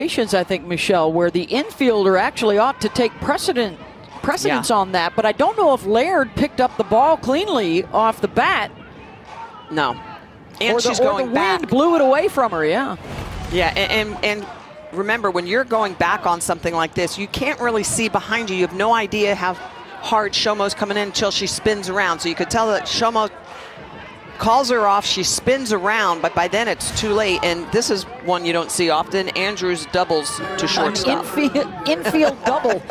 I think, Michelle, where the infielder actually ought to take precedence on that, but I don't know if Laird picked up the ball cleanly off the bat. No. And or she's the going back. wind blew it away from her, yeah. Yeah, and remember, when you're going back on something like this, you can't really see behind you. You have no idea how hard Shomo's coming in until she spins around. So you could tell that Shomo calls her off, she spins around, but by then it's too late. And this is one you don't see often. Andrews doubles to shortstop. Infield double.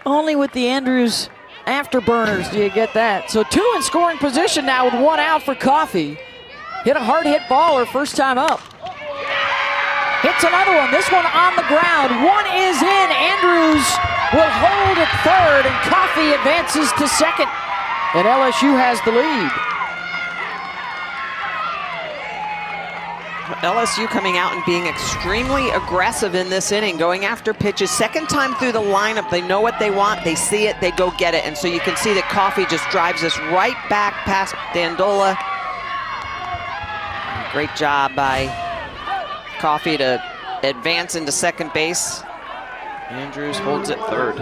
Only with the Andrews afterburners do you get that. So 2 in scoring position now with 1 out for Coffey. Hit a hard hit ball her first time up. Hits another one, this one on the ground. 1 is in, Andrews will hold at third, and Coffey advances to second. And LSU has the lead. LSU coming out and being extremely aggressive in this inning, going after pitches. Second time through the lineup, they know what they want, they see it, they go get it. And so you can see that Coffey just drives us right back past Dandola. Great job by Coffey to advance into second base. Andrews holds it third.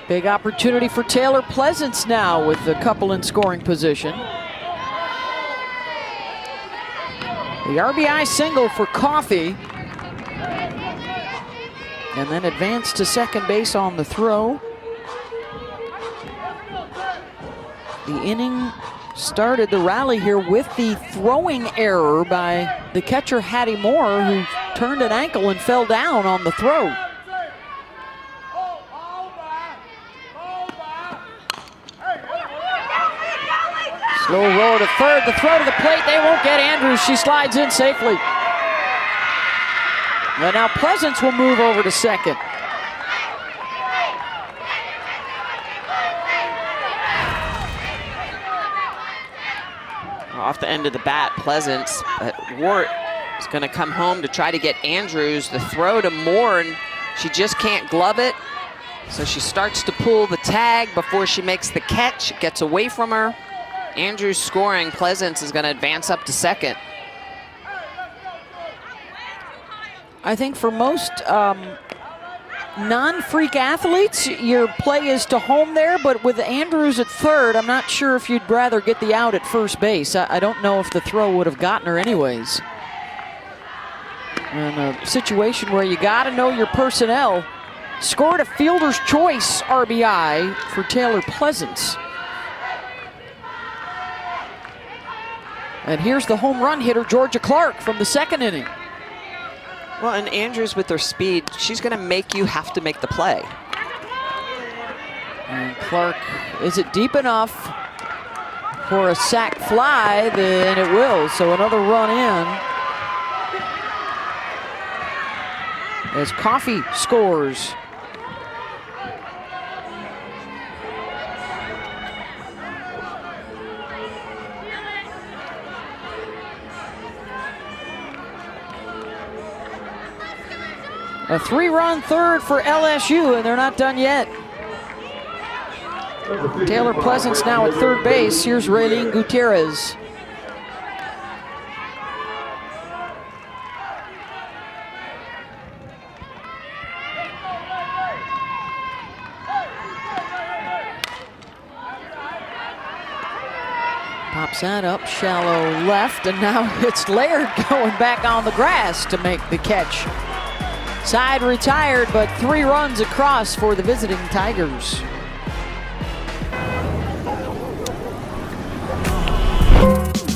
Big opportunity for Taylor Pleasance now with a couple in scoring position. The RBI single for Coffey. And then advance to second base on the throw. The inning started the rally here with the throwing error by the catcher Hattie Moore, who turned an ankle and fell down on the throw. Slow roll to third, the throw to the plate, they won't get Andrews, she slides in safely. And now Pleasance will move over to second. Off the end of the bat, Pleasance, Wart is gonna come home to try to get Andrews. The throw to Moore, and she just can't glove it. So she starts to pull the tag before she makes the catch. It gets away from her. Andrews scoring, Pleasance is gonna advance up to second. I think for most non-freak athletes, your play is to home there, but with Andrews at third, I'm not sure if you'd rather get the out at first base. I don't know if the throw would have gotten her anyways. In a situation where you gotta know your personnel, scored a fielder's choice RBI for Taylor Pleasance. And here's the home run hitter, Georgia Clark, from the second inning. Well, and Andrews with her speed, she's gonna make you have to make the play. And Clark, is it deep enough for a sac fly? Then it will, so another run in. As Coffey scores. A 3-run third for LSU, and they're not done yet. Taylor Pleasance now at third base. Here's Raylene Gutierrez. Pops that up, shallow left, and now it's Laird going back on the grass to make the catch. Side retired, but 3 runs across for the visiting Tigers.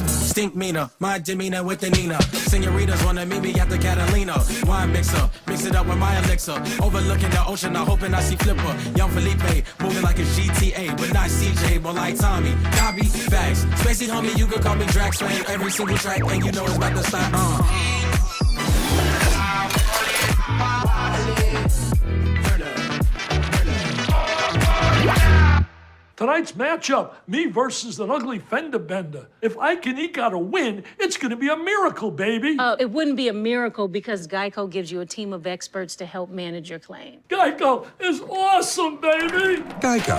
Stink meaner, my demeanor with the Nina. Senoritas wanna meet me at the Catalina. Wine mixer, mix it up with my elixir. Overlooking the ocean, I'm hoping I see Flipper. Young Felipe, moving like a GTA, but not CJ, more like Tommy. Dobby, facts. Spacey homie, you can call me Drax. Swaying every single track, and you know it's about to start. Tonight's matchup, me versus an ugly fender bender. If I can eke out a win, it's gonna be a miracle, baby. It wouldn't be a miracle because Geico gives you a team of experts to help manage your claim. Geico is awesome, baby. Geico.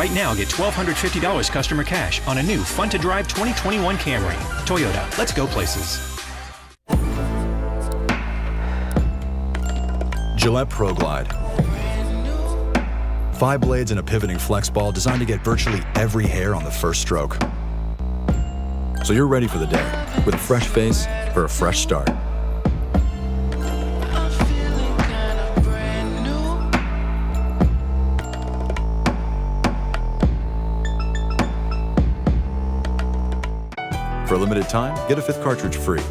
Right now, get $1,250 customer cash on a new fun-to-drive 2021 Camry. Toyota, let's go places. Gillette Pro Glide. 5 blades and a pivoting flex ball designed to get virtually every hair on the first stroke. So you're ready for the day with a fresh face for a fresh start. For a limited time, get a 5th cartridge free.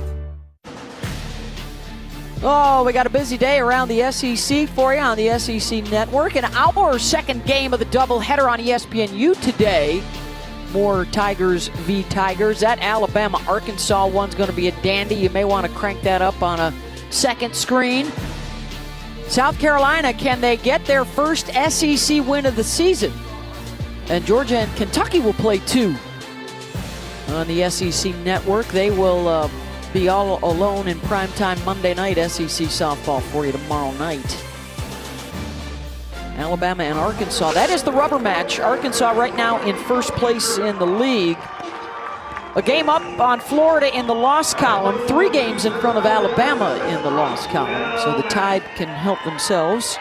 Oh, we got a busy day around the SEC for you on the SEC Network. And our second game of the doubleheader on ESPNU today. More Tigers v. Tigers. That Alabama-Arkansas one's going to be a dandy. You may want to crank that up on a second screen. South Carolina, can they get their first SEC win of the season? And Georgia and Kentucky will play 2 on the SEC Network. They will be all alone in primetime Monday night SEC softball for you tomorrow night. Alabama and Arkansas. That is the rubber match. Arkansas right now in first place in the league. A game up on Florida in the loss column. 3 games in front of Alabama in the loss column. So the Tide can help themselves.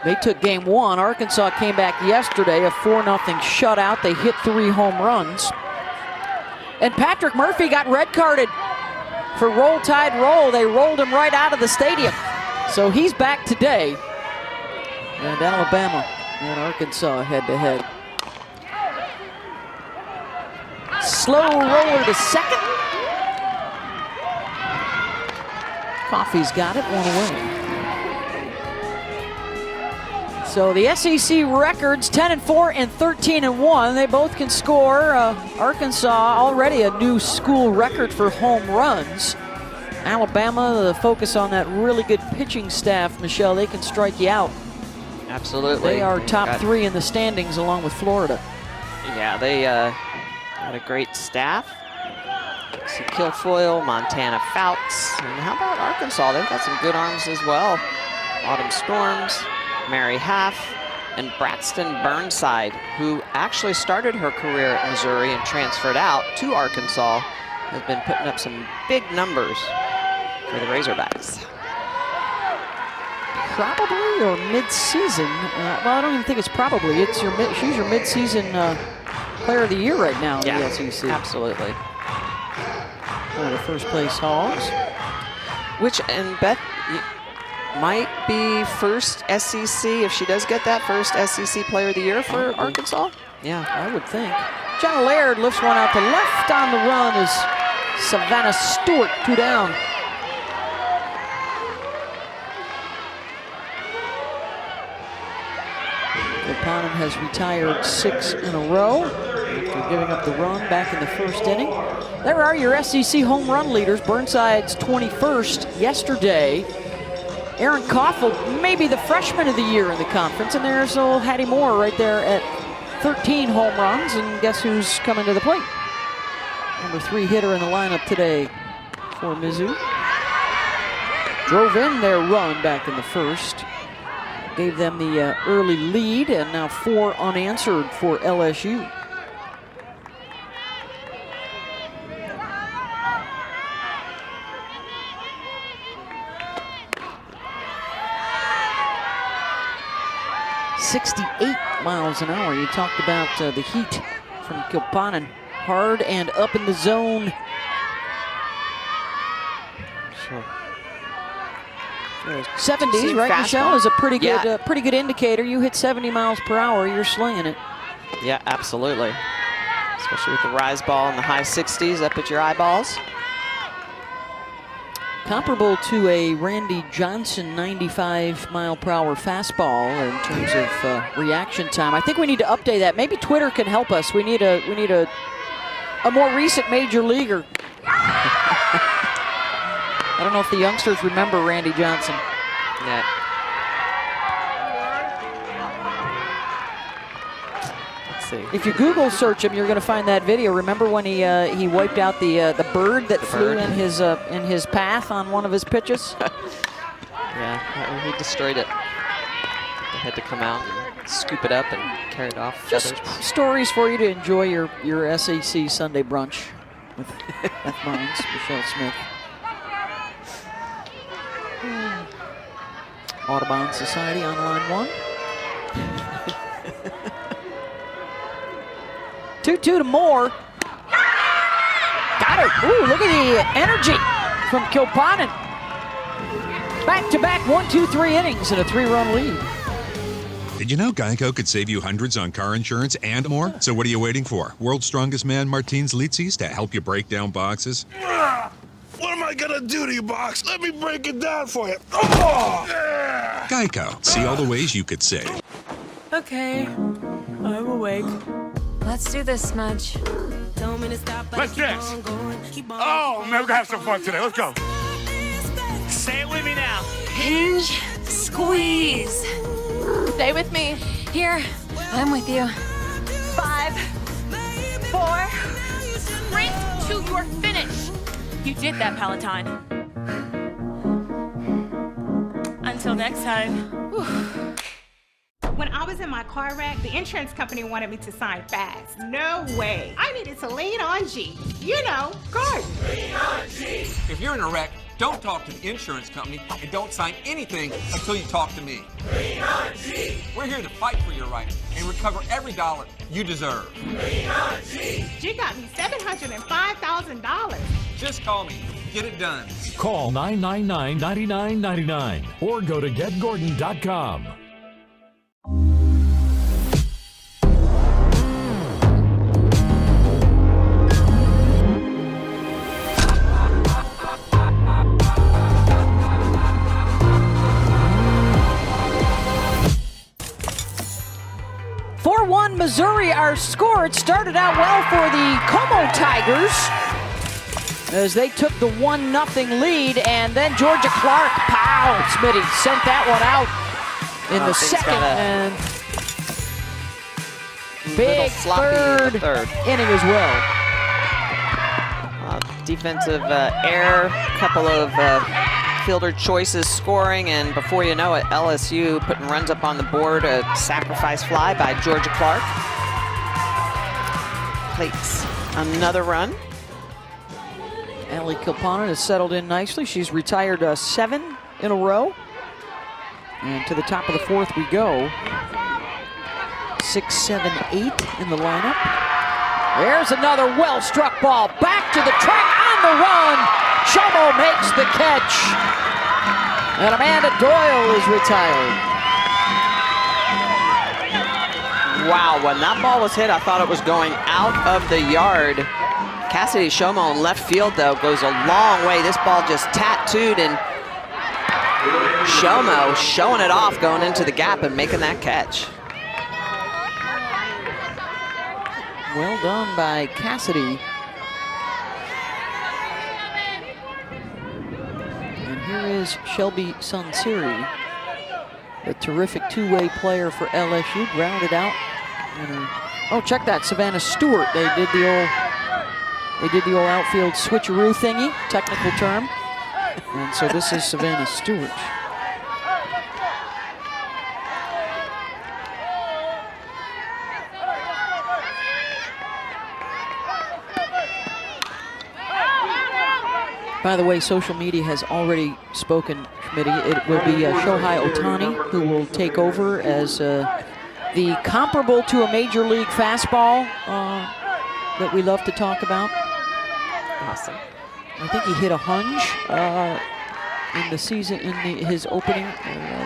They took game 1. Arkansas came back yesterday, a 4-0 shutout. They hit 3 home runs. And Patrick Murphy got red carded for Roll Tide Roll. They rolled him right out of the stadium. So he's back today. And Alabama and Arkansas head-to-head. Slow roller to second. Coffey's got it, 1 away. So the SEC records 10-4 and 13-1. They both can score. Arkansas already a new school record for home runs. Alabama, the focus on that really good pitching staff, Michelle, they can strike you out. Absolutely. They are top 3 in the standings along with Florida. Yeah, they got a great staff. Dixie Kilfoyle, Montana Fouts. And how about Arkansas? They've got some good arms as well. Autumn Storms, Mary Half, and Braxton Burnside, who actually started her career at Missouri and transferred out to Arkansas, has been putting up some big numbers for the Razorbacks. Probably or mid-season. Well, I don't even think it's probably. It's she's your mid-season player of the year right now in the SEC. Absolutely. One of the first place Hogs. Which, and Beth, might be first SEC, if she does get that, first SEC player of the year for Arkansas? Yeah, I would think. Jenna Laird lifts one out to left. On the run is Savannah Stewart, 2 down. Kilpannen has retired 6 in a row after giving up the run back in the first inning. There are your SEC home run leaders. Burnside's 21st yesterday. Aaron Koffel, maybe the freshman of the year in the conference, and there's old Hattie Moore right there at 13 home runs, and guess who's coming to the plate? Number 3 hitter in the lineup today for Mizzou. Drove in their run back in the first. Gave them the early lead, and now 4 unanswered for LSU. .68 miles an hour. You talked about the heat from Kilpannen. Hard and up in the zone. Sure. 70s, right, fastball. Michelle, is a pretty good, pretty good indicator. You hit 70 miles per hour, you're slinging it. Yeah, absolutely. Especially with the rise ball in the high 60s up at your eyeballs. Comparable to a Randy Johnson 95 mile per hour fastball in terms of reaction time. I think we need to update that. Maybe Twitter can help us. We need a more recent major leaguer. I don't know if the youngsters remember Randy Johnson. Yeah. Let's see. If you Google search him, you're going to find that video. Remember when he wiped out the bird that flew in his path on one of his pitches? Yeah, he destroyed it. They had to come out and scoop it up and carry it off. Just feathers. stories for you to enjoy your SEC Sunday brunch with Beth Barnes, Michelle Smith. Audubon Society on line 1. 2-2 to Moore. Got her. Ooh, look at the energy from Kilpanen. Back-to-back 1-2-3 innings and a 3-run lead. Did you know Geico could save you hundreds on car insurance and more? So what are you waiting for? World's strongest man, Martins Litzis, to help you break down boxes? What am I gonna do to you, Box? Let me break it down for you. Oh! Geico. See all the ways you could save. Okay, I'm awake. Let's do this, Smudge. Let's dance. Oh, man, we're gonna have some fun today. Let's go. Say it with me now. Hinge, squeeze. Stay with me. Here, I'm with you. 5, 4, sprint to your finish. You did that, Palatine. Until next time. When I was in my car wreck, the insurance company wanted me to sign fast. No way. I needed to lean on G. You know, Gordon. Lean on G. If you're in a wreck, don't talk to the insurance company and don't sign anything until you talk to me. Lean on G. We're here to fight for your rights and recover every dollar you deserve. Lean on G. G got me $705,000. Just call me. Get it done. Call 999-9999 or go to getgordon.com. Missouri, our score. It started out well for the Como Tigers as they took the 1-0 lead, and then Georgia Clark, pow, Smitty sent that one out in the second, and big third inning as well. Defensive error, couple of fielder choices scoring, and before you know it, LSU putting runs up on the board. A sacrifice fly by Georgia Clark. Plates another run. Allie Kilpanen has settled in nicely. She's retired 7 in a row. And to the top of the 4th we go. 6, 7, 8 in the lineup. There's another well-struck ball. Back to the track on the run. Shomo makes the catch. And Amanda Doyle is retired. Wow, when that ball was hit, I thought it was going out of the yard. Cassidy Shomo in left field, though, goes a long way. This ball just tattooed, and Shomo showing it off, going into the gap and making that catch. Well done by Cassidy. And here is Shelby Sunseri, a terrific two-way player for LSU, grounded out. Oh, check that, Savannah Stewart. They did the old outfield switcheroo thingy, technical term. And so this is Savannah Stewart. By the way, social media has already spoken, Schmitty. It will be Shohei Ohtani who will take over as the comparable to a major league fastball that we love to talk about. Awesome. I think he hit a hunch in the season, in his opening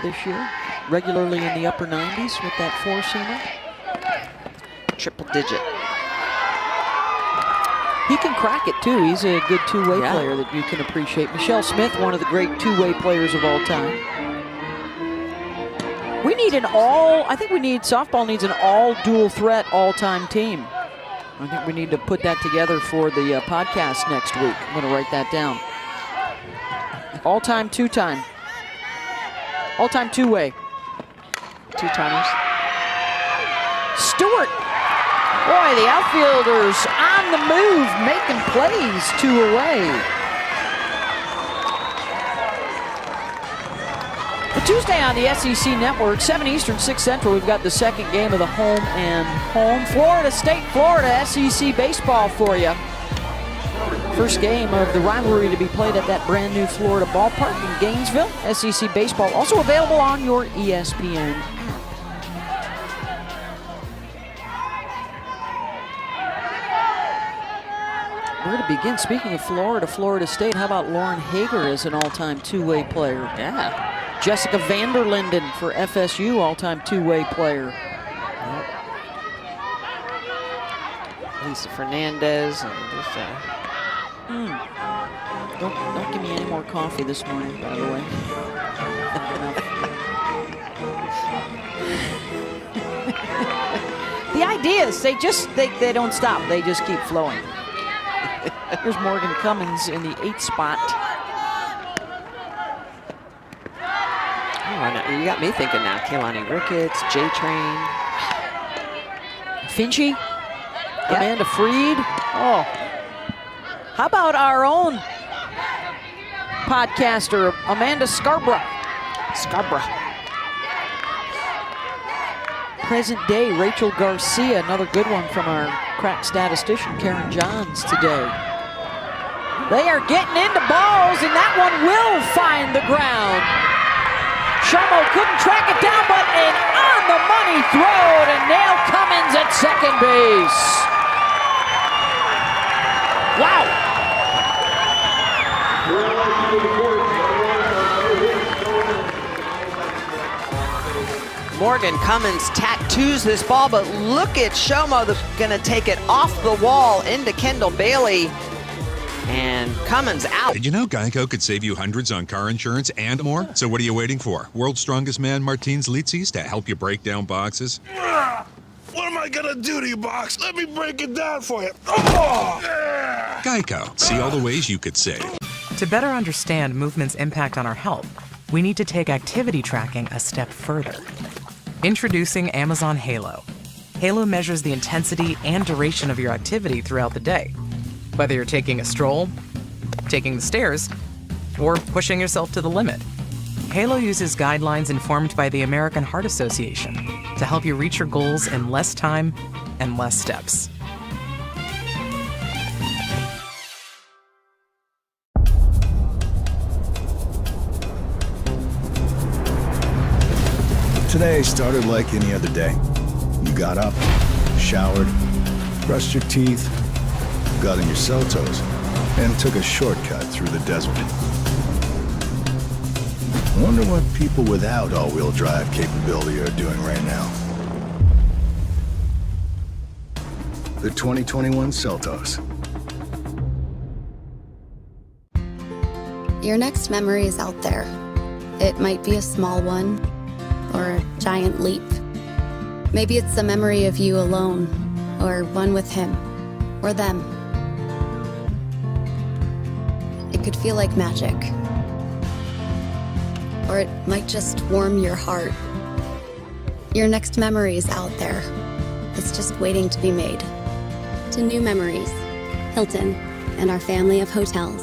this year, regularly in the upper 90s with that 4-seamer. Triple digit. He can crack it too. He's a good two-way player that you can appreciate. Michelle Smith, one of the great two-way players of all time. We need softball needs an all dual threat all-time team. I think we need to put that together for the podcast next week. I'm going to write that down. All-time, two-time. All-time two-way. Two-timers. Stewart. Boy, the outfielders on the move, making plays, 2 away. Tuesday on the SEC Network, 7 Eastern, 6 Central, we've got the second game of the home and home. Florida State, Florida, SEC baseball for you. First game of the rivalry to be played at that brand new Florida ballpark in Gainesville. SEC baseball also available on your ESPN app. Where to begin? Speaking of Florida, Florida State, how about Lauren Hager as an all-time two-way player? Yeah. Jessica Vanderlinden for FSU, all-time two-way player. Lisa Fernandez. And Don't give me any more coffee this morning, by the way. The idea is they don't stop. They just keep flowing. Here's Morgan Cummins in the 8th spot. Oh, you got me thinking now. Kehlani Ricketts, J-Train. Finchie, yep. Amanda Freed. Oh, how about our own podcaster, Amanda Scarborough? Present day, Rachel Garcia, another good one from our crack statistician, Karen Johns today. They are getting into balls, and that one will find the ground. Shomo couldn't track it down, but an on-the-money throw to nail Cummins at second base. Wow. Morgan Cummins tattoos this ball, but look at Shomo that's gonna take it off the wall into Kendall Bailey. And Cummins out. Did you know Geico could save you hundreds on car insurance and more? So what are you waiting for? World's strongest man, Martins Litzis, to help you break down boxes? What am I gonna do to you, Box? Let me break it down for you. Oh! Geico. See all the ways you could save. To better understand movement's impact on our health, we need to take activity tracking a step further. Introducing Amazon Halo. Halo measures the intensity and duration of your activity throughout the day. Whether you're taking a stroll, taking the stairs, or pushing yourself to the limit. Halo uses guidelines informed by the American Heart Association to help you reach your goals in less time and less steps. Today started like any other day. You got up, showered, brushed your teeth, got in your Celtos, and took a shortcut through the desert. Wonder what people without all-wheel drive capability are doing right now. The 2021 Celtos. Your next memory is out there. It might be a small one, or a giant leap. Maybe it's a memory of you alone, or one with him, or them. It could feel like magic. Or it might just warm your heart. Your next memory is out there. It's just waiting to be made. To new memories, Hilton and our family of hotels.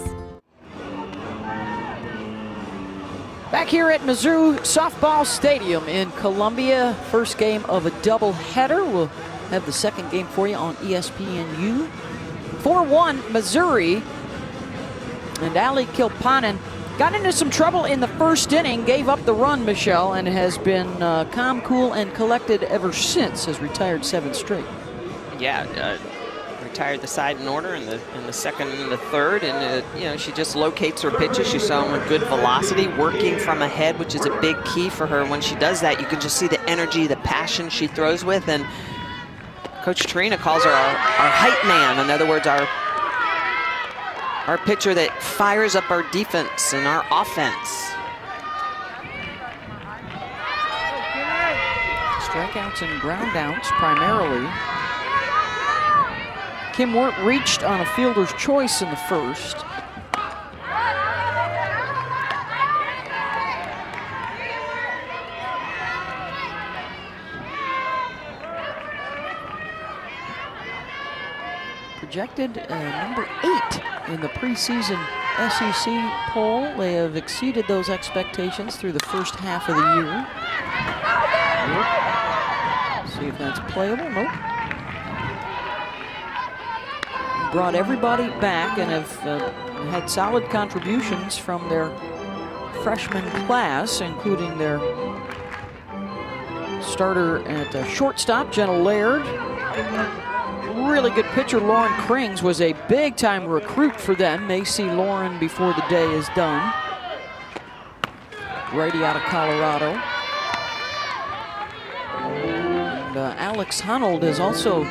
Back here at Mizzou Softball Stadium in Columbia, first game of a doubleheader. We'll have the second game for you on ESPNU. 4-1 Missouri. And Ali Kilpanen got into some trouble in the first inning, gave up the run, Michelle, and has been calm, cool, and collected ever since. Has retired 7 straight. Yeah, retired the side in order in the second and the third, and you know, she just locates her pitches. She saw them with good velocity, working from ahead, which is a big key for her. When she does that, you can just see the energy, the passion she throws with, and Coach Trina calls her our hype man. In other words, our pitcher that fires up our defense and our offense. Strikeouts and groundouts primarily. Kim Wirt reached on a fielder's choice in the first. Projected number 8 in the preseason SEC poll. They have exceeded those expectations through the first half of the year. See if that's playable. Nope. Brought everybody back and have had solid contributions from their freshman class, including their starter at shortstop, Jenna Laird. Really good pitcher, Lauren Krings, was a big-time recruit for them. May see Lauren before the day is done. Righty out of Colorado. And Alex Hunold has also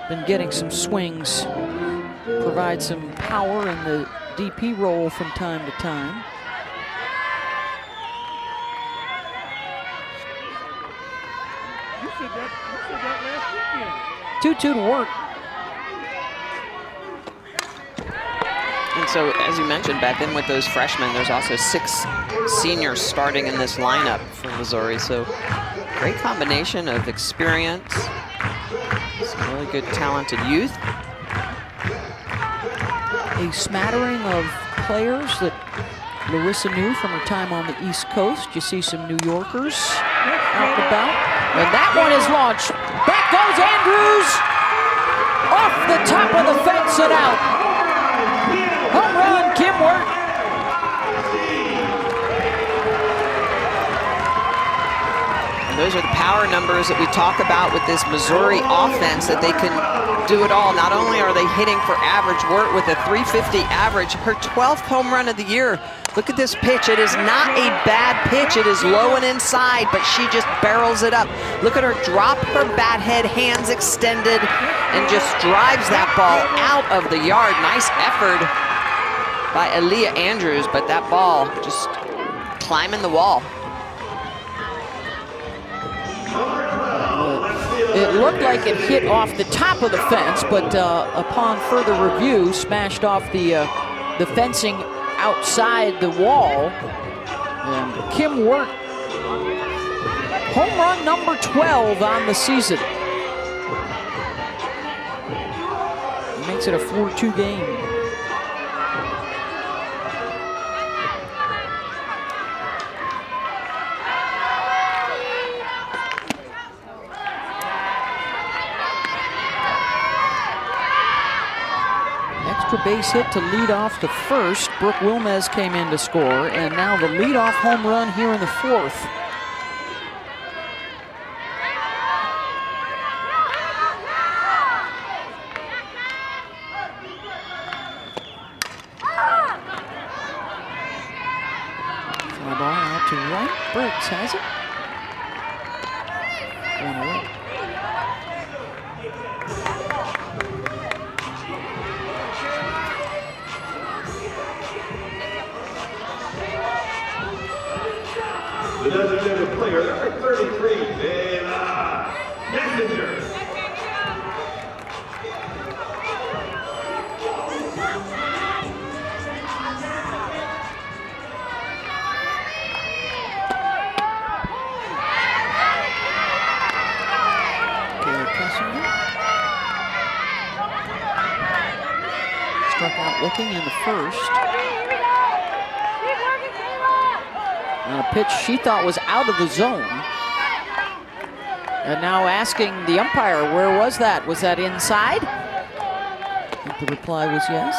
been getting some swings, provide some power in the DP role from time to time. You said that last weekend. 2-2 to work. And so, as you mentioned, Beth, in with those freshmen, there's also 6 seniors starting in this lineup for Missouri. So, great combination of experience, some really good, talented youth. A smattering of players that Larissa knew from her time on the East Coast. You see some New Yorkers out and about. And that one is launched. Back goes Andrews. Off the top of the fence and out. Home run, Kim Wirt. And those are the power numbers that we talk about with this Missouri offense, that they can do it all. Not only are they hitting for average, Wirt with a .350 average, her 12th home run of the year. Look at this pitch. It is not a bad pitch. It is low and inside, but she just barrels it up. Look at her drop her bat head, hands extended, and just drives that ball out of the yard. Nice effort by Aaliyah Andrews, but that ball just climbing the wall. It looked like it hit off the top of the fence, but upon further review, smashed off the fencing outside the wall. And Kim Wirt, home run number 12 on the season. Makes it a 4-2 game. Base hit to lead off the first. Brooke Wilmez came in to score, and now the leadoff home run here in the 4th. Fly ball out to right. Briggs has it. One away. The designated player, number 33, Dana Messenger. Struck out looking in the first. And a pitch she thought was out of the zone. And now asking the umpire, where was that? Was that inside? I think the reply was yes.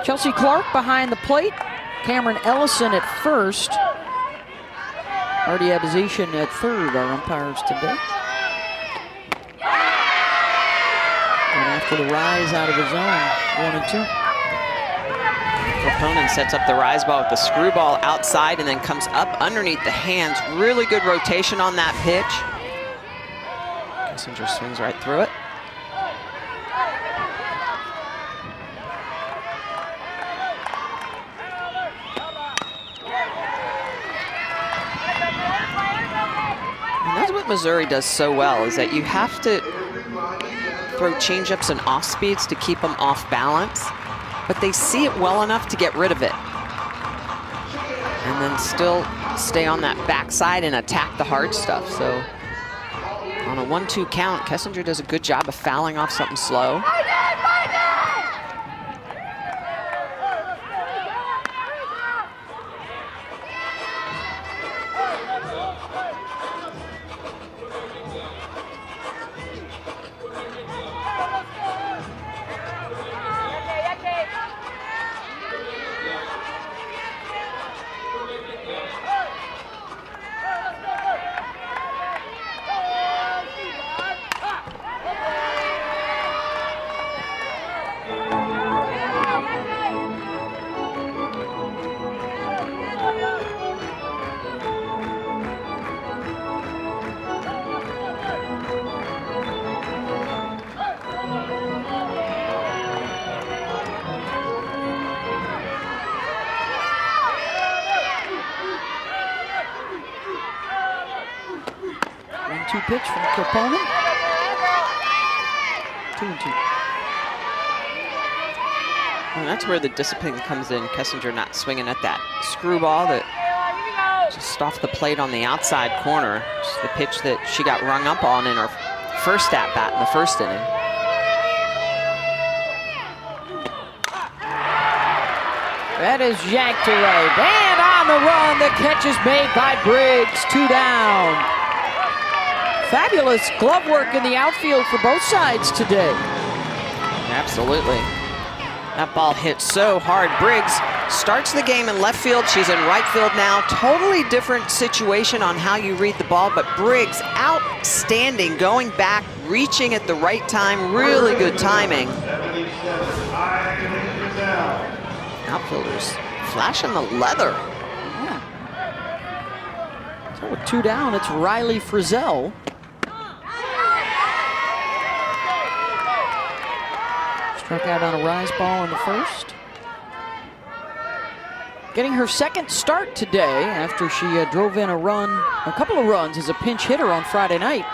Chelsea Clark behind the plate. Cameron Ellison at first. Artie Abization at third, our umpires today. And after the rise out of the zone, 1-2. Opponent sets up the rise ball with the screwball outside and then comes up underneath the hands. Really good rotation on that pitch. Kissinger swings right through it. And that's what Missouri does so well, is that you have to throw changeups and off speeds to keep them off balance, but they see it well enough to get rid of it. And then still stay on that backside and attack the hard stuff. So On a 1-2 count, Kessinger does a good job of fouling off something slow. Pitch from Capone. 2-2. Well, that's where the discipline comes in. Kessinger not swinging at that screwball that just off the plate on the outside corner. Just the pitch that she got rung up on in her first at-bat in the first inning. That is yanked to right. And on the run, the catch is made by Briggs. 2 down. Fabulous glove work in the outfield for both sides today. Absolutely. That ball hit so hard. Briggs starts the game in left field. She's in right field now. Totally different situation on how you read the ball, but Briggs outstanding, going back, reaching at the right time. Really good timing. Outfielders flashing the leather. Yeah. So with 2 down, it's Riley Frizzell. Struck out on a rise ball in the first. Getting her second start today after she drove in a couple of runs as a pinch hitter on Friday night.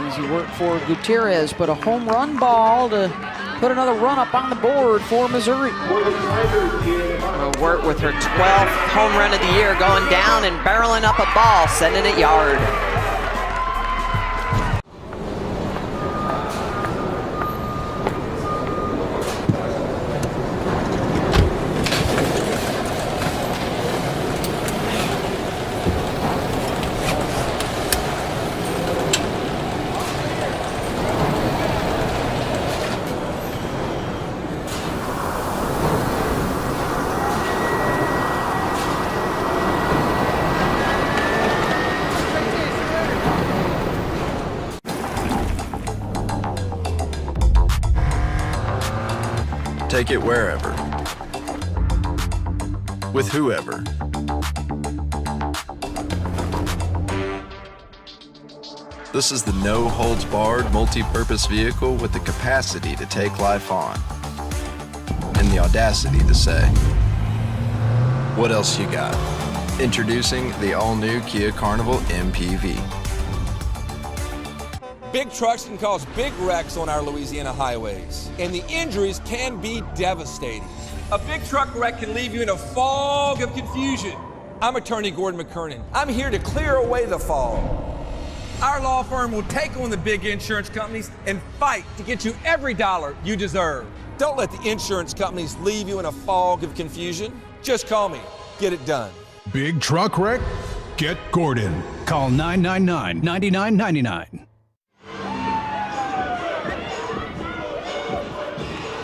Easy work for Gutierrez, but a home run ball to put another run up on the board for Missouri. Wirt with her 12th home run of the year, going down and barreling up a ball, sending it yard. Take it wherever, with whoever. This is the no-holds-barred multi-purpose vehicle with the capacity to take life on and the audacity to say, what else you got? Introducing the all-new Kia Carnival MPV. Big trucks can cause big wrecks on our Louisiana highways, and the injuries can be devastating. A big truck wreck can leave you in a fog of confusion. I'm attorney Gordon McKernan. I'm here to clear away the fog. Our law firm will take on the big insurance companies and fight to get you every dollar you deserve. Don't let the insurance companies leave you in a fog of confusion. Just call me. Get it done. Big truck wreck? Get Gordon. Call 999-9999.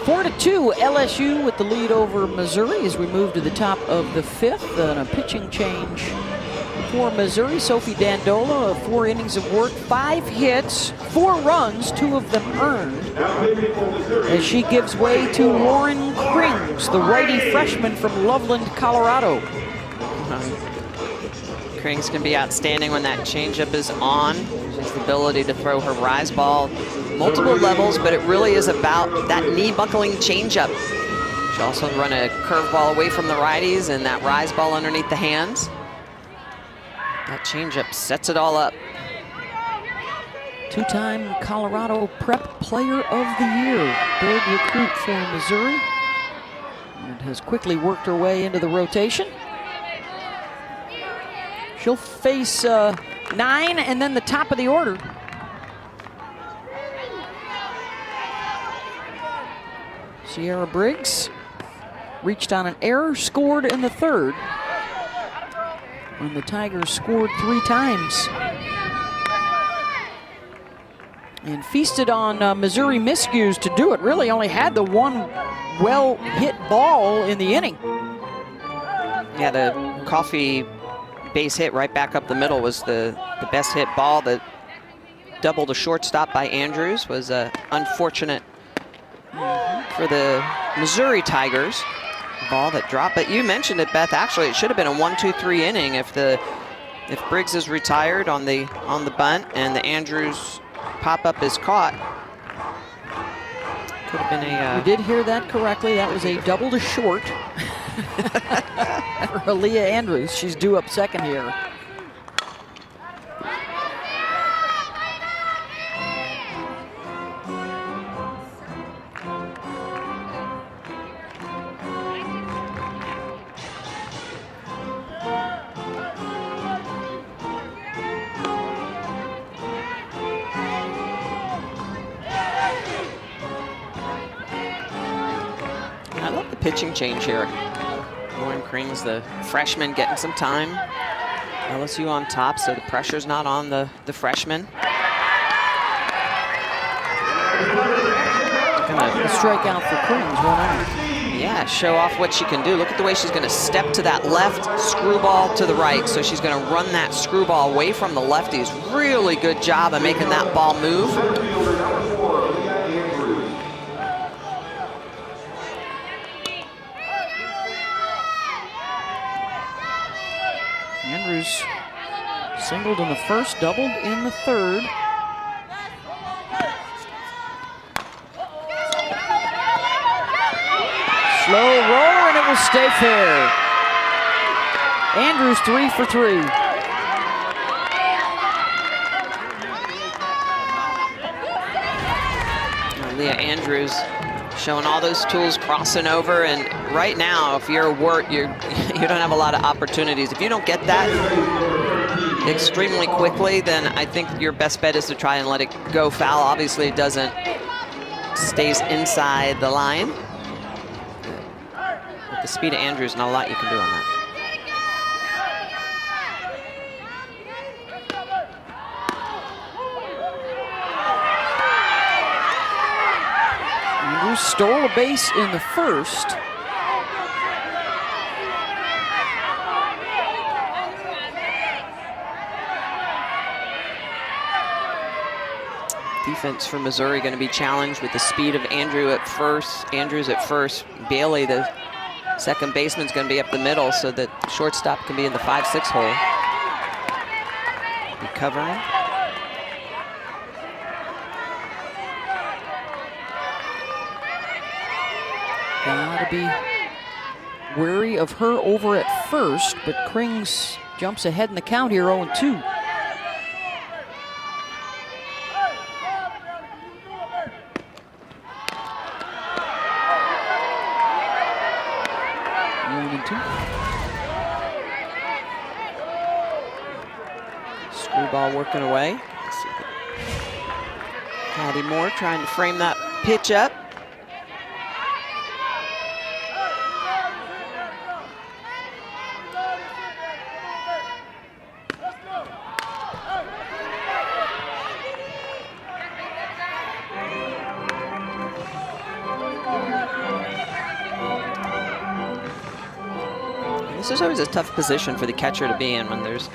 4-2, LSU with the lead over Missouri as we move to the top of the 5th. And a pitching change for Missouri. Sophie Dandola, 4 innings of work, 5 hits, 4 runs, 2 of them earned, as she gives way to Lauren Krings, the righty freshman from Loveland, Colorado. Krings can be outstanding when that changeup is on. She has the ability to throw her rise ball multiple levels, but it really is about that knee-buckling changeup. She also run a curveball away from the righties and that rise ball underneath the hands. That changeup sets it all up. 2-time Colorado Prep Player of the Year. Big recruit for Missouri. And has quickly worked her way into the rotation. She'll face 9 and then the top of the order. Sierra Briggs reached on an error, scored in the third, when the Tigers scored 3 times. And feasted on Missouri miscues to do it. Really only had the one well-hit ball in the inning. Yeah, the Coffee base hit right back up the middle was the best hit ball. The double to shortstop by Andrews was unfortunate for the Missouri Tigers. Ball that dropped, but you mentioned it, Beth. Actually, it should have been a 1-2-3 inning if Briggs is retired on the bunt and the Andrews pop-up is caught. Could have been a... You did hear that correctly. That was a double to short for Aaliyah Andrews. She's due up second here. Pitching change here. Lauren Krings, the freshman, getting some time. LSU on top, so the pressure's not on the freshman. A strikeout for Krings, 1 out. Yeah, show off what she can do. Look at the way she's going to step to that left, screwball to the right. So she's going to run that screwball away from the lefties. Really good job of making that ball move. Andrews singled in the first, doubled in the third. Slow roller, and it will stay fair. Andrews 3 for 3. Leah Andrews showing all those tools, crossing over, and right now, if you're a Wirt, you don't have a lot of opportunities. If you don't get that extremely quickly, then I think your best bet is to try and let it go foul. Obviously, it doesn't, stays inside the line. With the speed of Andrews, not a lot you can do on that. Andrews stole a base in the first. Defense for Missouri going to be challenged with the speed of Andrews at first. Bailey, the second baseman, is going to be up the middle so that shortstop can be in the 5-6 hole. Recovering. Gotta be wary of her over at first, but Krings jumps ahead in the count here, 0-2. Screwball working away. Patty Moore trying to frame that pitch up. This is always a tough position for the catcher to be in when there's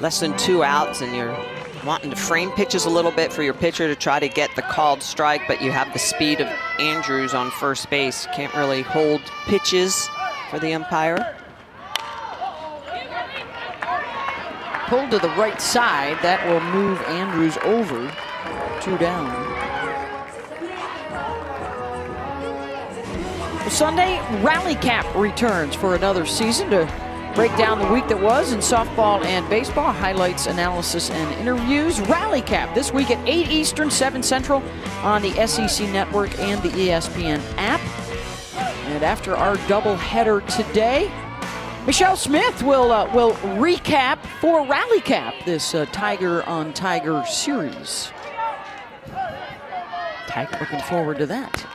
less than 2 outs and you're wanting to frame pitches a little bit for your pitcher to try to get the called strike, but you have the speed of Andrews on first base. Can't really hold pitches for the umpire. Pulled to the right side. That will move Andrews over. 2 down. Well, Sunday, Rally Cap returns for another season to break down the week that was in softball and baseball. Highlights, analysis, and interviews. Rally Cap this week at 8 Eastern, 7 Central on the SEC Network and the ESPN app. And after our doubleheader today, Michelle Smith will recap for Rally Cap this Tiger on Tiger series. Tiger looking forward to that.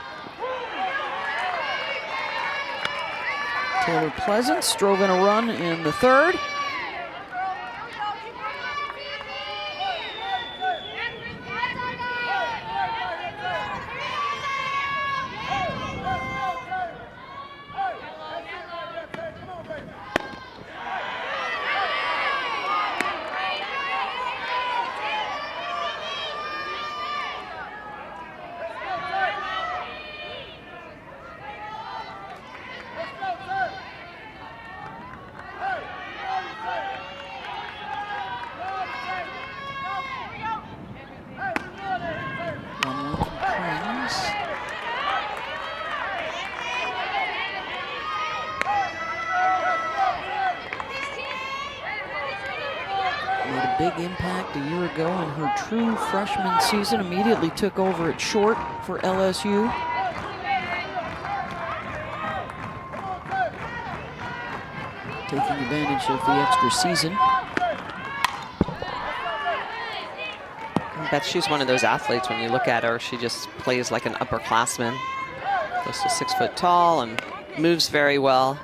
Taylor Pleasance drove in a run in the third. Big impact a year ago in her true freshman season. Immediately took over at short for LSU. Taking advantage of the extra season. I bet she's one of those athletes, when you look at her, she just plays like an upperclassman. Close to 6 foot tall and moves very well.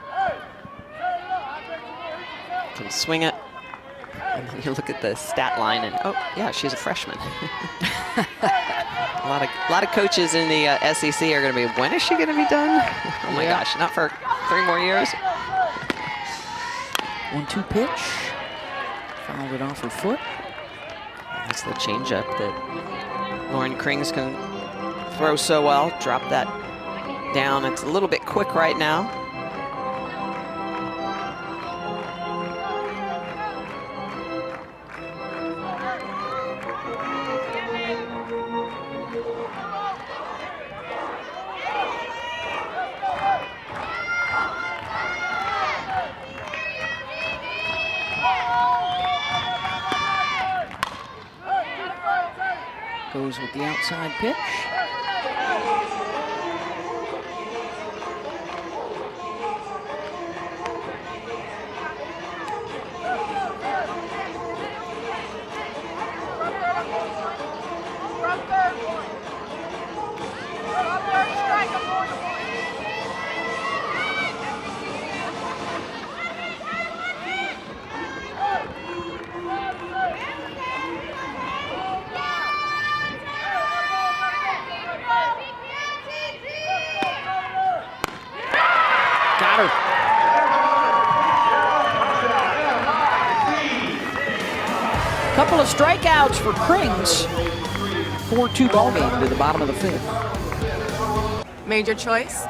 Can swing it. And then you look at the stat line and, oh, yeah, she's a freshman. a lot of coaches in the SEC are going to be, when is she going to be done? Oh, my gosh, not for 3 more years. 1-2 pitch. Fouled it off her foot. That's the changeup that Lauren Krings can throw so well. Drop that down. It's a little bit quick right now. Goes with the outside pitch. Couple of strikeouts for Krings. 4-2 ball game to the bottom of the 5th. Major choice.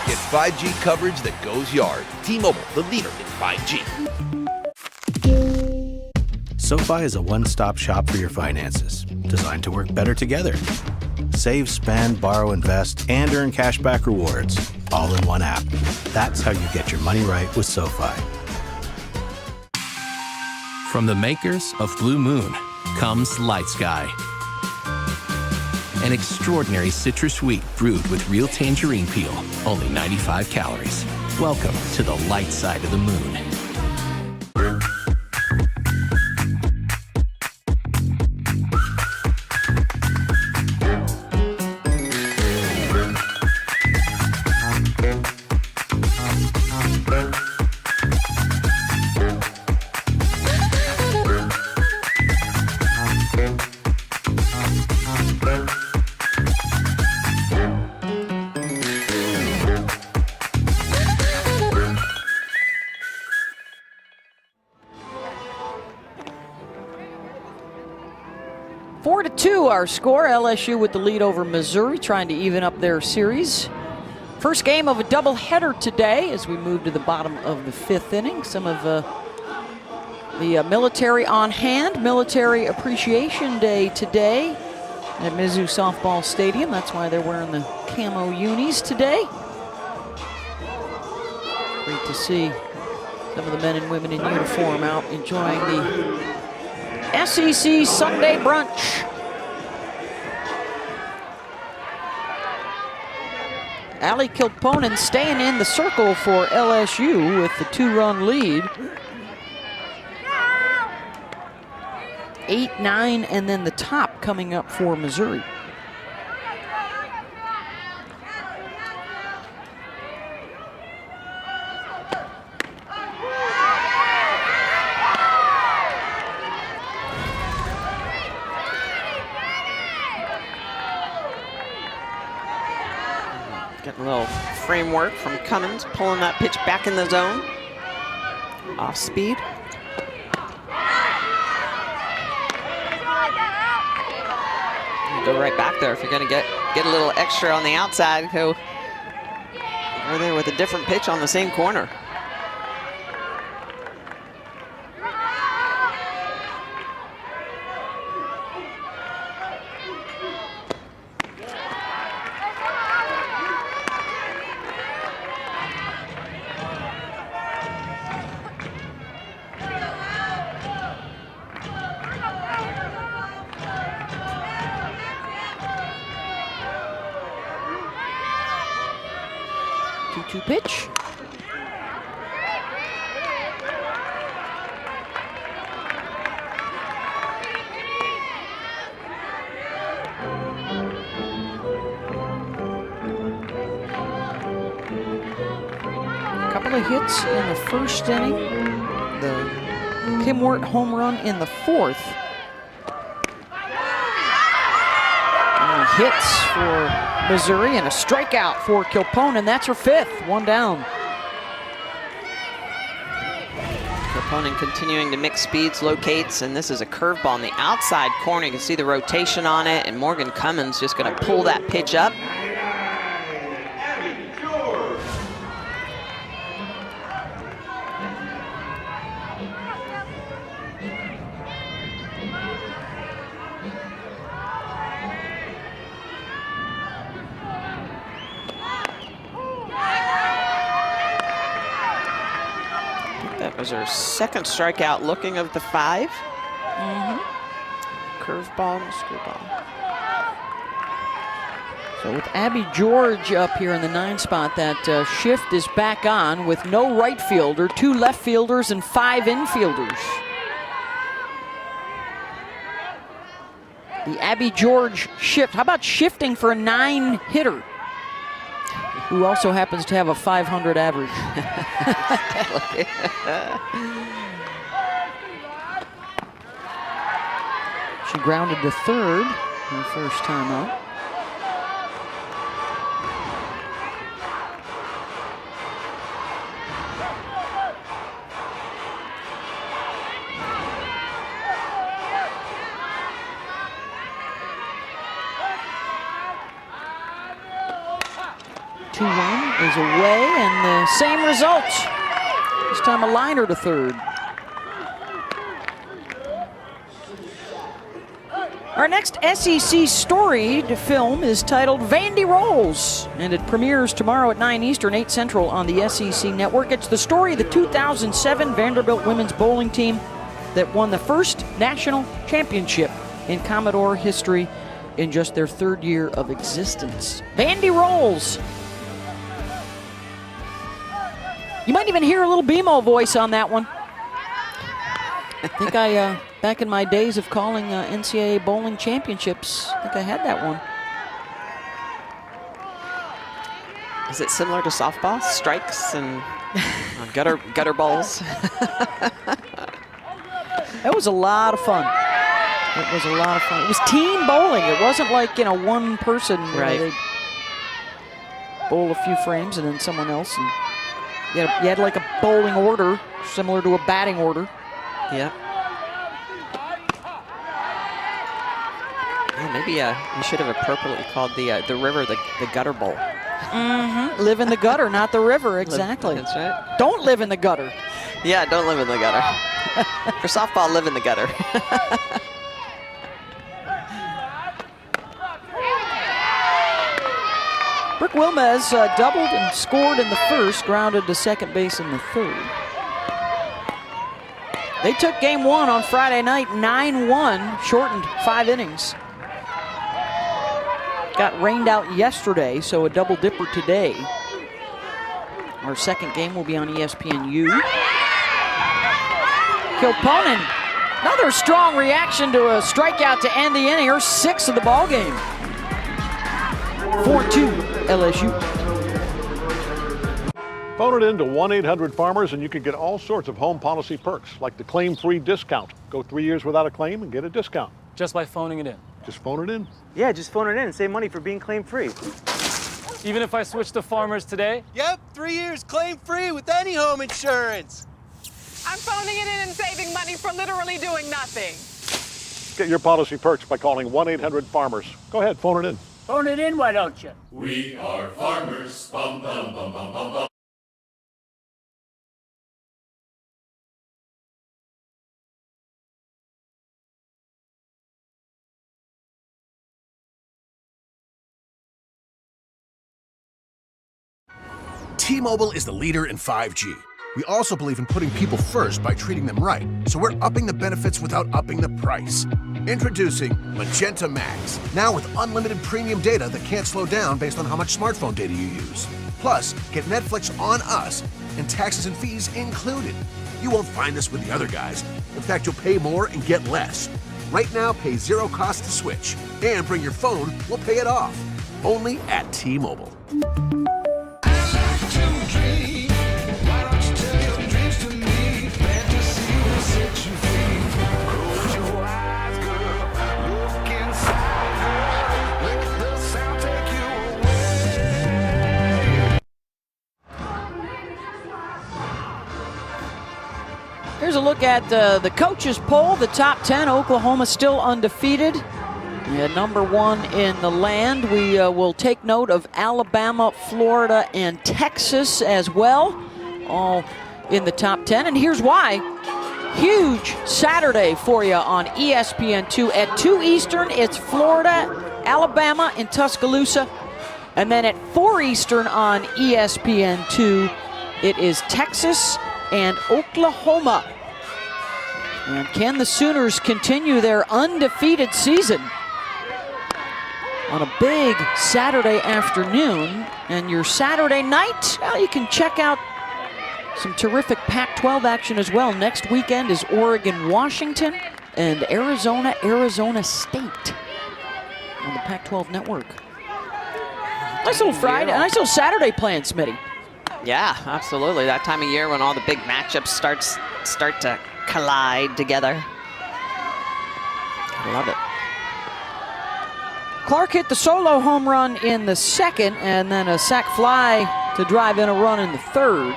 Get 5G coverage that goes yard. T-Mobile, the leader in 5G. SoFi is a one-stop shop for your finances, designed to work better together. Save, spend, borrow, invest, and earn cashback rewards, all in one app. That's how you get your money right with SoFi. From the makers of Blue Moon comes Light Sky. An extraordinary citrus sweet brewed with real tangerine peel, only 95 calories. Welcome to the light side of the moon. Our score, LSU with the lead over Missouri, trying to even up their series. First game of a doubleheader today as we move to the bottom of the 5th inning. Some of the military on hand, Military Appreciation Day today at Mizzou Softball Stadium. That's why they're wearing the camo unis today. Great to see some of the men and women in uniform out enjoying the SEC Sunday brunch. Allie Kilponen staying in the circle for LSU with the 2-run lead. 8, 9, and then the top coming up for Missouri. Getting a little framework from Cummins, pulling that pitch back in the zone. Off speed. Go right back there if you're going to get a little extra on the outside. Go over there with a different pitch on the same corner. Pitch. A couple of hits in the first inning. The Kim Wirt home run in the fourth. And hits for Missouri and a strikeout for Kilponen. That's her 5th, 1 down. Kilponen continuing to mix speeds, locates, and this is a curveball on the outside corner. You can see the rotation on it, and Morgan Cummins just going to pull that pitch up. Was her second strikeout looking of the 5. Curveball and screwball. So with Abby George up here in the 9 spot, that shift is back on with no right fielder, 2 left fielders, and 5 infielders. The Abby George shift. How about shifting for a 9-hitter? Who also happens to have a 500 average. She grounded to third her first time out. Is away, and the same result. This time a liner to third. Our next SEC storied film is titled Vandy Rolls, and it premieres tomorrow at 9 Eastern, 8 Central on the SEC Network. It's the story of the 2007 Vanderbilt women's bowling team that won the first national championship in Commodore history in just their 3rd year of existence. Vandy Rolls. You might even hear a little BMO voice on that one. I think back in my days of calling NCAA bowling championships, I think I had that one. Is it similar to softball? Strikes and gutter balls? That was a lot of fun. It was a lot of fun. It was team bowling. It wasn't like, one person. Right. They bowl a few frames and then someone else. And you had like a bowling order, similar to a batting order. Yeah. Yeah, maybe you should have appropriately called the river the gutter bowl. Live in the gutter, not the river. Exactly. That's right. Don't live in the gutter. Yeah, don't live in the gutter. For softball, live in the gutter. Brooke Wilmez doubled and scored in the first, grounded to second base in the third. They took game 1 on Friday night, 9-1, shortened 5 innings. got rained out yesterday, so a double dipper today. Our second game will be on ESPNU. Kilponen, another strong reaction to a strikeout to end the inning. Her 6th of the ball game. 4-2 LSU. Phone it in to 1-800-FARMERS and you can get all sorts of home policy perks, like the claim-free discount. Go 3 years without a claim and get a discount. Just by phoning it in? Just phone it in. Yeah, just phone it in and save money for being claim-free. Even if I switch to Farmers today? Yep, 3 years claim-free with any home insurance. I'm phoning it in and saving money for literally doing nothing. Get your policy perks by calling 1-800-FARMERS. Go ahead, phone it in. Phone it in, why don't you? We are farmers. Bum, bum, bum, bum, bum, bum. T-Mobile is the leader in 5G. We also believe in putting people first by treating them right. So we're upping the benefits without upping the price. Introducing Magenta Max. Now with unlimited premium data that can't slow down based on how much smartphone data you use. Plus, get Netflix on us and taxes and fees included. You won't find this with the other guys. In fact, you'll pay more and get less. Right now, pay zero cost to switch. And bring your phone, we'll pay it off. Only at T-Mobile. Here's a look at the coaches poll. The top 10, Oklahoma still undefeated. And number 1 in the land. We will take note of Alabama, Florida, and Texas as well, all in the top 10. And here's why. Huge Saturday for you on ESPN2. At 2 Eastern, it's Florida, Alabama in Tuscaloosa. And then at 4 Eastern on ESPN2, it is Texas and Oklahoma. And can the Sooners continue their undefeated season on a big Saturday afternoon? And your Saturday night, well, you can check out some terrific Pac-12 action as well. Next weekend is Oregon-Washington and Arizona State on the Pac-12 network. Nice little Friday, nice little Saturday plan, Smitty. Yeah, absolutely. That time of year when all the big matchups start to collide together. I love it. Clark hit the solo home run in the second, and then a sac fly to drive in a run in the third.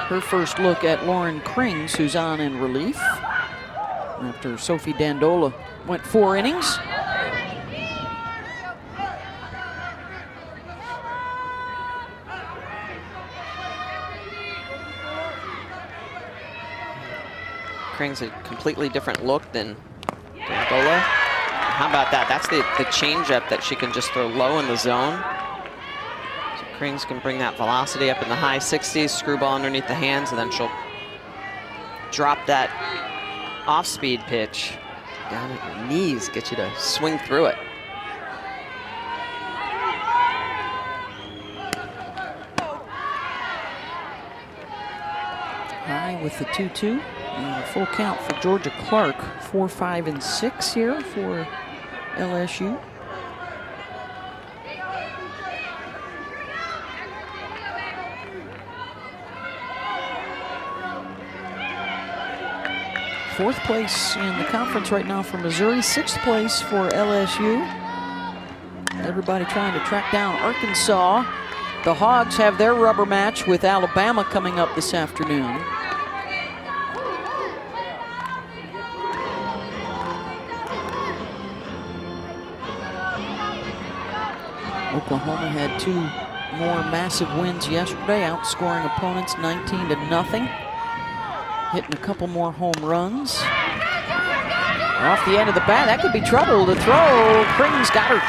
Her first look at Lauren Krings, who's on in relief after Sophie Dandola went 4 innings. Krings a completely different look than Dandola. How about that? That's the changeup that she can just throw low in the zone. So Krings can bring that velocity up in the high 60s, screwball underneath the hands, and then she'll drop that off-speed pitch down at your knees, get you to swing through it. High with the 2-2. And a full count for Georgia Clark. 4, 5, and 6 here for LSU. Fourth place in the conference right now for Missouri. 6th place for LSU. Everybody trying to track down Arkansas. The Hogs have their rubber match with Alabama coming up this afternoon. Oklahoma had 2 more massive wins yesterday, outscoring opponents 19-0. Hitting a couple more home runs. Off the end of the bat, that could be trouble to throw. Krings got her.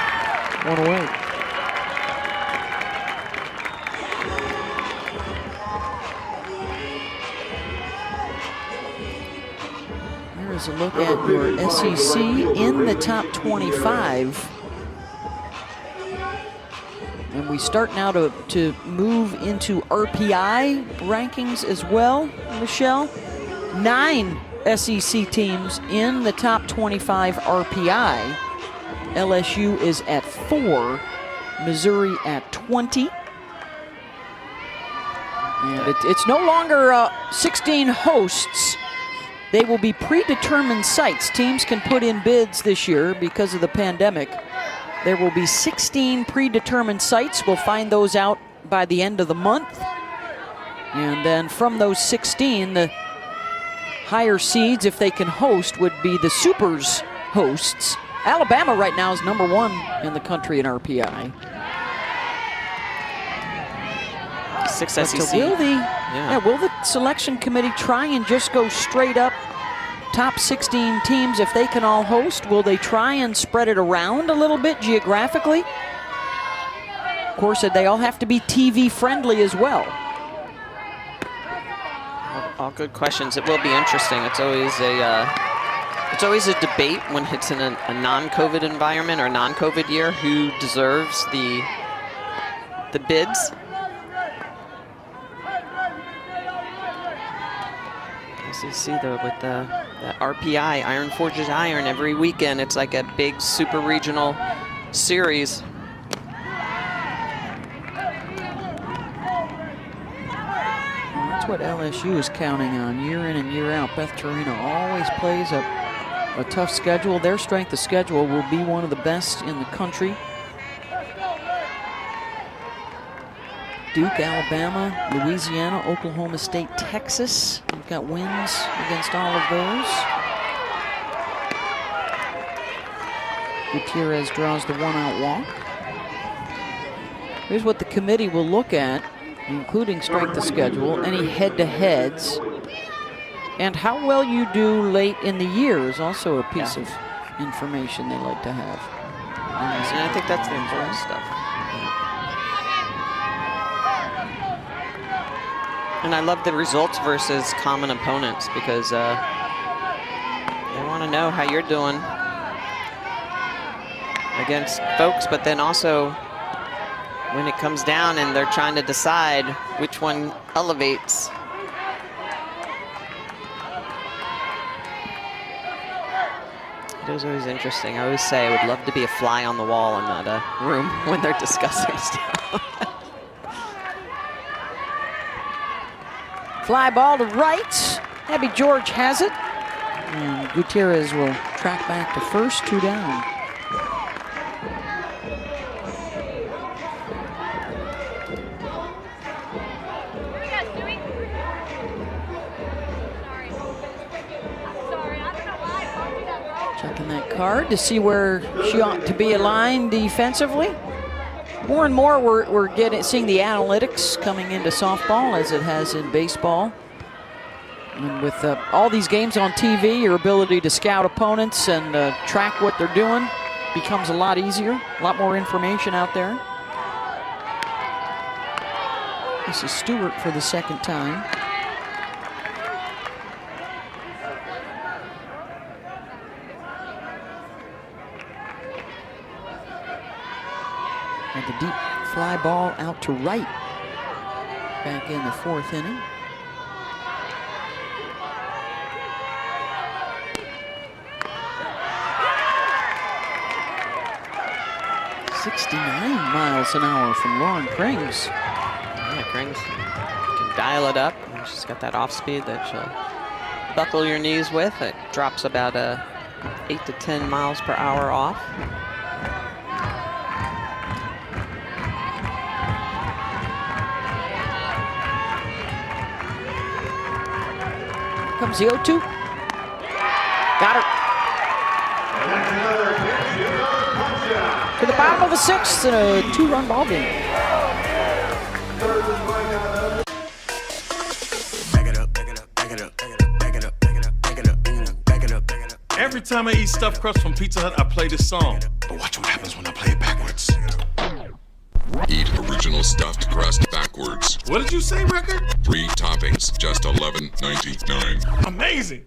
1 away. Here's a look at your SEC in the top 25. And we start now to move into RPI rankings as well, Michelle. 9 SEC teams in the top 25 RPI. LSU is at 4, Missouri at 20. And it's no longer 16 hosts. They will be predetermined sites. Teams can put in bids this year because of the pandemic. There will be 16 predetermined sites. We'll find those out by the end of the month. And then from those 16, the higher seeds, if they can host, would be the Supers hosts. Alabama right now is number 1 in the country in RPI. 6 SEC. Will the selection committee try and just go straight up top 16 teams if they can all host? Will they try and spread it around a little bit geographically? Of course, they all have to be TV friendly as well. All good questions. It will be interesting. It's always a debate when it's in a non-COVID environment or non-COVID year who deserves the bids. As you see though with the RPI, Iron Forges Iron, every weekend it's like a big super regional series. That's what LSU is counting on year in and year out. Beth Torino always plays a tough schedule. Their strength of schedule will be one of the best in the country. Duke, Alabama, Louisiana, Oklahoma State, Texas. We've got wins against all of those. Gutierrez draws the one-out walk. Here's what the committee will look at, including strength of schedule, any head-to-heads, and how well you do late in the year is also a piece of information they like to have. And I think that's the important stuff. And I love the results versus common opponents because they want to know how you're doing against folks, but then also when it comes down and they're trying to decide which one elevates. It is always interesting. I always say I would love to be a fly on the wall in that room when they're discussing stuff. Fly ball to right. Abby George has it. And Gutierrez will track back to first, 2 down. Checking that card to see where she ought to be aligned defensively. More and more we're seeing the analytics coming into softball as it has in baseball. And with all these games on TV, your ability to scout opponents and track what they're doing becomes a lot easier, a lot more information out there. This is Stewart for the second time. And the deep fly ball out to right. Back in the 4th inning. .69 miles an hour from Lauren Krings. Yeah, Krings can dial it up. She's got that off speed that she'll buckle your knees with. It drops about 8 to 10 miles per hour off. Comes the 0-2. Got her. To the bottom of the 6th and a 2-run ball game. Every time I eat stuffed crust from Pizza Hut, I play this song. But watch what happens when I play it backwards. Eat original stuffed crust backwards. What did you say, Record? 3 toppings, just $11.99. Amazing.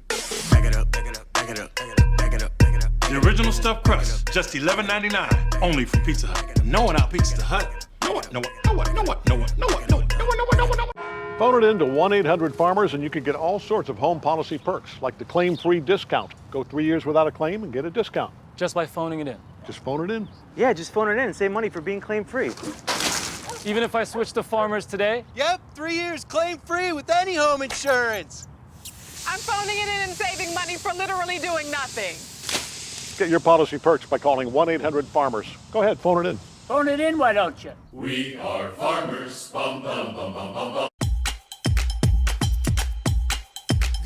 original stuffed crust, just $11.99, only from Pizza Hut. No one out Pizza Hut. No one. Phone it in to 1-800-FARMERS and you can get all sorts of home policy perks, like the claim-free discount. Go 3 years without a claim and get a discount. Just by phoning it in. Just phone it in. Yeah, just phone it in and save money for being claim-free. Even if I switch to Farmers today? Yep, 3 years claim-free with any home insurance. I'm phoning it in and saving money for literally doing nothing. Get your policy perks by calling 1-800-FARMERS. Go ahead, phone it in. Phone it in, why don't you? We are farmers. Bum, bum, bum, bum, bum, bum.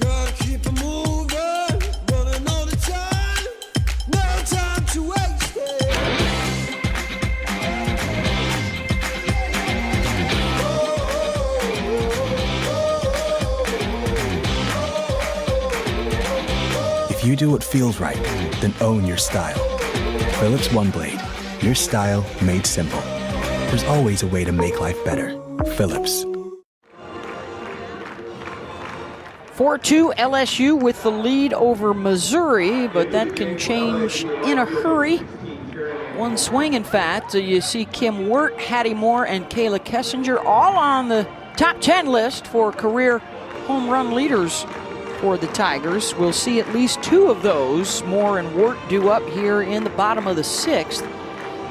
Gotta keep it moving, running all the time, no time to waste it. If you do what feels right, then own your style. Philips One Blade, your style made simple. There's always a way to make life better. Philips. 4-2 LSU with the lead over Missouri, but that can change in a hurry. One swing, in fact. You see Kim Wirt, Hattie Moore, and Kayla Kessinger all on the top 10 list for career home run leaders for the Tigers. We'll see at least two of those, Moore and Wirt, due up here in the bottom of the 6th.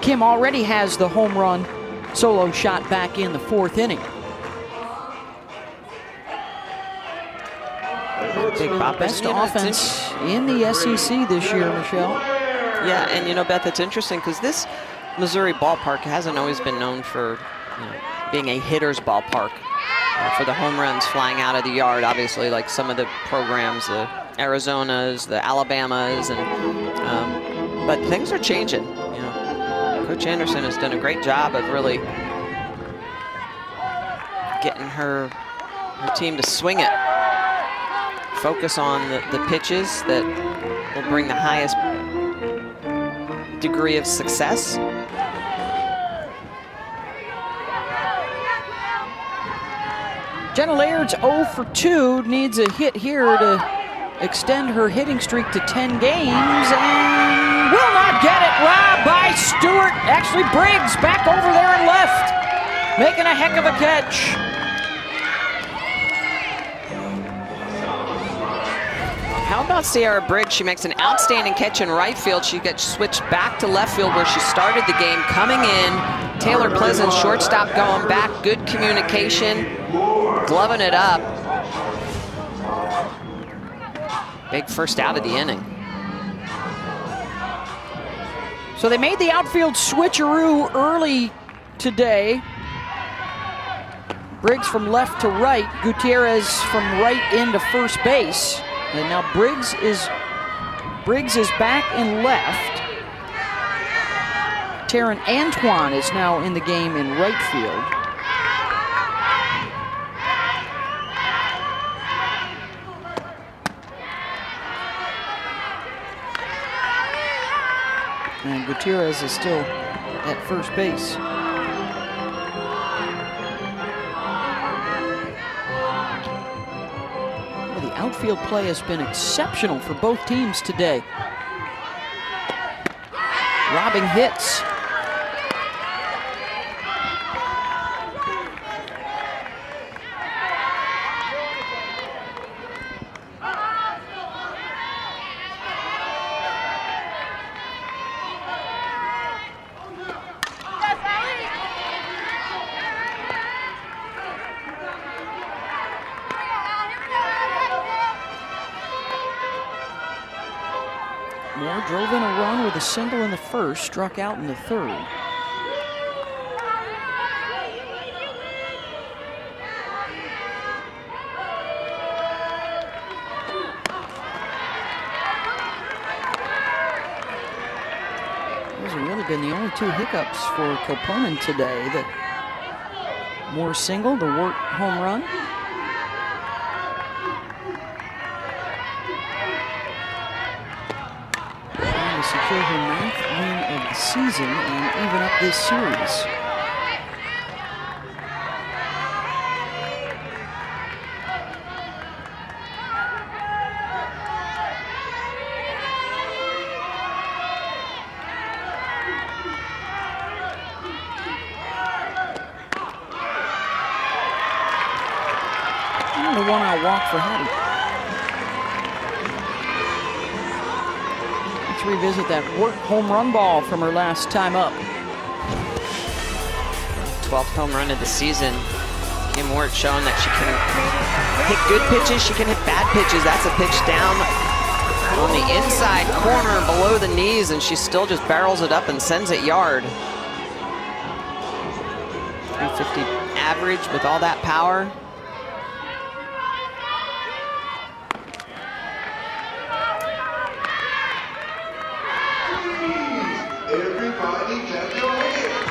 Kim already has the home run solo shot back in the 4th inning. Big Bop. Best offense in the SEC this year, Michelle. Yeah, and you know, Beth, it's interesting because this Missouri ballpark hasn't always been known for being a hitter's ballpark. For the home runs flying out of the yard, obviously, like some of the programs, the Arizonas, the Alabamas, and but things are changing. You know, Coach Anderson has done a great job of really getting her team to swing it. Focus on the pitches that will bring the highest degree of success. Jenna Laird's 0 for 2, needs a hit here to extend her hitting streak to 10 games, and will not get it. Robbed by Stewart. Actually, Briggs back over there and left, making a heck of a catch. How about Sierra Briggs? She makes an outstanding catch in right field. She gets switched back to left field where she started the game. Coming in, Taylor Pleasant, shortstop, going back. Good communication, gloving it up. Big first out of the inning. So they made the outfield switcheroo early today. Briggs from left to right, Gutierrez from right into first base. And now Briggs is back in left. Taryn Antoine is now in the game in right field. And Gutierrez is still at first base. Outfield play has been exceptional for both teams today. Robbing hits. Moore drove in a run with a single in the first, struck out in the third. Those have really been the only two hiccups for Koponen today. The Moore single, the Wirt home run. Secure her 9th win of the season and even up this series. walk for Hattie. Let's revisit that work home run ball from her last time up. 12th home run of the season. Kim Wirt showing that she can hit good pitches, she can hit bad pitches. That's a pitch down on the inside corner below the knees, and she still just barrels it up and sends it yard. 350 average with all that power. Everybody clap your hands.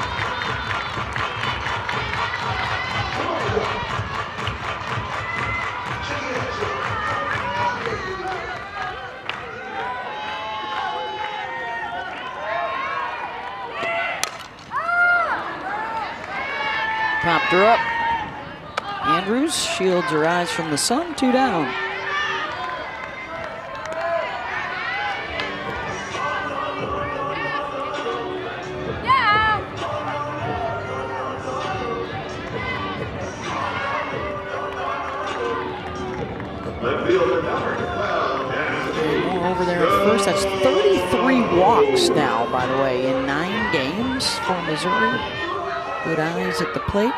Popped her up. Andrews shields her eyes from the sun, 2 down. Over there at first. That's 33 walks now, by the way, in 9 games for Missouri. Good eyes at the plate.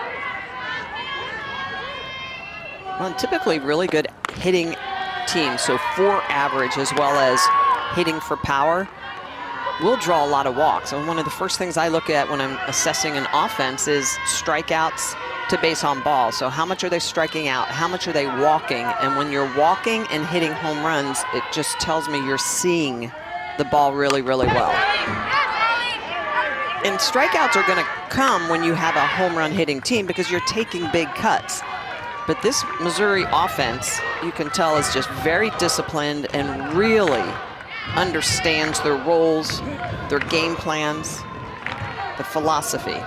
Well, and typically really good hitting team, so 4 average as well as hitting for power will draw a lot of walks. And one of the first things I look at when I'm assessing an offense is strikeouts to base on balls. So how much are they striking out? How much are they walking? And when you're walking and hitting home runs, it just tells me you're seeing the ball really, really well. And strikeouts are going to come when you have a home run hitting team because you're taking big cuts. But this Missouri offense, you can tell, is just very disciplined and really understands their roles, their game plans, the philosophy.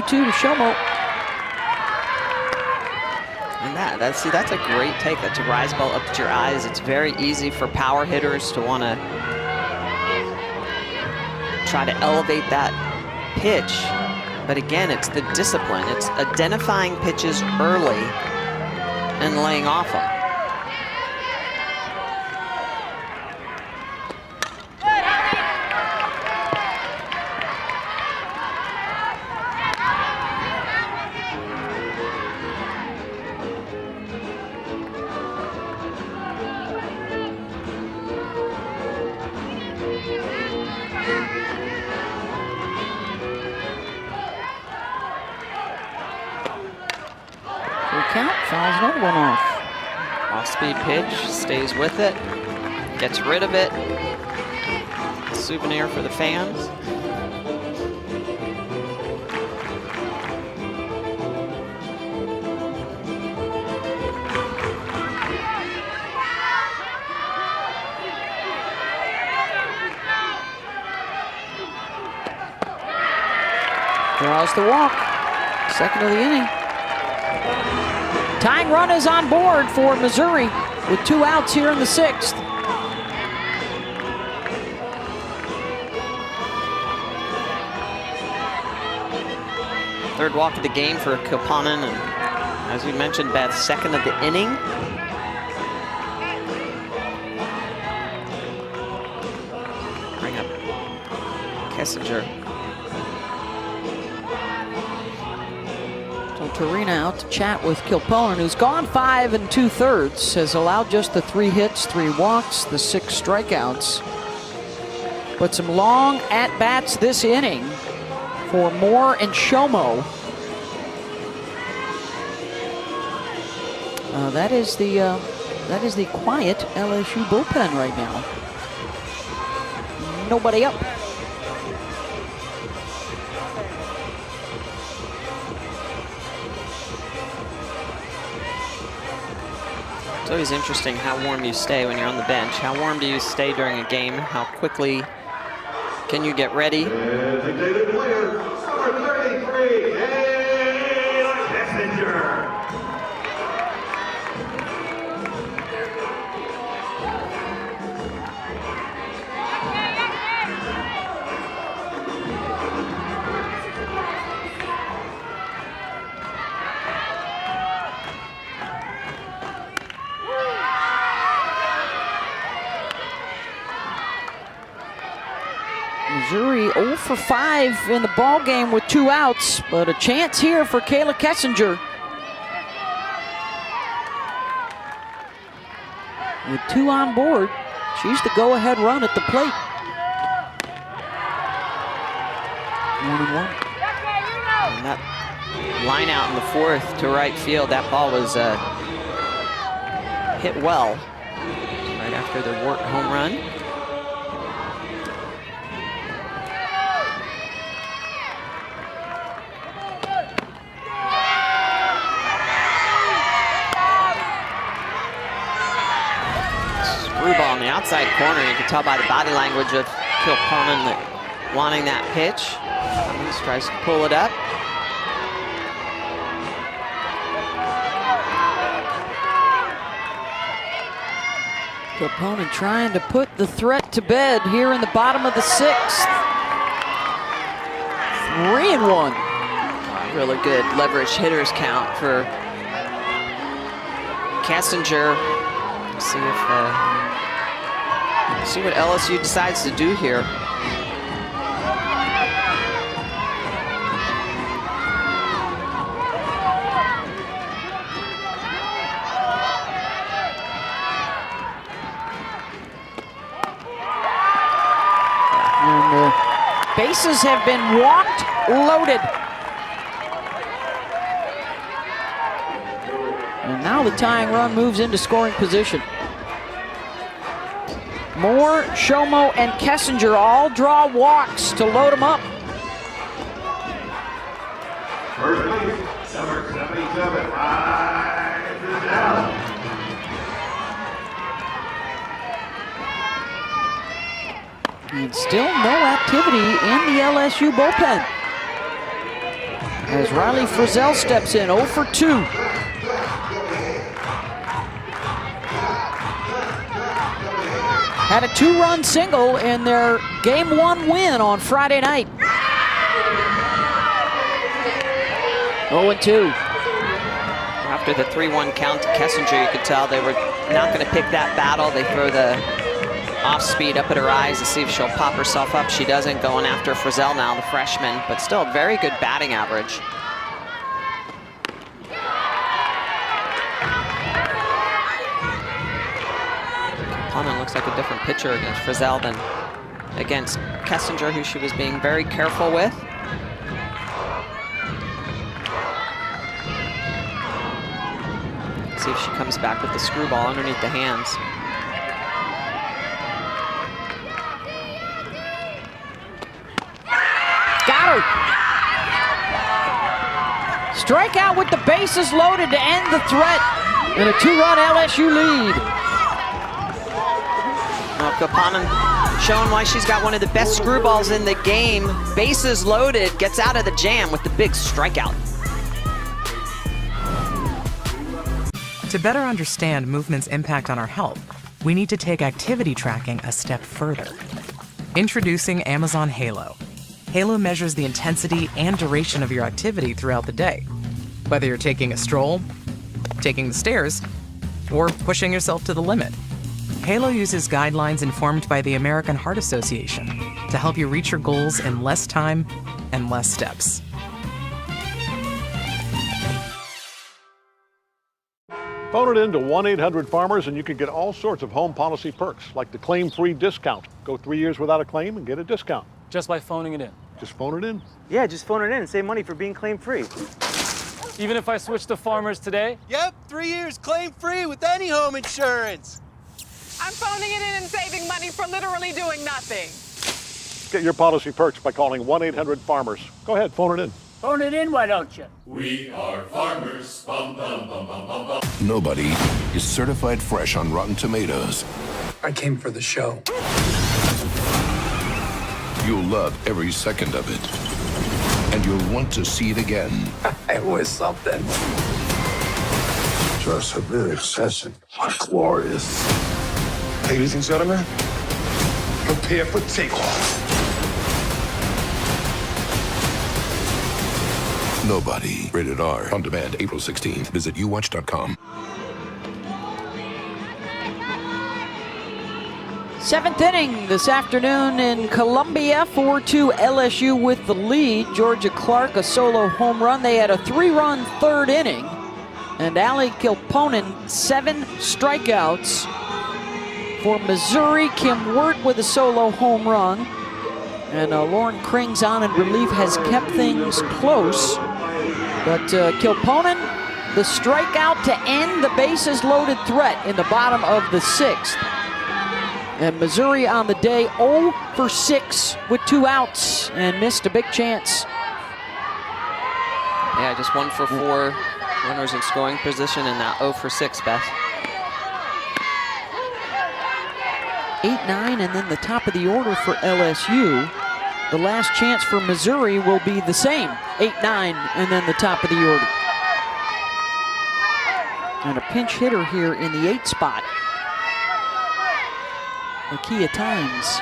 To Shomo. And that's a great take. That's a rise ball up to your eyes. It's very easy for power hitters to want to try to elevate that pitch. But again, it's the discipline. It's identifying pitches early and laying off them. Count, fouls another one off. Off-speed pitch, stays with it, gets rid of it. Souvenir for the fans. Draws the walk. Second of the inning. Tying run is on board for Missouri with 2 outs here in the 6th. Third walk of the game for Kilpanen, and as we mentioned, Beth, second of the inning. Bring up Kessinger. Torina out to chat with Kilpanen, who's gone 5 2/3, has allowed just the 3 hits, 3 walks, the 6 strikeouts. But some long at-bats this inning for Moore and Shomo. That is the quiet LSU bullpen right now. Nobody up. It's always interesting how warm you stay when you're on the bench. How warm do you stay during a game? How quickly can you get ready? Designated player, number 33, Messenger. Missouri 0 for 5 in the ball game with 2 outs, but a chance here for Kayla Kessinger. With 2 on board, she's the go-ahead run at the plate. 1-1. And that line out in the 4th to right field, that ball was hit well right after the Wart home run. Screwball in the outside corner. You can tell by the body language of Kilpanen that wanting that pitch. Cummins tries to pull it up. Kilpanen trying to put the threat to bed here in the bottom of the 6th. 3-1. Really good leverage hitters count for Kessinger. See if see what LSU decides to do here. And the bases have been walked, loaded. And now the tying run moves into scoring position. Moore, Shomo, and Kessinger all draw walks to load them up. First base, number 77, Ryan Frizzell. And still no activity in the LSU bullpen. As Riley Frizzell steps in, 0 for 2. Had a 2-run single in their Game 1 win on Friday night. 0-2. After the 3-1 count to Kessinger, you could tell they were not going to pick that battle. They throw the off-speed up at her eyes to see if she'll pop herself up. She doesn't, going after Frizzell now, the freshman, but still a very good batting average. Kilpanen looks like a different pitcher against Frizzell than against Kessinger, who she was being very careful with. See if she comes back with the screwball underneath the hands. Got her. Strikeout with the bases loaded to end the threat. And a 2-run LSU lead. Well, Kilpanen showing why she's got one of the best screwballs in the game. Bases loaded, gets out of the jam with the big strikeout. To better understand movement's impact on our health, we need to take activity tracking a step further. Introducing Amazon Halo. Halo measures the intensity and duration of your activity throughout the day. Whether you're taking a stroll, taking the stairs, or pushing yourself to the limit. Halo uses guidelines informed by the American Heart Association to help you reach your goals in less time and less steps. Phone it in to 1-800-FARMERS and you can get all sorts of home policy perks, like the claim-free discount. Go 3 years without a claim and get a discount. Just by phoning it in. Just phone it in. Yeah, just phone it in and save money for being claim-free. Even if I switch to Farmers today? Yep, 3 years claim-free with any home insurance. I'm phoning it in and saving money for literally doing nothing. Get your policy perks by calling 1-800-FARMERS. Go ahead, phone it in. Phone it in, why don't you? We are farmers. Bum, bum, bum, bum, bum, bum. Nobody is certified fresh on Rotten Tomatoes. I came for the show. You'll love every second of it. And you'll want to see it again. It was something. Just a bit excessive, but glorious. Ladies and gentlemen, prepare for takeoff. Nobody. Rated R. On demand April 16th. Visit uwatch.com. 7th inning this afternoon in Columbia. 4-2 LSU with the lead. Georgia Clark, a solo home run. They had a 3-run third inning. And Ali Kilponen, 7 strikeouts. For Missouri, Kim Wirt with a solo home run. And Lauren Krings on in relief has kept things close. But Kilponen, the strikeout to end the bases loaded threat in the bottom of the 6th. And Missouri on the day 0 for 6 with 2 outs and missed a big chance. Yeah, just 1 for 4 runners in scoring position and now 0 for 6, Beth. 8-9 and then the top of the order for LSU. The last chance for Missouri will be the same. 8-9 and then the top of the order. And a pinch hitter here in the 8 spot. Lakia Times.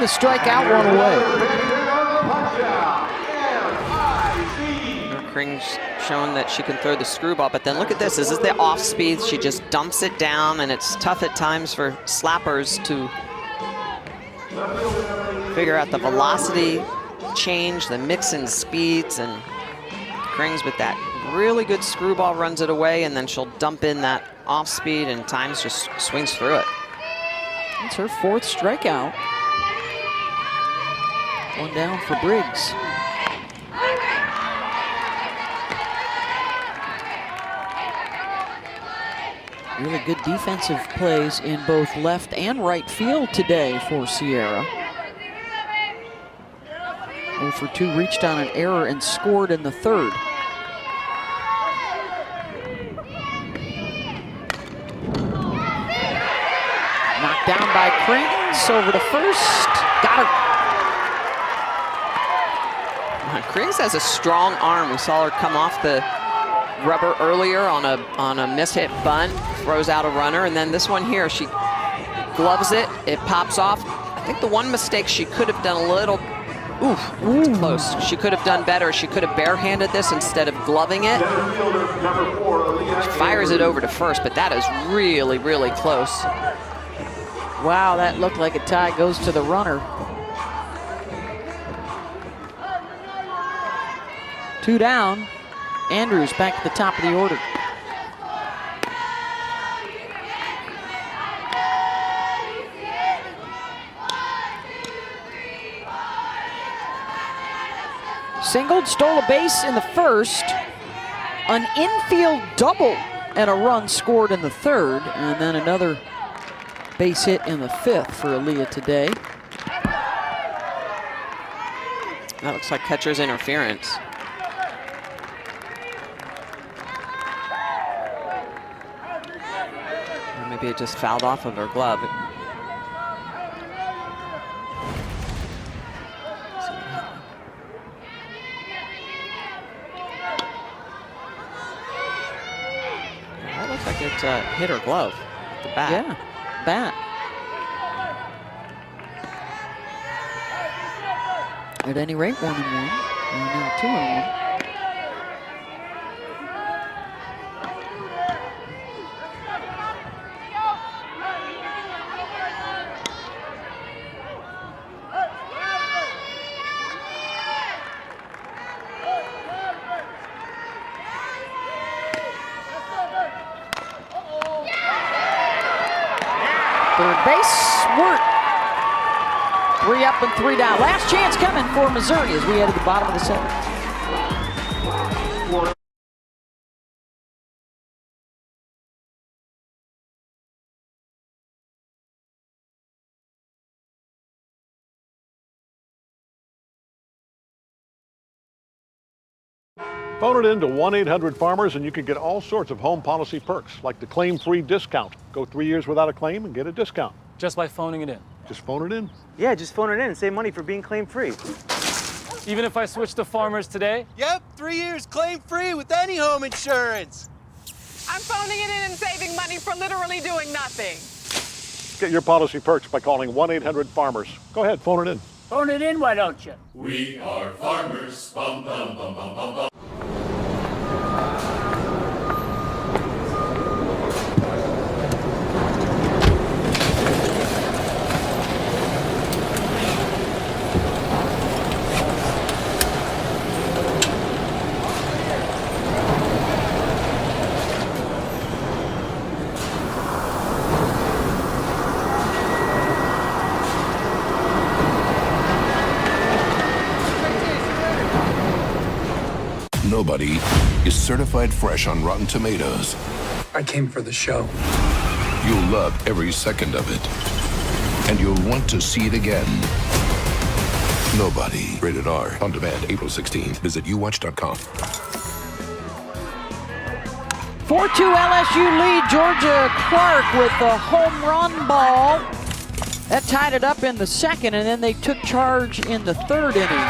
The strikeout one away. Krings showing that she can throw the screwball, but then look at this. This is the off speed. She just dumps it down, and it's tough at times for slappers to figure out the velocity change, the mix in speeds, and Krings with that really good screwball runs it away, and then she'll dump in that off speed and times just swings through it. It's her 4th strikeout. 1 down for Briggs. Really good defensive plays in both left and right field today for Sierra. 0 for 2, reached on an error and scored in the 3rd. Knocked down by Krings, over to first, got her. Krings has a strong arm. We saw her come off the rubber earlier on a mishit bunt, throws out a runner, and then this one here, she gloves it, it pops off. I think the one mistake she could have done a little, it's close. She could have done better. She could have barehanded this instead of gloving it. She fires it over to first, but that is really, really close. Wow, that looked like a tie, goes to the runner. 2 down. Andrews back at the top of the order. Singled, stole a base in the 1st. An infield double and a run scored in the third, and then another base hit in the fifth for Aaliyah today. That looks like catcher's interference. Or maybe it just fouled off of her glove. That looks like it hit her glove, the bat. Yeah, bat. At any rate, 1-1, and now 2-1. Third base, Wirt. 3 up and 3 down. Last chance coming for Missouri as we head to the bottom of the seventh. Phone it in to 1-800-FARMERS and you can get all sorts of home policy perks, like the claim-free discount. Go 3 years without a claim and get a discount. Just by phoning it in. Just phone it in. Yeah, just phone it in and save money for being claim-free. Even if I switch to Farmers today? Yep, 3 years claim-free with any home insurance. I'm phoning it in and saving money for literally doing nothing. Get your policy perks by calling 1-800-FARMERS. Go ahead, phone it in. Phone it in, why don't you? We are farmers. Bum, bum, bum, bum, bum, bum. Nobody is certified fresh on Rotten Tomatoes. I came for the show. You'll love every second of it. And you'll want to see it again. Nobody. Rated R. On demand April 16th. Visit uwatch.com. 4-2 LSU lead. Georgia Clark with the home run ball. That tied it up in the second, and then they took charge in the third inning.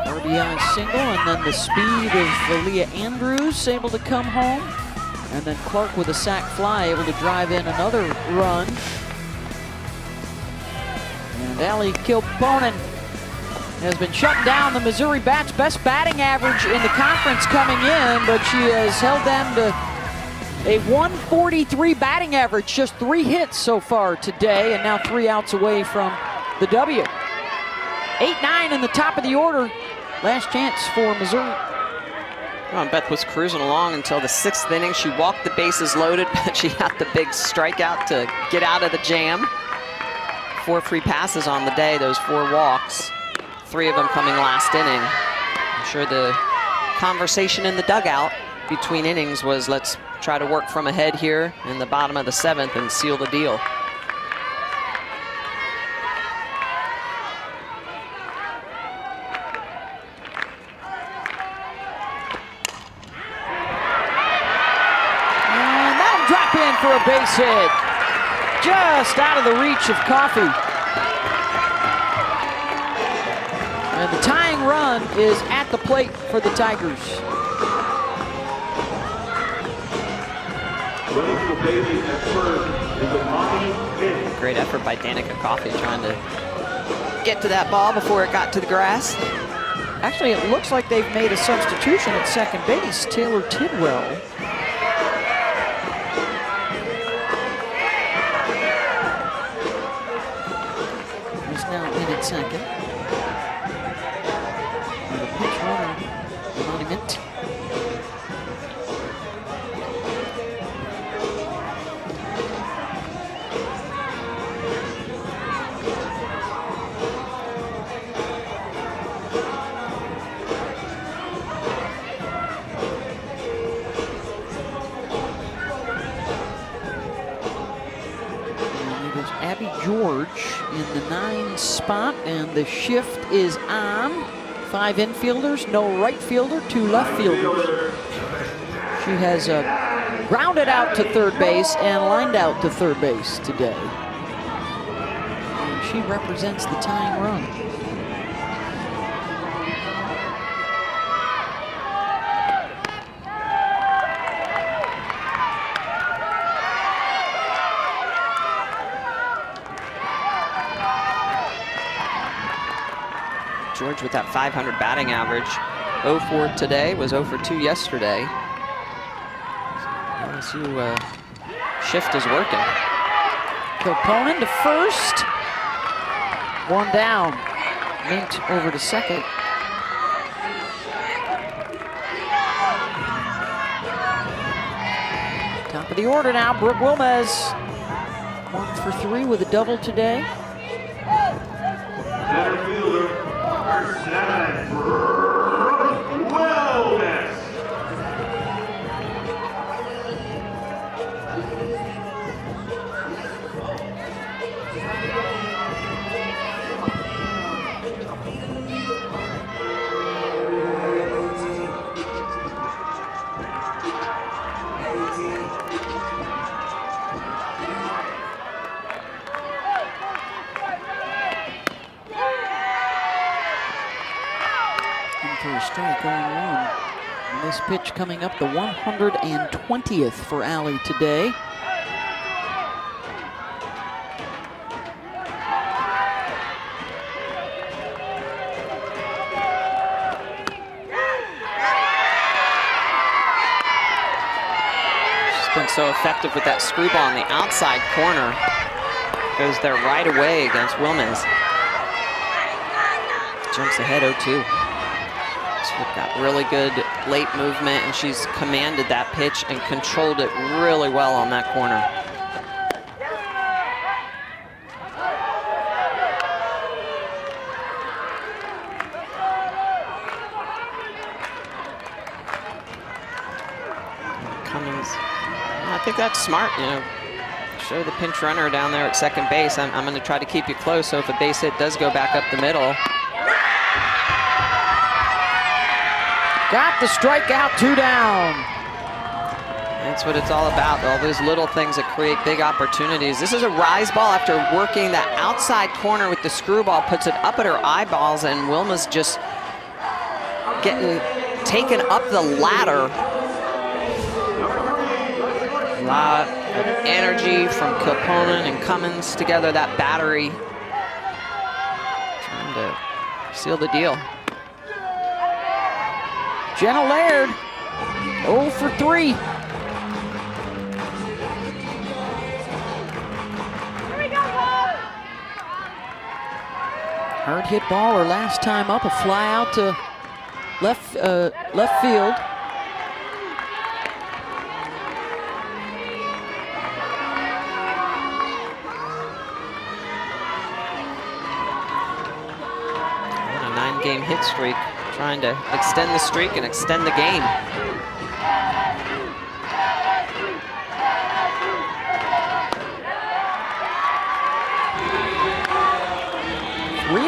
RBI single, and then the speed of Aaliyah Andrews able to come home. And then Clark with a sac fly able to drive in another run. And Allie Kilponen has been shutting down the Missouri Bats' best batting average in the conference coming in, but she has held them to a 143 batting average, just 3 hits so far today, and now 3 outs away from the W. 8-9 in the top of the order. Last chance for Missouri. Well, Beth was cruising along until the 6th inning. She walked the bases loaded, but she got the big strikeout to get out of the jam. 4 free passes on the day, those 4 walks. 3 of them coming last inning. I'm sure the conversation in the dugout between innings was, let's try to work from ahead here in the bottom of the 7th and seal the deal. For a base hit, just out of the reach of Coffey. And the tying run is at the plate for the Tigers. Great effort by Danica Coffey trying to get to that ball before it got to the grass. Actually, it looks like they've made a substitution at second base. Taylor Tidwell now in at second. And the pitch runner on him it. There's Abby George in the 9 spot, and the shift is on. 5 infielders, no right fielder, 2 left fielders. She has grounded out to third base and lined out to third base today. And she represents the tying run. George with that 500 batting average. 0 for today, was 0 for 2 yesterday. LSU shift is working. Kilponen to first. 1 down. Mint over to second. Top of the order now, Brooke Wilmez. 1 for 3 with a double today. Center fielder, number 7, Brooke Wilmez. For a strike on 1. And this pitch coming up the 120th for Allie today. She's been so effective with that screwball on the outside corner. Goes there right away against Wilmez. Jumps ahead 0-2. She's got really good late movement, and she's commanded that pitch and controlled it really well on that corner. Cummings, I think that's smart, you know. Show the pinch runner down there at second base. I'm going to try to keep you close, so if a base hit does go back up the middle. Got the strikeout, 2 down. That's what it's all about, all those little things that create big opportunities. This is a rise ball after working that outside corner with the screwball, puts it up at her eyeballs, and Wilma's just getting taken up the ladder. A lot of energy from Kilponen and Cummins together, that battery. Trying to seal the deal. Jenna Laird, 0 for 3. Hard hit ball her last time up, a fly out to left field. And a 9-game hit streak. Trying to extend the streak and extend the game.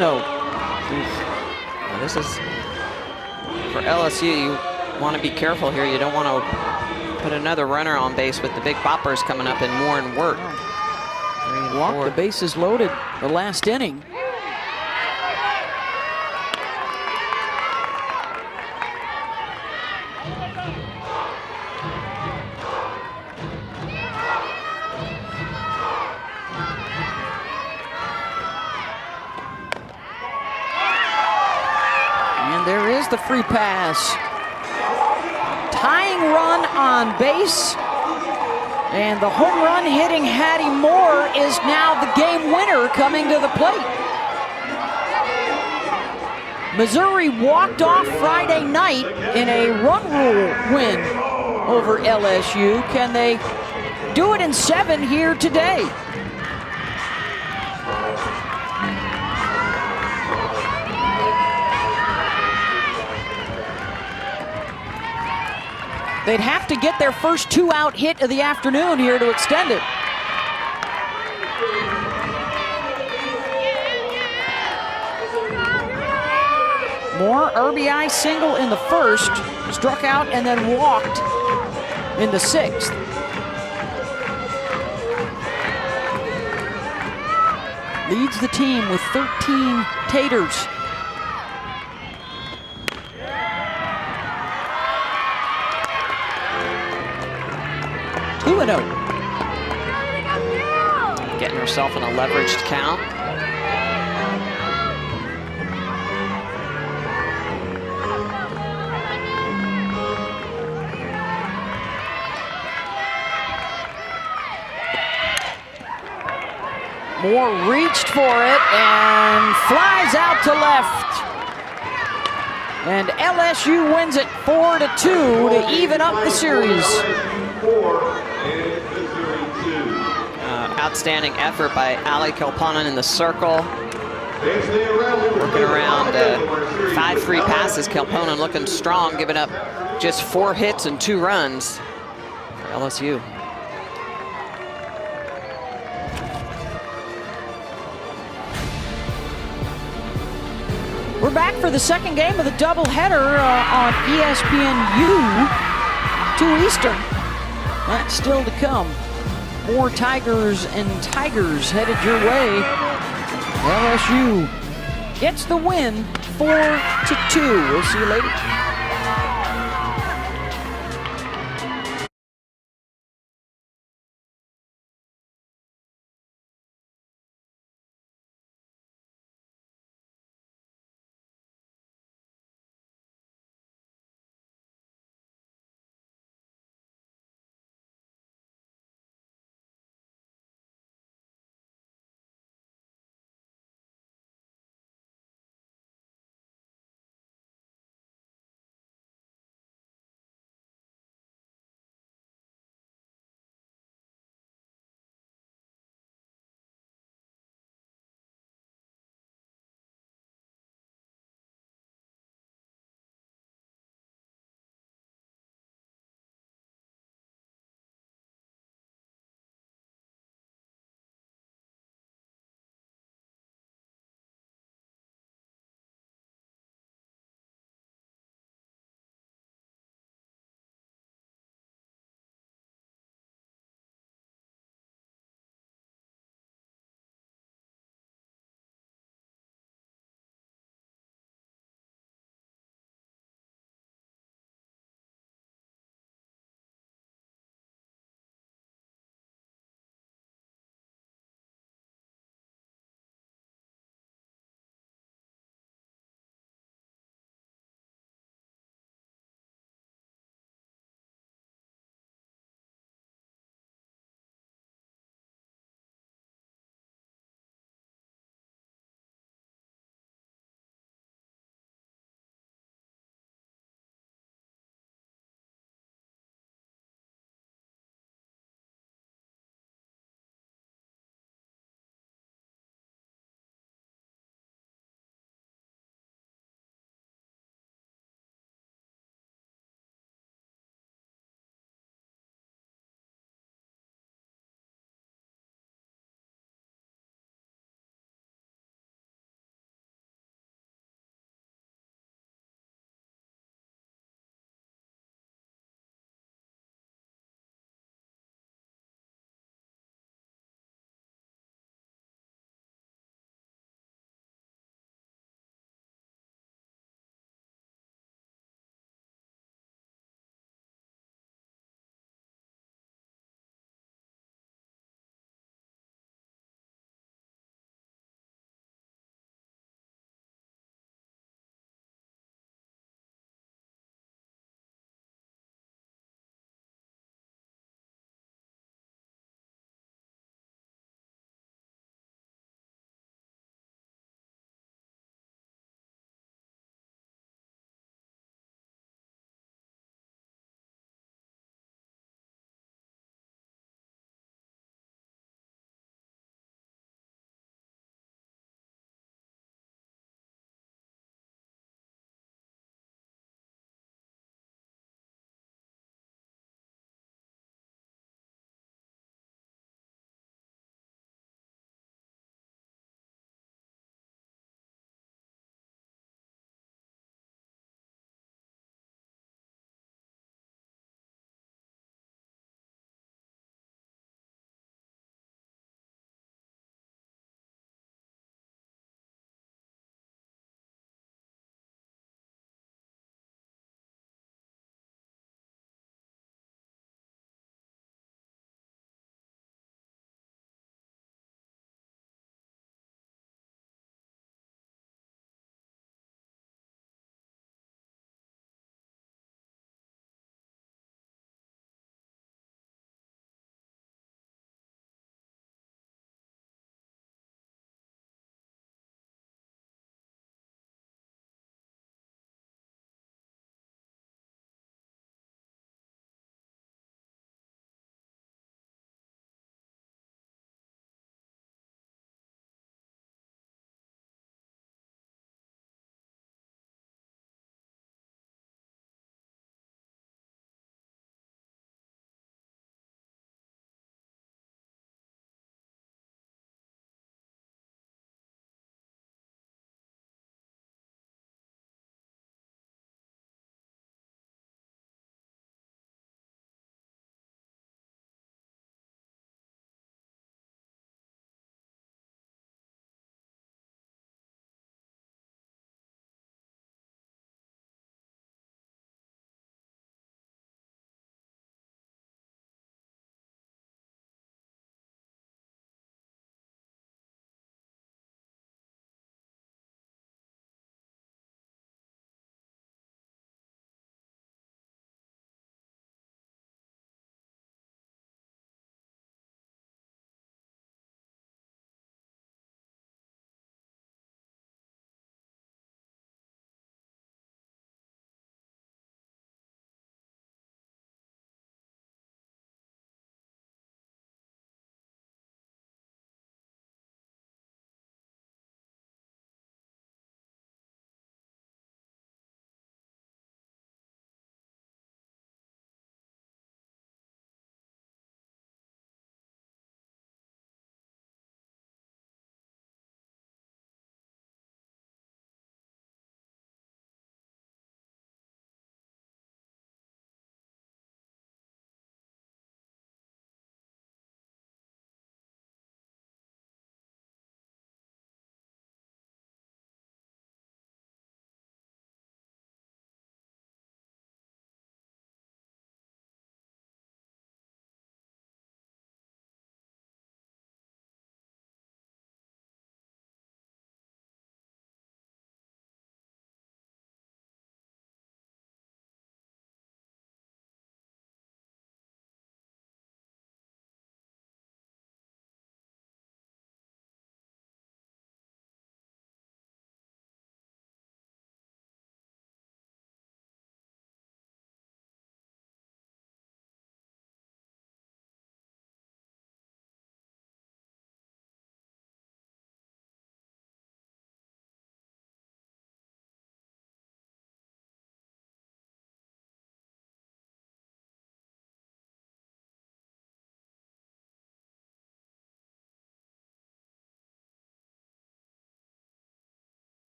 Now, this is for LSU. You want to be careful here. You don't want to put another runner on base with the big boppers coming up and more and work. Walk the bases loaded the last inning. There is the free pass. Tying run on base. And the home run hitting Hattie Moore is now the game winner coming to the plate. Missouri walked off Friday night in a run rule win over LSU. Can they do it in 7 here today? They'd have to get their first 2-out hit of the afternoon here to extend it. Moore, RBI single in the first, struck out and then walked in the sixth. Leads the team with 13 taters. Two and 0. Getting herself in a leveraged count. Moore reached for it and flies out to left. And LSU wins it 4-2 to even up the series. Outstanding effort by Ali Kilponen in the circle. Working around 5 free passes. Kilponen looking strong, giving up just 4 hits and 2 runs for LSU. We're back for the second game of the doubleheader on ESPNU, 2 Eastern. That's still to come. More Tigers and Tigers headed your way. LSU gets the win 4-2. We'll see you later.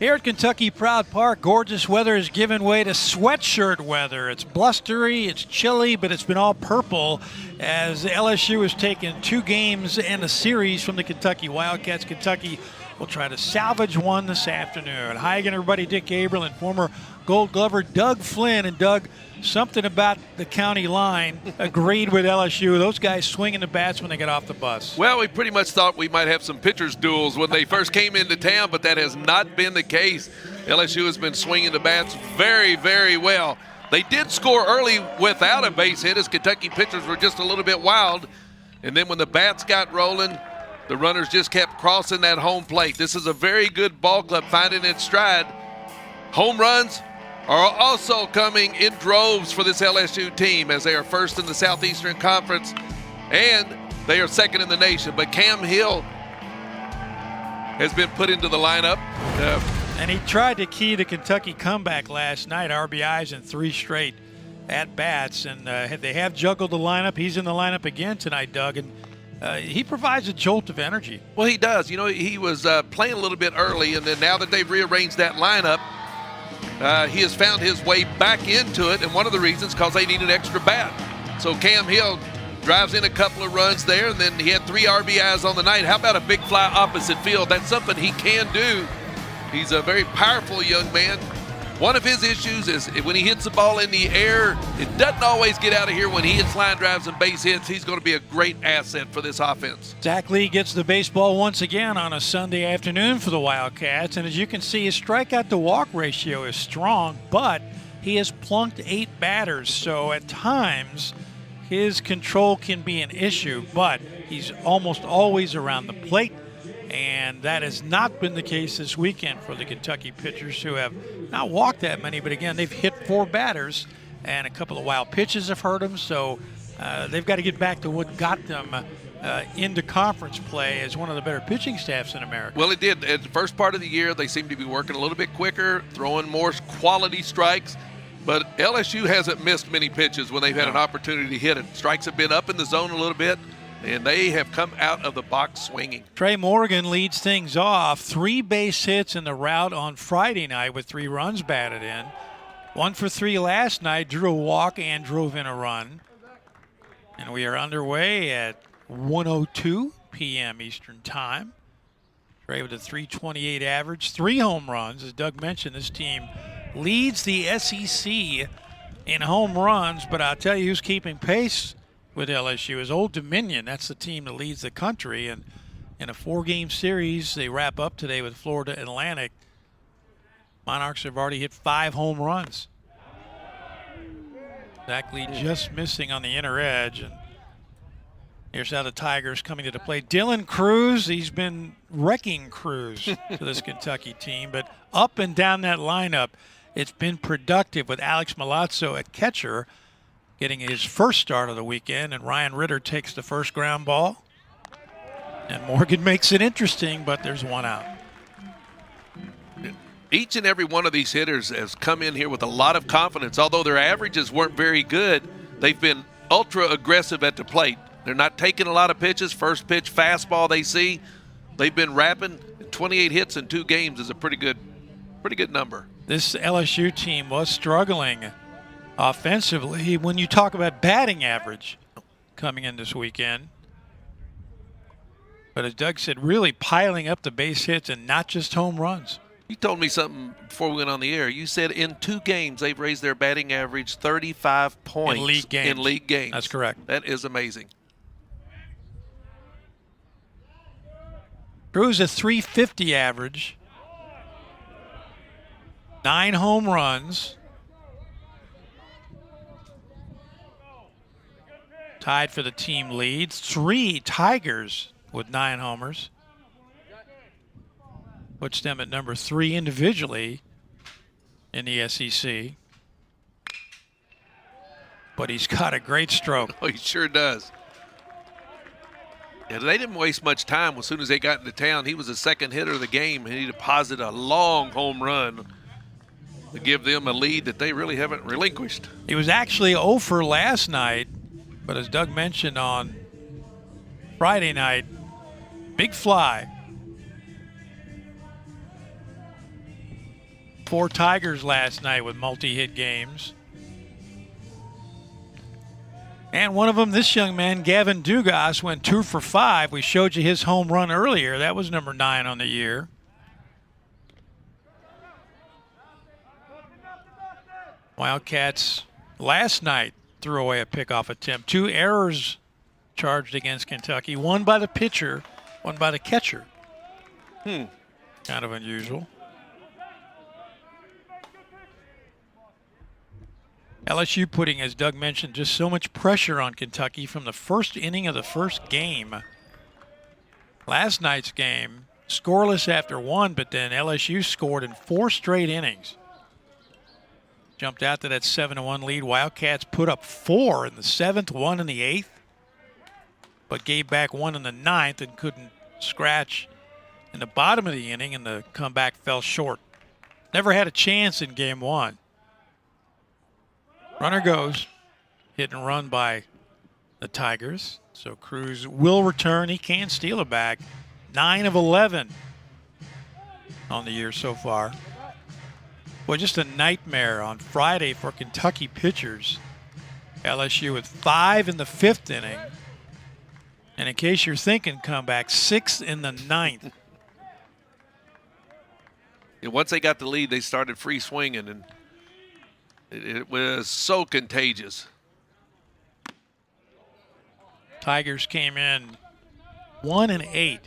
Here at Kentucky Proud Park, gorgeous weather is giving way to sweatshirt weather. It's blustery, it's chilly, but it's been all purple as LSU has taken 2 games and a series from the Kentucky Wildcats. Kentucky will try to salvage one this afternoon. Hi again, everybody. Dick Gabriel and former Gold Glover Doug Flynn. And Doug, something about the county line agreed with LSU. Those guys swinging the bats when they get off the bus. Well, we pretty much thought we might have some pitchers' duels when they first came into town, but that has not been the case. LSU has been swinging the bats very, very well. They did score early without a base hit as Kentucky pitchers were just a little bit wild. And then when the bats got rolling, the runners just kept crossing that home plate. This is a very good ball club finding its stride. Home runs are also coming in droves for this LSU team as they are first in the Southeastern Conference and they are second in the nation. But Cam Hill has been put into the lineup. And he tried to key the Kentucky comeback last night, RBIs in 3 straight at-bats. And they have juggled the lineup. He's in the lineup again tonight, Doug. And he provides a jolt of energy. Well, he does. You know, he was playing a little bit early, and then now that they've rearranged that lineup, he has found his way back into it, and one of the reasons because they need an extra bat. So Cam Hill drives in a couple of runs there, and then he had 3 RBIs on the night. How about a big fly opposite field? That's something he can do. He's a very powerful young man. One of his issues is when he hits the ball in the air, it doesn't always get out of here. When he hits line drives and base hits, he's going to be a great asset for this offense. Zach Lee gets the baseball once again on a Sunday afternoon for the Wildcats. And as you can see, his strikeout-to-walk ratio is strong, but he has plunked 8 batters. So at times, his control can be an issue, but he's almost always around the plate. And that has not been the case this weekend for the Kentucky pitchers, who have not walked that many, but again, they've hit 4 batters, and a couple of wild pitches have hurt them. So they've got to get back to what got them into conference play as one of the better pitching staffs in America. Well, it did. At the first part of the year, they seem to be working a little bit quicker, throwing more quality strikes. But LSU hasn't missed many pitches when they've had an opportunity to hit it. Strikes have been up in the zone a little bit, and they have come out of the box swinging. Trey Morgan leads things off. 3 base hits in the rout on Friday night with 3 runs batted in. 1 for 3 last night, drew a walk and drove in a run. And we are underway at 1:02 p.m. Eastern Time. Trey with a .328 average, 3 home runs. As Doug mentioned, this team leads the SEC in home runs, but I'll tell you who's keeping pace with LSU is Old Dominion. That's the team that leads the country. And in a 4-game series, they wrap up today with Florida Atlantic. Monarchs have already hit 5 home runs. Zach Lee just missing on the inner edge. And here's how the Tigers coming to the plate. Dylan Cruz, he's been wrecking Cruz for this Kentucky team. But up and down that lineup, it's been productive with Alex Milazzo at catcher, getting his first start of the weekend, and Ryan Ritter takes the first ground ball. And Morgan makes it interesting, but there's 1 out. Each and every one of these hitters has come in here with a lot of confidence. Although their averages weren't very good, they've been ultra aggressive at the plate. They're not taking a lot of pitches. First pitch fastball they see, they've been rapping. 28 hits in 2 games is a pretty good number. This LSU team was struggling offensively when you talk about batting average coming in this weekend. But as Doug said, really piling up the base hits and not just home runs. You told me something before we went on the air. You said in 2 games they've raised their batting average 35 points in league games. That's correct. That is amazing. Cruz a .350 average, 9 home runs. Tied for the team lead. 3 Tigers with 9 homers. Puts them at number 3 individually in the SEC. But he's got a great stroke. Oh, he sure does. And they didn't waste much time. As soon as they got into town, he was the second hitter of the game, and he deposited a long home run to give them a lead that they really haven't relinquished. He was actually 0 for last night. But as Doug mentioned on Friday night, big fly. 4 Tigers last night with multi-hit games. And one of them, this young man, Gavin Dugas, went 2 for 5. We showed you his home run earlier. That was number 9 on the year. Wildcats last night threw away a pickoff attempt. 2 errors charged against Kentucky. 1 by the pitcher, 1 by the catcher. Kind of unusual. LSU putting, as Doug mentioned, just so much pressure on Kentucky from the first inning of the first game. Last night's game, scoreless after 1, but then LSU scored in 4 straight innings. Jumped out to that 7-1 lead. Wildcats put up 4 in the 7th, 1 in the 8th, but gave back 1 in the 9th and couldn't scratch in the bottom of the inning, and the comeback fell short. Never had a chance in game 1. Runner goes, hit and run by the Tigers. So Cruz will return. He can steal a bag. 9 of 11 on the year so far. Boy, just a nightmare on Friday for Kentucky pitchers. LSU with 5 in the 5th inning. And in case you're thinking comeback, 6 in the 9th. And once they got the lead, they started free swinging, and it was so contagious. Tigers came in 1-8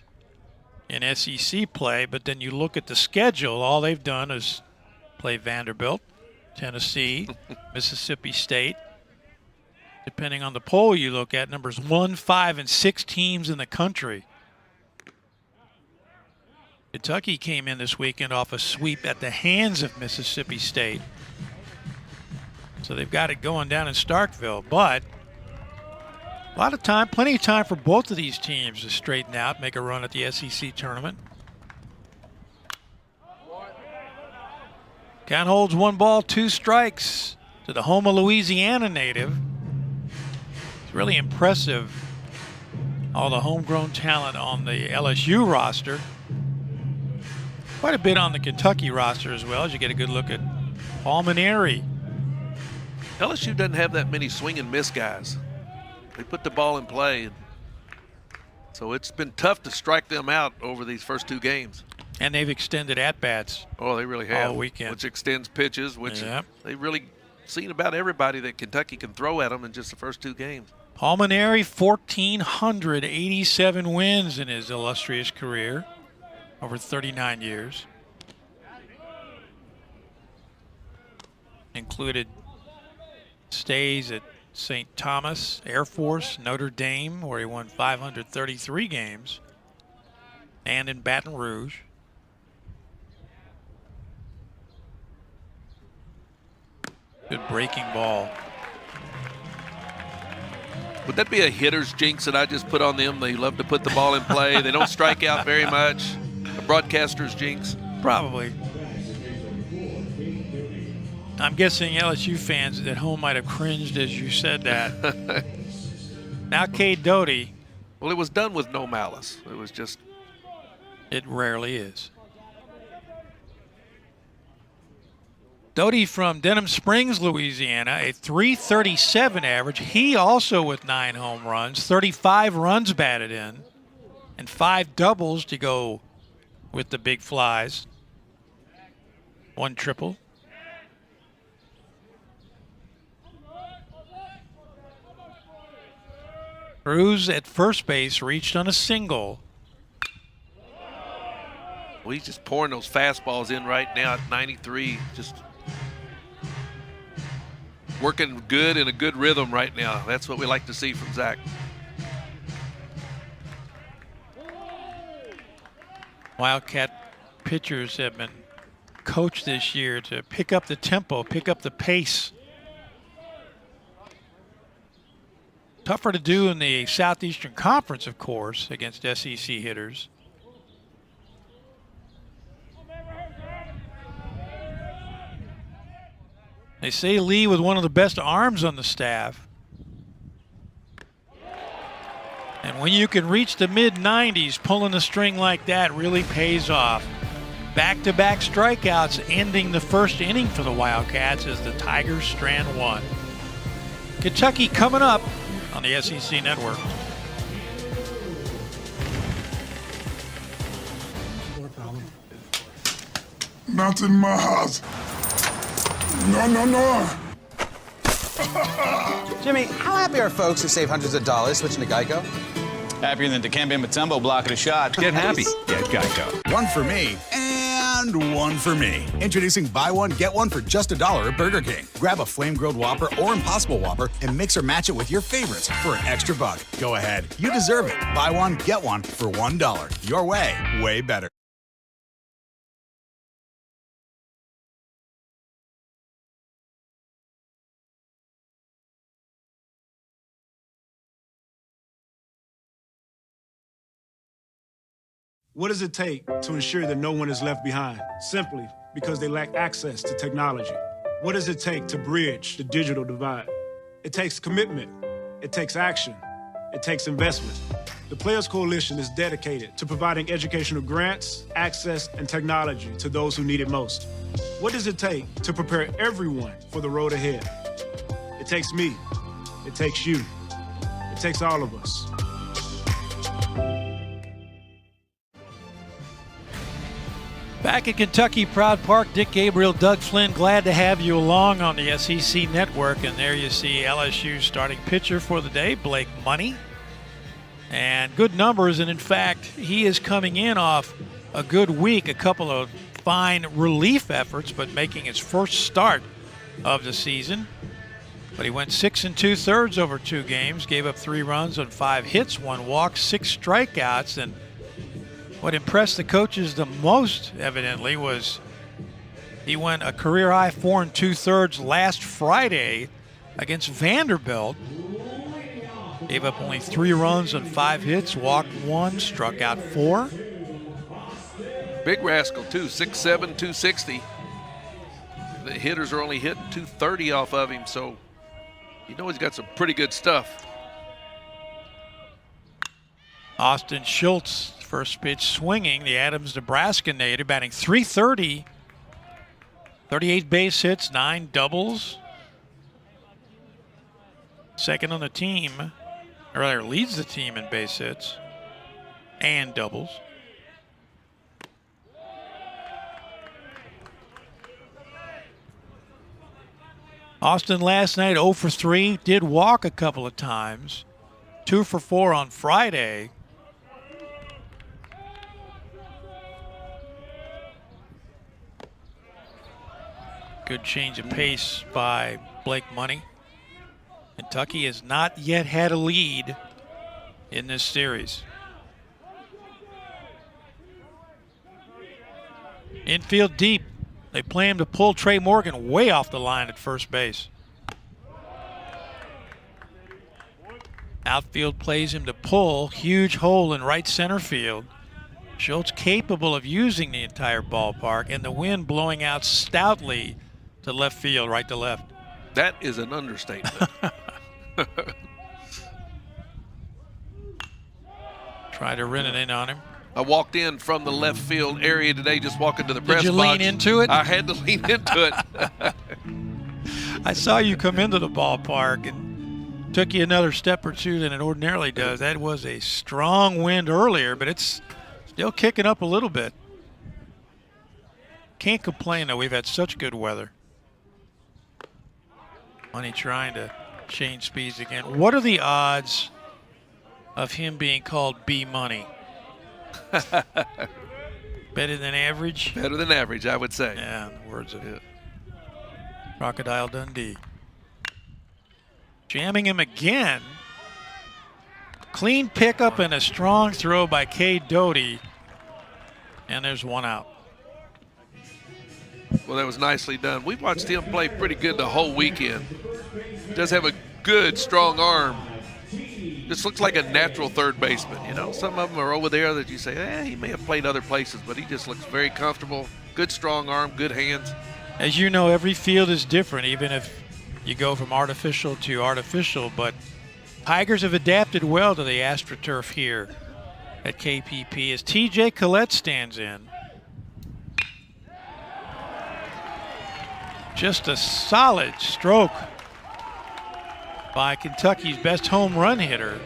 in SEC play, but then you look at the schedule, all they've done is play Vanderbilt, Tennessee, Mississippi State. Depending on the poll you look at, numbers 1, 5, and 6 teams in the country. Kentucky came in this weekend off a sweep at the hands of Mississippi State. So they've got it going down in Starkville, but a lot of time, plenty of time for both of these teams to straighten out, make a run at the SEC tournament. Count holds 1 ball, 2 strikes to the Houma, Louisiana native. It's really impressive, all the homegrown talent on the LSU roster. Quite a bit on the Kentucky roster as well, as you get a good look at Paul Maneri. LSU doesn't have that many swing and miss guys. They put the ball in play. So it's been tough to strike them out over these first 2 games. And they've extended at-bats. Oh, they really have. All weekend. Which extends pitches, which they've really seen about everybody that Kentucky can throw at them in just the first 2 games. Paul Maneri, 1,487 wins in his illustrious career over 39 years. Included stays at St. Thomas, Air Force, Notre Dame, where he won 533 games, and in Baton Rouge. Good breaking ball. Would that be a hitter's jinx that I just put on them? They love to put the ball in play. They don't strike out very much. A broadcaster's jinx? Probably. I'm guessing LSU fans at home might have cringed as you said that. Now Cade Doty. Well, it was done with no malice. It was just. It rarely is. Doty from Denham Springs, Louisiana, a .337 average. He also with 9 home runs, 35 runs batted in, and 5 doubles to go with the big flies. 1 triple. Cruz at first base reached on a single. Well, he's just pouring those fastballs in right now at 93. Just working good in a good rhythm right now. That's what we like to see from Zach. Wildcat pitchers have been coached this year to pick up the tempo, pick up the pace. Tougher to do in the Southeastern Conference, of course, against SEC hitters. They say Lee with one of the best arms on the staff. And when you can reach the mid-90s, pulling a string like that really pays off. Back-to-back strikeouts ending the first inning for the Wildcats as the Tigers strand one. Kentucky coming up on the SEC Network. Not in my house. No, no, no. Jimmy, how happy are folks who save hundreds of dollars switching to Geico? Happier than Dikembe Mutombo blocking a shot. Get happy. Get Geico. One for me and one for me. Introducing buy one, get one for just $1 at Burger King. Grab a flame-grilled Whopper or Impossible Whopper and mix or match it with your favorites for an extra buck. Go ahead. You deserve it. Buy one, get one for $1. Your way, way better. What does it take to ensure that no one is left behind? Simply because they lack access to technology. What does it take to bridge the digital divide? It takes commitment. It takes action. It takes investment. The Players Coalition is dedicated to providing educational grants, access, and technology to those who need it most. What does it take to prepare everyone for the road ahead? It takes me. It takes you. It takes all of us. Back at Kentucky Proud Park, Dick Gabriel, Doug Flynn, glad to have you along on the SEC Network. And there you see LSU's starting pitcher for the day, Blake Money. And good numbers, and in fact, he is coming in off a good week, a couple of fine relief efforts, but making his first start of the season. But he went 6 2/3 over 2 games, gave up 3 runs on 5 hits, 1 walk, 6 strikeouts, and what impressed the coaches the most, evidently, was he went a career-high 4 2/3 last Friday against Vanderbilt. Gave up only 3 runs on 5 hits, walked 1, struck out 4. Big rascal, too, 6'7", 260. The hitters are only hitting 230 off of him, so you know he's got some pretty good stuff. Austin Schultz, first pitch swinging, the Adams, Nebraska native, batting .330, 38 base hits, 9 doubles. Second on the team, or rather leads the team in base hits and doubles. Austin last night 0 for 3, did walk a couple of times, 2 for 4 on Friday. Good change of pace by Blake Money. Kentucky has not yet had a lead in this series. Infield deep. They play him to pull Trey Morgan way off the line at first base. Outfield plays him to pull. Huge hole in right center field. Schultz capable of using the entire ballpark, and the wind blowing out stoutly to left field, right to left. That is an understatement. Try to run it in on him. I walked in from the left field area today, just walking to the press box. Did you lean into it? I had to lean into it. I saw you come into the ballpark and took you another step or two than it ordinarily does. That was a strong wind earlier, but it's still kicking up a little bit. Can't complain, though. We've had such good weather. Money trying to change speeds again. What are the odds of him being called B Money? Better than average? Better than average, I would say. Yeah, in the words of Crocodile Dundee. Jamming him again. Clean pickup and a strong throw by Cade Doty. And there's 1 out. Well, that was nicely done. We've watched him play pretty good the whole weekend. Does have a good, strong arm. Just looks like a natural third baseman. You know, some of them are over there that you say, he may have played other places, but he just looks very comfortable. Good, strong arm, good hands. As you know, every field is different, even if you go from artificial to artificial. But Tigers have adapted well to the AstroTurf here at KPP as TJ Collette stands in. Just a solid stroke by Kentucky's best home run hitter.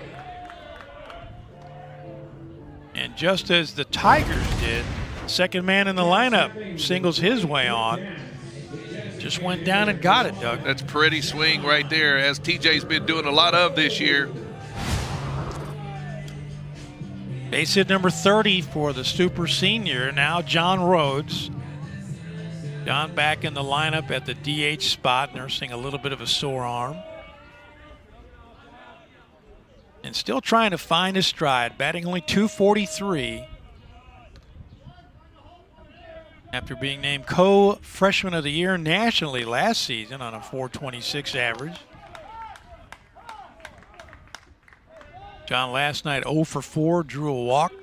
And just as the Tigers did, second man in the lineup singles his way on. Just went down and got it, Doug. That's pretty swing right there, as TJ's been doing a lot of this year. Base hit number 30 for the super senior, now John Rhodes. John back in the lineup at the DH spot, nursing a little bit of a sore arm. And still trying to find his stride, batting only .243. After being named co-freshman of the year nationally last season on a .426 average. John last night 0 for 4, drew a walk.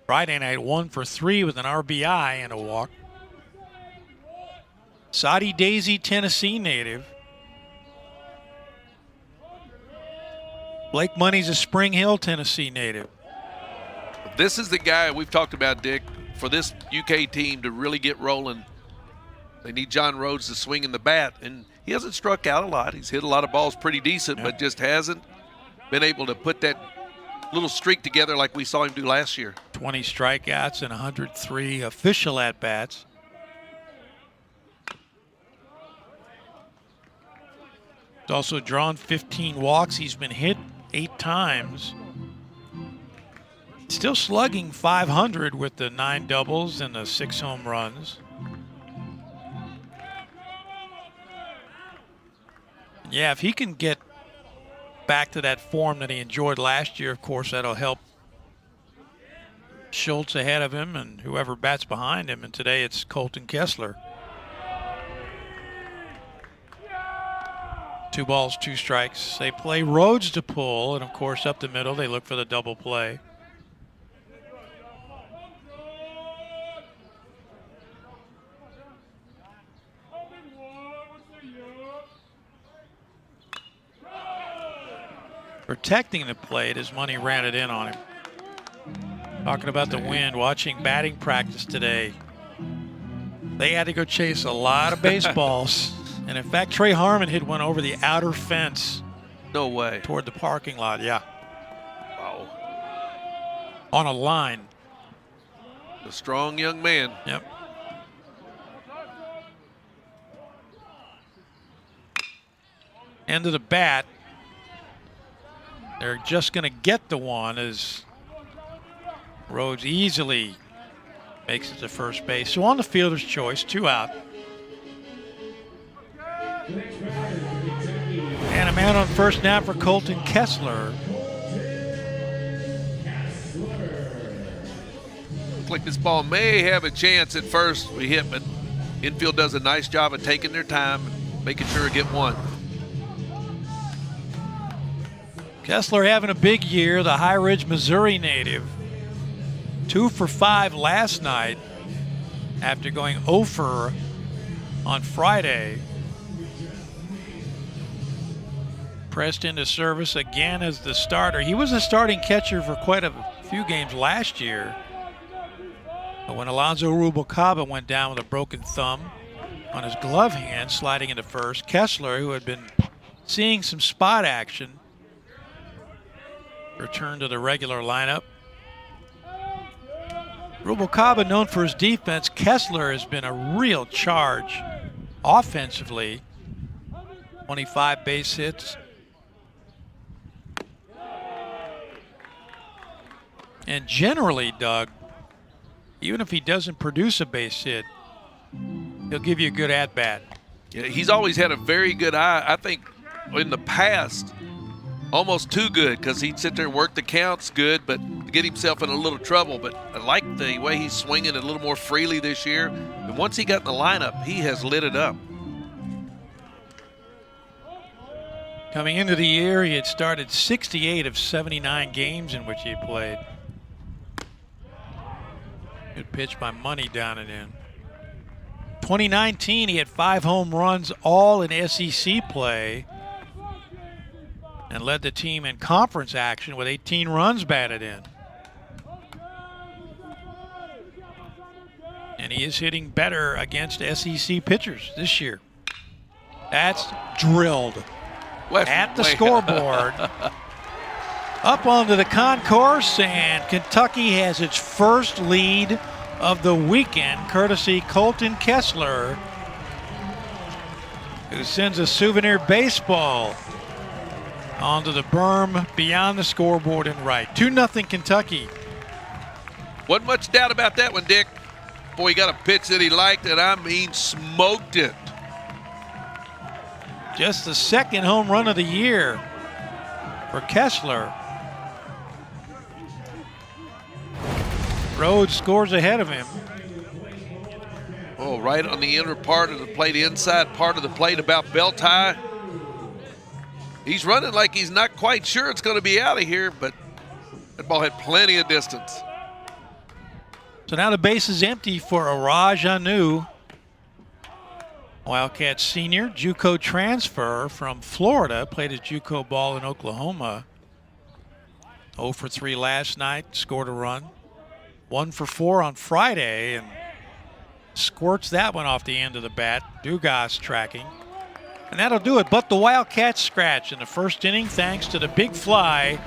Friday night 1 for 3 with an RBI and a walk. Soddy Daisy, Tennessee native. Blake Money's a Spring Hill, Tennessee native. This is the guy we've talked about, Dick, for this UK team to really get rolling. They need John Rhodes to swing in the bat, and he hasn't struck out a lot. He's hit a lot of balls pretty decent, but just hasn't been able to put that little streak together like we saw him do last year. 20 strikeouts and 103 official at-bats. He's also drawn 15 walks. He's been hit 8 times. Still slugging .500 with the 9 doubles and the 6 home runs. Yeah, if he can get back to that form that he enjoyed last year, of course, that'll help Schultz ahead of him and whoever bats behind him. And today it's Colton Kessler. 2 balls, 2 strikes. They play Rhodes to pull, and of course up the middle they look for the double play. Protecting the plate as Money ran it in on him. Talking about the wind, watching batting practice today. They had to go chase a lot of baseballs. And in fact, Trey Harmon hit one over the outer fence. No way. Toward the parking lot, yeah. Wow. On a line. A strong young man. Yep. End of the bat. They're just going to get the one as Rhodes easily makes it to first base. So on the fielder's choice, 2 out. And a man on first now for Colton Kessler. Looks like this ball may have a chance at first. We hit, but infield does a nice job of taking their time, making sure to get one. Kessler having a big year, the High Ridge, Missouri native. 2 for 5 last night after going 0 for on Friday. Pressed into service again as the starter. He was a starting catcher for quite a few games last year. But when Alonzo Rubalcaba went down with a broken thumb on his glove hand, sliding into first, Kessler, who had been seeing some spot action, returned to the regular lineup. Rubalcaba known for his defense. Kessler has been a real charge offensively. 25 base hits. And generally, Doug, even if he doesn't produce a base hit, he'll give you a good at-bat. Yeah, he's always had a very good eye. I think in the past, almost too good, because he'd sit there and work the counts good, but get himself in a little trouble. But I like the way he's swinging a little more freely this year. And once he got in the lineup, he has lit it up. Coming into the year, he had started 68 of 79 games in which he had played. Good pitch by Money down and in. 2019, he had 5 home runs, all in SEC play, and led the team in conference action with 18 runs batted in. And he is hitting better against SEC pitchers this year. That's drilled at the scoreboard. Up onto the concourse, and Kentucky has its first lead of the weekend, courtesy Colton Kessler, who sends a souvenir baseball onto the berm beyond the scoreboard and right. 2-0 Kentucky. Wasn't much doubt about that one, Dick. Boy, he got a pitch that he liked, and I mean smoked it. Just the second home run of the year for Kessler. Rhodes scores ahead of him. Oh, right on the inner part of the plate, inside part of the plate, about belt high. He's running like he's not quite sure it's going to be out of here, but that ball had plenty of distance. So now the base is empty for Araj Anu, Wildcat senior, JUCO transfer from Florida, played his JUCO ball in Oklahoma. 0 for 3 last night, scored a run. 1 for 4 on Friday, and squirts that one off the end of the bat. Dugas tracking. And that'll do it. But the Wildcats scratch in the first inning thanks to the big fly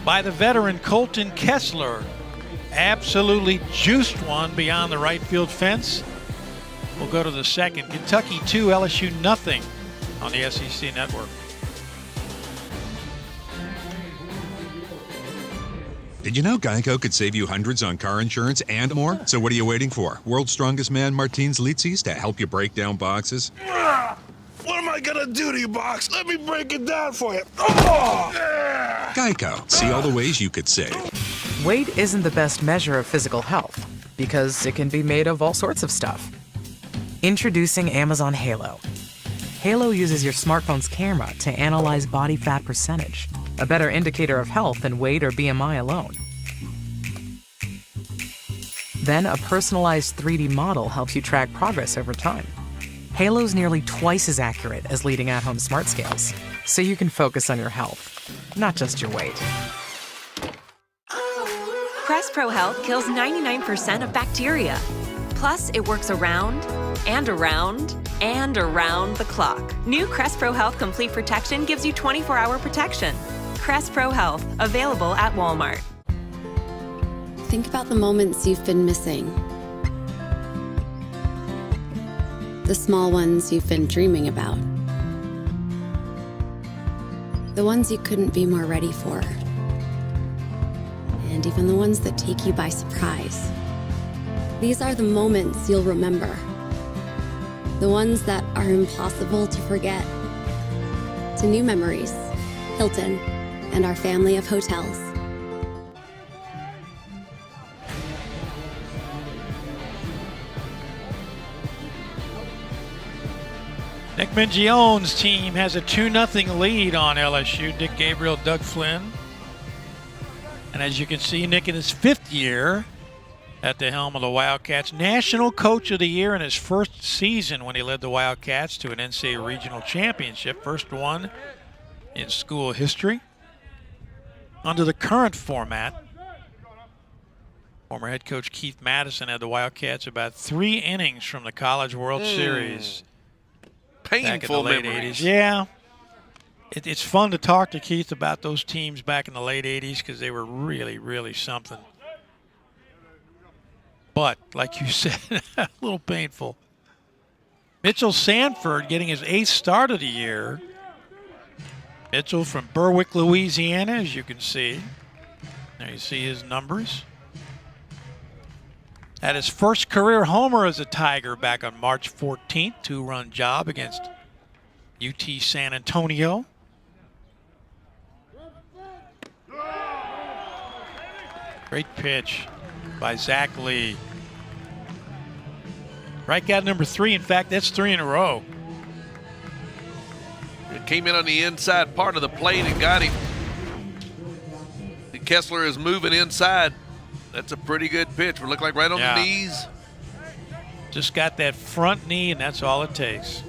by the veteran Colton Kessler. Absolutely juiced one beyond the right field fence. We'll go to the second. Kentucky 2, LSU nothing on the SEC Network. Did you know Geico could save you hundreds on car insurance and more? So what are you waiting for? World's strongest man, Martins Litzis, to help you break down boxes? What am I gonna do to you, Box? Let me break it down for you. Oh! Geico. See all the ways you could save. Weight isn't the best measure of physical health because it can be made of all sorts of stuff. Introducing Amazon Halo. Halo uses your smartphone's camera to analyze body fat percentage, a better indicator of health than weight or BMI alone. Then a personalized 3D model helps you track progress over time. Halo's nearly twice as accurate as leading at-home smart scales, so you can focus on your health, not just your weight. Crest Pro Health kills 99% of bacteria. Plus, it works around and around and around the clock. New Crest Pro Health Complete Protection gives you 24-hour protection. Crest Pro Health, available at Walmart. Think about the moments you've been missing. The small ones you've been dreaming about. The ones you couldn't be more ready for. And even the ones that take you by surprise. These are the moments you'll remember. The ones that are impossible to forget. To new memories, Hilton, and our family of hotels. Nick Mingione's team has a 2-0 lead on LSU. Dick Gabriel, Doug Flynn. And as you can see, Nick in his 5th year at the helm of the Wildcats. National Coach of the Year in his first season when he led the Wildcats to an NCAA Regional Championship. First one in school history. Under the current format, former head coach Keith Madison had the Wildcats about 3 innings from the College World Series. Painful back in the late memories. 80s. Yeah. It's fun to talk to Keith about those teams back in the late 80s because they were really, really something. But, like you said, a little painful. Mitchell Sanford getting his 8th start of the year. Mitchell from Berwick, Louisiana, as you can see. There you see his numbers. Had his first career homer as a Tiger back on March 14th, 2-run job against UT San Antonio. Great pitch by Zach Lee. Strikeout number 3. In fact, that's 3 in a row. It came in on the inside part of the plate and got him. And Kessler is moving inside. That's a pretty good pitch. Look like right on the knees. Just got that front knee, and that's all it takes.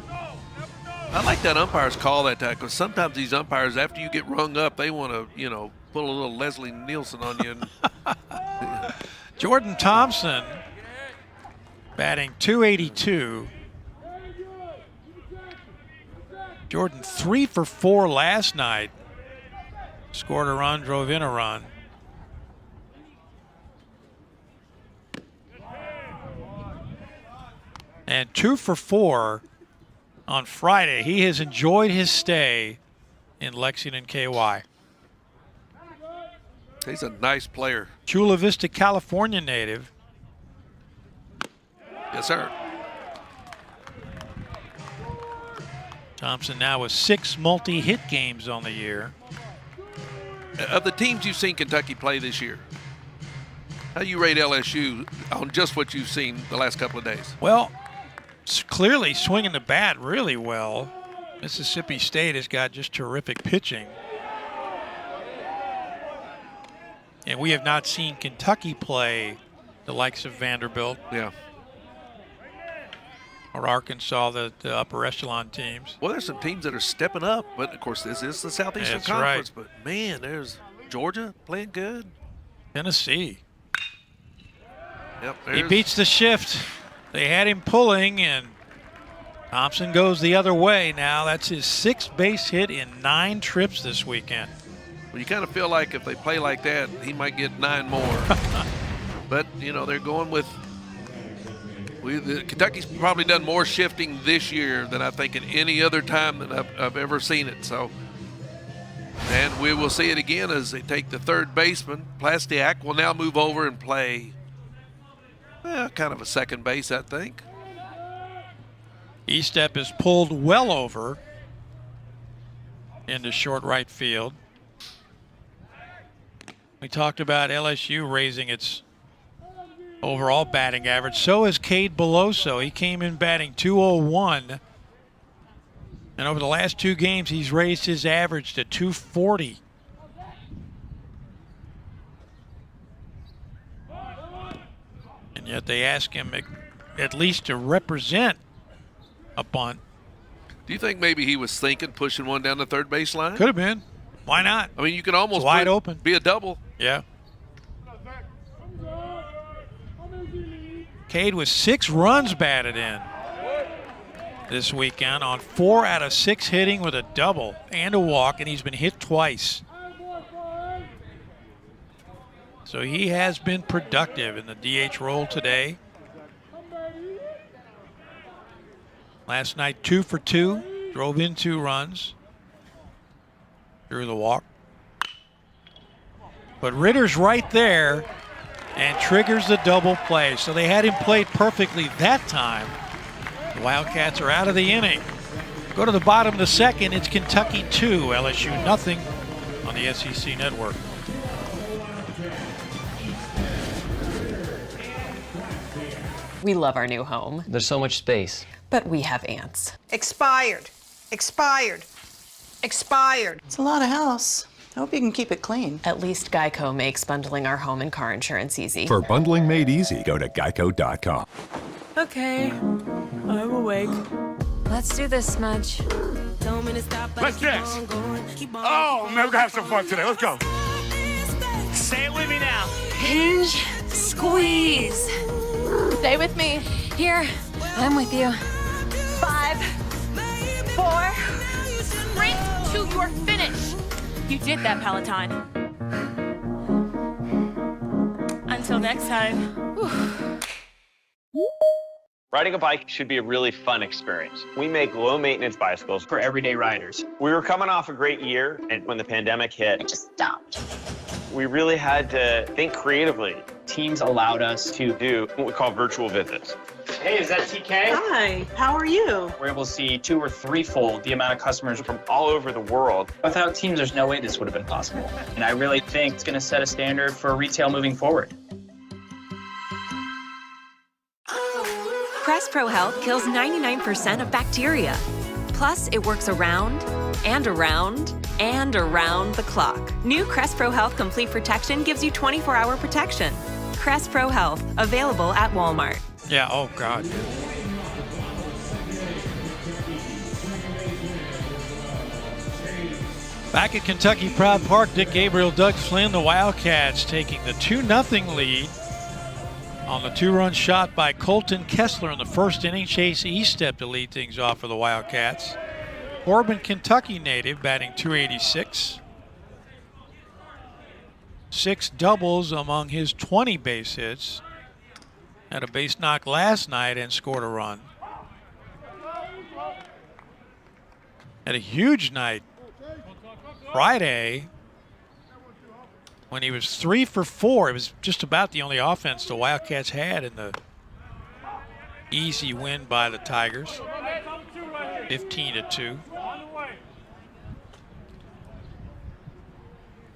I like that umpire's call that time because sometimes these umpires, after you get rung up, they want to, you know, pull a little Leslie Nielsen on you. Jordan Thompson batting .282. Jordan 3 for 4 last night. Scored a run, drove in a run. And 2 for 4 on Friday. He has enjoyed his stay in Lexington, KY. He's a nice player. Chula Vista, California native. Yes, sir. Thompson now with 6 multi-hit games on the year. Of the teams you've seen Kentucky play this year, how do you rate LSU on just what you've seen the last couple of days? Well, clearly swinging the bat really well. Mississippi State has got just terrific pitching. And we have not seen Kentucky play the likes of Vanderbilt. Yeah. Or Arkansas, the upper echelon teams. Well, there's some teams that are stepping up, but of course this is the Southeastern Conference. Right. But man, there's Georgia playing good. Tennessee. Yep. He beats the shift. They had him pulling, and Thompson goes the other way now. That's his 6th base hit in 9 trips this weekend. Well, you kind of feel like if they play like that, he might get 9 more. But, you know, they're going with Kentucky's probably done more shifting this year than I think at any other time that I've ever seen it. So, and we will see it again as they take the third baseman. Plastiak will now move over and play kind of a second base, I think. Estep is pulled well over into short right field. We talked about LSU raising its overall batting average. So is Cade Beloso. He came in batting .201. And over the last 2 games, he's raised his average to .240. And yet they ask him at least to represent a bunt. Do you think maybe he was thinking pushing one down the third base line? Could have been. Why not? I mean, you can almost wide open. Be a double. Yeah. Cade with 6 runs batted in this weekend on 4 out of 6 hitting with a double and a walk, and he's been hit twice. So he has been productive in the DH role today. Last night, 2 for 2, drove in 2 runs, drew the walk. But Ritter's right there and triggers the double play. So they had him played perfectly that time. The Wildcats are out of the inning. Go to the bottom of the second. It's Kentucky 2, LSU nothing on the SEC Network. We love our new home. There's so much space. But we have ants. Expired. Expired. Expired. It's a lot of house. I hope you can keep it clean. At least Geico makes bundling our home and car insurance easy. For bundling made easy, go to geico.com. Okay, I'm awake. Let's do this, Smudge. What's this? Oh, man, we're gonna have some fun today. Let's go. Say it with me now. Hinge, squeeze. Stay with me. Here, I'm with you. 5, 4, sprint to your finish. You did that, Peloton. Until next time. Riding a bike should be a really fun experience. We make low-maintenance bicycles for everyday riders. We were coming off a great year, and when the pandemic hit, it just stopped. We really had to think creatively. Teams allowed us to do what we call virtual visits. Hey, is that TK? Hi, how are you? We're able to see 2- or 3-fold the amount of customers from all over the world. Without Teams, there's no way this would have been possible. And I really think it's going to set a standard for retail moving forward. Crest Pro Health kills 99% of bacteria. Plus, it works around and around and around the clock. New Crest Pro Health Complete Protection gives you 24-hour protection. Crest Pro Health, available at Walmart. Yeah, oh God. Back at Kentucky Proud Park, Dick Gabriel, Doug Flynn, the Wildcats taking the 2-0 lead On the 2-run shot by Colton Kessler in the first inning, Chase Eastep to lead things off for the Wildcats. Corbin, Kentucky native, batting .286. 6 doubles among his 20 base hits. Had a base knock last night and scored a run. Had a huge night Friday when he was 3 for 4. It was just about the only offense the Wildcats had in the easy win by the Tigers, 15-2.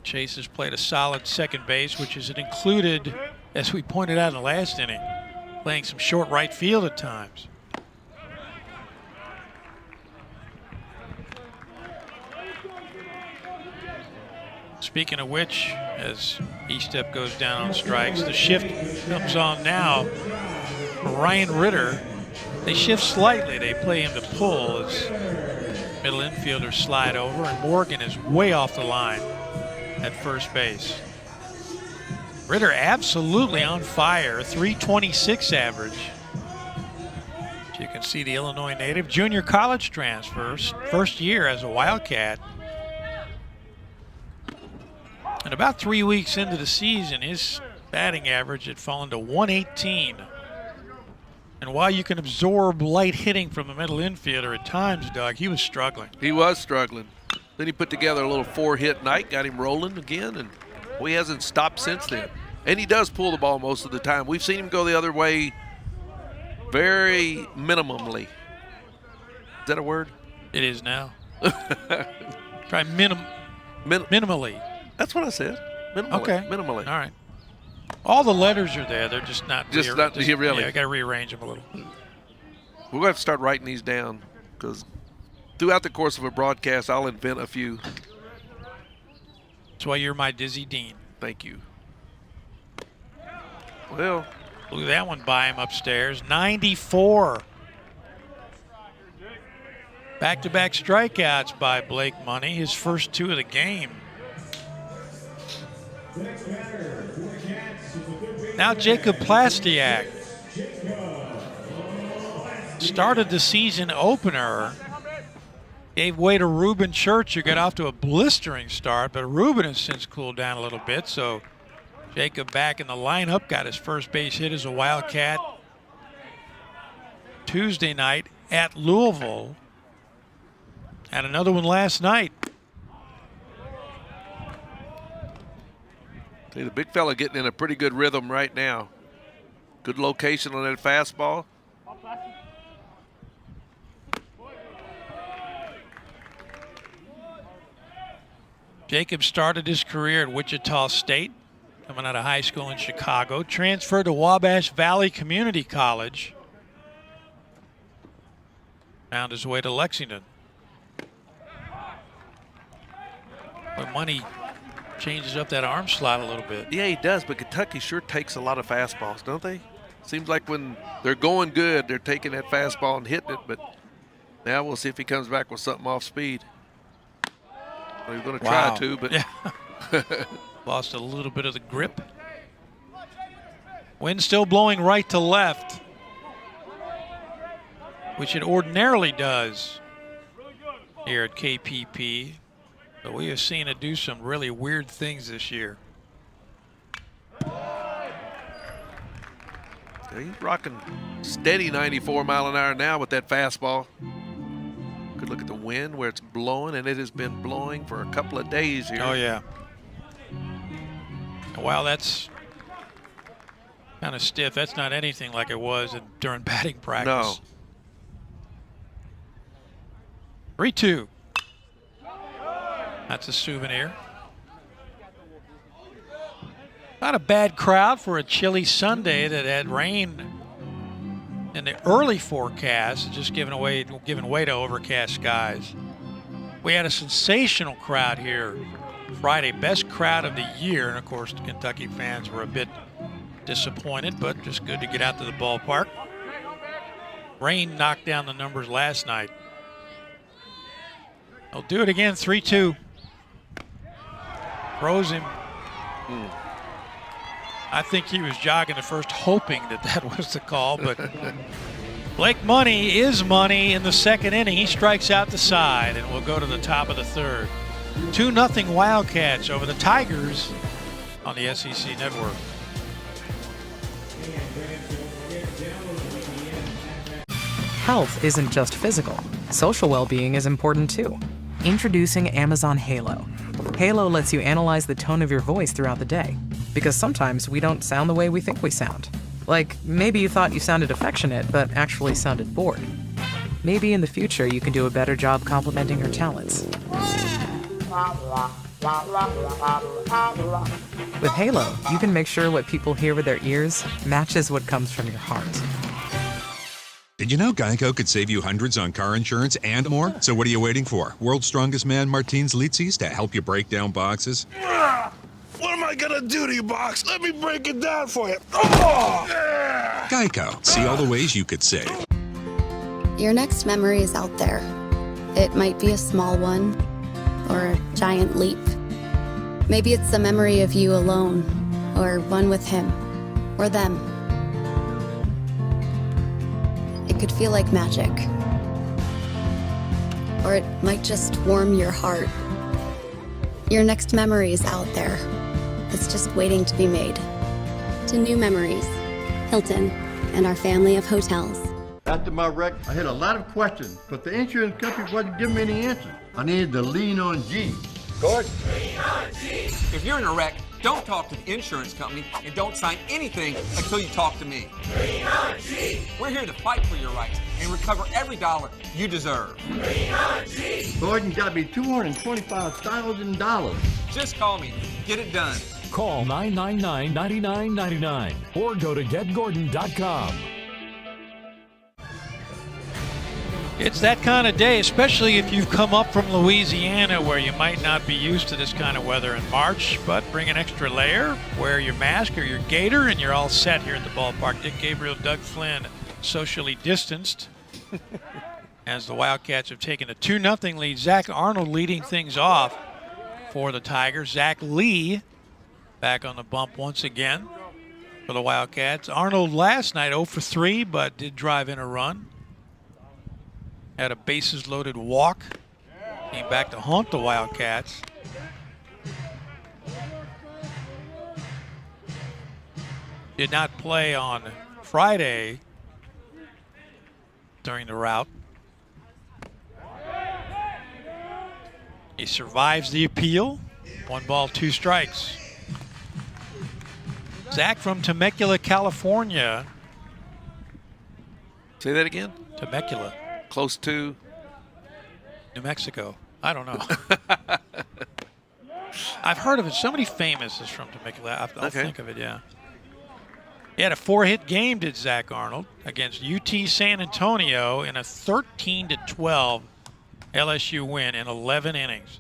Chase has played a solid second base, which is included, as we pointed out in the last inning, playing some short right field at times. Speaking of which, as Eastep goes down on strikes, the shift comes on now for Ryan Ritter. They shift slightly. They play him to pull as middle infielders slide over, and Morgan is way off the line at first base. Ritter absolutely on fire, .326 average. As you can see, the Illinois native, junior college transfers, first year as a Wildcat. And about 3 weeks into the season, his batting average had fallen to .118. And while you can absorb light hitting from a middle infielder at times, Doug, he was struggling. He was struggling. Then he put together a little 4-hit night, got him rolling again, and he hasn't stopped since then. And he does pull the ball most of the time. We've seen him go the other way very minimally. Is that a word? It is now. Try minimally. That's what I said. Minimally. Okay. Minimally. All right. All the letters are there. They're just not. Just not here, really. Yeah, I got to rearrange them a little. We're going to have to start writing these down because throughout the course of a broadcast, I'll invent a few. That's why you're my Dizzy Dean. Thank you. Well, blew that one by him upstairs. 94. Back-to-back strikeouts by Blake Money, his first 2 of the game. Now Jacob Plastiak started the season opener, gave way to Ruben Church, who got off to a blistering start, but Ruben has since cooled down a little bit, so Jacob back in the lineup, got his first base hit as a Wildcat Tuesday night at Louisville. Had another one last night. See, the big fella getting in a pretty good rhythm right now. Good location on that fastball. Jacob started his career at Wichita State, coming out of high school in Chicago. Transferred to Wabash Valley Community College. Found his way to Lexington. But Money changes up that arm slot a little bit. Yeah, he does, but Kentucky sure takes a lot of fastballs, don't they? Seems like when they're going good, they're taking that fastball and hitting it, but now we'll see if he comes back with something off speed. Well, he's going to try to, but yeah. Lost a little bit of the grip. Wind still blowing right to left, which it ordinarily does here at KPP. But we have seen it do some really weird things this year. He's rocking steady 94 mile an hour now with that fastball. Good look at the wind where it's blowing, and it has been blowing for a couple of days here. Oh, yeah. Wow, that's kind of stiff. That's not anything like it was during batting practice. No. 3-2. That's a souvenir. Not a bad crowd for a chilly Sunday that had rain in the early forecast, just giving way to overcast skies. We had a sensational crowd here Friday, best crowd of the year, and of course the Kentucky fans were a bit disappointed, but just good to get out to the ballpark. Rain knocked down the numbers last night. They'll do it again, 3-2. Throws him. I think he was jogging the first hoping that was the call, but Blake Money is money in the second inning. He strikes out the side, and we'll go to the top of the third. 2-0 Wildcats over the Tigers on the SEC Network. Health isn't just physical. Social well-being is important too. Introducing Amazon Halo. Halo lets you analyze the tone of your voice throughout the day, because sometimes we don't sound the way we think we sound. Like, maybe you thought you sounded affectionate, but actually sounded bored. Maybe in the future you can do a better job complimenting your talents. With Halo, you can make sure what people hear with their ears matches what comes from your heart. Did you know Geico could save you hundreds on car insurance and more? So what are you waiting for? World's strongest man, Martins Litzis, to help you break down boxes? What am I gonna do to you, Box? Let me break it down for you. Oh! Geico. See all the ways you could save. Your next memory is out there. It might be a small one or a giant leap. Maybe it's a memory of you alone or one with him or them. It could feel like magic. Or it might just warm your heart. Your next memory is out there. It's just waiting to be made. To new memories, Hilton and our family of hotels. After my wreck, I had a lot of questions, but the insurance company wasn't giving me any answers. I needed to lean on G. Gordon? Lean on G. If you're in a wreck, don't talk to the insurance company and don't sign anything until you talk to me. Lean on G. We're here to fight for your rights and recover every dollar you deserve. Lean on G. Gordon got me $225,000. Just call me. Get it done. Call 999-9999 or go to getgordon.com. It's that kind of day, especially if you've come up from Louisiana where you might not be used to this kind of weather in March, but bring an extra layer, wear your mask or your gaiter, and you're all set here at the ballpark. Dick Gabriel, Doug Flynn, socially distanced as the Wildcats have taken a 2-0 lead. Zach Arnold leading things off for the Tigers. Zach Lee back on the bump once again for the Wildcats. Arnold last night 0 for 3, but did drive in a run. Had a bases-loaded walk. Came back to haunt the Wildcats. Did not play on Friday during the rout. He survives the appeal. 1 ball, 2 strikes. Zach from Temecula, California. Say that again? Temecula. Close to New Mexico. I don't know. I've heard of it. Somebody famous is from Temecula. I'll think of it, yeah. He had a 4-hit game, did Zach Arnold, against UT San Antonio in a 13-12 LSU win in 11 innings.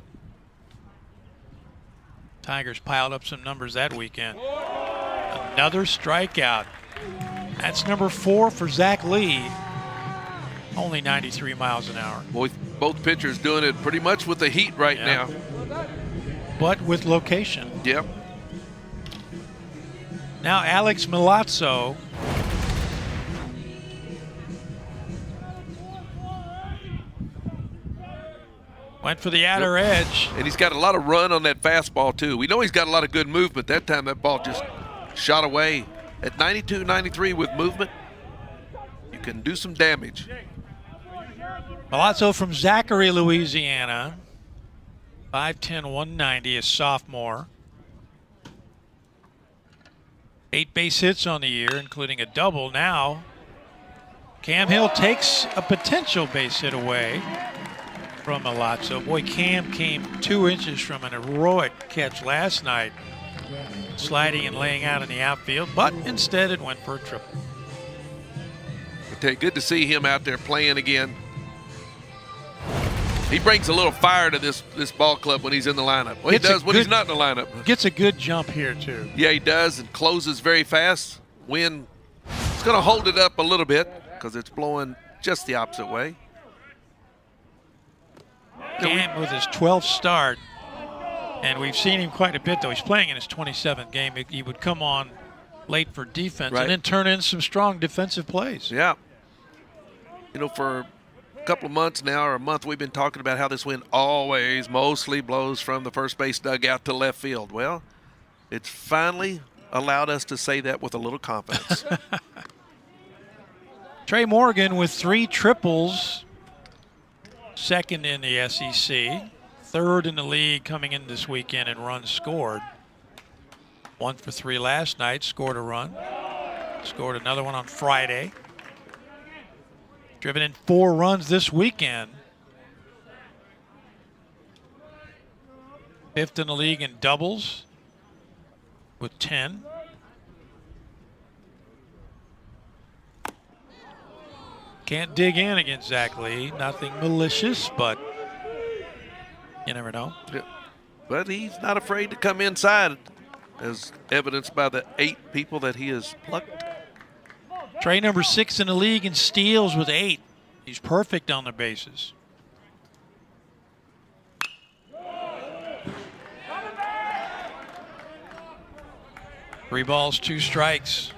Tigers piled up some numbers that weekend. Another strikeout. That's number 4 for Zach Lee. Only 93 miles an hour. Both pitchers doing it pretty much with the heat right now. But with location. Yep. Now Alex Milazzo. Went for the outer edge. And he's got a lot of run on that fastball, too. We know he's got a lot of good movement. That time that ball just shot away. At 92, 93 with movement, you can do some damage. Milazzo from Zachary, Louisiana. 5'10", 190, a sophomore. 8 base hits on the year, including a double. Now, Cam Hill takes a potential base hit away from Milazzo. Boy, Cam came 2 inches from an heroic catch last night, sliding and laying out in the outfield, but instead it went for a triple. Good to see him out there playing again. He brings a little fire to this ball club when he's in the lineup. Well, he does when he's not in the lineup. Gets a good jump here, too. Yeah, he does, and closes very fast. Wind, it's going to hold it up a little bit because it's blowing just the opposite way. Cam with his 12th start, and we've seen him quite a bit, though. He's playing in his 27th game. He would come on late for defense, Right. and then turn in some strong defensive plays. Yeah. You know, for a couple of months now, or a month, we've been talking about how this wind always mostly blows from the first base dugout to left field. Well, it's finally allowed us to say that with a little confidence. Trey Morgan with 3 triples, second in the SEC, third in the league coming in this weekend in runs scored. 1 for 3 last night, scored a run, scored another one on Friday. Driven in 4 runs this weekend. 5th in the league in doubles with 10. Can't dig in against Zach Lee. Nothing malicious, but you never know. Yeah. But he's not afraid to come inside, as evidenced by the 8 people that he has plucked. Trey number 6 in the league in steals with 8. He's perfect on the bases. Three balls, 2 strikes.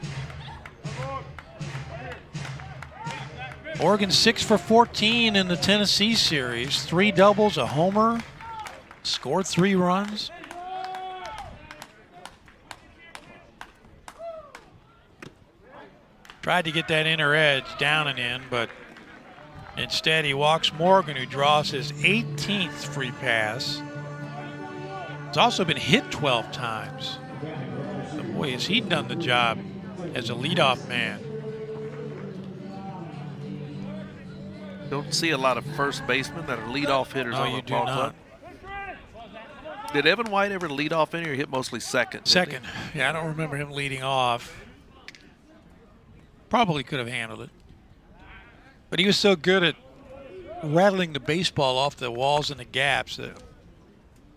Oregon 6 for 14 in the Tennessee series. 3 doubles, a homer, scored 3 runs. Tried to get that inner edge down and in, but instead he walks Morgan, who draws his 18th free pass. He's also been hit 12 times. So boy, has he done the job as a leadoff man. Don't see a lot of first basemen that are leadoff hitters No, on you the do ball not. club. Did Evan White ever lead off in here? He hit mostly second. Second. Yeah, I don't remember him leading off. Probably could have handled it. But he was so good at rattling the baseball off the walls and the gaps that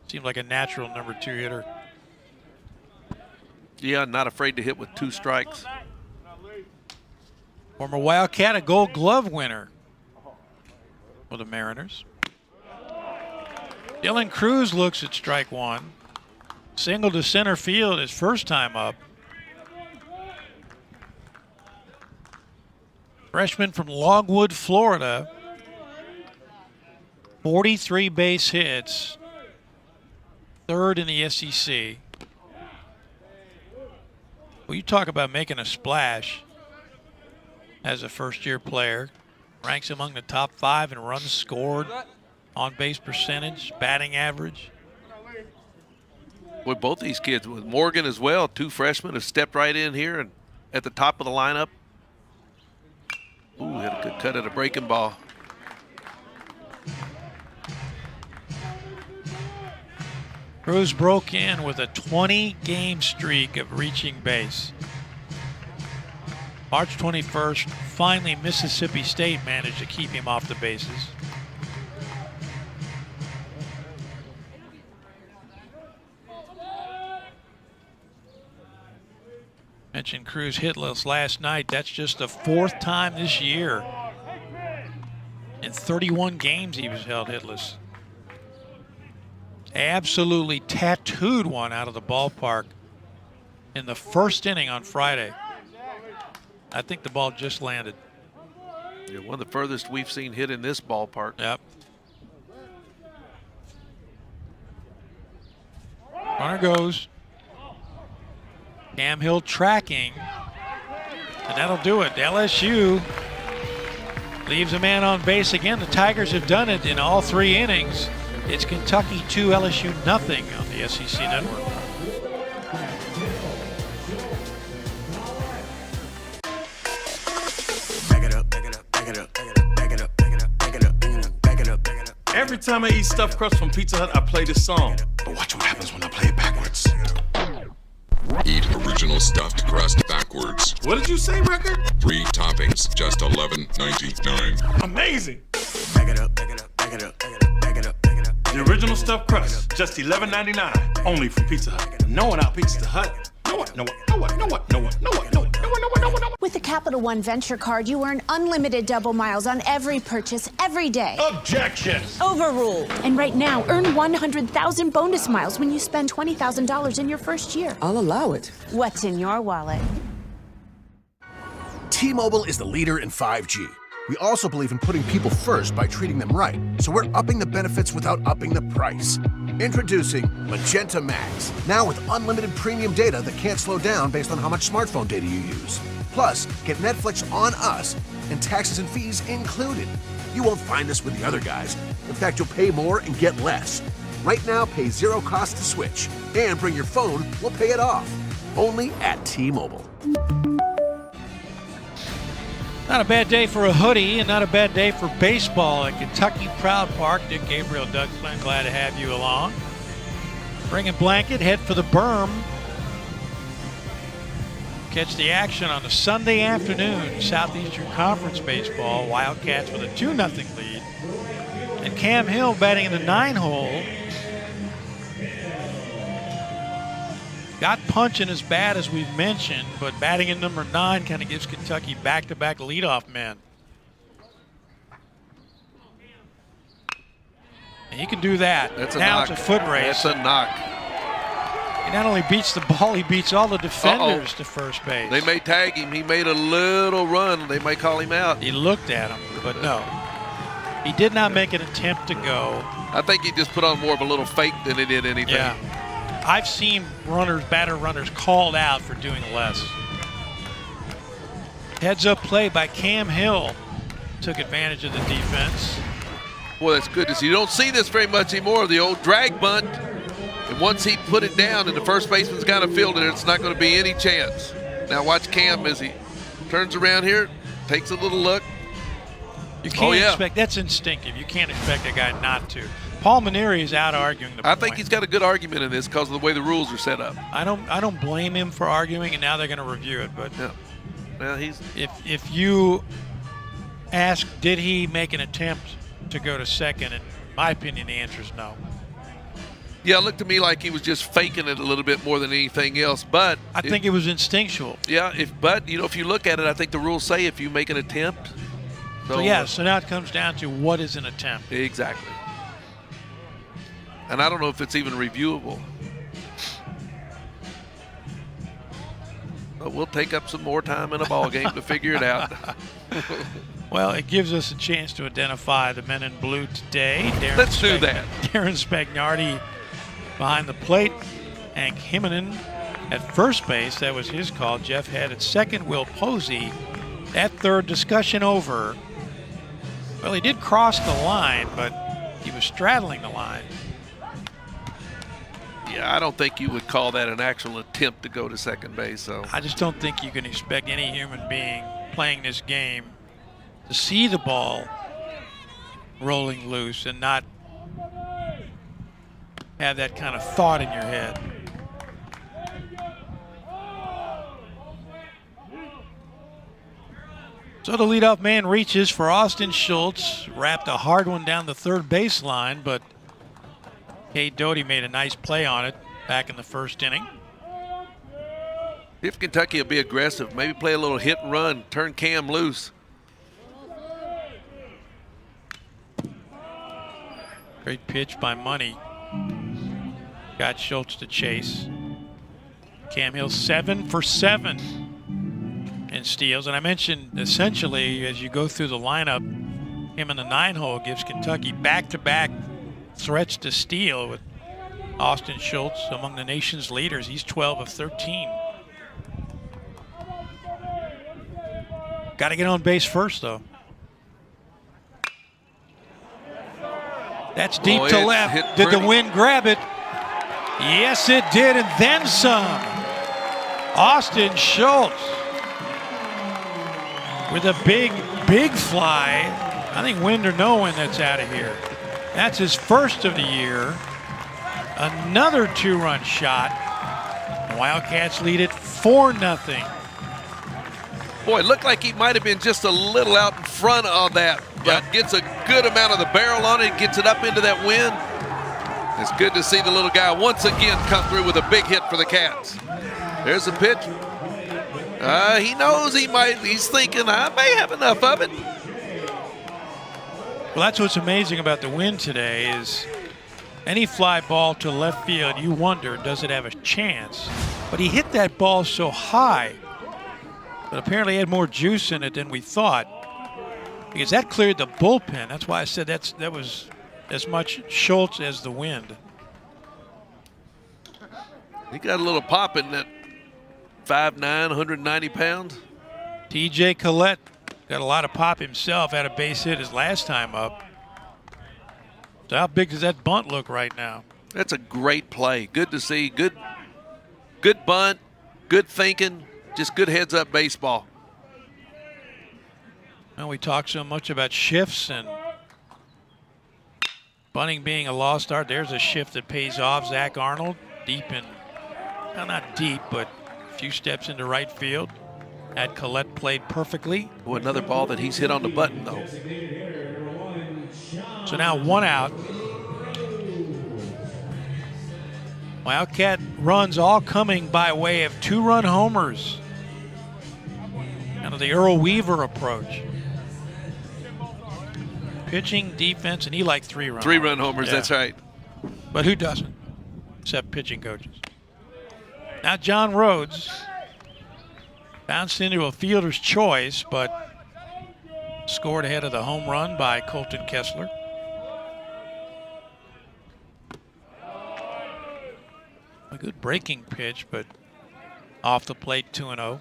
seemed like a natural number 2 hitter. Yeah, not afraid to hit with 2 strikes. Former Wildcat, a Gold Glove winner for the Mariners. Dylan Cruz looks at strike 1. Single to center field his first time up. Freshman from Longwood, Florida. 43 base hits. 3rd in the SEC. Well, you talk about making a splash as a first-year player. Ranks among the top 5 in runs scored, on-base percentage, batting average. With both these kids, with Morgan as well, 2 freshmen have stepped right in here and at the top of the lineup. Ooh, had a good cut at a breaking ball. Cruz broke in with a 20-game streak of reaching base. March 21st, finally Mississippi State managed to keep him off the bases. Mentioned Cruz hitless last night. That's just the 4th time this year. In 31 games he was held hitless. Absolutely tattooed one out of the ballpark in the 1st inning on Friday. I think the ball just landed. Yeah, one of the furthest we've seen hit in this ballpark. Yep. Runner goes. Cam Hill tracking. And that'll do it. LSU leaves a man on base again. The Tigers have done it in all 3 innings. It's Kentucky 2, LSU nothing on the SEC Network. Every time I eat stuffed crust from Pizza Hut, I play this song. But watch what happens when I play it backwards. Eat original stuffed crust backwards. What did you say, record? 3 toppings, just $11.99. Amazing. Back it up, back it up, back it up, back it up, back it up, back it up. The original stuffed crust, just $11.99. Only from Pizza Hut. No one out Pizza Hut. No one, no one, no one, no one, no one, no one, no one, no one, no one, no one, no one. With the Capital One Venture Card, you earn unlimited double miles on every purchase every day. Objection! Overruled. And right now, earn 100,000 bonus miles when you spend $20,000 in your first year. I'll allow it. What's in your wallet? T-Mobile is the leader in 5G. We also believe in putting people first by treating them right. So we're upping the benefits without upping the price. Introducing Magenta Max. Now with unlimited premium data that can't slow down based on how much smartphone data you use. Plus, get Netflix on us and taxes and fees included. You won't find this with the other guys. In fact, you'll pay more and get less. Right now, pay zero cost to switch. And bring your phone, we'll pay it off. Only at T-Mobile. Not a bad day for a hoodie and not a bad day for baseball at Kentucky Proud Park. Dick Gabriel, Doug Flynn, glad to have you along. Bring a blanket, head for the berm. Catch the action on a Sunday afternoon. Southeastern Conference baseball. Wildcats with a 2-0 lead. And Cam Hill batting in the 9-hole. Got punching as bad as we've mentioned, but batting in number 9 kind of gives Kentucky back-to-back leadoff men. And he can do that. That's a now knock. It's a foot race. That's a knock. He not only beats the ball, he beats all the defenders to first base. They may tag him. He made a little run. They may call him out. He looked at him, but no. He did not make an attempt to go. I think he just put on more of a little fake than he did anything. Yeah. I've seen batter runners called out for doing less. Heads up play by Cam Hill. Took advantage of the defense. Boy, that's good to see. You don't see this very much anymore, the old drag bunt. And once he put it down and the first baseman's got to field it, it's not going to be any chance. Now watch Cam as he turns around here, takes a little look. You can't expect, that's instinctive. You can't expect a guy not to. Paul Maneri is out arguing the point. I think he's got a good argument in this because of the way the rules are set up. I don't blame him for arguing, and now they're going to review it. But yeah. Well, if you ask, did he make an attempt to go to second? In my opinion, the answer is no. Yeah, it looked to me like he was just faking it a little bit more than anything else. But I think it was instinctual. Yeah, if you look at it, I think the rules say if you make an attempt. So now it comes down to what is an attempt. Exactly. And I don't know if it's even reviewable. But we'll take up some more time in a ball game to figure it out. Well, it gives us a chance to identify the men in blue today. Let's do that. Darren Spagnardi behind the plate. Hank Himonen at first base. That was his call. Jeff Head at second. Will Posey at third. Discussion over. Well, he did cross the line, but he was straddling the line. Yeah, I don't think you would call that an actual attempt to go to second base. So I just don't think you can expect any human being playing this game to see the ball rolling loose and not have that kind of thought in your head. So the leadoff man reaches for Austin Schultz. Wrapped a hard one down the third baseline, but Cade Doty made a nice play on it back in the first inning. If Kentucky will be aggressive, maybe play a little hit and run, turn Cam loose. Great pitch by Money. Got Schultz to chase. Cam Hill 7 for 7 in steals. And I mentioned essentially as you go through the lineup, him in the 9-hole gives Kentucky back-to-back threats to steal with Austin Schultz among the nation's leaders. He's 12 of 13. Got to get on base first, though. That's deep to left. Did the wind grab it? Yes, it did, and then some. Austin Schultz with a big fly. I think wind or no wind, that's out of here. That's his first of the year. Another 2-run shot. The Wildcats lead it 4-0. Boy, it looked like he might have been just a little out in front of that, but gets a good amount of the barrel on it, gets it up into that wind. It's good to see the little guy once again come through with a big hit for the Cats. There's a pitch. He knows he's thinking, I may have enough of it. Well, that's what's amazing about the win today is any fly ball to left field, you wonder, does it have a chance? But he hit that ball so high. but apparently had more juice in it than we thought, because that cleared the bullpen. That's why I said that was as much Schultz as the wind. He got a little pop in that 5'9", 190 pounds. TJ Collette got a lot of pop himself, had a base hit his last time up. So how big does that bunt look right now? That's a great play. Good to see. Good bunt, good thinking, just good heads-up baseball. Well, we talk so much about shifts and bunting being a lost art. There's a shift that pays off. Zach Arnold deep in, well, not deep, but a few steps into right field. Had Collette played perfectly. Oh, another ball that he's hit on the button, though. So now 1 out. Wildcat runs all coming by way of 2-run homers. Kind of the Earl Weaver approach. Pitching, defense, and he liked 3-run. 3-run homers, Yeah. That's right. But who doesn't? Except pitching coaches. Now John Rhodes bounced into a fielder's choice, but scored ahead of the home run by Colton Kessler. A good breaking pitch, but off the plate, 2-0.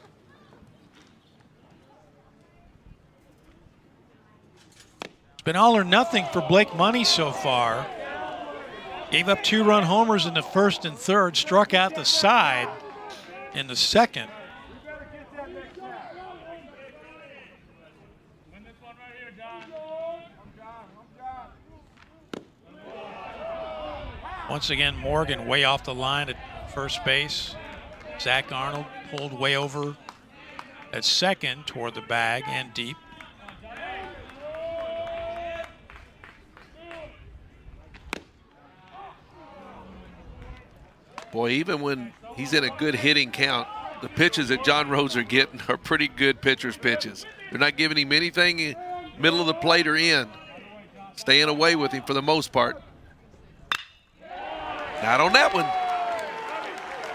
It's been all or nothing for Blake Money so far. Gave up 2-run homers in the first and third, struck out the side in the second. Once again, Morgan way off the line at first base. Zach Arnold pulled way over at second toward the bag and deep. Boy, even when he's in a good hitting count, the pitches that John Rhodes are getting are pretty good pitcher's pitches. They're not giving him anything middle of the plate or in. Staying away with him for the most part. Not on that one.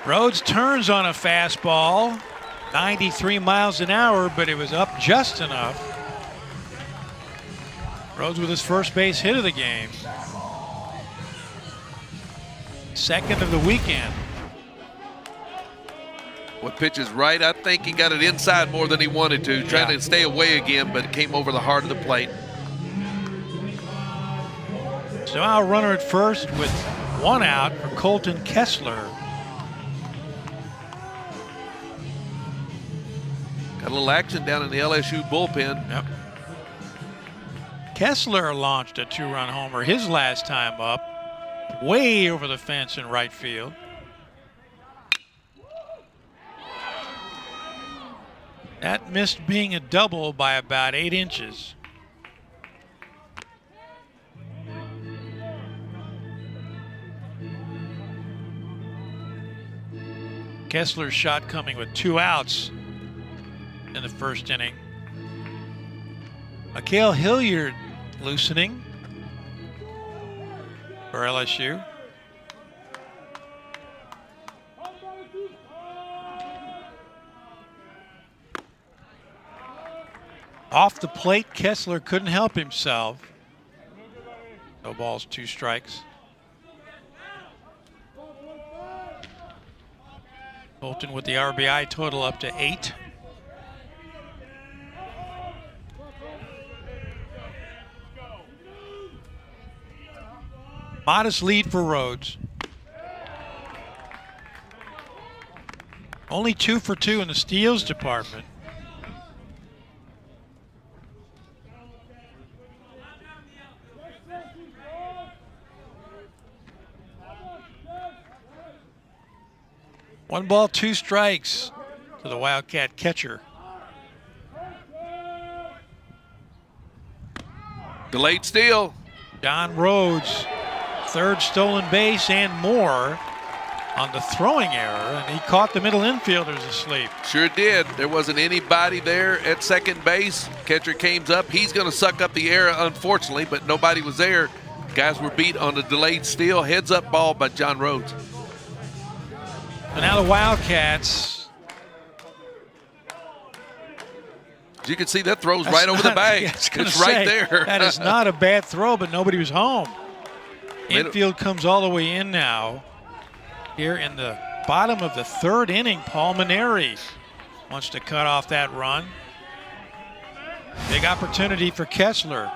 Rhodes turns on a fastball, 93 miles an hour, but it was up just enough. Rhodes with his first base hit of the game. Second of the weekend. What pitch is right? I think he got it inside more than he wanted to, trying to stay away again, but it came over the heart of the plate. So now a runner at first with 1 out for Colton Kessler. Got a little action down in the LSU bullpen. Yep. Kessler launched a 2-run homer his last time up, way over the fence in right field. That missed being a double by about 8 inches. Kessler's shot coming with 2 outs in the first inning. Mikhail Hilliard loosening for LSU. Off the plate, Kessler couldn't help himself. No balls, 2 strikes. Colton with the RBI total up to 8. Modest lead for Rhodes. Only 2 for 2 in the steals department. One ball, 2 strikes to the Wildcat catcher. Delayed steal. John Rhodes, 3rd stolen base and more on the throwing error, and he caught the middle infielders asleep. Sure did. There wasn't anybody there at second base. Catcher came up. He's going to suck up the error, unfortunately, but nobody was there. Guys were beat on the delayed steal. Heads up ball by John Rhodes. And now the Wildcats You can see that throw's right over the bag. Yeah, it's right there. That is not a bad throw, but nobody was home. Infield comes all the way in now. Here in the bottom of the third inning, Paul Maneri wants to cut off that run. Big opportunity for Kessler.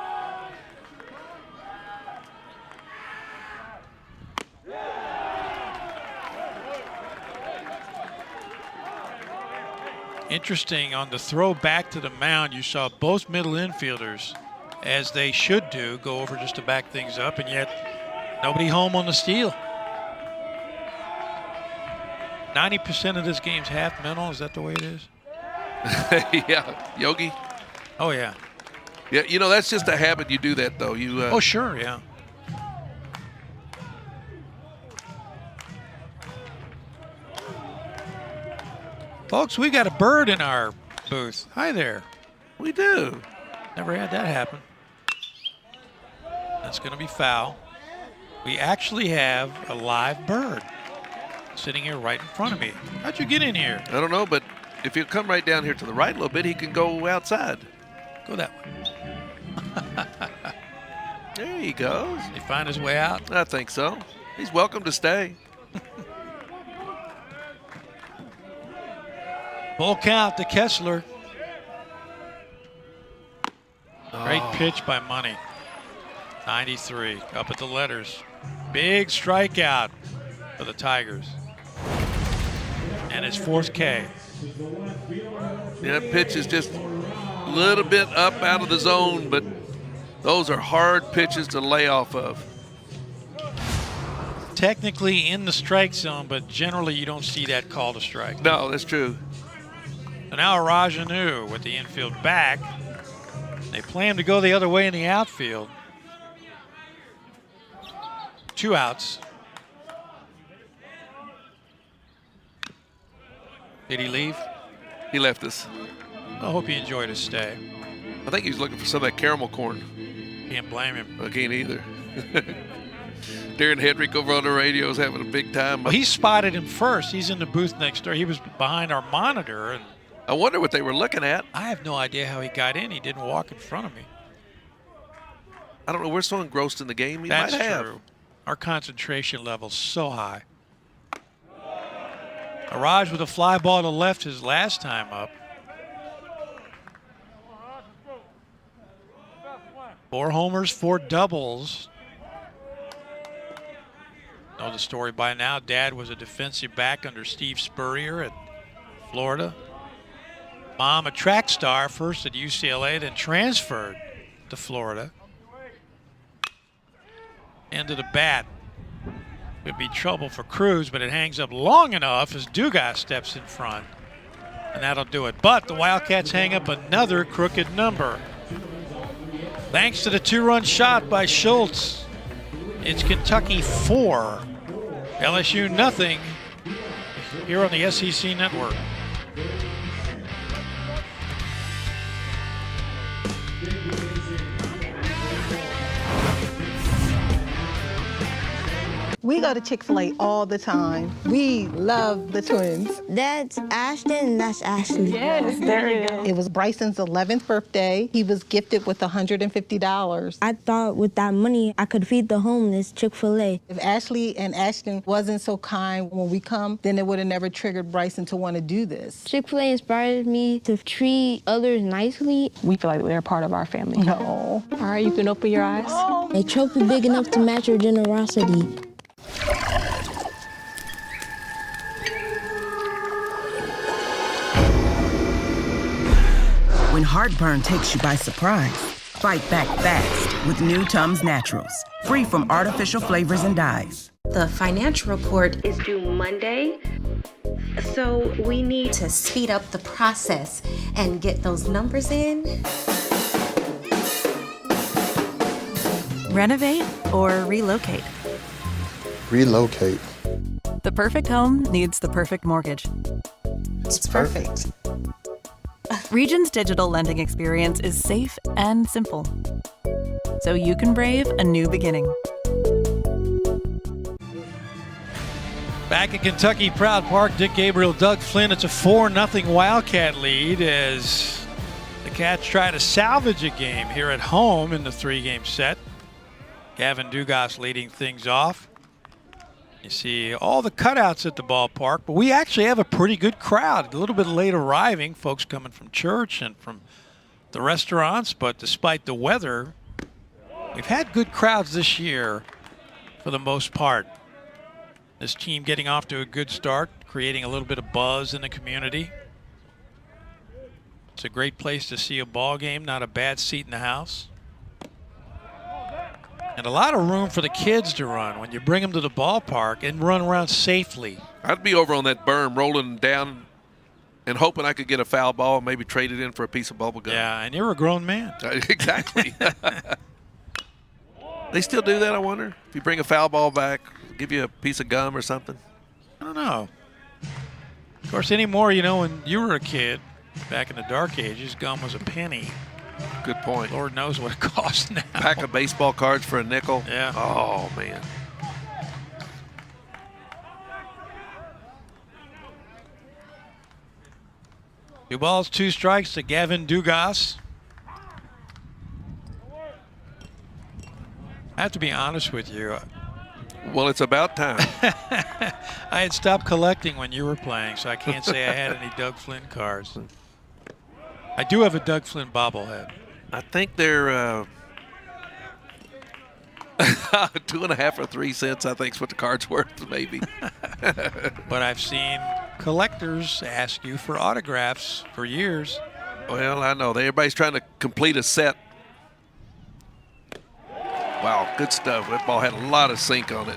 Interesting, on the throw back to the mound, you saw both middle infielders, as they should do, go over just to back things up, and yet nobody home on the steal. 90% of this game's half mental. Is that the way it is? Yeah, Yogi. Oh, yeah. Yeah, you know, that's just a habit. You do that, though. You. Oh, sure, yeah. Folks, we got a bird in our booth. Hi there. We do. Never had that happen. That's going to be foul. We actually have a live bird sitting here right in front of me. How'd you get in here? I don't know, but if you come right down here to the right a little bit, he can go outside. Go that way. There he goes. Did he find his way out? I think so. He's welcome to stay. Full count to Kessler. Great pitch by Money. 93, up at the letters. Big strikeout for the Tigers. And his fourth K. Yeah, that pitch is just a little bit up out of the zone, but those are hard pitches to lay off of. Technically in the strike zone, but generally you don't see that called a strike. No, that's true. So now Rajanu with the infield back. They plan to go the other way in the outfield. 2 outs. Did he leave? He left us. I hope he enjoyed his stay. I think he's looking for some of that caramel corn. Can't blame him. I can't either. Darren Hedrick over on the radio is having a big time. Well, he spotted him first. He's in the booth next door. He was behind our monitor. And I wonder what they were looking at. I have no idea how he got in. He didn't walk in front of me. I don't know. We're so engrossed in the game. That's might have. true. Our concentration level's so high. Raj with a fly ball to left his last time up. 4 homers, 4 doubles. Know the story by now. Dad was a defensive back under Steve Spurrier at Florida. Mom, a track star, first at UCLA, then transferred to Florida. Into the bat. Would be trouble for Cruz, but it hangs up long enough as Dugas steps in front. And that'll do it. But the Wildcats hang up another crooked number. Thanks to the 2-run shot by Schultz. It's Kentucky 4, LSU nothing here on the SEC Network. We go to Chick-fil-A all the time. We love the twins. That's Ashton and that's Ashley. Yes, there you go. It was Bryson's 11th birthday. He was gifted with $150. I thought with that money, I could feed the homeless Chick-fil-A. If Ashley and Ashton wasn't so kind when we come, then it would have never triggered Bryson to want to do this. Chick-fil-A inspired me to treat others nicely. We feel like they're part of our family. No. All right, you can open your eyes. A trophy big enough to match your generosity. When heartburn takes you by surprise, fight back fast with new Tums Naturals, free from artificial flavors and dyes. The financial report is due Monday, so we need to speed up the process and get those numbers in. Renovate or relocate? Relocate. The perfect home needs the perfect mortgage. It's perfect. Regions' digital lending experience is safe and simple, so you can brave a new beginning. Back in Kentucky, Proud Park, Dick Gabriel, Doug Flynn. It's a 4-0 Wildcat lead as The Cats try to salvage a game here at home in the 3-game set. Gavin Dugas leading things off. You see all the cutouts at the ballpark, but we actually have a pretty good crowd. A little bit late arriving, folks coming from church and from the restaurants, but despite the weather, we've had good crowds this year for the most part. This team getting off to a good start, creating a little bit of buzz in the community. It's a great place to see a ball game, not a bad seat in the house. And a lot of room for the kids to run when you bring them to the ballpark and run around safely. I'd be over on that berm rolling down and hoping I could get a foul ball and maybe trade it in for a piece of bubble gum. Yeah, and you're a grown man. Exactly. They still do that, I wonder? If you bring a foul ball back, give you a piece of gum or something? I don't know. Of course, anymore, you know, when you were a kid, back in the dark ages, gum was a penny. Good point. Lord knows what it costs now. Pack of baseball cards for a nickel. Yeah. Oh, man. Two balls, 2 strikes to Gavin Dugas. I have to be honest with you. Well, it's about time. I had stopped collecting when you were playing, so I can't say I had any Doug Flynn cards. I do have a Doug Flynn bobblehead. I think they're 2.5 or 3 cents, I think is what the card's worth, maybe. But I've seen collectors ask you for autographs for years. Well, I know. Everybody's trying to complete a set. Wow, good stuff. That ball had a lot of sink on it.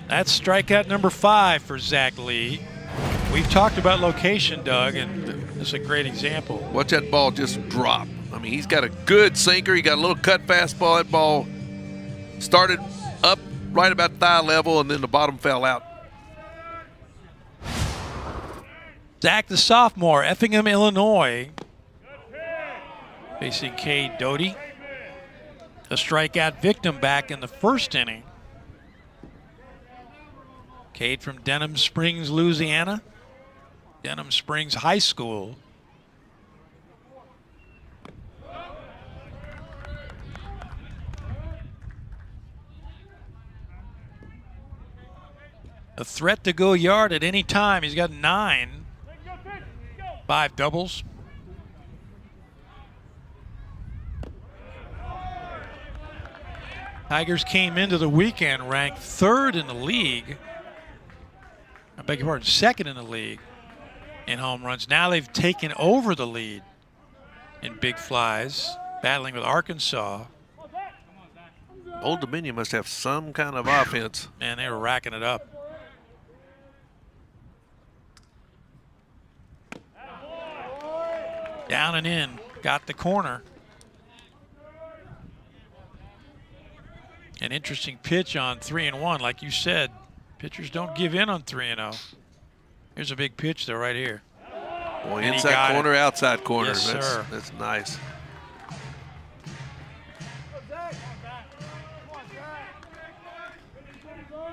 That's strikeout number 5 for Zach Lee. We've talked about location, Doug, and this is a great example. Watch that ball just drop. I mean, he's got a good sinker. He got a little cut fastball. That ball started up right about thigh level, and then the bottom fell out. Zach, the sophomore, Effingham, Illinois, facing Cade Doty, a strikeout victim back in the first inning. Cade from Denham Springs, Louisiana. Denham Springs High School. A threat to go yard at any time. He's got 9. 5 doubles. Tigers came into the weekend ranked 3rd in the league. I beg your pardon, 2nd in the league in home runs. Now they've taken over the lead in big flies, battling with Arkansas. Old Dominion must have some kind of offense. Man, they were racking it up. Down and in, got the corner. An interesting pitch on 3-1, like you said. Pitchers don't give in on 3-0. Here's a big pitch, though, right here. Boy, inside corner, outside corner. Yes, sir. That's nice.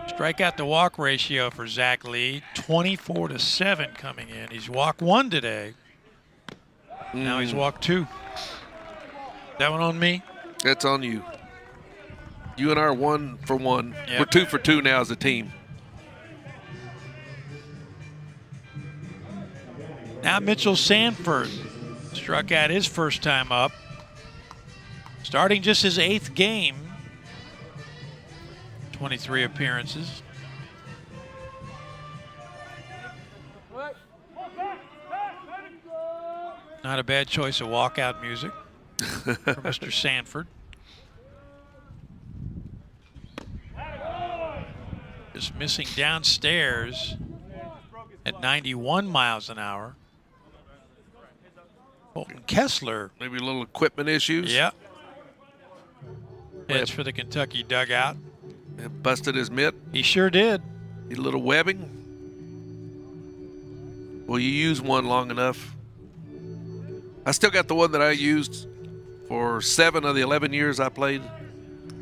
Strikeout to walk ratio for Zach Lee, 24-7 coming in. He's walked 1 today. Now he's walked 2. That one on me? That's on you. You and I are 1 for 1. Yep. We're 2 for 2 now as a team. Now Mitchell Sanford struck out his first time up. Starting just his 8th game. 23 appearances. Not a bad choice of walkout music for Mr. Sanford. Just missing downstairs at 91 miles an hour. Colton Kessler. Maybe a little equipment issues. Yeah. Heads for the Kentucky dugout. And busted his mitt. He sure did. Need a little webbing. Well, you use one long enough. I still got the one that I used for 7 of the 11 years I played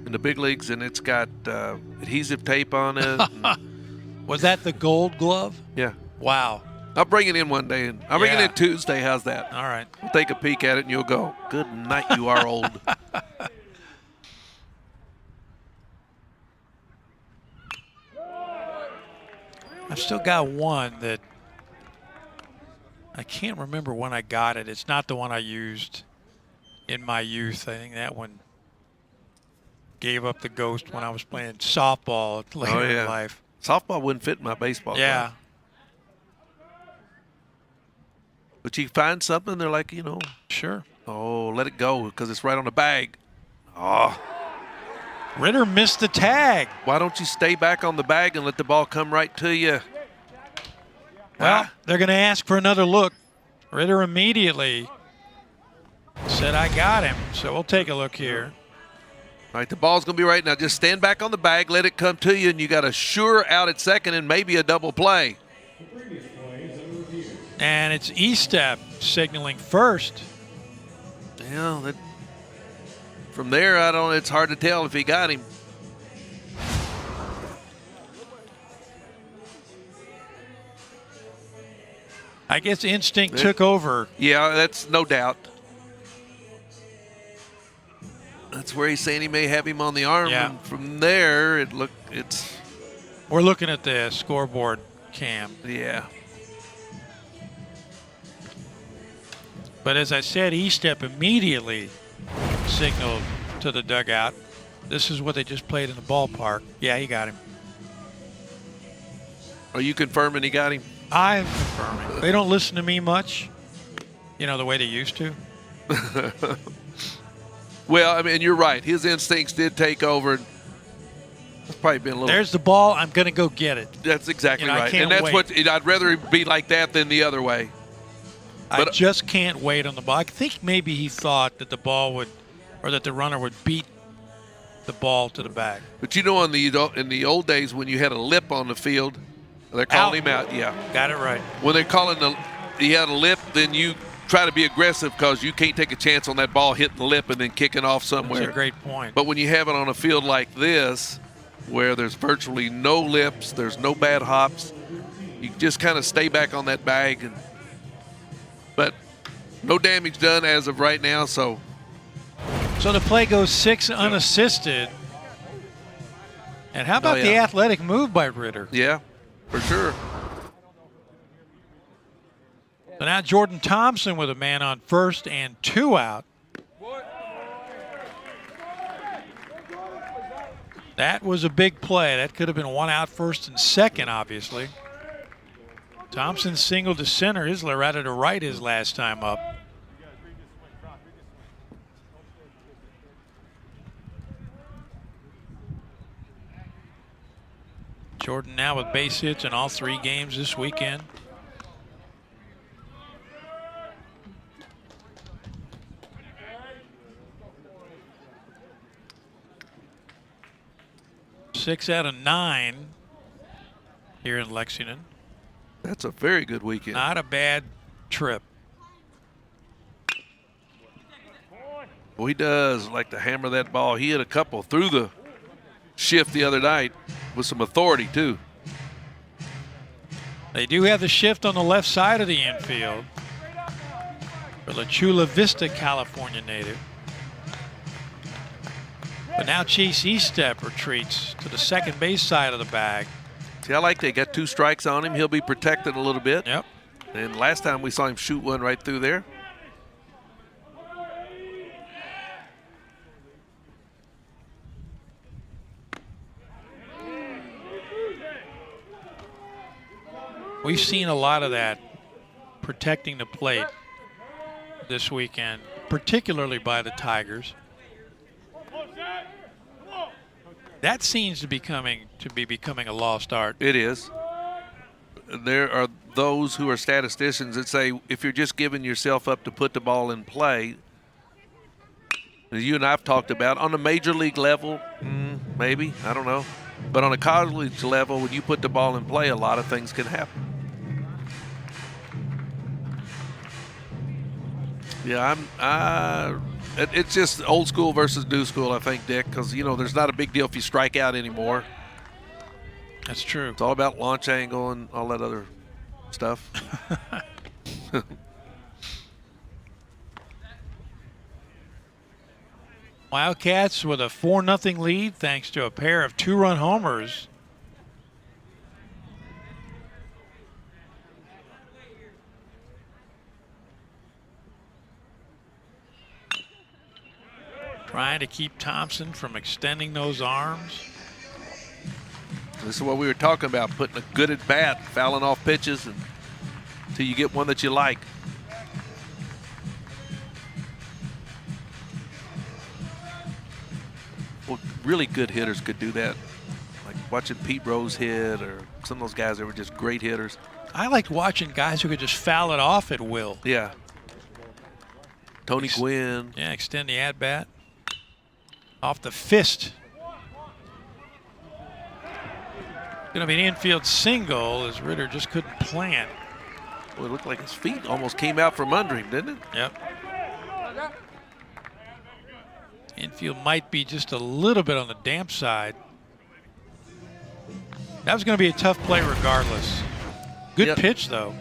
in the big leagues, and it's got adhesive tape on it. Was that the Gold Glove? Yeah. Wow. I'll bring it in one day. And I'll bring it in Tuesday. How's that? All right. We'll take a peek at it, and you'll go, good night, you are old. I've still got one that I can't remember when I got it. It's not the one I used in my youth. I think that one gave up the ghost when I was playing softball later in life. Softball wouldn't fit in my baseball. Yeah. Club. But you find something, they're like, Sure. Oh, let it go because it's right on the bag. Oh. Ritter missed the tag. Why don't you stay back on the bag and let the ball come right to you? Well, they're going to ask for another look. Ritter immediately said, I got him. So we'll take a look here. All right, the ball's going to be right now. Just stand back on the bag, let it come to you, and you got a sure out at second and maybe a double play. And it's E-Step signaling first. Yeah, from there, it's hard to tell if he got him. I guess instinct took over. Yeah, that's no doubt. That's where he's saying he may have him on the arm. Yeah. And from there, We're looking at the scoreboard cam. Yeah. But as I said, E-Step immediately signaled to the dugout. This is what they just played in the ballpark. Yeah, he got him. Are you confirming he got him? I'm confirming. They don't listen to me much, the way they used to. Well, I mean, you're right. His instincts did take over. It's probably been a little. There's the ball. I'm going to go get it. That's exactly right. I can't And that's wait. I'd rather it be like that than the other way. I just can't wait on the ball. I think maybe he thought that the ball that the runner would beat the ball to the bag. But in the old days when you had a lip on the field, they're calling him out. Yeah, got it right. When they're calling he had a lip, then you try to be aggressive because you can't take a chance on that ball hitting the lip and then kicking off somewhere. That's a great point. But when you have it on a field like this, where there's virtually no lips, there's no bad hops, you just kind of stay back on that bag. But no damage done as of right now, so the play goes 6 unassisted. And how about the athletic move by Ritter? Yeah, for sure. So now Jordan Thompson with a man on first and 2 out. That was a big play. That could have been 1 out first and second, obviously. Thompson singled to center. Isler rather to right his last time up. Jordan now with base hits in all 3 games this weekend. Six out of 9 here in Lexington. That's a very good weekend. Not a bad trip. Well, he does like to hammer that ball. He hit a couple through the shift the other night with some authority, too. They do have the shift on the left side of the infield for the Chula Vista, California native. But now Chase E-Step retreats to the second base side of the bag. See, I like they got 2 strikes on him. He'll be protected a little bit. Yep. And last time we saw him shoot one right through there. We've seen a lot of that protecting the plate this weekend, particularly by the Tigers. That seems to be becoming a lost art. It is. There are those who are statisticians that say if you're just giving yourself up to put the ball in play, as you and I have talked about, on a major league level, maybe, I don't know. But on a college level, when you put the ball in play, a lot of things can happen. Yeah, it's just old school versus new school, I think, Dick, because, there's not a big deal if you strike out anymore. That's true. It's all about launch angle and all that other stuff. Wildcats with a 4-0 lead thanks to a pair of 2-run homers. Trying to keep Thompson from extending those arms. This is what we were talking about, putting a good at bat, fouling off pitches until you get one that you like. Well, really good hitters could do that. Like watching Pete Rose hit, or some of those guys that were just great hitters. I liked watching guys who could just foul it off at will. Yeah. Tony Gwynn. Yeah, extend the at-bat. Off the fist. Going to be an infield single as Ritter just couldn't plant. Well, it looked like his feet almost came out from under him, didn't it? Yep. Infield might be just a little bit on the damp side. That was going to be a tough play regardless. Good pitch, though.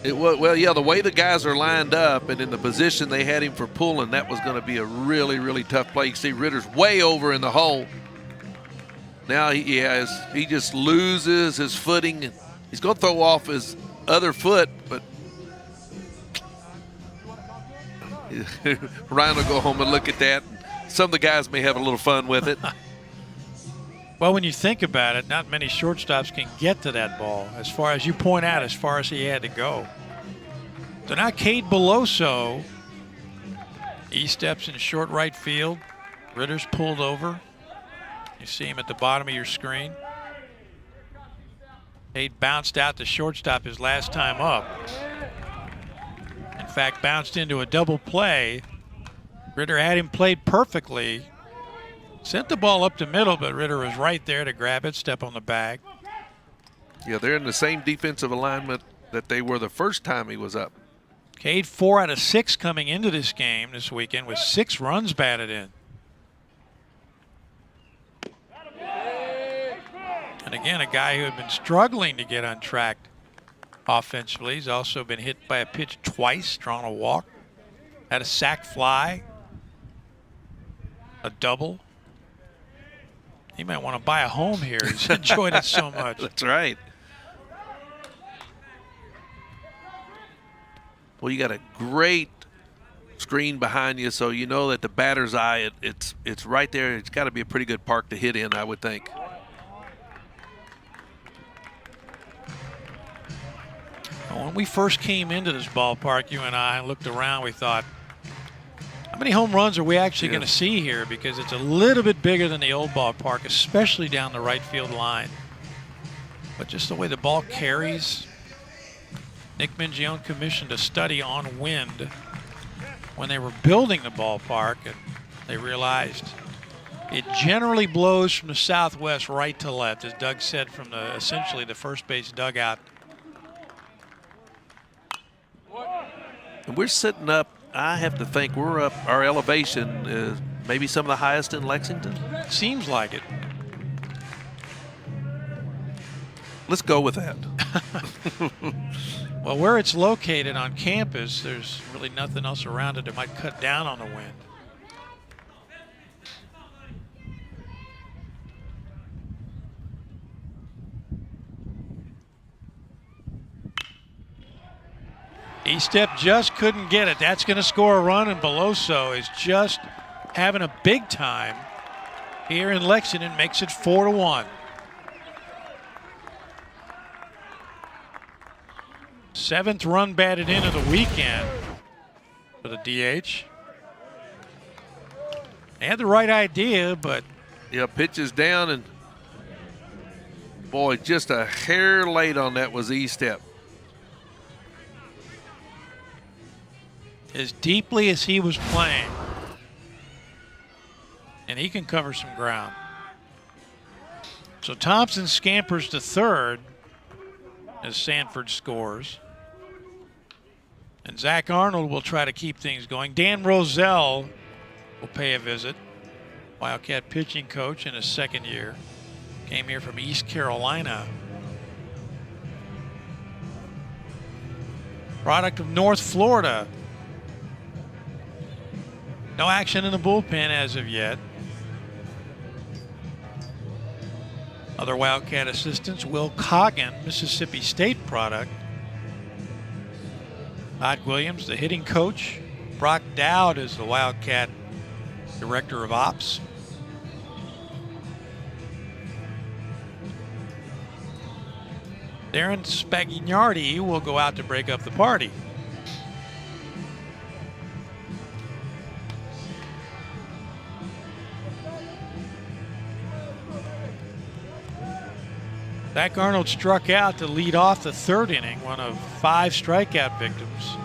It was, well, yeah, the way the guys are lined up and in the position they had him for pulling, that was going to be a really, really tough play. You see Ritter's way over in the hole. Now he just loses his footing. He's going to throw off his other foot, but Ryan will go home and look at that. Some of the guys may have a little fun with it. Well, when you think about it, not many shortstops can get to that ball, as far as you point out, as far as he had to go. So now Cade Beloso, he steps in short right field. Ritter's pulled over. You see him at the bottom of your screen. Cade bounced out to shortstop his last time up. In fact, bounced into a double play. Ritter had him played perfectly. Sent the ball up the middle, but Ritter was right there to grab it, step on the bag. Yeah, they're in the same defensive alignment that they were the first time he was up. Cade 4 out of 6 coming into this game this weekend with 6 runs batted in. And again, a guy who had been struggling to get on track offensively. He's also been hit by a pitch twice, drawn a walk, had a sac fly, a double. He might want to buy a home here. He's enjoyed it so much. That's right. Well, you got a great screen behind you, so you know that the batter's eye, it's right there. It's got to be a pretty good park to hit in, I would think. When we first came into this ballpark, you and I looked around, we thought, how many home runs are we actually going to see here? Because it's a little bit bigger than the old ballpark, especially down the right field line. But just the way the ball carries, Nick Mingione commissioned a study on wind when they were building the ballpark, and they realized it generally blows from the southwest right to left, as Doug said, from essentially the first base dugout. And we're sitting up, I have to think we're up, our elevation is maybe some of the highest in Lexington. Seems like it. Let's go with that. Well, where it's located on campus, there's really nothing else around it that might cut down on the wind. E-step just couldn't get it. That's going to score a run, and Beloso is just having a big time here in Lexington, makes it 4-1. Seventh run batted in of the weekend for the DH. They had the right idea, but yeah, pitches down, and boy, just a hair late on that was E-step. As deeply as he was playing, and he can cover some ground. So Thompson scampers to third as Sanford scores. And Zach Arnold will try to keep things going. Dan Roselle will pay a visit. Wildcat pitching coach in his second year. Came here from East Carolina. product of North Florida. No action in the bullpen as of yet. Other Wildcat assistants, Will Coggin, Mississippi State product. Todd Williams, the hitting coach. Brock Dowd is the Wildcat director of ops. Darren Spagnardi will go out to break up the party. Zach Arnold struck out to lead off the third inning, one of 5 strikeout victims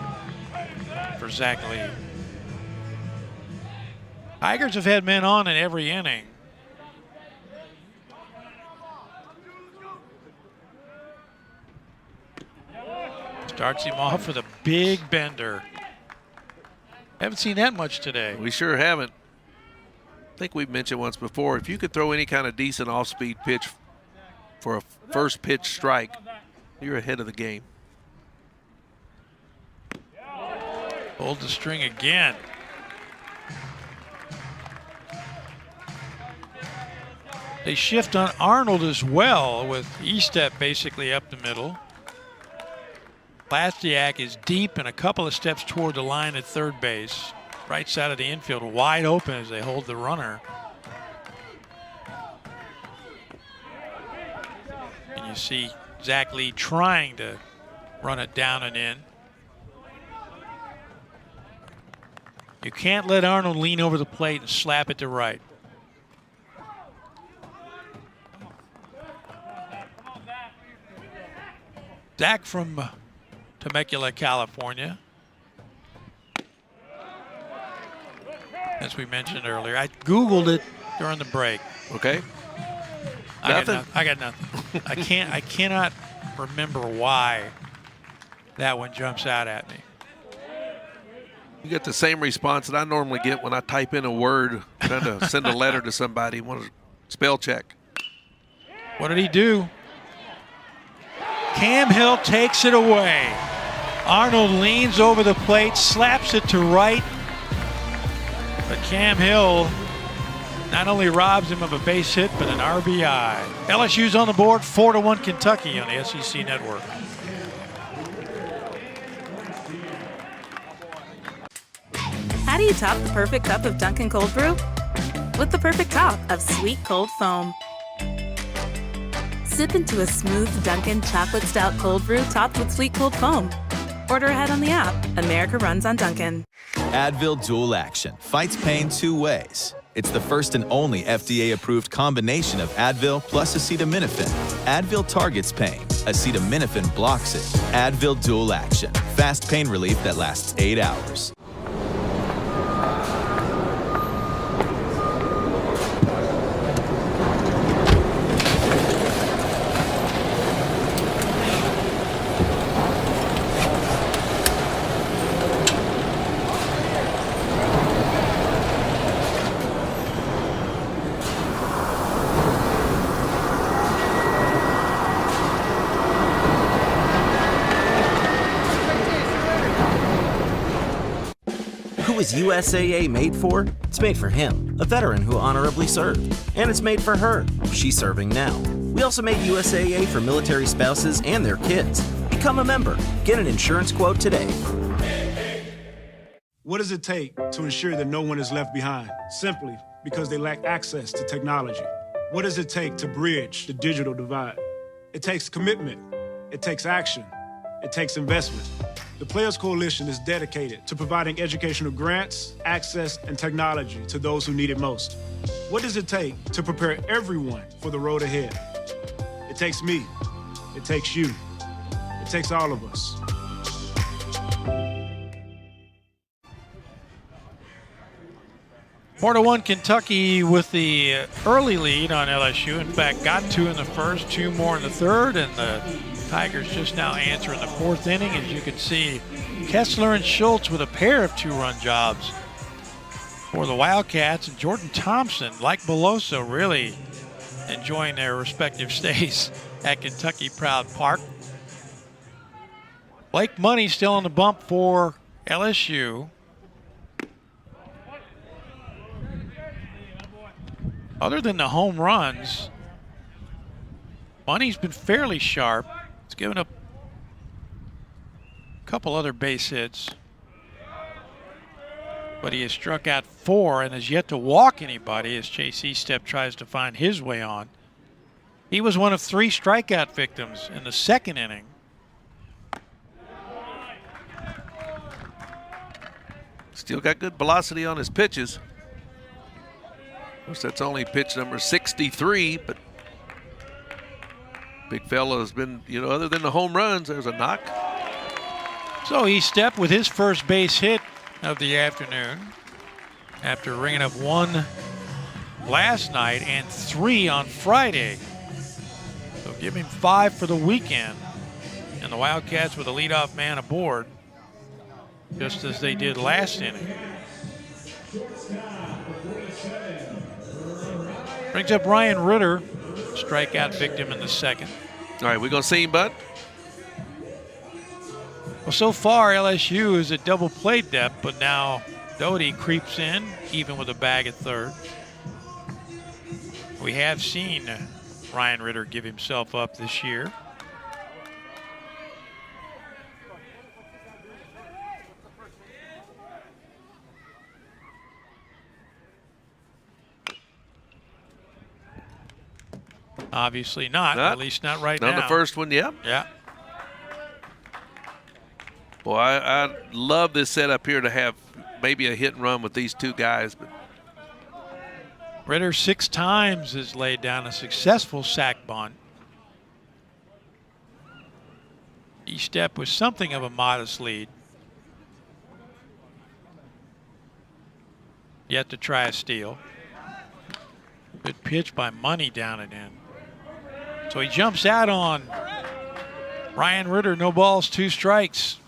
for Zach Lee. Tigers have had men on in every inning. Starts him off with a big bender. Haven't seen that much today. We sure haven't. I think we've mentioned once before, if you could throw any kind of decent off-speed pitch for a first pitch strike, you're ahead of the game. Pulled the string again. They shift on Arnold as well, with Estep basically up the middle. Plastiak is deep and a couple of steps toward the line at third base. Right side of the infield wide open as they hold the runner. And you see Zach Lee trying to run it down and in. You can't let Arnold lean over the plate and slap it to right. Zach from Temecula, California. As we mentioned earlier, I Googled it during the break. Okay. I got nothing. I cannot remember why that one jumps out at me. You get the same response that I normally get when I type in a word, trying to send a letter to somebody, want to spell check. What did he do? Cam Hill takes it away. Arnold leans over the plate, slaps it to right. But Cam Hill not only robs him of a base hit, but an RBI. LSU's on the board, 4-1 Kentucky on the SEC Network. How do you top the perfect cup of Dunkin' Cold Brew? With the perfect top of sweet cold foam. Sip into a smooth Dunkin' chocolate stout cold brew topped with sweet cold foam. Order ahead on the app. America runs on Dunkin'. Advil Dual Action fights pain 2 ways. It's the first and only FDA-approved combination of Advil plus acetaminophen. Advil targets pain. Acetaminophen blocks it. Advil Dual Action. Fast pain relief that lasts 8 hours. Is USAA made for? It's made for him, a veteran who honorably served. And it's made for her. She's serving now. We also made USAA for military spouses and their kids. Become a member. Get an insurance quote today. What does it take to ensure that no one is left behind? Simply because they lack access to technology. What does it take to bridge the digital divide? It takes commitment. It takes action. It takes investment. The Players Coalition is dedicated to providing educational grants, access, and technology to those who need it most. What does it take to prepare everyone for the road ahead? It takes me. It takes you. It takes all of us. Four to 1 Kentucky with the early lead on LSU. In fact, got 2 in the first, 2 more in the third, and the Tigers just now answer in the 4th inning. As you can see, Kessler and Schultz with a pair of 2-run jobs for the Wildcats, and Jordan Thompson, like Beloso, really enjoying their respective stays at Kentucky Proud Park. Blake Money still on the bump for LSU. Other than the home runs, Money's been fairly sharp. He's given up a couple other base hits, but he has struck out 4 and has yet to walk anybody as Chase Estep tries to find his way on. He was one of 3 strikeout victims in the second inning. Still got good velocity on his pitches. Of course, that's only pitch number 63, but big fella has been, other than the home runs, there's a knock. So Estep with his first base hit of the afternoon after ringing up 1 last night and 3 on Friday. So give him 5 for the weekend. And the Wildcats with a leadoff man aboard, just as they did last inning. Brings up Ryan Ritter, strikeout victim in the second. All right, we going to see him, bud? Well, so far LSU is at double play depth, but now Doty creeps in, even with a bag at third. We have seen Ryan Ritter give himself up this year. Obviously not, at least not right now. Not the first one, yeah. Yeah. Boy, I love this setup here to have maybe a hit and run with these 2 guys. But Ritter 6 times has laid down a successful sac bunt. Estep with something of a modest lead. Yet to try a steal. Good pitch by Money down and in. So he jumps out on Ryan Ritter, no balls, 2 strikes.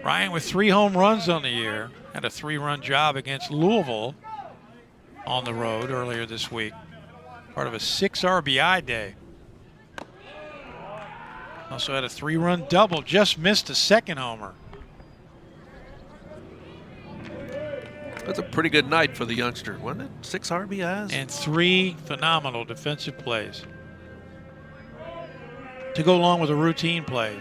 Ryan with 3 home runs on the year, had a 3-run job against Louisville on the road earlier this week. Part of a 6 RBI day. Also had a 3-run double, just missed a second homer. That's a pretty good night for the youngster, wasn't it? 6 RBIs? And 3 phenomenal defensive plays to go along with the routine plays.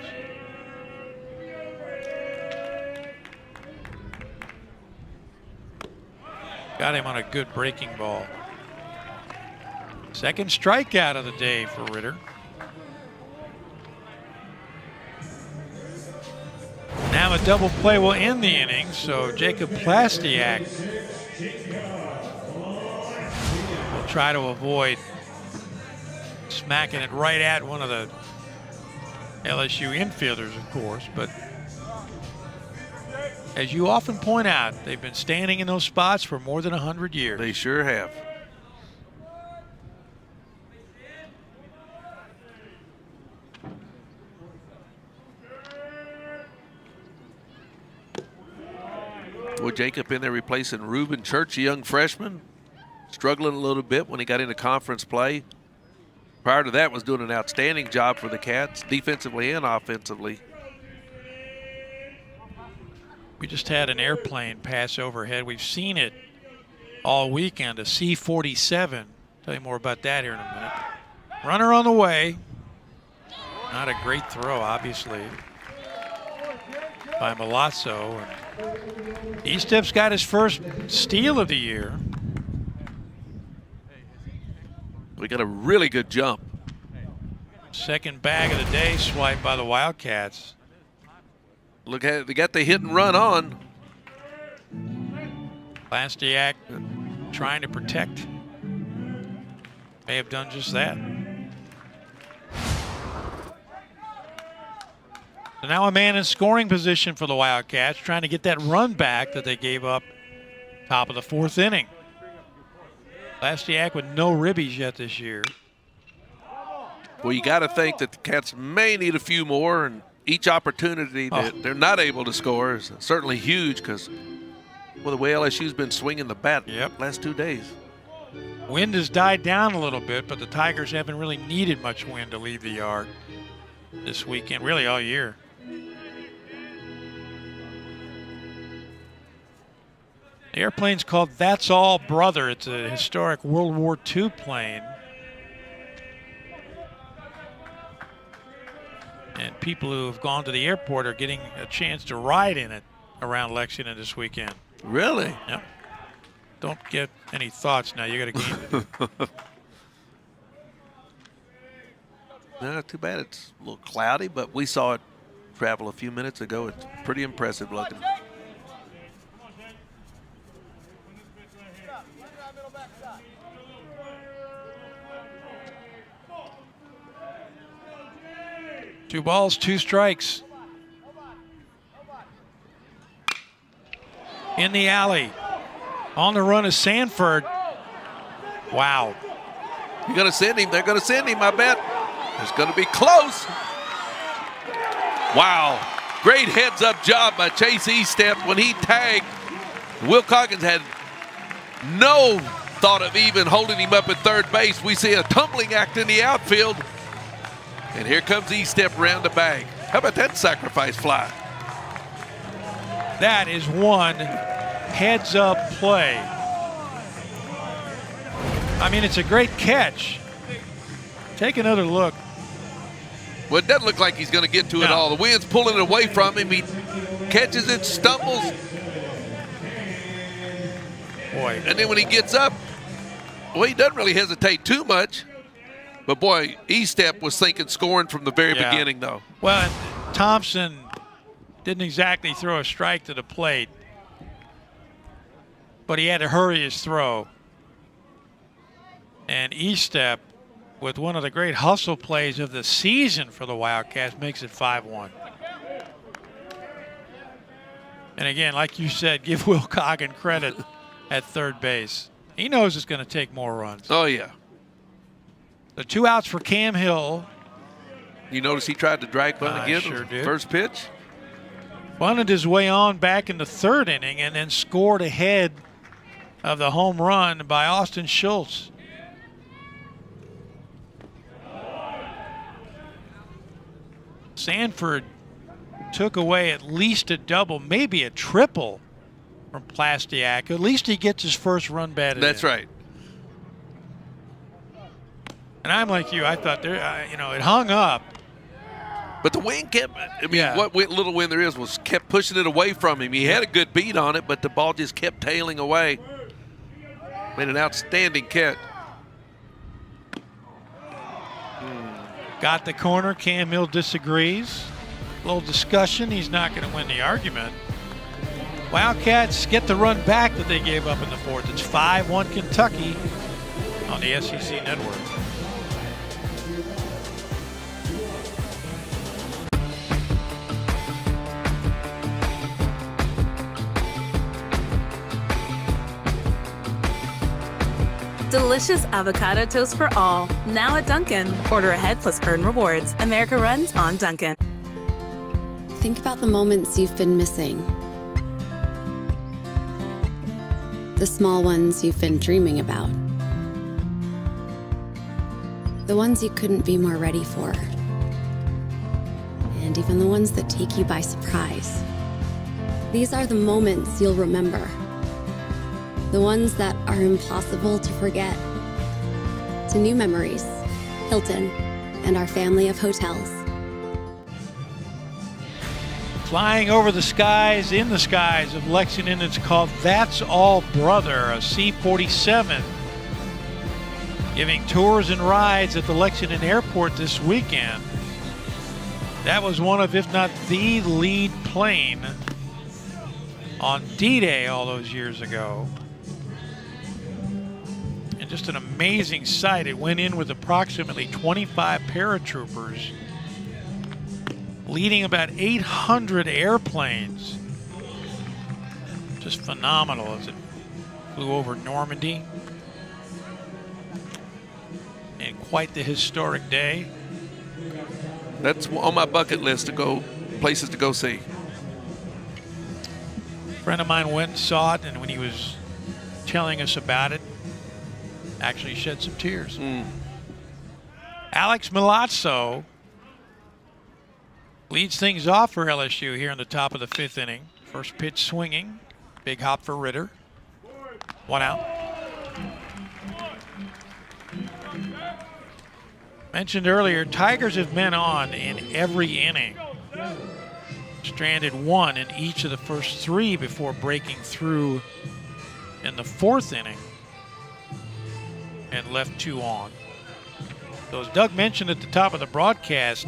Got him on a good breaking ball. Second strikeout of the day for Ritter. Now a double play will end the inning, so Jacob Plastiak will try to avoid smacking it right at one of the LSU infielders, of course, but as you often point out, they've been standing in those spots for more than 100 years. They sure have. Well, Jacob in there replacing Reuben Church, a young freshman, struggling a little bit when he got into conference play. Prior to that was doing an outstanding job for the Cats, defensively and offensively. We just had an airplane pass overhead. We've seen it all weekend, a C-47. Tell you more about that here in a minute. Runner on the way. Not a great throw, obviously, by Milazzo. And Estep's got his first steal of the year. We got a really good jump. Second bag of the day swiped by the Wildcats. Look at it, they got the hit and run on. Plastiak trying to protect. May have done just that. So now a man in scoring position for the Wildcats, trying to get that run back that they gave up top of the 4th inning. Plastiak with no ribbies yet this year. Well, you got to think that the Cats may need a few more, and each opportunity that they're not able to score is certainly huge because, well, the way LSU's been swinging the bat last 2 days. Wind has died down a little bit, but the Tigers haven't really needed much wind to leave the yard this weekend, really all year. The airplane's called That's All Brother. It's a historic World War II plane. And people who have gone to the airport are getting a chance to ride in it around Lexington this weekend. Really? Yep. Don't get any thoughts now. You got a game to do. No, too bad it's a little cloudy, but we saw it travel a few minutes ago. It's pretty impressive looking. Two balls, two strikes. In the alley. On the run is Sanford. Wow. You're going to send him. They're going to send him, I bet. It's going to be close. Wow. Great heads-up job by Chase Estep when he tagged. Will Coggins had no thought of even holding him up at third base. We see a tumbling act in the outfield. And here comes Estep around the bag. How about that sacrifice fly? That is one heads-up play. I mean, it's a great catch. Take another look. Well, it doesn't look like he's going to get to it all. The wind's pulling it away from him. He catches it, stumbles. Boy. And then when he gets up, well, he doesn't really hesitate too much. But, boy, Estep was thinking scoring from the very beginning, though. Well, Thompson didn't exactly throw a strike to the plate, but he had to hurry his throw. And Estep, with one of the great hustle plays of the season for the Wildcats, makes it 5-1. And again, like you said, give Will Coggin credit at third base. He knows it's going to take more runs. Oh, yeah. The 2 outs for Cam Hill. You notice he tried to drag bunt again? Sure did. First pitch. Bunted his way on back in the third inning and then scored ahead of the home run by Austin Schultz. Sanford took away at least a double, maybe a triple from Plastiak. At least he gets his first run batted That's in. right. And I'm like you. I thought there, it hung up. But the wind kept, what little wind there is kept pushing it away from him. He had a good beat on it, but the ball just kept tailing away. Made an outstanding catch. Got the corner. Cam Hill disagrees. A little discussion. He's not going to win the argument. Wildcats get the run back that they gave up in the fourth. It's 5-1 Kentucky on the SEC Network. Delicious avocado toast for all. Now at Dunkin'. Order ahead plus earn rewards. America runs on Dunkin'. Think about the moments you've been missing. The small ones you've been dreaming about. The ones you couldn't be more ready for. And even the ones that take you by surprise. These are the moments you'll remember. The ones that are impossible to forget. To new memories, Hilton, and our family of hotels. Flying over the skies, in the skies of Lexington, it's called That's All Brother, a C-47. Giving tours and rides at the Lexington Airport this weekend. That was one of, if not the lead plane on D-Day all those years ago. And just an amazing sight. It went in with approximately 25 paratroopers, leading about 800 airplanes. Just phenomenal as it flew over Normandy. And quite the historic day. That's on my bucket list to go, places to go see. A friend of mine went and saw it, and when he was telling us about it, actually shed some tears. Alex Milazzo leads things off for LSU here in the top of the 5th inning. First pitch swinging. Big hop for Ritter. 1 out. Mentioned earlier, Tigers have men on in every inning. Stranded 1 in each of the first 3 before breaking through in the 4th inning and left 2 on. So as Doug mentioned at the top of the broadcast,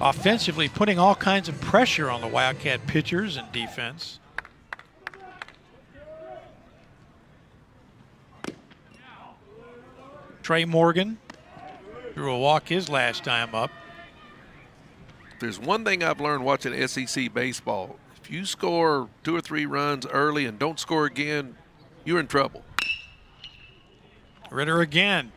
offensively putting all kinds of pressure on the Wildcat pitchers and defense. Trey Morgan drew a walk his last time up. There's one thing I've learned watching SEC baseball. If you score 2 or 3 runs early and don't score again, you're in trouble. Ritter again.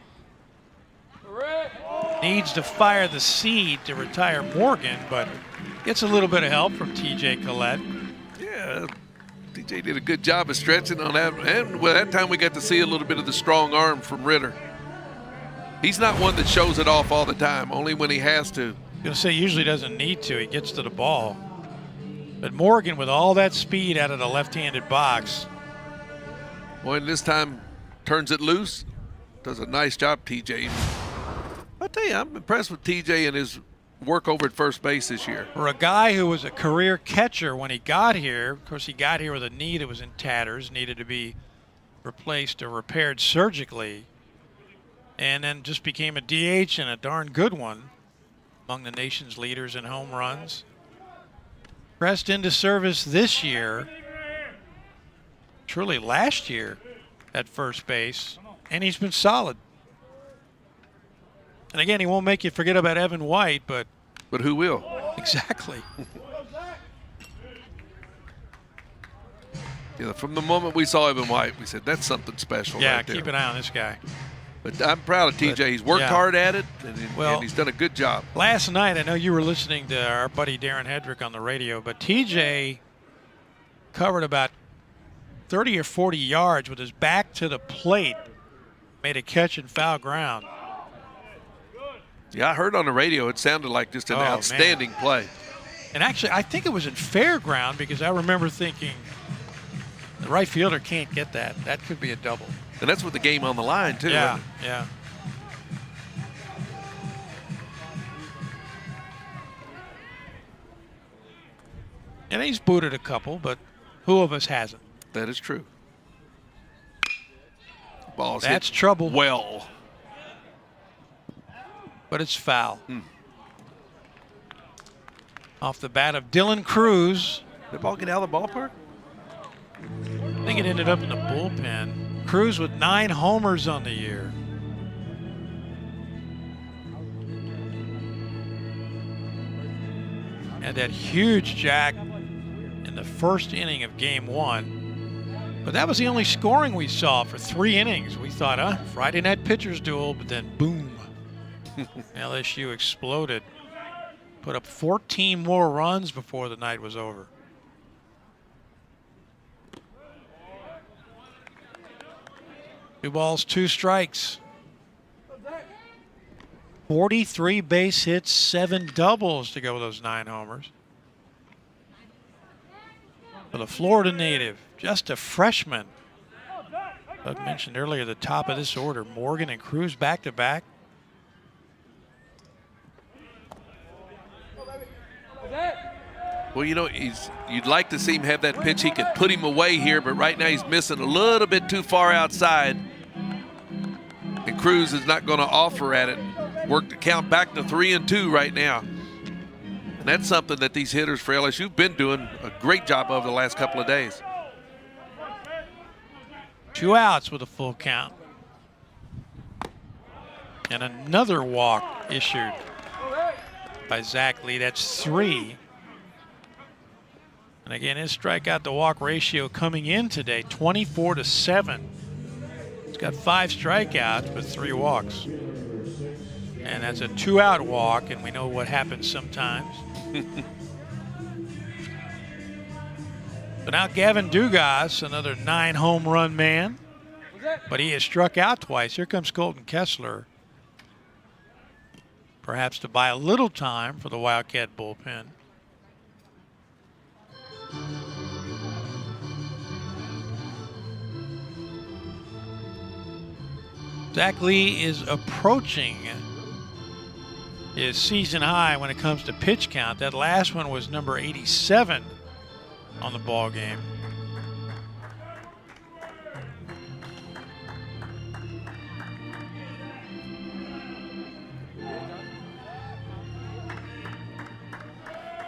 Needs to fire the seed to retire Morgan, but gets a little bit of help from T.J. Collette. Yeah, T.J. did a good job of stretching on that. And well, that time we got to see a little bit of the strong arm from Ritter. He's not one that shows it off all the time, only when he has to. I was going to say, usually doesn't need to. He gets to the ball. But Morgan, with all that speed out of the left-handed box. Boy, and this time turns it loose. Does a nice job, T.J. I tell you, I'm impressed with T.J. and his work over at first base this year. For a guy who was a career catcher when he got here, of course he got here with a knee that was in tatters, needed to be replaced or repaired surgically, and then just became a DH and a darn good one, among the nation's leaders in home runs. Pressed into service this year, truly last year at first base, and he's been solid. And again, he won't make you forget about Evan White, but who will? Exactly. Yeah, from the moment we saw Evan White, we said that's something special. Yeah, right there. keep an eye on this guy. But I'm proud of TJ. He's worked hard at it, and he's done a good job. Last night, I know you were listening to our buddy Darren Hedrick on the radio, but TJ covered about 30 or 40 yards with his back to the plate, made a catch in foul ground. Yeah, I heard on the radio it sounded like just an outstanding play. And actually, I think it was in fair ground because I remember thinking the right fielder can't get that. That could be a double. And that's with the game on the line, too. Yeah, isn't it? yeah. And he's booted a couple, but who of us hasn't? That is true. Ball's That's hit trouble. Well. But it's foul. Off the bat of Dylan Cruz. Did the ball get out of the ballpark? I think it ended up in the bullpen. Cruz with 9 homers on the year. Had that huge jack in the first inning of game 1. But that was the only scoring we saw for 3 innings. We thought, Friday night pitchers duel, but then boom. LSU exploded. Put up 14 more runs before the night was over. Two balls, 2 strikes. 43 base hits, 7 doubles to go with those 9 homers. For the Florida native, just a freshman. I mentioned earlier the top of this order, Morgan and Cruz back to back. Well, you know, you'd like to see him have that pitch. He could put him away here, but right now he's missing a little bit too far outside. And Cruz is not going to offer at it. Work the count back to 3-2 right now. And that's something that these hitters for LSU have been doing a great job of the last couple of days. 2 outs with a full count. And another walk issued by Zach Lee. That's 3. And again, his strikeout to walk ratio coming in today, 24-7. He's got 5 strikeouts but 3 walks. And that's a 2-out walk, and we know what happens sometimes. So now Gavin Dugas, another 9 home run man. but he has struck out twice. Here comes Colton Kessler, perhaps to buy a little time for the Wildcat bullpen. Zach Lee is approaching his season high when it comes to pitch count. That last one was number 87 on the ball game.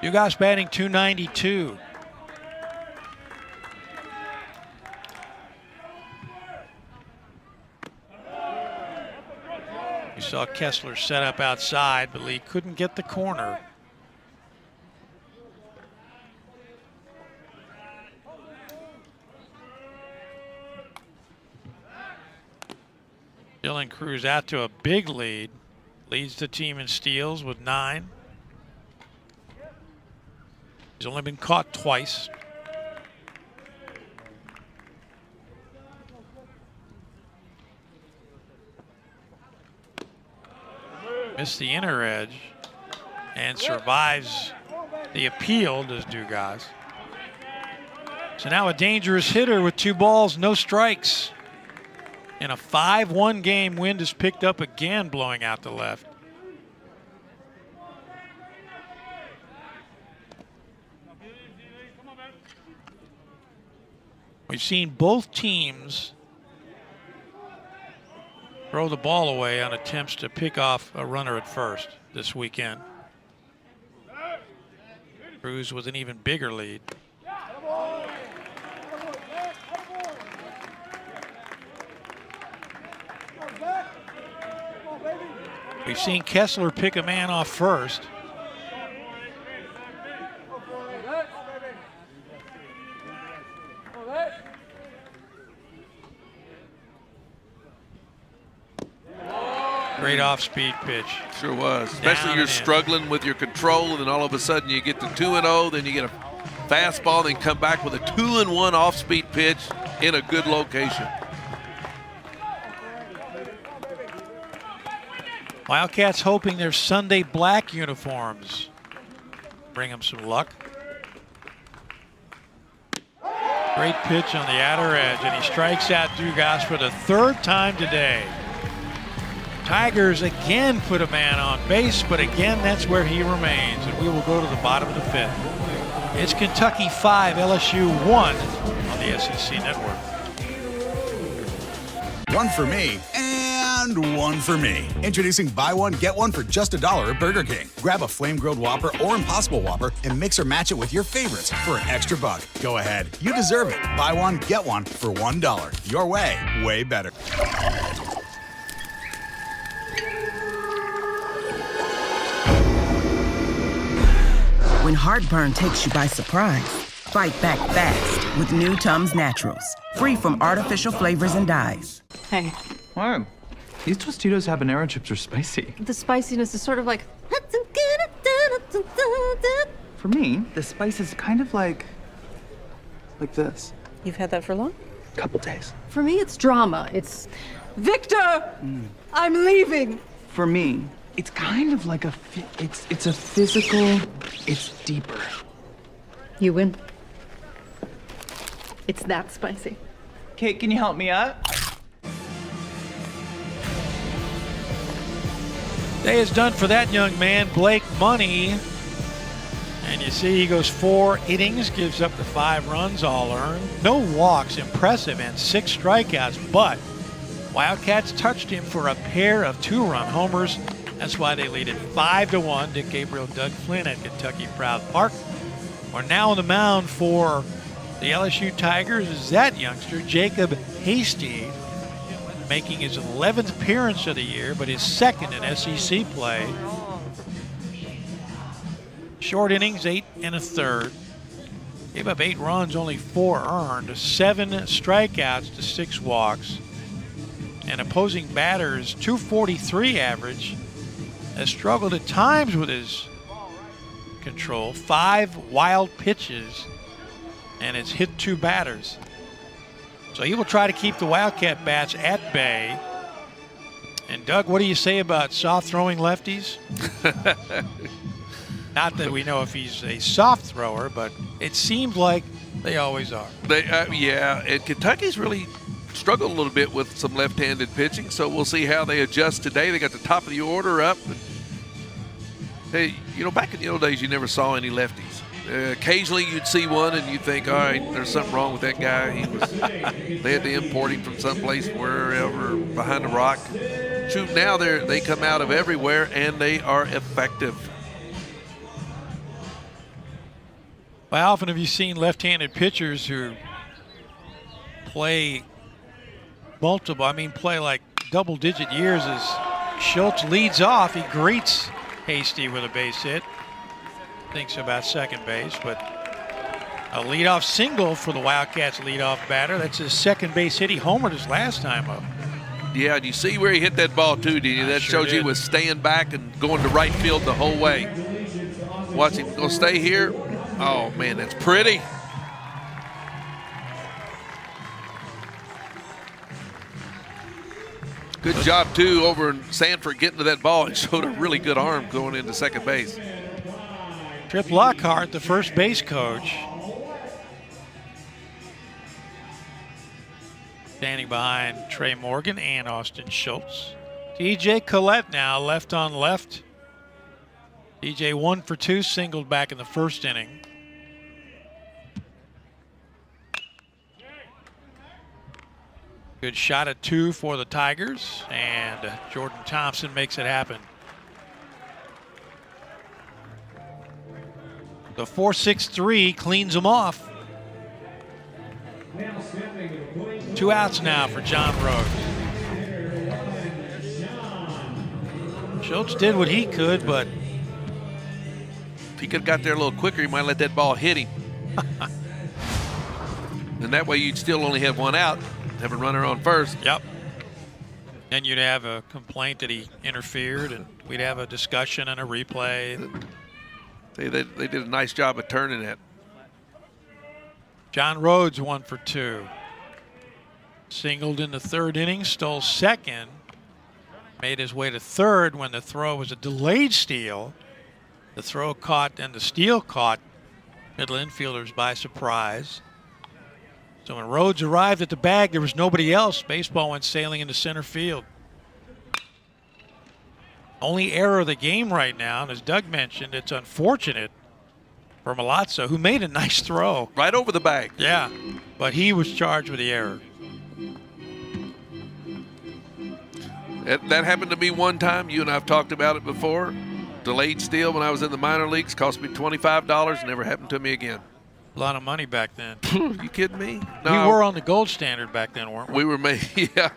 Dugas batting .292. You saw Kessler set up outside, but Lee couldn't get the corner. Dylan Cruz out to a big lead. Leads the team in steals with 9. He's only been caught twice. Missed the inner edge and survives the appeal, does Dugas. So now a dangerous hitter with 2 balls, no strikes. And a 5-1 game. Wind is picked up again, blowing out the left. We've seen both teams throw the ball away on attempts to pick off a runner at first this weekend. Cruz with an even bigger lead. We've seen Kessler pick a man off first. Great off-speed pitch. Sure was. Especially you're struggling with your control, and then all of a sudden you get to 2-0, then you get a fastball, then come back with a 2-1 off-speed pitch in a good location. Wildcats hoping their Sunday black uniforms bring them some luck. Great pitch on the outer edge, and he strikes out Dugas for the 3rd time today. Tigers again put a man on base, but again that's where he remains, and we will go to the bottom of the 5th. It's Kentucky 5, LSU 1 on the SEC Network. One for me and one for me. Introducing buy one, get one for just $1 at Burger King. Grab a flame-grilled Whopper or Impossible Whopper and mix or match it with your favorites for an extra $1. Go ahead. You deserve it. Buy one, get one for $1. Your way, way better. When heartburn takes you by surprise, fight back fast with new Tums Naturals. Free from artificial flavors and dyes. Hey. What? These Tostitos habanero chips are spicy. The spiciness is sort of like... For me, the spice is kind of like this. You've had that for long? Couple days. For me, it's drama. It's... Victor! I'm leaving! For me, it's kind of like it's a physical, it's deeper. You win. It's that spicy. Kate, can you help me out? Day is done for that young man, Blake Money. And you see he goes 4 innings, gives up the 5 runs, all earned. No walks, impressive, and 6 strikeouts, but Wildcats touched him for a pair of 2-run homers. That's why they lead it 5-1. Dick Gabriel, Doug Flynn at Kentucky Proud Park. We're now on the mound for the LSU Tigers is that youngster, Jacob Hasty, making his 11th appearance of the year, but his 2nd in SEC play. Short innings, 8 1/3. Gave up 8 runs, only 4 earned, 7 strikeouts to 6 walks. And opposing batters, .243 average. Has struggled at times with his control. 5 wild pitches, and it's hit 2 batters. So he will try to keep the Wildcat bats at bay. And Doug, what do you say about soft throwing lefties? Not that we know if he's a soft thrower, but it seems like they always are. Yeah, and Kentucky's really struggled a little bit with some left-handed pitching, so we'll see how they adjust today. They got the top of the order up. Hey, back in the old days, you never saw any lefties. Occasionally, you'd see one, and you'd think, all right, there's something wrong with that guy. They had to import him from someplace, wherever, behind the rock. Shoot, now they come out of everywhere, and they are effective. How often have you seen left-handed pitchers who play play like double-digit years as Schultz leads off. He greets Hasty with a base hit. Thinks about second base, but a leadoff single for the Wildcats leadoff batter. That's his second base hit. He homered his last time up. Yeah, and you see where he hit that ball too, did you? That shows you he was staying back and going to right field the whole way. Watch him go stay here. Oh, man, that's pretty. Good job, too, over in Sanford getting to that ball. It showed a really good arm going into second base. Trip Lockhart, the first base coach, standing behind Trey Morgan and Austin Schultz. TJ Collette now left on left. TJ 1 for 2, singled back in the first inning. Good shot at 2 for the Tigers, and Jordan Thompson makes it happen. The 4-6-3 cleans them off. 2 outs now for John Rhodes. Schultz did what he could, but if he could have got there a little quicker, he might let that ball hit him. And that way you'd still only have 1 out, have a runner on first. Yep. Then you'd have a complaint that he interfered, and we'd have a discussion and a replay. They did a nice job of turning it. John Rhodes 1 for 2. Singled in the third inning, stole second, made his way to third when the throw was a delayed steal. The throw caught and the steal caught middle infielders by surprise. So when Rhodes arrived at the bag, there was nobody else. Baseball went sailing into center field. Only error of the game right now, and as Doug mentioned, it's unfortunate for Milazzo, who made a nice throw. Right over the bag. Yeah, but he was charged with the error. That happened to me one time. You and I have talked about it before. Delayed steal when I was in the minor leagues. Cost me $25. Never happened to me again. A lot of money back then. You kidding me? No. We were on the gold standard back then, weren't we? We were made, yeah.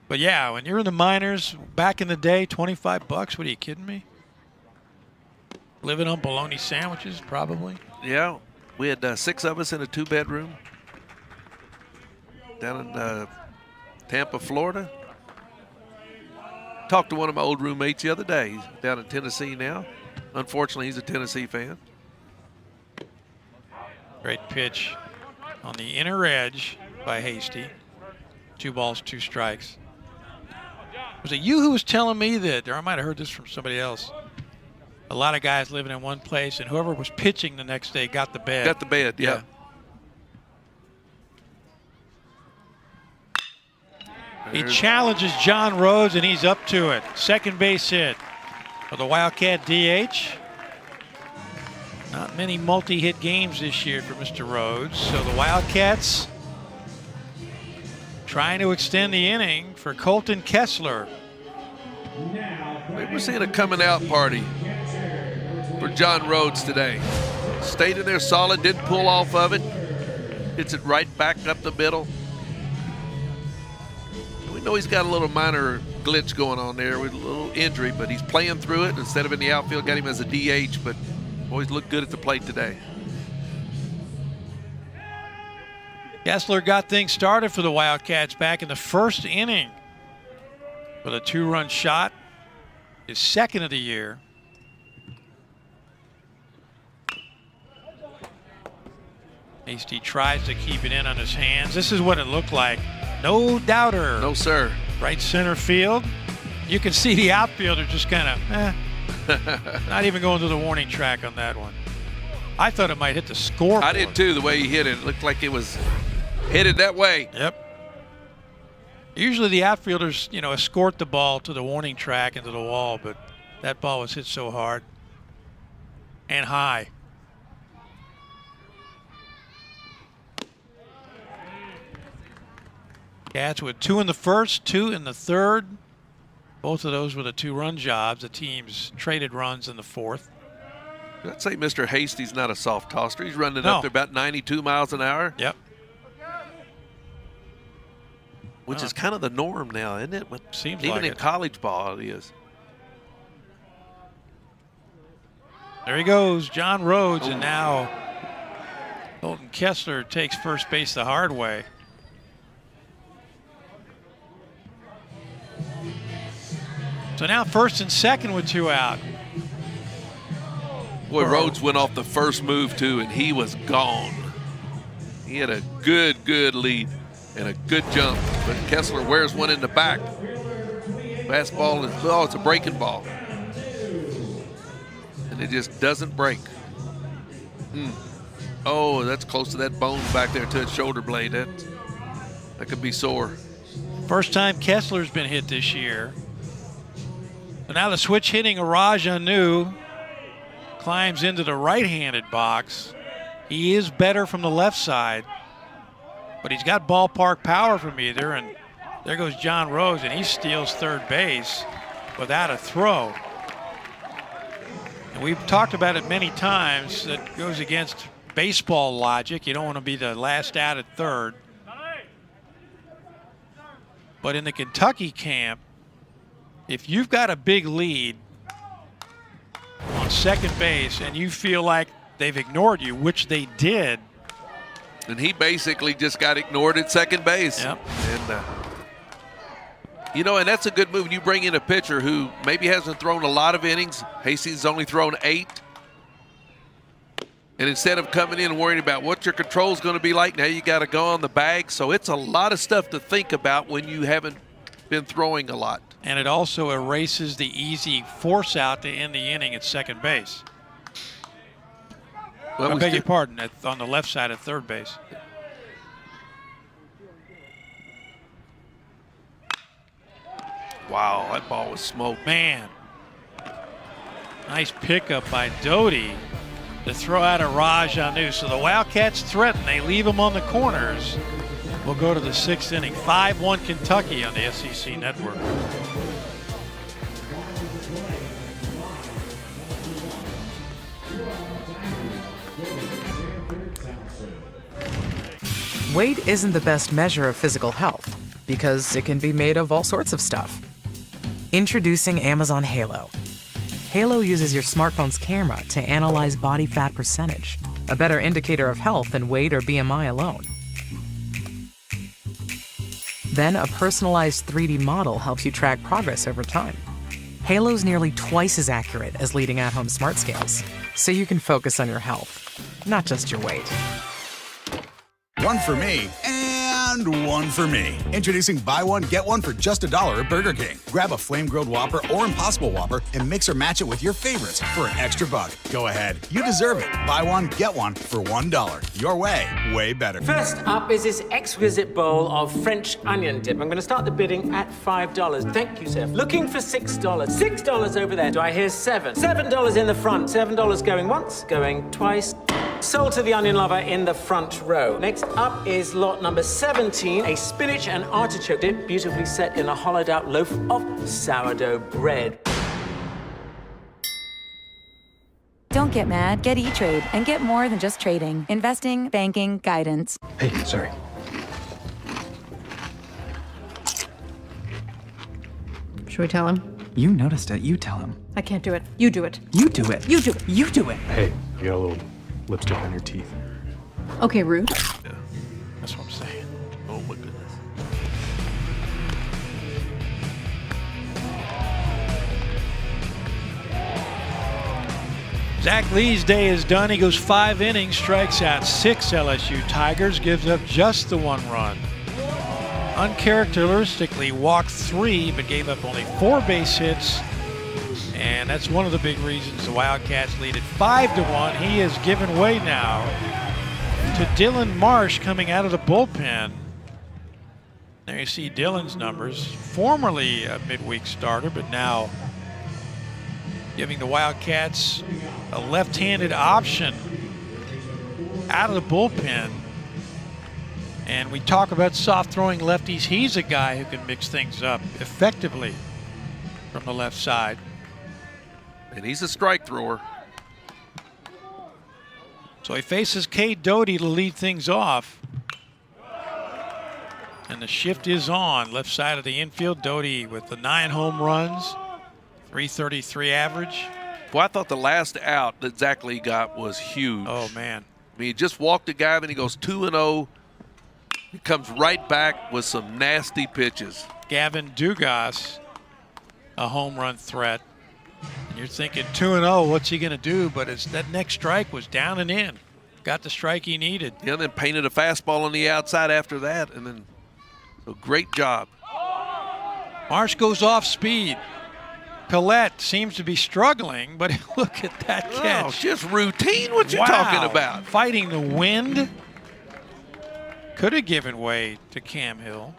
But yeah, when you're in the minors, back in the day, $25. What are you kidding me? Living on bologna sandwiches, probably. Yeah, we had 6 of us in a 2-bedroom down in Tampa, Florida. Talked to one of my old roommates the other day. He's down in Tennessee now. Unfortunately, he's a Tennessee fan. Great pitch on the inner edge by Hasty. 2 balls, 2 strikes. Was it you who was telling me that, or I might have heard this from somebody else, a lot of guys living in one place, and whoever was pitching the next day got the bed? Got the bed, yeah. He challenges John Rhodes, and he's up to it. Second base hit for the Wildcat DH. Not many multi-hit games this year for Mr. Rhodes. So the Wildcats trying to extend the inning for Colton Kessler. We're seeing a coming out party for John Rhodes today. Stayed in there solid, didn't pull off of it. Hits it right back up the middle. We know he's got a little minor glitch going on there with a little injury, but he's playing through it. Instead of in the outfield, got him as a DH, but always looked good at the plate today. Kessler got things started for the Wildcats back in the first inning with a 2-run shot, his second of the year. Hasty tries to keep it in on his hands. This is what it looked like. No doubter. No, sir. Right center field. You can see the outfielder just kind of, not even going to the warning track on that one. I thought it might hit the scoreboard. I did too, the way he hit it. It looked like it was headed that way. Yep. Usually the outfielders, escort the ball to the warning track into the wall, but that ball was hit so hard and high. Cats with 2 in the first, 2 in the third. Both of those were the 2-run jobs. The teams traded runs in the fourth. I'd say Mr. Hasty's not a soft tosser. He's running up to about 92 miles an hour. Yep. Which is kind of the norm now, isn't it? Seems even like in it. college ball, it is. There he goes, John Rhodes, and now Colton Kessler takes first base the hard way. So now first and second with 2 out. Boy, Rhodes went off the first move too, and he was gone. He had a good lead and a good jump, but Kessler wears one in the back. Fastball is, it's a breaking ball. And it just doesn't break. Oh, that's close to that bone back there to his shoulder blade. That could be sore. First time Kessler's been hit this year. So now the switch hitting Araj Anu climbs into the right-handed box. He is better from the left side, but he's got ballpark power from either, and there goes John Rhodes, and he steals third base without a throw. And we've talked about it many times. That goes against baseball logic. You don't want to be the last out at third. But in the Kentucky camp, if you've got a big lead on second base and you feel like they've ignored you, which they did. And he basically just got ignored at second base. Yep. And, and that's a good move. You bring in a pitcher who maybe hasn't thrown a lot of innings. Hastings only thrown 8. And instead of coming in and worrying about what your control is going to be like, now you got to go on the bag. So it's a lot of stuff to think about when you haven't been throwing a lot. And it also erases the easy force out to end the inning at second base. Well, I beg your pardon, on the left side at third base. Wow, that ball was smoked. Man, nice pickup by Doty to throw out Araj Anu. So the Wildcats threaten. They leave him on the corners. We'll go to the 6th inning. 5-1 Kentucky on the SEC Network. Weight isn't the best measure of physical health because it can be made of all sorts of stuff. Introducing Amazon Halo. Halo uses your smartphone's camera to analyze body fat percentage, a better indicator of health than weight or BMI alone. Then a personalized 3D model helps you track progress over time. Halo's nearly twice as accurate as leading at-home smart scales, so you can focus on your health, not just your weight. One for me and one for me. Introducing buy one, get one for just $1 at Burger King. Grab a flame-grilled Whopper or Impossible Whopper and mix or match it with your favorites for an extra buck. Go ahead. You deserve it. Buy one, get one for $1. Your way better. First up is this exquisite bowl of French onion dip. I'm going to start the bidding at $5. Thank you, sir. Looking for $6. $6 over there. Do I hear 7? $7 in the front. $7 going once, going twice. Sold to the onion lover in the front row. Next up is lot number 17, a spinach and artichoke dip beautifully set in a hollowed out loaf of sourdough bread. Don't get mad, get E-Trade and get more than just trading. Investing, banking, guidance. Hey, sorry. Should we tell him? You noticed it. You tell him. I can't do it. You do it. You do it. You do it. You do it. Hey, you got a little lipstick on your teeth. Okay, rude. Yeah, that's what I'm saying. Oh my goodness. Zach Lee's day is done. He goes 5 innings, strikes out 6 LSU Tigers, gives up just the 1 run. Uncharacteristically walked 3, but gave up only 4 base hits. And that's one of the big reasons the Wildcats lead it 5-1. He is given way now to Dylan Marsh coming out of the bullpen. There you see Dylan's numbers. Formerly a midweek starter, but now giving the Wildcats a left-handed option out of the bullpen. And we talk about soft-throwing lefties. He's a guy who can mix things up effectively from the left side. And he's a strike thrower. So he faces Cade Doty to lead things off. And the shift is on. Left side of the infield, Doty with the 9 home runs, 333 average. Well, I thought the last out that Zach Lee got was huge. Oh, man. I mean, he just walked a guy, then he goes 2-0. He comes right back with some nasty pitches. Gavin Dugas, a home run threat. And you're thinking 2-0, what's he going to do? But that next strike was down and in. Got the strike he needed. Yeah, then painted a fastball on the outside after that. And then, so great job. Marsh goes off speed. Pillette seems to be struggling, but look at that catch. Oh, just routine. What you talking about? Fighting the wind. Could have given way to Cam Hill.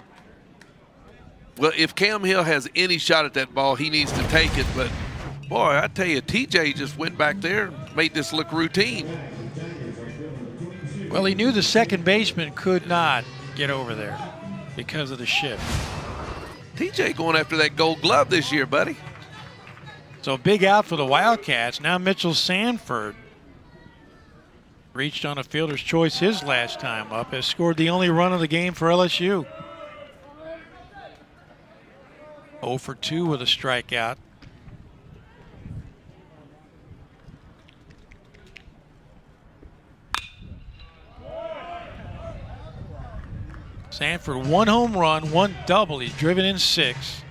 Well, if Cam Hill has any shot at that ball, he needs to take it. But, boy, I tell you, TJ just went back there and made this look routine. Well, he knew the second baseman could not get over there because of the shift. TJ going after that gold glove this year, buddy. So big out for the Wildcats. Now Mitchell Sanford reached on a fielder's choice his last time up, has scored the only run of the game for LSU. 0 for 2 with a strikeout. Sanford 1 home run, 1 double. He's driven in 6.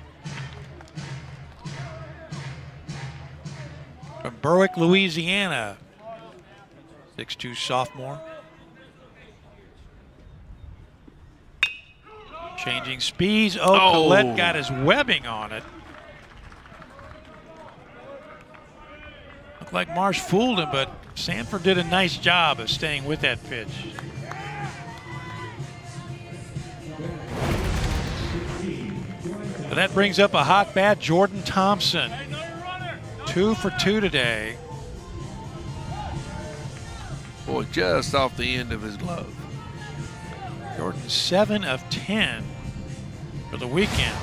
From Berwick, Louisiana. 6'2" sophomore. Changing speeds. Oh, Collette got his webbing on it. Looked like Marsh fooled him, but Sanford did a nice job of staying with that pitch. But that brings up a hot bat, Jordan Thompson. 2 for 2 today. Boy, just off the end of his glove. Jordan 7 of 10 for the weekend.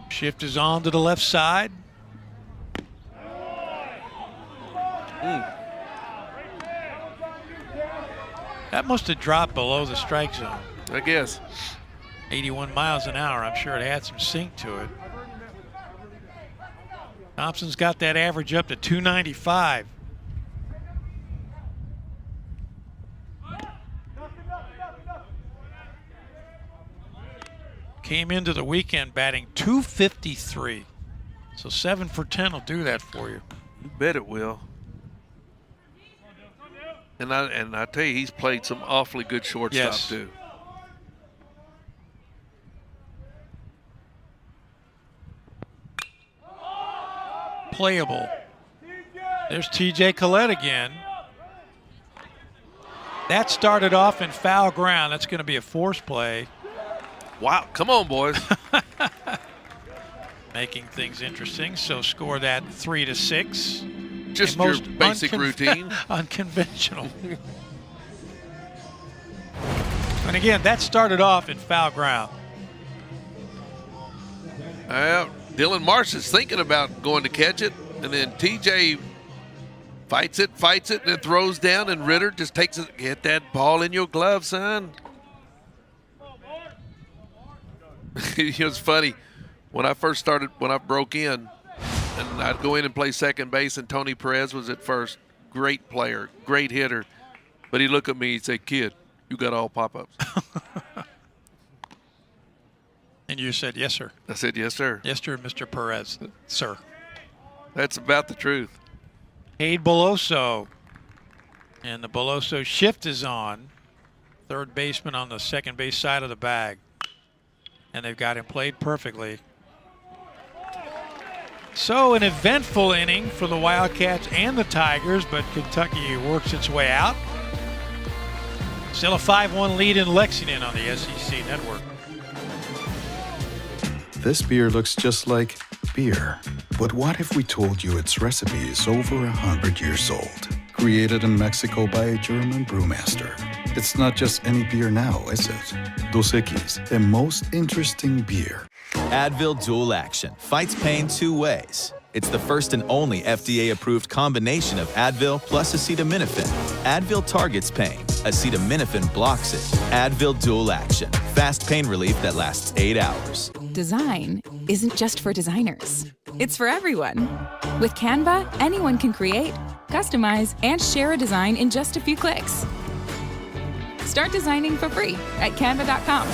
Shift is on to the left side. That must have dropped below the strike zone. I guess. 81 miles an hour. I'm sure it had some sink to it. Thompson's got that average up to 295. Came into the weekend batting .253. So 7 for 10 will do that for you. You bet it will. And I tell you, he's played some awfully good shortstop too. Playable. There's TJ Collette again. That started off in foul ground. That's going to be a force play. Wow, come on, boys. Making things interesting. So score that 3-6. Just your basic routine. Unconventional. And again, that started off in foul ground. Dylan Marsh is thinking about going to catch it, and then TJ fights it, and then throws down, and Ritter just takes it. Get that ball in your glove, son. It was funny. When I first started, when I broke in, and I'd go in and play second base, and Tony Perez was at first. Great player, great hitter. But he'd look at me, he'd say, "Kid, you got all pop-ups." And you said, yes, sir. I said, yes, sir. Yes, sir, Mr. Perez. Sir. That's about the truth. Cade Beloso. And the Beloso shift is on. Third baseman on the second base side of the bag. And they've got him played perfectly. So an eventful inning for the Wildcats and the Tigers, but Kentucky works its way out. Still a 5-1 lead in Lexington on the SEC Network. This beer looks just like beer. But what if we told you its recipe is over 100 years old? Created in Mexico by a German brewmaster. It's not just any beer now, is it? Dos Equis, the most interesting beer. Advil Dual Action fights pain 2 ways. It's the first and only FDA-approved combination of Advil plus acetaminophen. Advil targets pain. Acetaminophen blocks it. Advil Dual Action. Fast pain relief that lasts 8 hours. Design isn't just for designers. It's for everyone. With Canva, anyone can create, customize, and share a design in just a few clicks. Start designing for free at canva.com.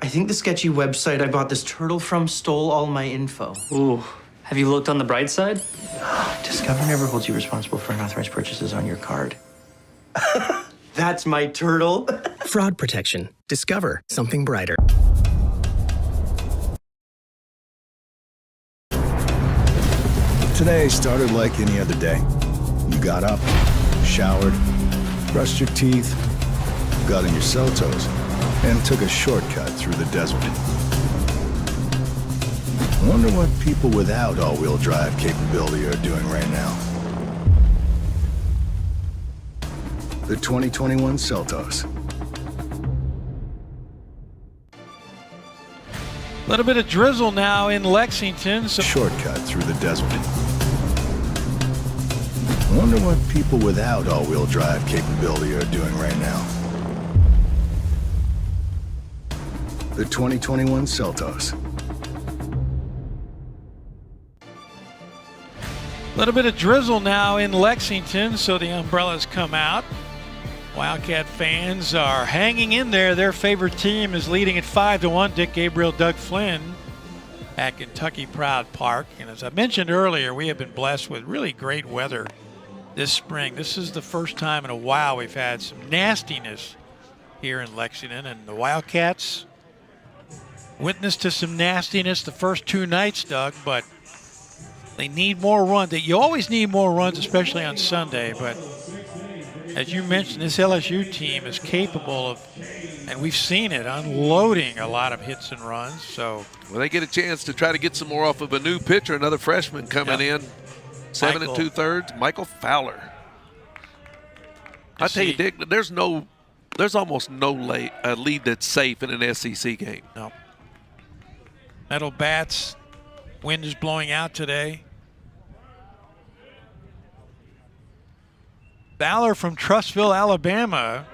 I think the sketchy website I bought this turtle from stole all my info. Ooh. Have you looked on the bright side? Discover never holds you responsible for unauthorized purchases on your card. That's my turtle. Fraud protection. Discover something brighter. Today started like any other day. You got up, showered, brushed your teeth, got in your Celtos, and took a shortcut through the desert. Wonder what people without all-wheel drive capability are doing right now. The 2021 Celtos. A little bit of drizzle now in Lexington. Shortcut through the desert. Wonder what people without all-wheel drive capability are doing right now. The 2021 Celtos. A little bit of drizzle now in Lexington, so the umbrellas come out. Wildcat fans are hanging in there. Their favorite team is leading at 5-1. Dick Gabriel, Doug Flynn at Kentucky Proud Park. And as I mentioned earlier, we have been blessed with really great weather this spring. This is the first time in a while we've had some nastiness here in Lexington, and the Wildcats witness to some nastiness the first 2 nights, Doug, but they need more runs. You always need more runs, especially on Sunday, but as you mentioned, this LSU team is capable of, and we've seen it, unloading a lot of hits and runs. So, well, they get a chance to try to get some more off of a new pitcher, another freshman coming in, 7 2/3, Michael Fowler. I tell you, Dick, there's almost no lead that's safe in an SEC game. No. Metal bats, wind is blowing out today. Fowler from Trussville, Alabama.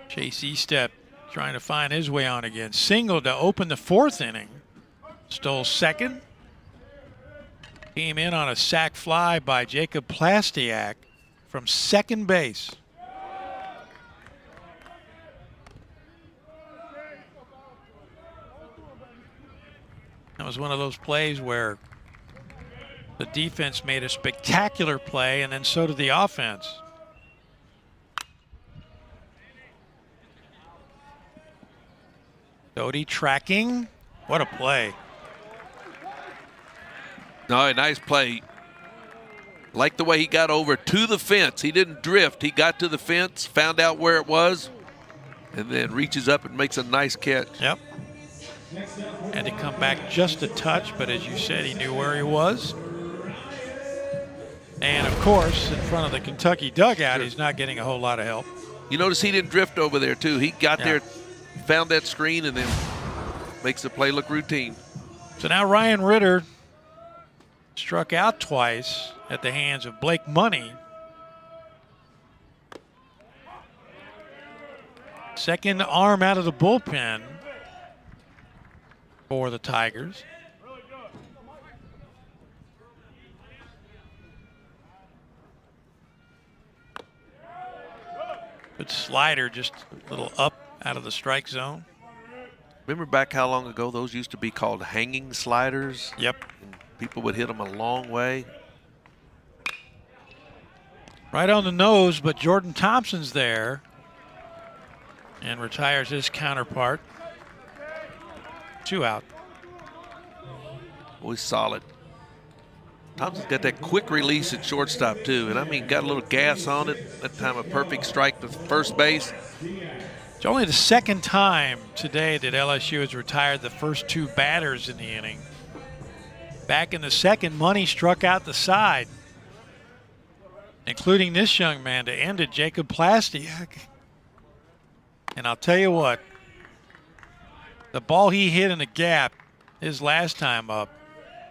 Chase Estep trying to find his way on again. Single to open the 4th inning. Stole second. Came in on a sac fly by Jacob Plastiak from second base. That was one of those plays where the defense made a spectacular play, and then so did the offense. Doty tracking. What a play. No, a nice play. Like the way he got over to the fence. He didn't drift. He got to the fence, found out where it was, and then reaches up and makes a nice catch. Yep. Had to come back just a touch, but as you said, he knew where he was. And, of course, in front of the Kentucky dugout, he's not getting a whole lot of help. You notice he didn't drift over there, too. He got there, found that screen, and then makes the play look routine. So now Ryan Ritter struck out twice at the hands of Blake Money. Second arm out of the bullpen for the Tigers. Good slider, just a little up out of the strike zone. Remember back how long ago those used to be called hanging sliders? Yep. And people would hit them a long way. Right on the nose, but Jordan Thompson's there and retires his counterpart. 2 out. Always solid. Thompson's got that quick release at shortstop too, and I mean got a little gas on it. That time a perfect strike to first base. It's only the second time today that LSU has retired the first 2 batters in the inning. Back in the second, Money struck out the side, including this young man to end it, Jacob Plastiak. And I'll tell you what, the ball he hit in the gap his last time up,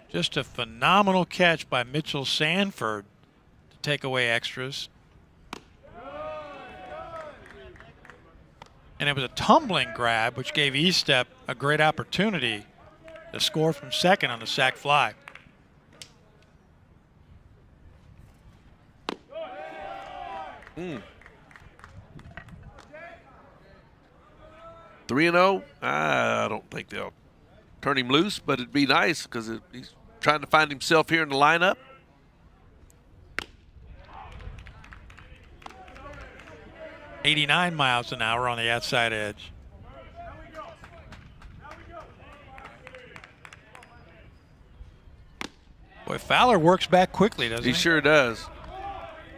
just a phenomenal catch by Mitchell Sanford to take away extras. And it was a tumbling grab, which gave Estep a great opportunity to score from second on the sac fly. Mm. 3-0. I don't think they'll turn him loose, but it'd be nice because he's trying to find himself here in the lineup. .89 miles an hour on the outside edge. Boy, Fowler works back quickly, doesn't he? He sure does.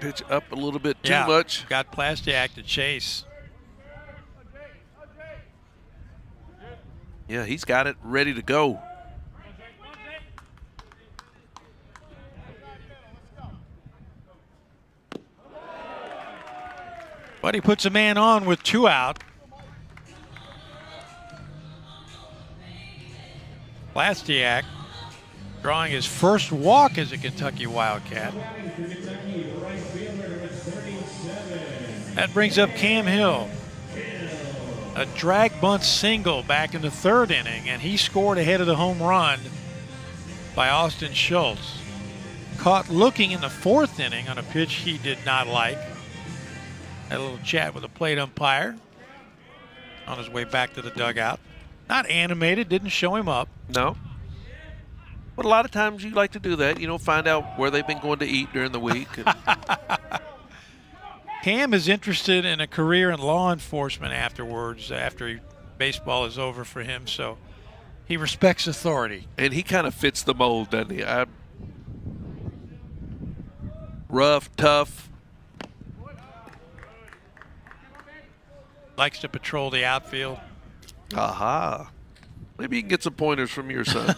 Pitch up a little bit too much. Got Plastiak to chase. Yeah, he's got it ready to go. But he puts a man on with 2 out. Plastiak drawing his first walk as a Kentucky Wildcat. That brings up Cam Hill. A drag bunt single back in the 3rd inning, and he scored ahead of the home run by Austin Schultz. Caught looking in the 4th inning on a pitch he did not like. Had a little chat with the plate umpire on his way back to the dugout. Not animated, didn't show him up. No. But a lot of times you like to do that, you know, find out where they've been going to eat during the week. Cam is interested in a career in law enforcement afterwards, after baseball is over for him, so he respects authority. And he kind of fits the mold, doesn't he? Rough, tough. Likes to patrol the outfield. Aha. Maybe you can get some pointers from your son.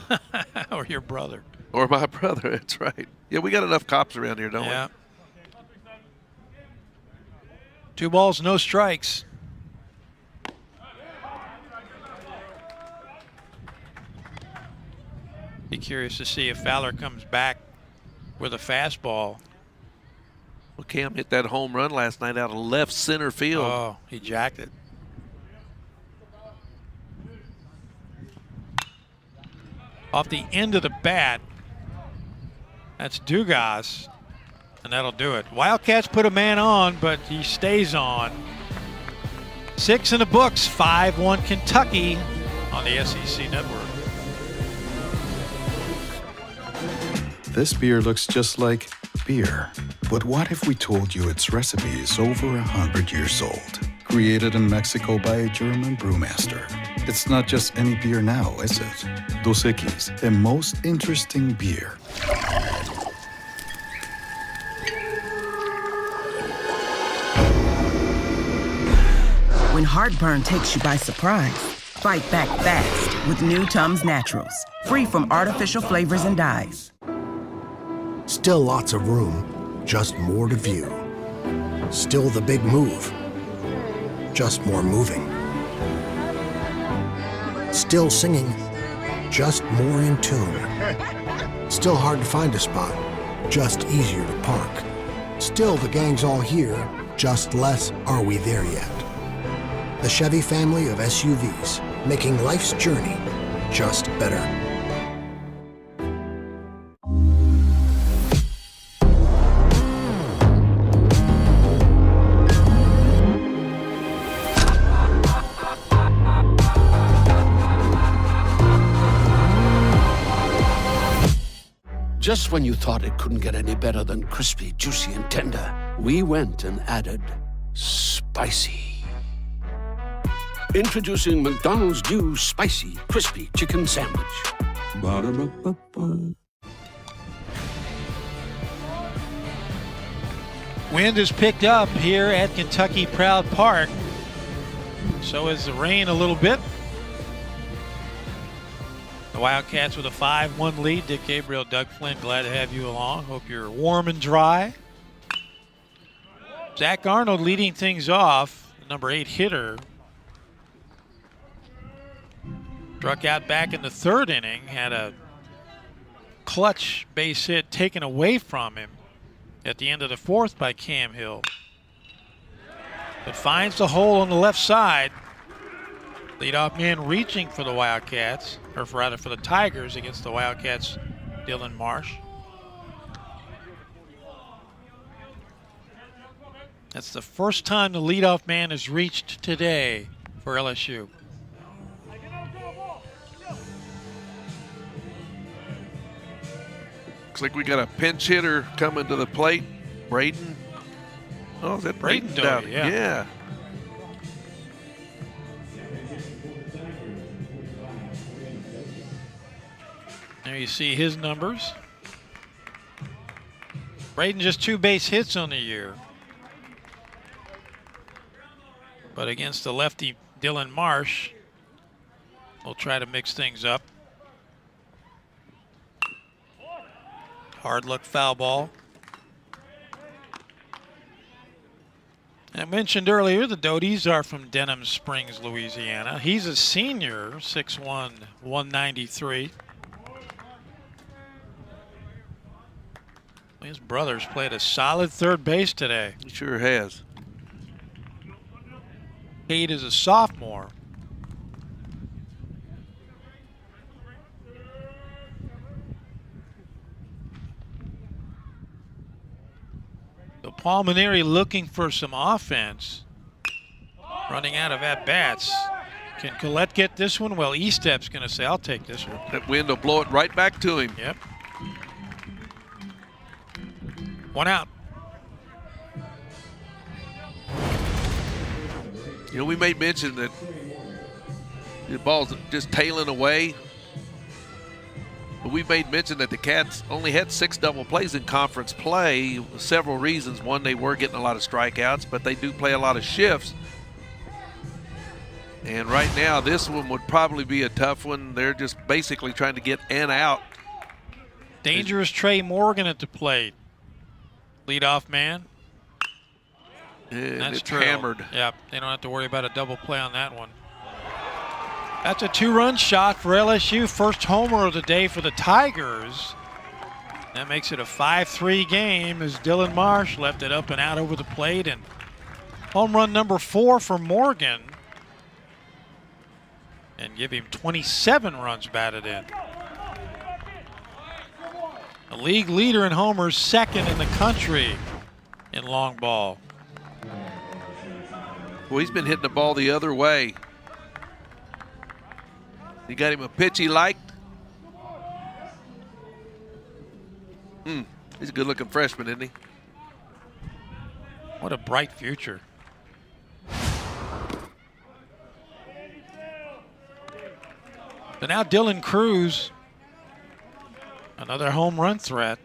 Or your brother. Or my brother, that's right. Yeah, we got enough cops around here, don't we? 2 balls, no strikes. Be curious to see if Fowler comes back with a fastball. Well, Cam hit that home run last night out of left center field. Oh, he jacked it. Off the end of the bat. That's Dugas, and that'll do it. Wildcats put a man on, but he stays on. 6 in the books, 5-1 Kentucky on the SEC Network. This beer looks just like beer. But what if we told you its recipe is over 100 years old? Created in Mexico by a German brewmaster. It's not just any beer now, is it? Dos Equis, the most interesting beer. When heartburn takes you by surprise, fight back fast with new Tums Naturals, free from artificial flavors and dyes. Still lots of room, just more to view. Still the big move, just more moving. Still singing, just more in tune. Still hard to find a spot, just easier to park. Still the gang's all here, just less are we there yet. The Chevy family of SUVs, making life's journey just better. Just when you thought it couldn't get any better than crispy, juicy, and tender, we went and added spicy. Introducing McDonald's new Spicy Crispy Chicken Sandwich. Ba-da-ba-ba-ba. Wind is picked up here at Kentucky Proud Park. So is the rain a little bit. The Wildcats with a 5-1 lead. Dick Gabriel, Doug Flynn, glad to have you along. Hope you're warm and dry. Zach Arnold leading things off, the number 8 hitter. Struck out back in the 3rd inning, had a clutch base hit taken away from him at the end of the 4th by Cam Hill. But finds the hole on the left side. Leadoff man reaching for the Wildcats, or rather for the Tigers against the Wildcats, Dylan Marsh. That's the first time the leadoff man has reached today for LSU. Looks like we got a pinch hitter coming to the plate. Braden. Oh, is that Braden Doughty? Yeah. There you see his numbers. Braden just 2 base hits on the year. But against the lefty Dylan Marsh, we'll try to mix things up. Hard luck foul ball. I mentioned earlier the Doties are from Denham Springs, Louisiana. He's a senior, 6'1", 193. His brother's played a solid 3rd base today. He sure has. Cade is a sophomore. So Paul Maneri looking for some offense. Running out of at-bats. Can Collette get this one? Well, Estep's going to say, I'll take this one. That wind will blow it right back to him. Yep. 1 out. You know, we made mention that the ball's just tailing away. But we made mention that the Cats only had 6 double plays in conference play. Several reasons. One, they were getting a lot of strikeouts, but they do play a lot of shifts. And right now, this one would probably be a tough one. They're just basically trying to get an out. Dangerous Trey Morgan at the plate. Leadoff man. And that's it's hammered. Yep, they don't have to worry about a double play on that one. That's a 2-run shot for LSU. First homer of the day for the Tigers. That makes it a 5-3 game as Dylan Marsh left it up and out over the plate. And home run number 4 for Morgan. And give him 27 runs batted in. The league leader in homers, 2nd in the country in long ball. Well, he's been hitting the ball the other way. You got him a pitch he liked. He's a good-looking freshman, isn't he? What a bright future. So now Dylan Cruz, another home run threat.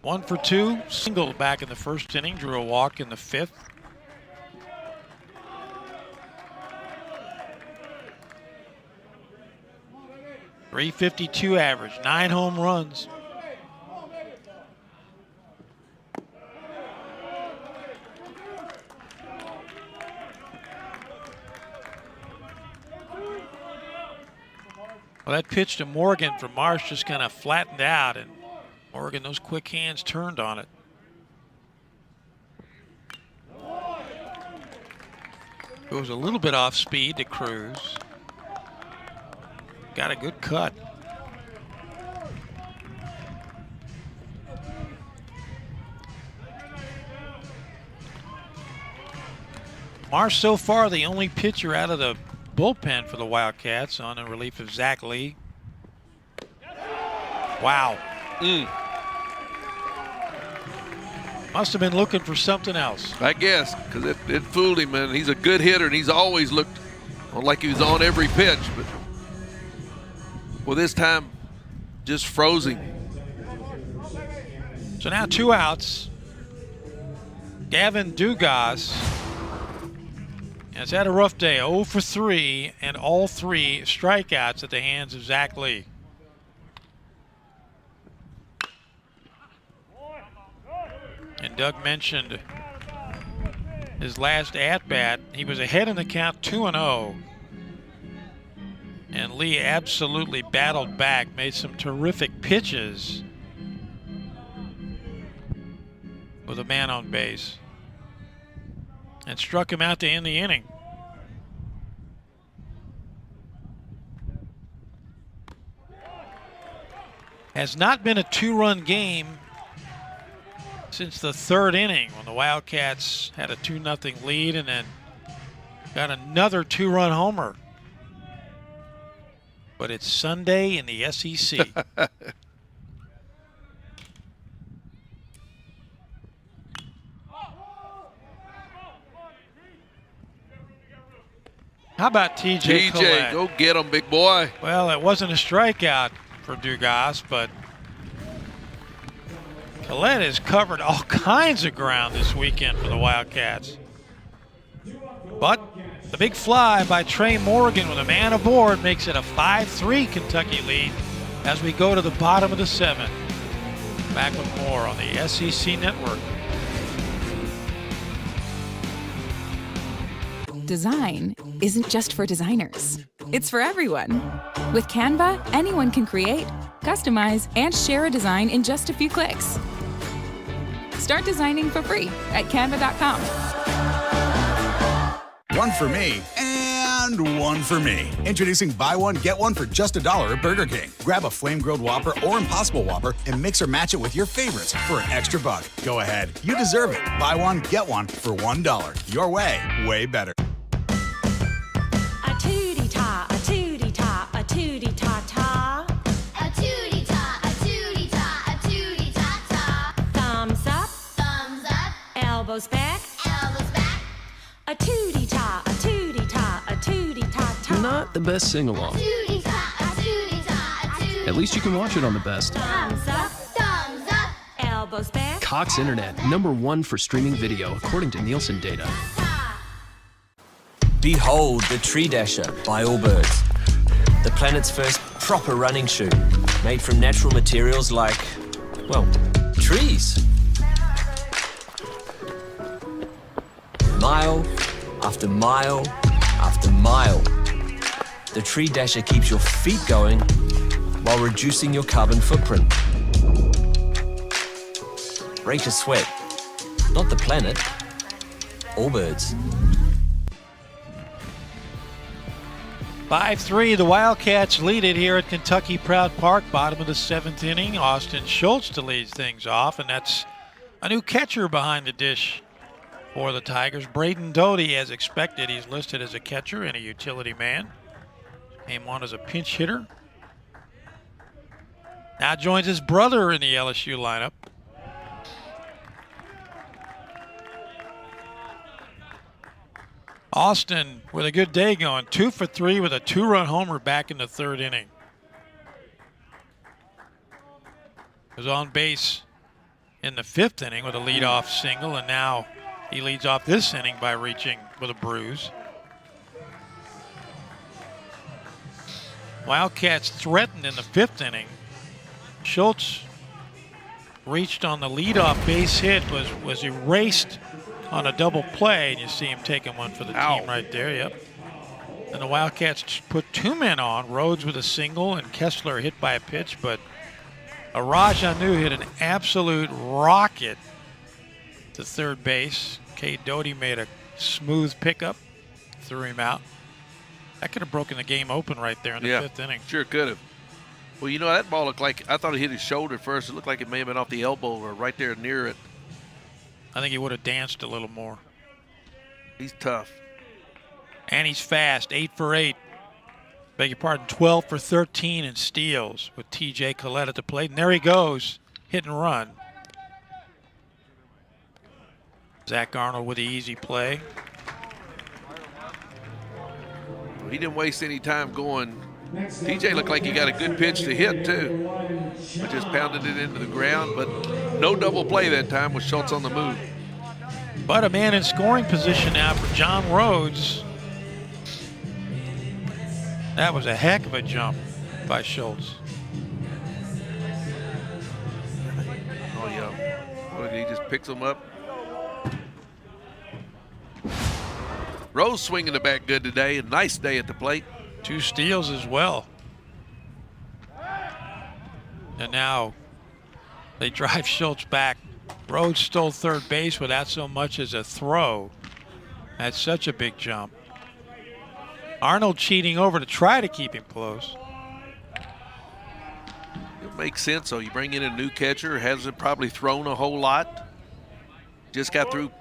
One for 2, single back in the 1st inning, drew a walk in the 5th. .352 average, 9 home runs. Well, that pitch to Morgan from Marsh just kind of flattened out, and Morgan, those quick hands turned on it. Goes a little bit off speed to Cruz. Got a good cut. Marsh so far the only pitcher out of the bullpen for the Wildcats on the relief of Zach Lee. Wow. Must have been looking for something else. I guess, because it fooled him, and he's a good hitter, and he's always looked like he was on every pitch. But well, this time, just froze him. So now 2 outs. Gavin Dugas has had a rough day, 0 for 3, and all 3 strikeouts at the hands of Zach Lee. And Doug mentioned his last at-bat. He was ahead in the count 2-0. And Lee absolutely battled back, made some terrific pitches with a man on base, and struck him out to end the inning. Has not been a 2-run game since the 3rd inning, when the Wildcats had a 2-0 lead and then got another 2-run homer. But it's Sunday in the SEC. How about TJ Collette? Go get him, big boy. Well, it wasn't a strikeout for Dugas, but Collette has covered all kinds of ground this weekend for the Wildcats. But the big fly by Trey Morgan with a man aboard makes it a 5-3 Kentucky lead as we go to the bottom of the 7th. Back with more on the SEC Network. Design isn't just for designers. It's for everyone. With Canva, anyone can create, customize, and share a design in just a few clicks. Start designing for free at canva.com. One for me and one for me. Introducing buy one, get one for just $1 at Burger King. Grab a flame-grilled Whopper or Impossible Whopper and mix or match it with your favorites for an extra buck. Go ahead. You deserve it. Buy one, get one for $1. Your way, way better. A tootie-ta, a tootie-ta, a tootie-ta-ta. A tootie-ta, a tootie-ta, a tootie-ta-ta. Thumbs up. Thumbs up. Elbows back. Elbows back. A tootie-ta, a tootie-ta, a tootie-ta-ta. Not the best sing-along. At least you can watch it on the best. Thumbs up. Thumbs up. Elbows back. Cox Internet, #1 for streaming video, according to Nielsen data. Behold the Tree Dasher by Allbirds. The planet's first proper running shoe, made from natural materials like, well, trees. Mile after mile after mile. The Tree Dasher keeps your feet going while reducing your carbon footprint. Break a sweat. Not the planet. Allbirds. 5-3, the Wildcats lead it here at Kentucky Proud Park, bottom of the 7th inning. Austin Schultz to lead things off, and that's a new catcher behind the dish for the Tigers. Braden Doty, as expected, he's listed as a catcher and a utility man. Came on as a pinch hitter. Now joins his brother in the LSU lineup. Austin with a good day going, 2 for 3 with a 2-run homer back in the 3rd inning. Was on base in the 5th inning with a leadoff single, and now he leads off this inning by reaching with a bruise. Wildcats threatened in the 5th inning. Schultz reached on the leadoff base hit, was erased on a double play, and you see him taking one for the team right there. Yep. And the Wildcats put 2 men on. Rhodes with a single and Kessler hit by a pitch, but Arajanu hit an absolute rocket to third base. Cade Doty made a smooth pickup, threw him out. That could have broken the game open right there in the 5th inning. Sure could have. Well, you know, that ball looked like, I thought it hit his shoulder first. It looked like it may have been off the elbow or right there near it. I think he would have danced a little more. He's tough. And he's fast, 8 for 8. Beg your pardon, 12 for 13 in steals with TJ Collette at the plate. And there he goes, hit and run. Zach Arnold with the easy play. He didn't waste any time going. TJ looked like he got a good pitch to hit, too. He just pounded it into the ground, but no double play that time with Schultz on the move. But a man in scoring position now for John Rhodes. That was a heck of a jump by Schultz. Oh, yeah. Look, he just picks them up. Rose swinging the bat good today. A nice day at the plate. 2 steals as well. And now they drive Schultz back. Rhodes stole third base without so much as a throw. That's such a big jump. Arnold cheating over to try to keep him close. It makes sense, though. You bring in a new catcher, hasn't probably thrown a whole lot. Just got through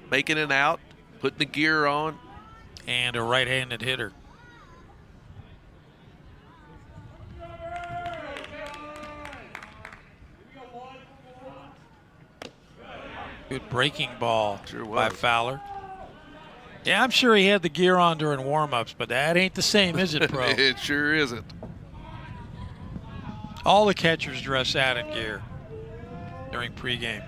making an out, putting the gear on. And a right-handed hitter. Good breaking ball by Fowler. Yeah, I'm sure he had the gear on during warm-ups, but that ain't the same, is it, Pro? It sure isn't. All the catchers dress out in gear during pregame.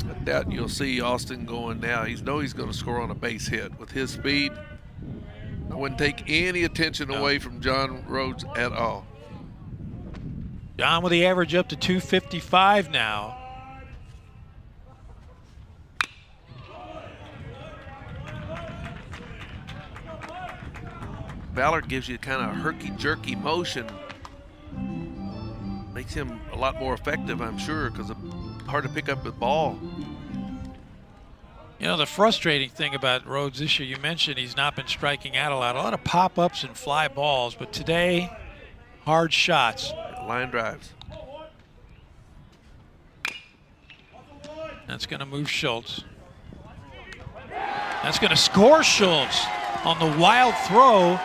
I doubt you'll see Austin going now. He's going to score on a base hit. With his speed, I wouldn't take any attention away from John Rhodes at all. John with the average up to 255 now. Ballard gives you kind of herky-jerky motion. Makes him a lot more effective, I'm sure, because it's hard to pick up the ball. You know, the frustrating thing about Rhodes this year, you mentioned he's not been striking out a lot of pop-ups and fly balls, but today, hard shots. Line drives. That's going to move Schultz. That's going to score Schultz on the wild throw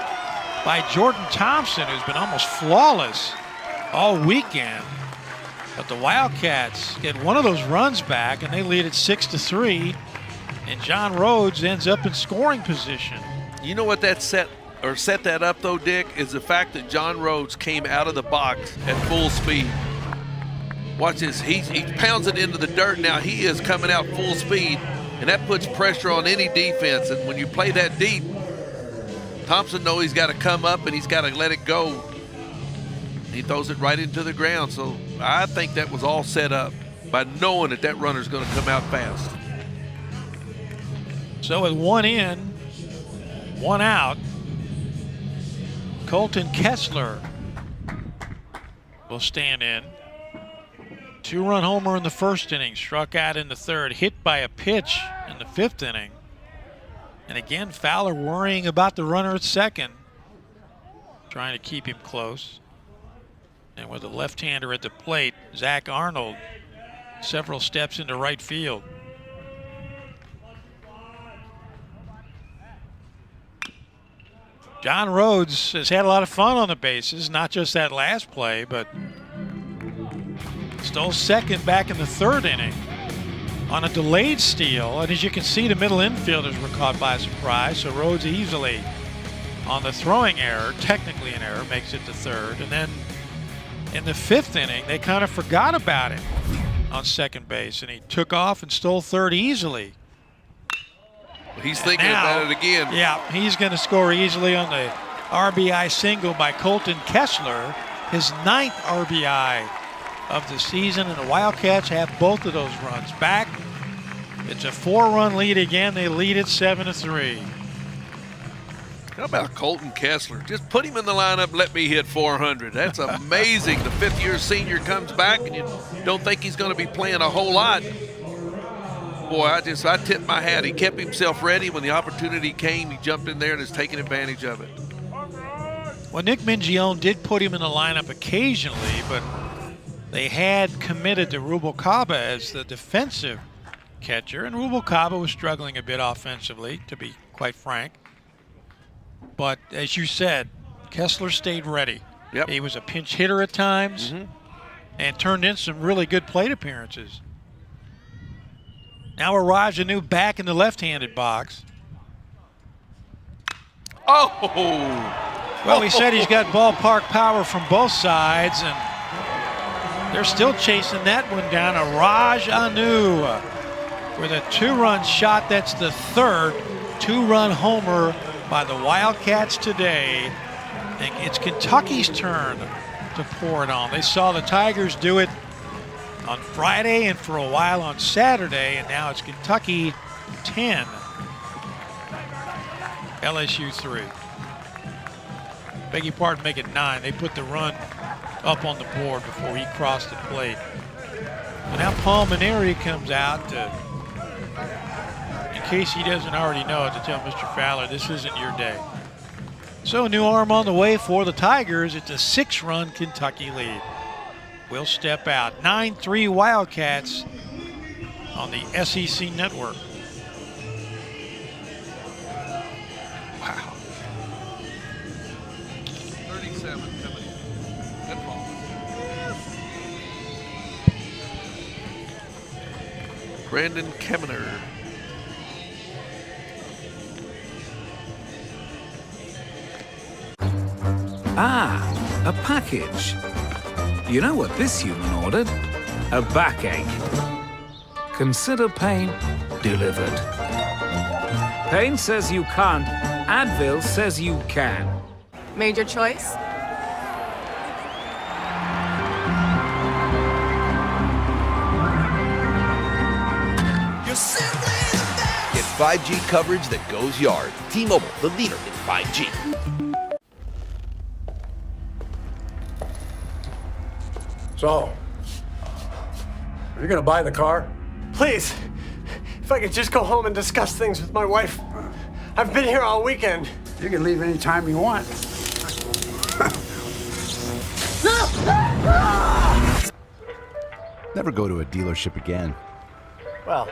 by Jordan Thompson, who's been almost flawless all weekend. But the Wildcats get one of those runs back, and they lead it 6-3. And John Rhodes ends up in scoring position. You know what that set that up, though, Dick, is the fact that John Rhodes came out of the box at full speed. Watch this. He pounds it into the dirt now. He is coming out full speed, and that puts pressure on any defense. And when you play that deep, Thompson knows he's got to come up and he's got to let it go. He throws it right into the ground. So I think that was all set up by knowing that runner's going to come out fast. So with 1 in, 1 out, Colton Kessler will stand in. 2-run homer in the first inning, struck out in the third, hit by a pitch in the 5th inning. And again, Fowler worrying about the runner at second, trying to keep him close. And with a left-hander at the plate, Zach Arnold several steps into right field. John Rhodes has had a lot of fun on the bases, not just that last play, but stole second back in the 3rd inning on a delayed steal. And as you can see, the middle infielders were caught by surprise, so Rhodes easily, on the throwing error, technically an error, makes it to 3rd. And then in the 5th inning, they kind of forgot about him on second base, and he took off and stole 3rd easily. He's thinking about it again. Yeah, he's going to score easily on the RBI single by Colton Kessler, his 9th RBI of the season, and the Wildcats have both of those runs back. It's a 4-run lead again. They lead it 7-3. How about Colton Kessler? Just put him in the lineup, let me hit 400. That's amazing. The 5th-year senior comes back, and you don't think he's going to be playing a whole lot. Boy, I tipped my hat. He kept himself ready. When the opportunity came, he jumped in there and has taken advantage of it. Well, Nick Mingione did put him in the lineup occasionally, but they had committed to Rubalcaba as the defensive catcher. And Rubalcaba was struggling a bit offensively, to be quite frank. But as you said, Kessler stayed ready. Yep. He was a pinch hitter at times and turned in some really good plate appearances. Now Raj Anu back in the left-handed box. Oh! Well, he said he's got ballpark power from both sides, and they're still chasing that one down. A Raj Anu with a 2-run shot. That's the third 2-run homer by the Wildcats today. And it's Kentucky's turn to pour it on. They saw the Tigers do it on Friday and for a while on Saturday, and now it's Kentucky 10, LSU 3. Beg your pardon, make it 9. They put the run up on the board before he crossed the plate. And now Paul Maneri comes out to, in case he doesn't already know it, to tell Mr. Fowler this isn't your day. So a new arm on the way for the Tigers. It's a 6-run Kentucky lead. Will step out. 9-3 Wildcats on the SEC network. Wow. 37 coming in. Good ball. Brandon Kemner. Ah, a package. You know what this human ordered? A backache. Consider pain delivered. Pain says you can't. Advil says you can. Made your choice? Get 5G coverage that goes yard. T-Mobile, the leader in 5G. So, are you gonna buy the car? Please, if I could just go home and discuss things with my wife. I've been here all weekend. You can leave any time you want. Never go to a dealership again. Well,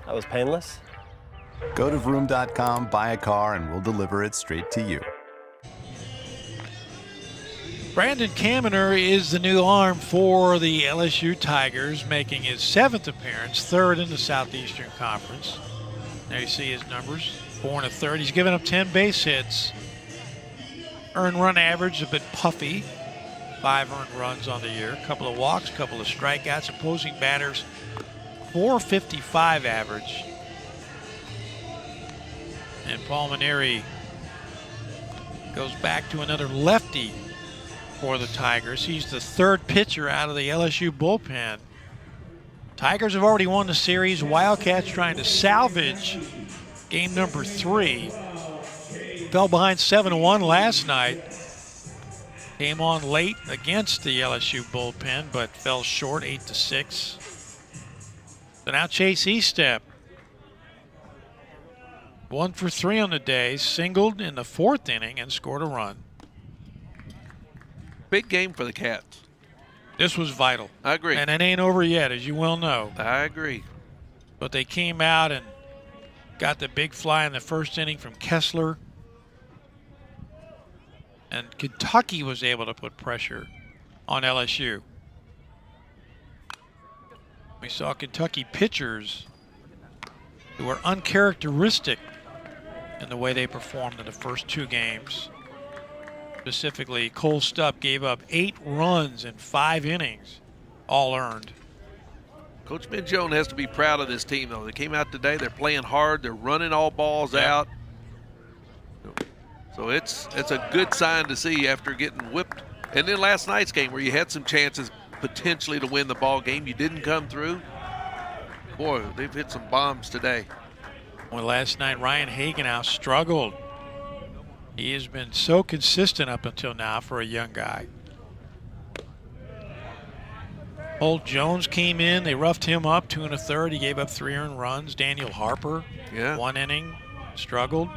that was painless. Go to vroom.com, buy a car, and we'll deliver it straight to you. Brandon Kamener is the new arm for the LSU Tigers, making his 7th appearance, 3rd in the Southeastern Conference. There you see his numbers, 4 and a third. He's given up 10 base hits. Earned run average a bit puffy, 5 earned runs on the year, a couple of walks, a couple of strikeouts. Opposing batters, 455 average. And Paul Maneri goes back to another lefty for the Tigers. He's the 3rd pitcher out of the LSU bullpen. Tigers have already won the series. Wildcats trying to salvage game number 3. Fell behind 7-1 last night. Came on late against the LSU bullpen, but fell short 8-6. So now Chase Eastep, 1 for 3 on the day, singled in the 4th inning and scored a run. Big game for the Cats. This was vital. I agree. And it ain't over yet, as you well know. I agree. But they came out and got the big fly in the 1st inning from Kessler. And Kentucky was able to put pressure on LSU. We saw Kentucky pitchers who were uncharacteristic in the way they performed in the first 2 games. Specifically, Cole Stupp gave up 8 runs in 5 innings, all earned. Coach Minjone has to be proud of this team, though. They came out today, they're playing hard, they're running all balls out. So it's a good sign to see after getting whipped. And then last night's game where you had some chances potentially to win the ball game, you didn't come through. Boy, they've hit some bombs today. Well, last night, Ryan Hagenhouse struggled. He has been so consistent up until now for a young guy. Holt Jones came in. They roughed him up 2 and a third. He gave up 3 earned runs. Daniel Harper, 1 inning, struggled.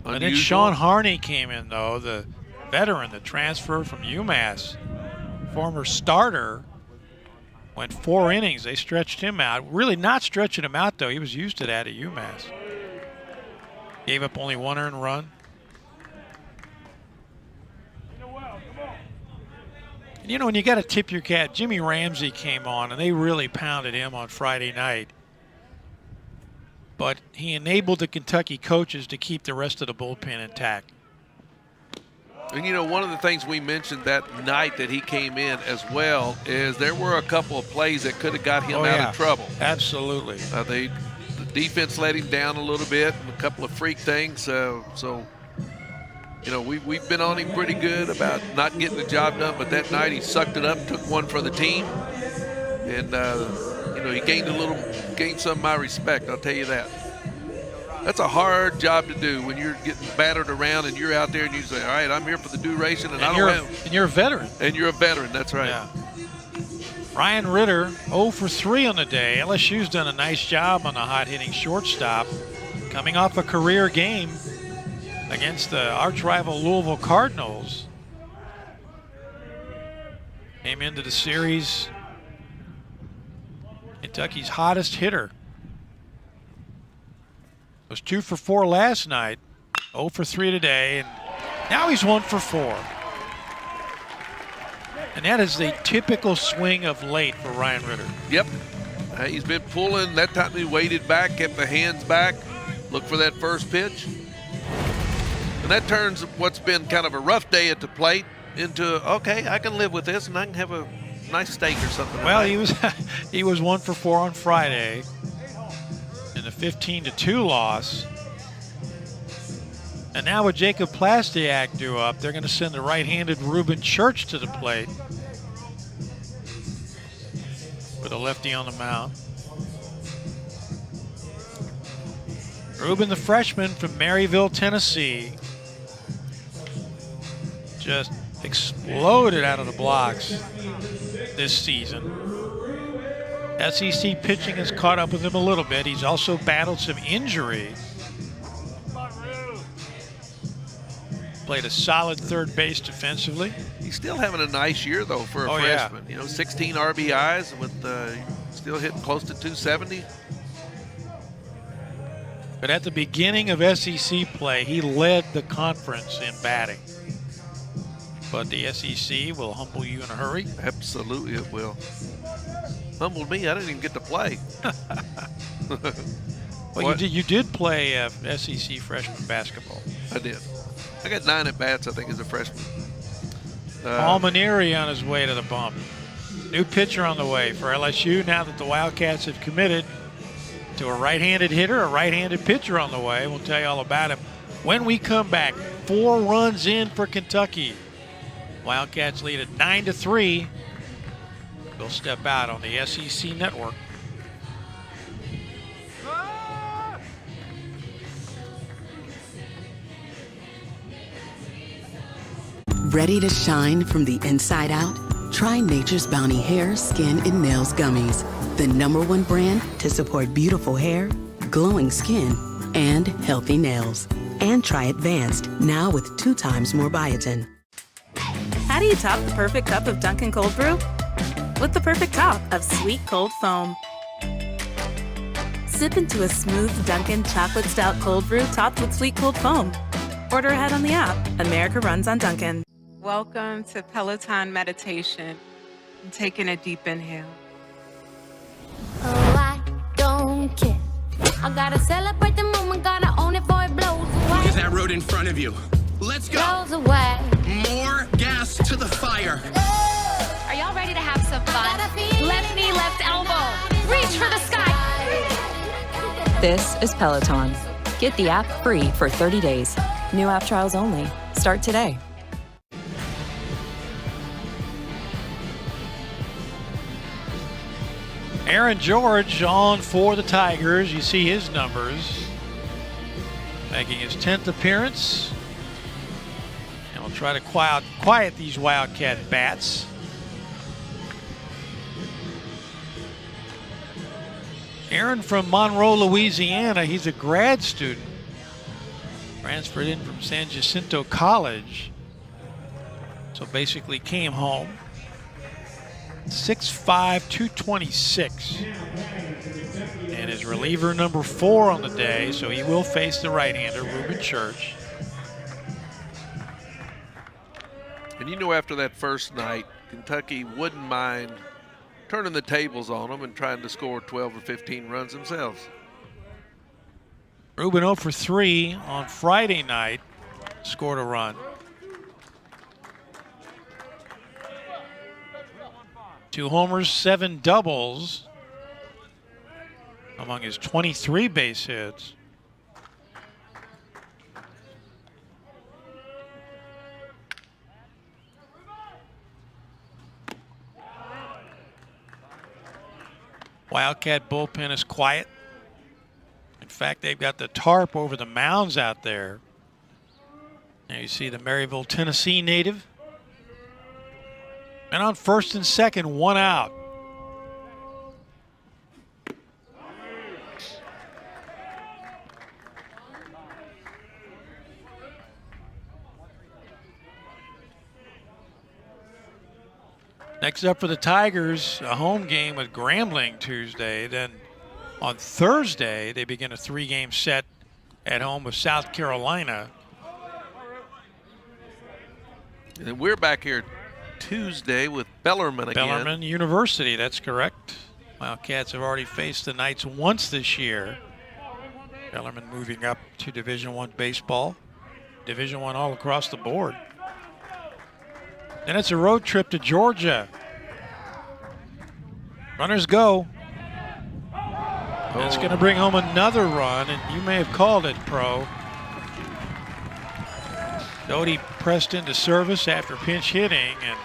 And then Sean Harney came in, though, the veteran, the transfer from UMass, former starter, Went 4 innings. They stretched him out. Really not stretching him out, though. He was used to that at UMass. Gave up only 1 earned run. And you know, when you got to tip your cap, Jimmy Ramsey came on, and they really pounded him on Friday night. But he enabled the Kentucky coaches to keep the rest of the bullpen intact. And, you know, one of the things we mentioned that night that he came in as well is there were a couple of plays that could have got him out of trouble. Absolutely. The defense let him down a little bit, and a couple of freak things. So you know, we've been on him pretty good about not getting the job done, but that night he sucked it up, took one for the team, and, you know, he gained some of my respect, I'll tell you that. That's a hard job to do when you're getting battered around and you're out there and you say, all right, I'm here for the duration, and you're a veteran. And you're a veteran, that's right. Yeah. Ryan Ritter, 0 for 3 on the day. LSU's done a nice job on the hot-hitting shortstop, coming off a career game against the arch-rival Louisville Cardinals. Came into the series Kentucky's hottest hitter. Was 2 for 4 last night, 0 for 3 today, and now he's 1 for 4. And that is the typical swing of late for Ryan Ritter. Yep. He's been pulling. That time he waited back, kept the hands back, looked for that first pitch. And that turns what's been kind of a rough day at the plate into, okay, I can live with this and I can have a nice steak or something. Well, he was 1 for 4 on Friday in the 15-2 loss. And now with Jacob Plastiak due up, they're going to send the right-handed Ruben Church to the plate with a lefty on the mound. Ruben, the freshman from Maryville, Tennessee, just exploded out of the blocks this season. SEC pitching has caught up with him a little bit. He's also battled some injury. Played a solid third base defensively. He's still having a nice year, though, for a freshman. Yeah. You know, 16 RBIs with still hitting close to 270. But at the beginning of SEC play, he led the conference in batting. But the SEC will humble you in a hurry. Absolutely it will. Humbled me. I didn't even get to play. Well, you did play SEC freshman basketball. I did. I got 9 at-bats, I think, as a freshman. Paul Maneri on his way to the bump. New pitcher on the way for LSU now that the Wildcats have committed to a right-handed hitter, a right-handed pitcher on the way. We'll tell you all about him when we come back. 4 runs in for Kentucky. Wildcats lead at 9-3. They'll step out on the SEC network. Ready to shine from the inside out? Try Nature's Bounty Hair, Skin, and Nails Gummies. The #1 brand to support beautiful hair, glowing skin, and healthy nails. And try Advanced, now with 2 times more biotin. How do you top the perfect cup of Dunkin' Cold Brew? With the perfect top of sweet cold foam. Sip into a smooth Dunkin' Chocolate Stout Cold Brew topped with sweet cold foam. Order ahead on the app. America runs on Dunkin'. Welcome to Peloton meditation. I'm taking a deep inhale. Oh, I don't care. I gotta celebrate the moment, gotta own it before it blows away. Look at that road in front of you. Let's go. Blows away. More gas to the fire. Are y'all ready to have some fun? Left knee, left elbow. Reach for the sky. This is Peloton. Get the app free for 30 days. New app trials only. Start today. Aaron George on for the Tigers. You see his numbers. Making his 10th appearance. And we'll try to quiet these Wildcat bats. Aaron from Monroe, Louisiana. He's a grad student. Transferred in from San Jacinto College. So basically came home. 6'5", 226. And his reliever number 4 on the day, so he will face the right-hander, Reuben Church. And you know, after that first night, Kentucky wouldn't mind turning the tables on them and trying to score 12 or 15 runs themselves. Reuben 0 for 3 on Friday night, scored a run. 2 homers, 7 doubles among his 23 base hits. Wildcat bullpen is quiet. In fact, they've got the tarp over the mounds out there. There you see the Maryville, Tennessee native. And on first and second, 1 out. Next up for the Tigers, a home game with Grambling Tuesday. Then on Thursday, they begin a 3-game set at home with South Carolina. And we're back here Tuesday with Bellarmine again. Bellarmine University, that's correct. Wildcats have already faced the Knights once this year. Bellarmine moving up to Division I baseball. Division I all across the board. Then it's a road trip to Georgia. Runners go. That's going to bring home another run, and you may have called it, Pro. Doty pressed into service after pinch hitting, and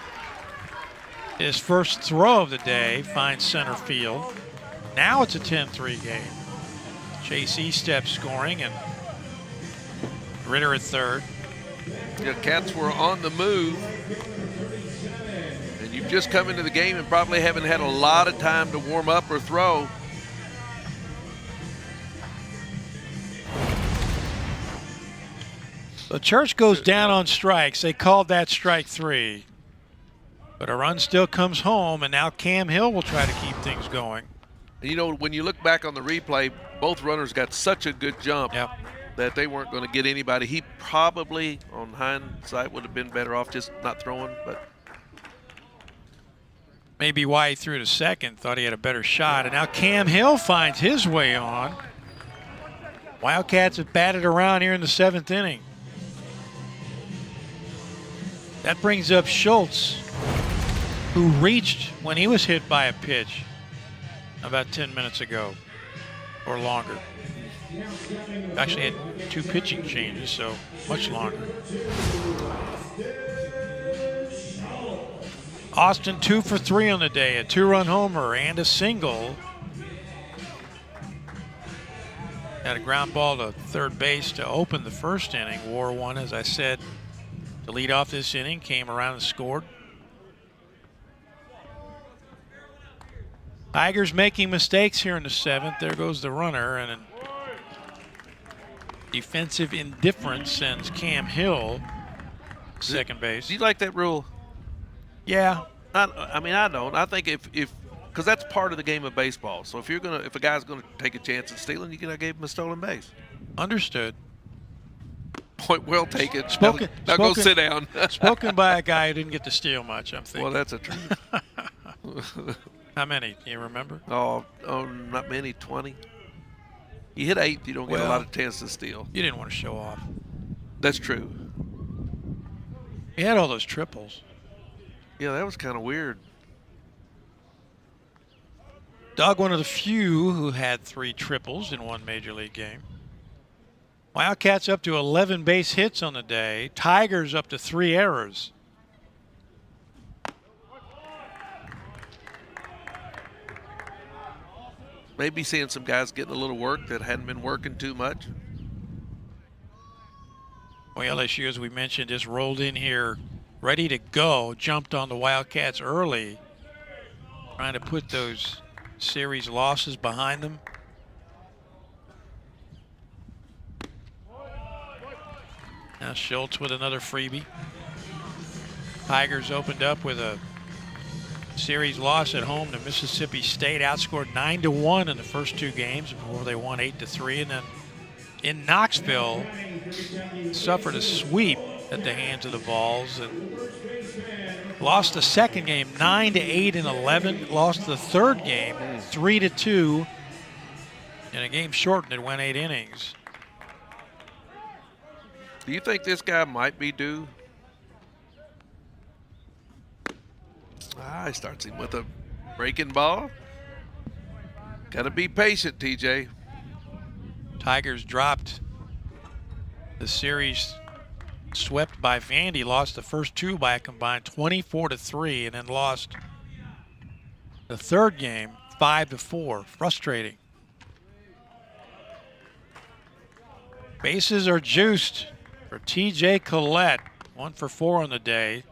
his first throw of the day finds center field. Now it's a 10-3 game. Chase Estep scoring, and Ritter at third. The Cats were on the move. And you've just come into the game and probably haven't had a lot of time to warm up or throw. The Church goes down on strikes. They called that strike 3. But a run still comes home, and now Cam Hill will try to keep things going. You know, when you look back on the replay, both runners got such a good jump that they weren't going to get anybody. He probably, on hindsight, would have been better off just not throwing, but maybe why he threw to second, thought he had a better shot. And now Cam Hill finds his way on. Wildcats have batted around here in the 7th inning. That brings up Schultz, who reached when he was hit by a pitch about 10 minutes ago or longer. Actually had 2 pitching changes, so much longer. Austin 2 for 3 on the day, a 2-run homer and a single. Had a ground ball to third base to open the first inning. War 1, as I said, to lead off this inning, came around and scored. Tigers making mistakes here in the 7th. There goes the runner, and defensive indifference sends Cam Hill second base. Do you like that rule? Yeah. I mean, I don't. I think if because that's part of the game of baseball. So if a guy's gonna take a chance at stealing, you can give him a stolen base. Understood. Point well taken. Now go sit down. Spoken by a guy who didn't get to steal much, I'm thinking. Well, that's a truth. How many? Do you remember? Oh, not many. 20. You hit 8, you don't get a lot of chances to steal. You didn't want to show off. That's true. He had all those triples. Yeah, that was kind of weird. Doug, one of the few who had 3 triples in one major league game. Wildcats up to 11 base hits on the day. Tigers up to 3 errors. Maybe seeing some guys getting a little work that hadn't been working too much. Well, LSU, as we mentioned, just rolled in here ready to go, jumped on the Wildcats early, trying to put those series losses behind them. Now Schultz with another freebie. Tigers opened up with a Series loss at home to Mississippi State, outscored 9-1 in the first 2 games before they won 8-3, and then in Knoxville suffered a sweep at the hands of the Vols and lost the second game 9-8 and 11. Lost the third game 3-2 in a game shortened. It went 8 innings. Do you think this guy might be due? He starts him with a breaking ball. Got to be patient, TJ. Tigers dropped the series swept by Vandy, lost the first 2 by a combined 24-3, and then lost the third game 5-4. Frustrating. Bases are juiced for TJ Collette. 1 for 4 on the day.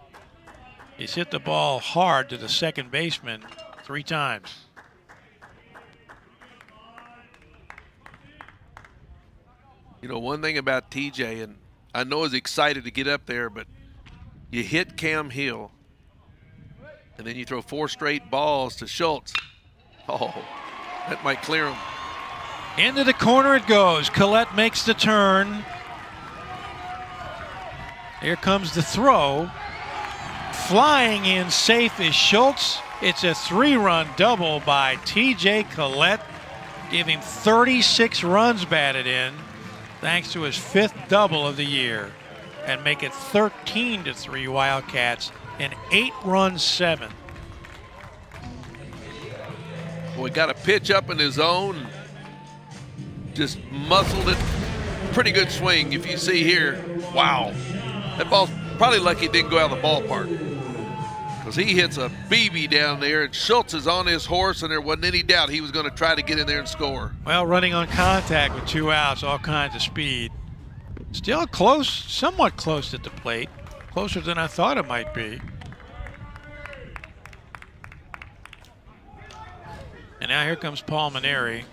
He's hit the ball hard to the second baseman 3 times. You know, one thing about TJ, and I know he's excited to get up there, but you hit Cam Hill, and then you throw 4 straight balls to Schultz. Oh, that might clear him. Into the corner it goes. Collette makes the turn. Here comes the throw. Flying in safe is Schultz. It's a 3-run double by TJ Collette. Give him 36 runs batted in, thanks to his 5th double of the year, and make it 13-3 Wildcats in 8-run 7. Boy, got a pitch up in his zone. Just muscled it. Pretty good swing. If you see here, wow. That ball's probably lucky it didn't go out of the ballpark, because he hits a BB down there, and Schultz is on his horse, and there wasn't any doubt he was going to try to get in there and score. Well, running on contact with 2 outs, all kinds of speed. Still close, somewhat close at the plate. Closer than I thought it might be. And now here comes Paul Maneri.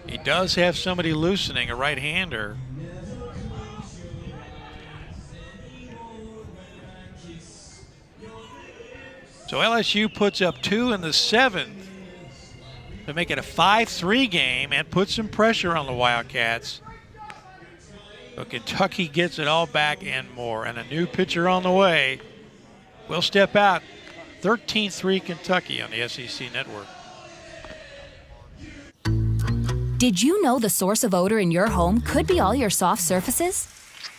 He does have somebody loosening, a right-hander. So LSU puts up 2 in the 7th to make it a 5-3 game and put some pressure on the Wildcats. So Kentucky gets it all back and more, and a new pitcher on the way will step out. 13-3 Kentucky on the SEC Network. Did you know the source of odor in your home could be all your soft surfaces?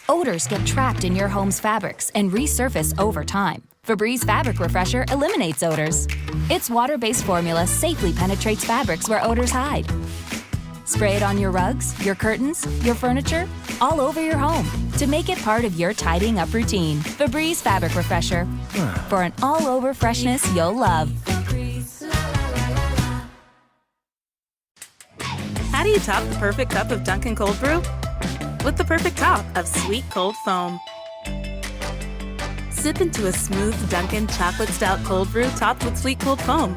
Odors get trapped in your home's fabrics and resurface over time. Febreze Fabric Refresher eliminates odors. Its water-based formula safely penetrates fabrics where odors hide. Spray it on your rugs, your curtains, your furniture, all over your home to make it part of your tidying up routine. Febreze Fabric Refresher for an all-over freshness you'll love. How do you top the perfect cup of Dunkin' Cold Brew? With the perfect top of sweet cold foam. Sip into a smooth Dunkin' Chocolate Stout Cold Brew topped with sweet cold foam.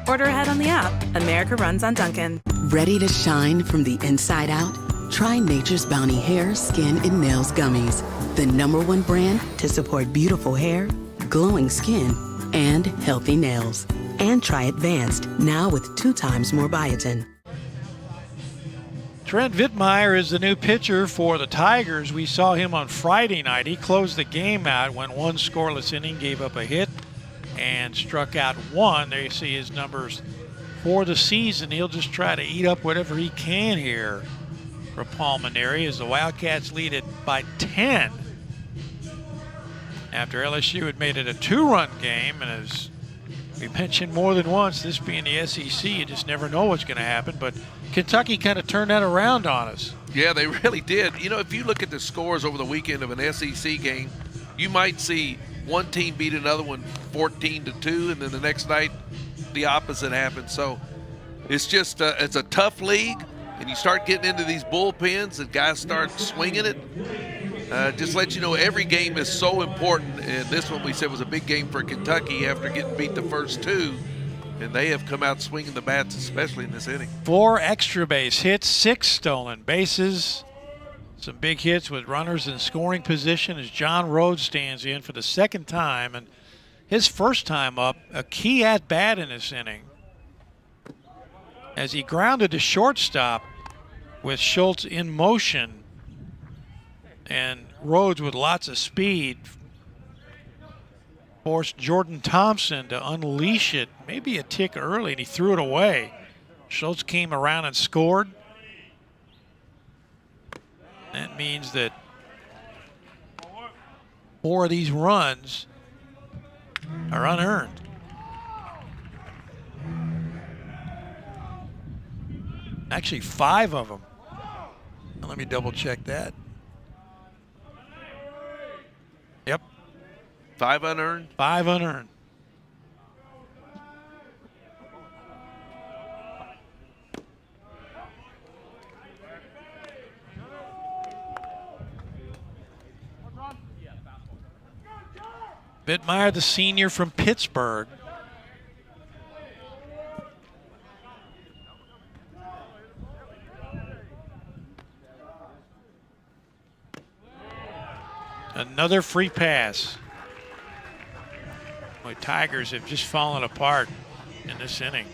Order ahead on the app. America runs on Dunkin'. Ready to shine from the inside out? Try Nature's Bounty Hair, Skin, and Nails Gummies. The #1 brand to support beautiful hair, glowing skin, and healthy nails. And try Advanced, now with 2 times more biotin. Trent Vittmeyer is the new pitcher for the Tigers. We saw him on Friday night. He closed the game out, went 1 scoreless inning, gave up a hit, and struck out 1. There you see his numbers for the season. He'll just try to eat up whatever he can here for Paul Maneri as the Wildcats lead it by 10. After LSU had made it a 2-run game, and as we mentioned more than once, this being the SEC, you just never know what's going to happen. But Kentucky kind of turned that around on us. Yeah, they really did. You know, if you look at the scores over the weekend of an SEC game, you might see one team beat another one 14-2, and then the next night the opposite happens. So it's just it's a tough league, and you start getting into these bullpens and guys start swinging it. Just let you know every game is so important, and this one we said was a big game for Kentucky after getting beat the first 2, and they have come out swinging the bats, especially in this inning. 4 extra base hits, 6 stolen bases. Some big hits with runners in scoring position as John Rhodes stands in for the 2nd time, and his first time up, a key at-bat in this inning, as he grounded to shortstop with Schultz in motion and Rhodes with lots of speed forced Jordan Thompson to unleash it maybe a tick early, and he threw it away. Schultz came around and scored. That means that 4 of these runs are unearned. Actually, 5 of them. Let me double check that. Yep. 5 unearned? 5 unearned. Bittmeyer, the senior from Pittsburgh. Another free pass. Boy, Tigers have just fallen apart in this inning.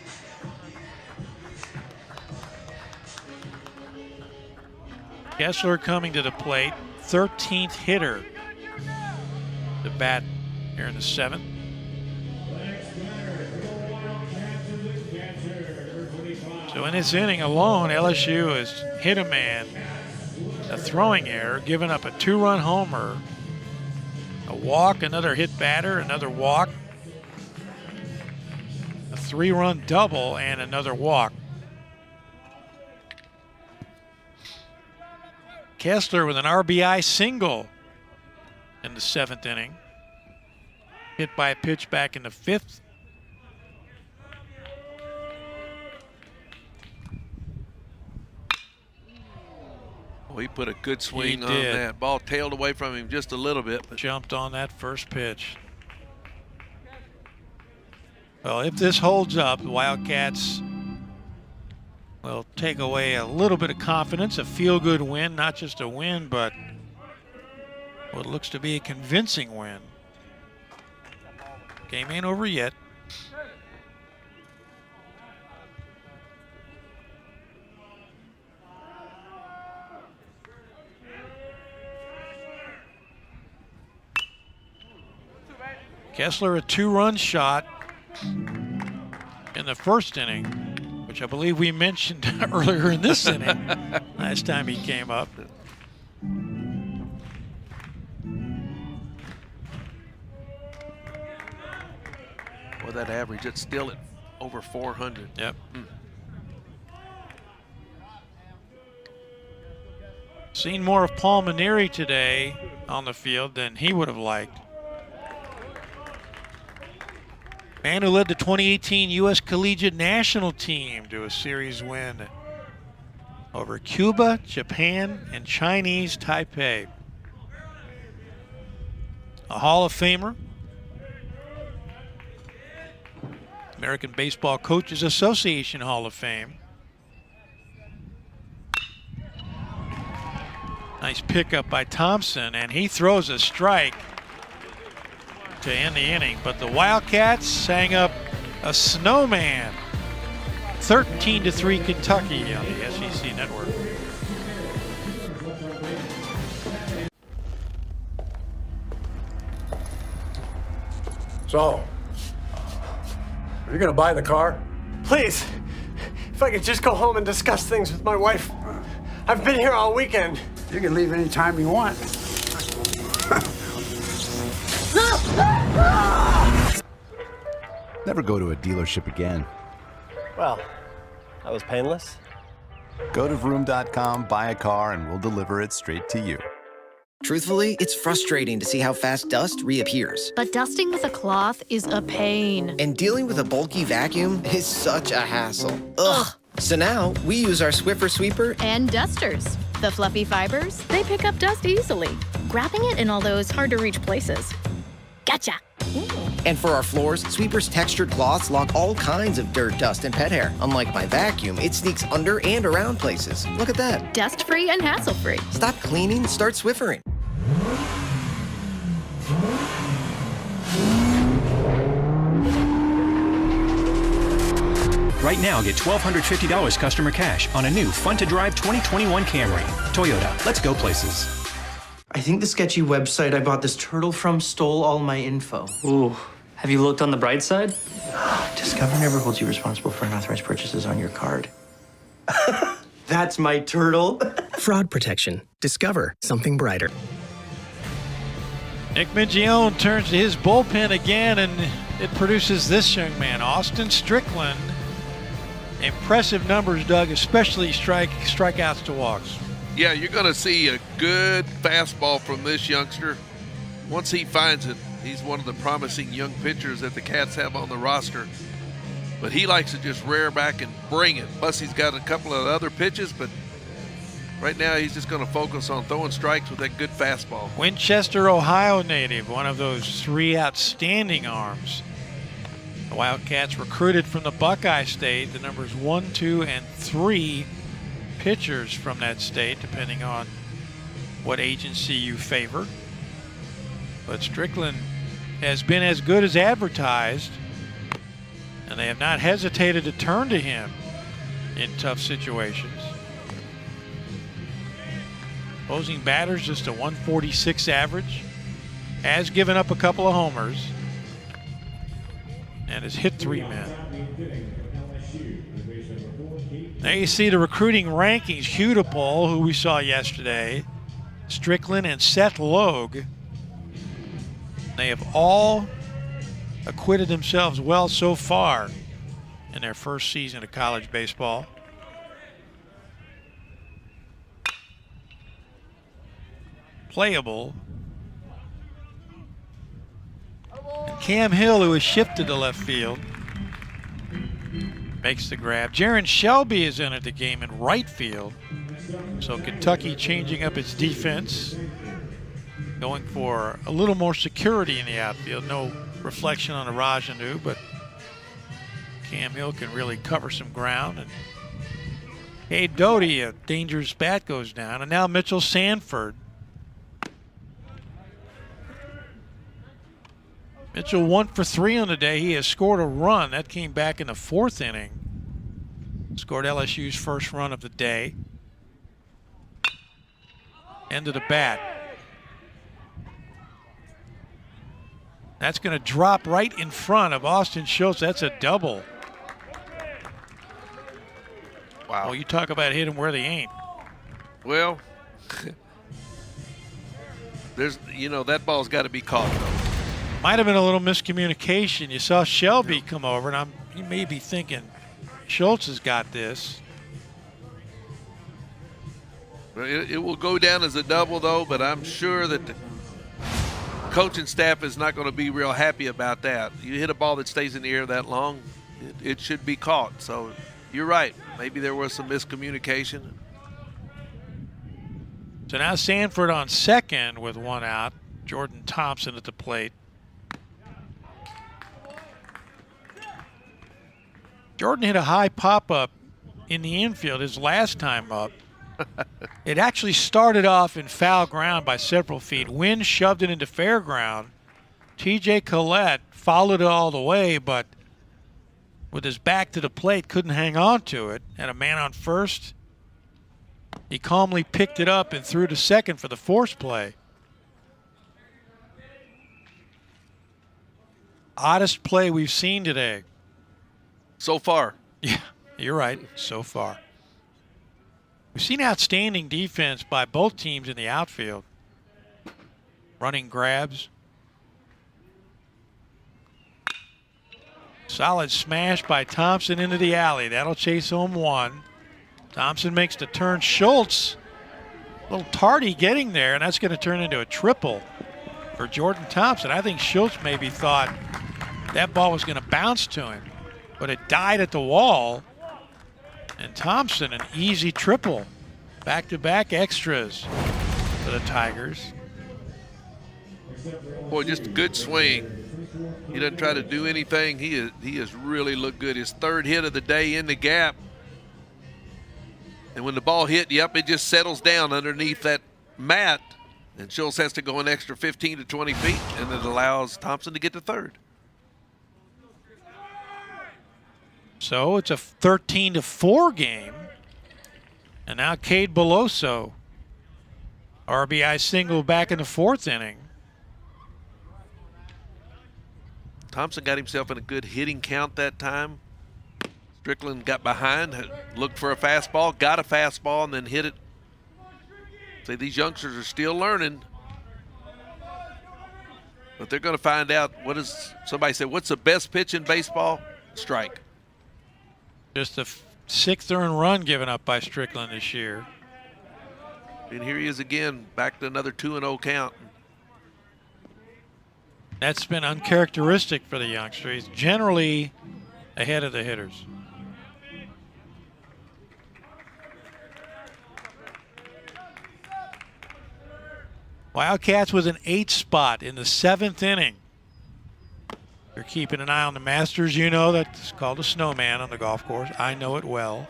Kessler coming to the plate, 13th hitter to bat here in the 7th. So in this inning alone, LSU has hit a man, a throwing error, given up a 2-run homer, a walk, another hit batter, another walk, a 3-run double, and another walk. Kessler with an RBI single in the 7th inning. Hit by a pitch back in the 5th. Oh, he put a good swing on that. Ball tailed away from him just a little bit. But jumped on that first pitch. Well, if this holds up, the Wildcats will take away a little bit of confidence, a feel-good win, not just a win, but what looks to be a convincing win. Game ain't over yet. Kessler, a 2-run shot in the first inning, which I believe we mentioned earlier in this inning, last time he came up. Well, that average, it's still at over 400. Yep. Seen more of Paul Maneri today on the field than he would have liked. Man who led the 2018 U.S. Collegiate National Team to a series win over Cuba, Japan, and Chinese Taipei. A Hall of Famer. American Baseball Coaches Association Hall of Fame. Nice pickup by Thompson, and he throws a strike to end the inning, but the Wildcats sang up a snowman. 13-3 Kentucky on the SEC Network. So, are you gonna buy the car? Please, if I could just go home and discuss things with my wife. I've been here all weekend. You can leave anytime you want. Never go to a dealership again. Well, that was painless. Go to vroom.com, buy a car, and we'll deliver it straight to you. Truthfully, it's frustrating to see how fast dust reappears. But dusting with a cloth is a pain. And dealing with a bulky vacuum is such a hassle. Ugh. So now, we use our Swiffer Sweeper and dusters. The fluffy fibers, they pick up dust easily, grabbing it in all those hard-to-reach places. Gotcha. And for our floors, Sweeper's textured cloths lock all kinds of dirt, dust, and pet hair. Unlike my vacuum, it sneaks under and around places. Look at that. Dust-free and hassle-free. Stop cleaning, start Swiffering. Right now, get $1,250 customer cash on a new fun-to-drive 2021 Camry. Toyota, let's go places. I think the sketchy website I bought this turtle from stole all my info. Ooh, have you looked on the bright side? Discover never holds you responsible for unauthorized purchases on your card. That's my turtle. Fraud protection. Discover something brighter. Nick Mingione turns to his bullpen again, and it produces this young man, Austin Strickland. Impressive numbers, Doug, especially strikeouts to walks. Yeah, you're going to see a good fastball from this youngster. Once he finds it, he's one of the promising young pitchers that the Cats have on the roster. But he likes to just rear back and bring it. Plus, he's got a couple of other pitches, but right now he's just going to focus on throwing strikes with that good fastball. Winchester, Ohio native, one of those three outstanding arms. The Wildcats recruited from the Buckeye State, the numbers 1, 2, and 3 pitchers from that state, depending on what agency you favor. But Strickland has been as good as advertised, and they have not hesitated to turn to him in tough situations. Opposing batters just a 146 average, has given up a couple of homers, and has hit 3 men. There you see the recruiting rankings. Hudipole, who we saw yesterday, Strickland, and Seth Logue. They have all acquitted themselves well so far in their first season of college baseball. Playable. And Cam Hill, who has shifted to left field, makes the grab. Jaron Shelby is in at the game in right field. So Kentucky changing up its defense, going for a little more security in the outfield. No reflection on Arajanu, but Cam Hill can really cover some ground. And hey, Doty, a dangerous bat goes down. And now Mitchell Sanford. Mitchell 1 for 3 on the day. He has scored a run. That came back in the 4th inning. Scored LSU's first run of the day. End of the bat. That's going to drop right in front of Austin Schultz. That's a double. Wow. Well, you talk about hitting where they ain't. Well, that ball's got to be caught, though. Might have been a little miscommunication. You saw Shelby come over, and you may be thinking Schultz has got this. It will go down as a double, though, but I'm sure that the coaching staff is not going to be real happy about that. You hit a ball that stays in the air that long, it should be caught. So you're right. Maybe there was some miscommunication. So now Sanford on second with 1 out. Jordan Thompson at the plate. Jordan hit a high pop-up in the infield his last time up. It actually started off in foul ground by several feet. Wind shoved it into fair ground. TJ Collette followed it all the way, but with his back to the plate, couldn't hang on to it. Had a man on first. He calmly picked it up and threw to second for the force play. Oddest play we've seen today. So far. Yeah, you're right. So far. We've seen outstanding defense by both teams in the outfield. Running grabs. Solid smash by Thompson into the alley. That'll chase home 1. Thompson makes the turn. Schultz, a little tardy getting there, and that's going to turn into a triple for Jordan Thompson. I think Schultz maybe thought that ball was going to bounce to him, but it died at the wall. And Thompson, an easy triple. Back-to-back extras for the Tigers. Boy, just a good swing. He doesn't try to do anything. He has really looked good. His 3rd hit of the day in the gap. And when the ball hit, it just settles down underneath that mat. And Schultz has to go an extra 15 to 20 feet, and it allows Thompson to get to 3rd. So it's a 13-4 game. And now Cade Beloso, RBI single back in the 4th inning. Thompson got himself in a good hitting count that time. Strickland got behind, looked for a fastball, got a fastball, and then hit it. See, these youngsters are still learning. But they're going to find out somebody said, what's the best pitch in baseball? Strike. Just the 6th earned run given up by Strickland this year. And here he is again, back to another 2-0 count. That's been uncharacteristic for the youngster. He's generally ahead of the hitters. Wildcats with an 8 spot in the 7th inning. You're keeping an eye on the Masters. You know that's called a snowman on the golf course. I know it well.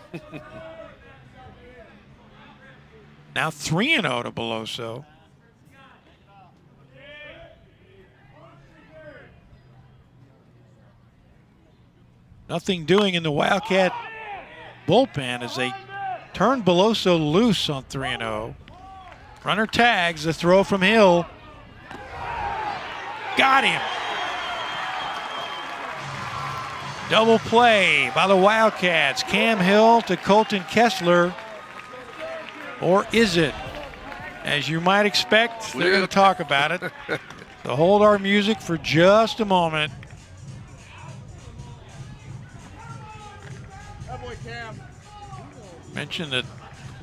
Now 3-0 to Beloso. Nothing doing in the Wildcat bullpen as they turn Beloso loose on 3-0. Runner tags, the throw from Hill. Got him. Double play by the Wildcats. Cam Hill to Colton Kessler. Or is it? As you might expect, they're going to talk about it. So hold our music for just a moment. Mentioned that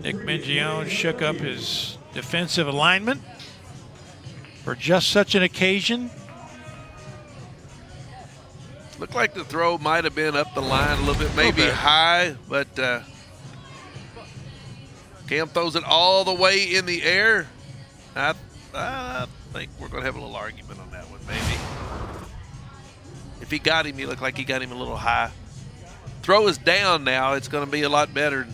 Nick Mingione shook up his defensive alignment for just such an occasion. Looked like the throw might have been up the line a little bit, maybe high, but Cam throws it all the way in the air. I think we're going to have a little argument on that one, maybe. If he got him, he looked like he got him a little high. Throw is down now. It's going to be a lot better.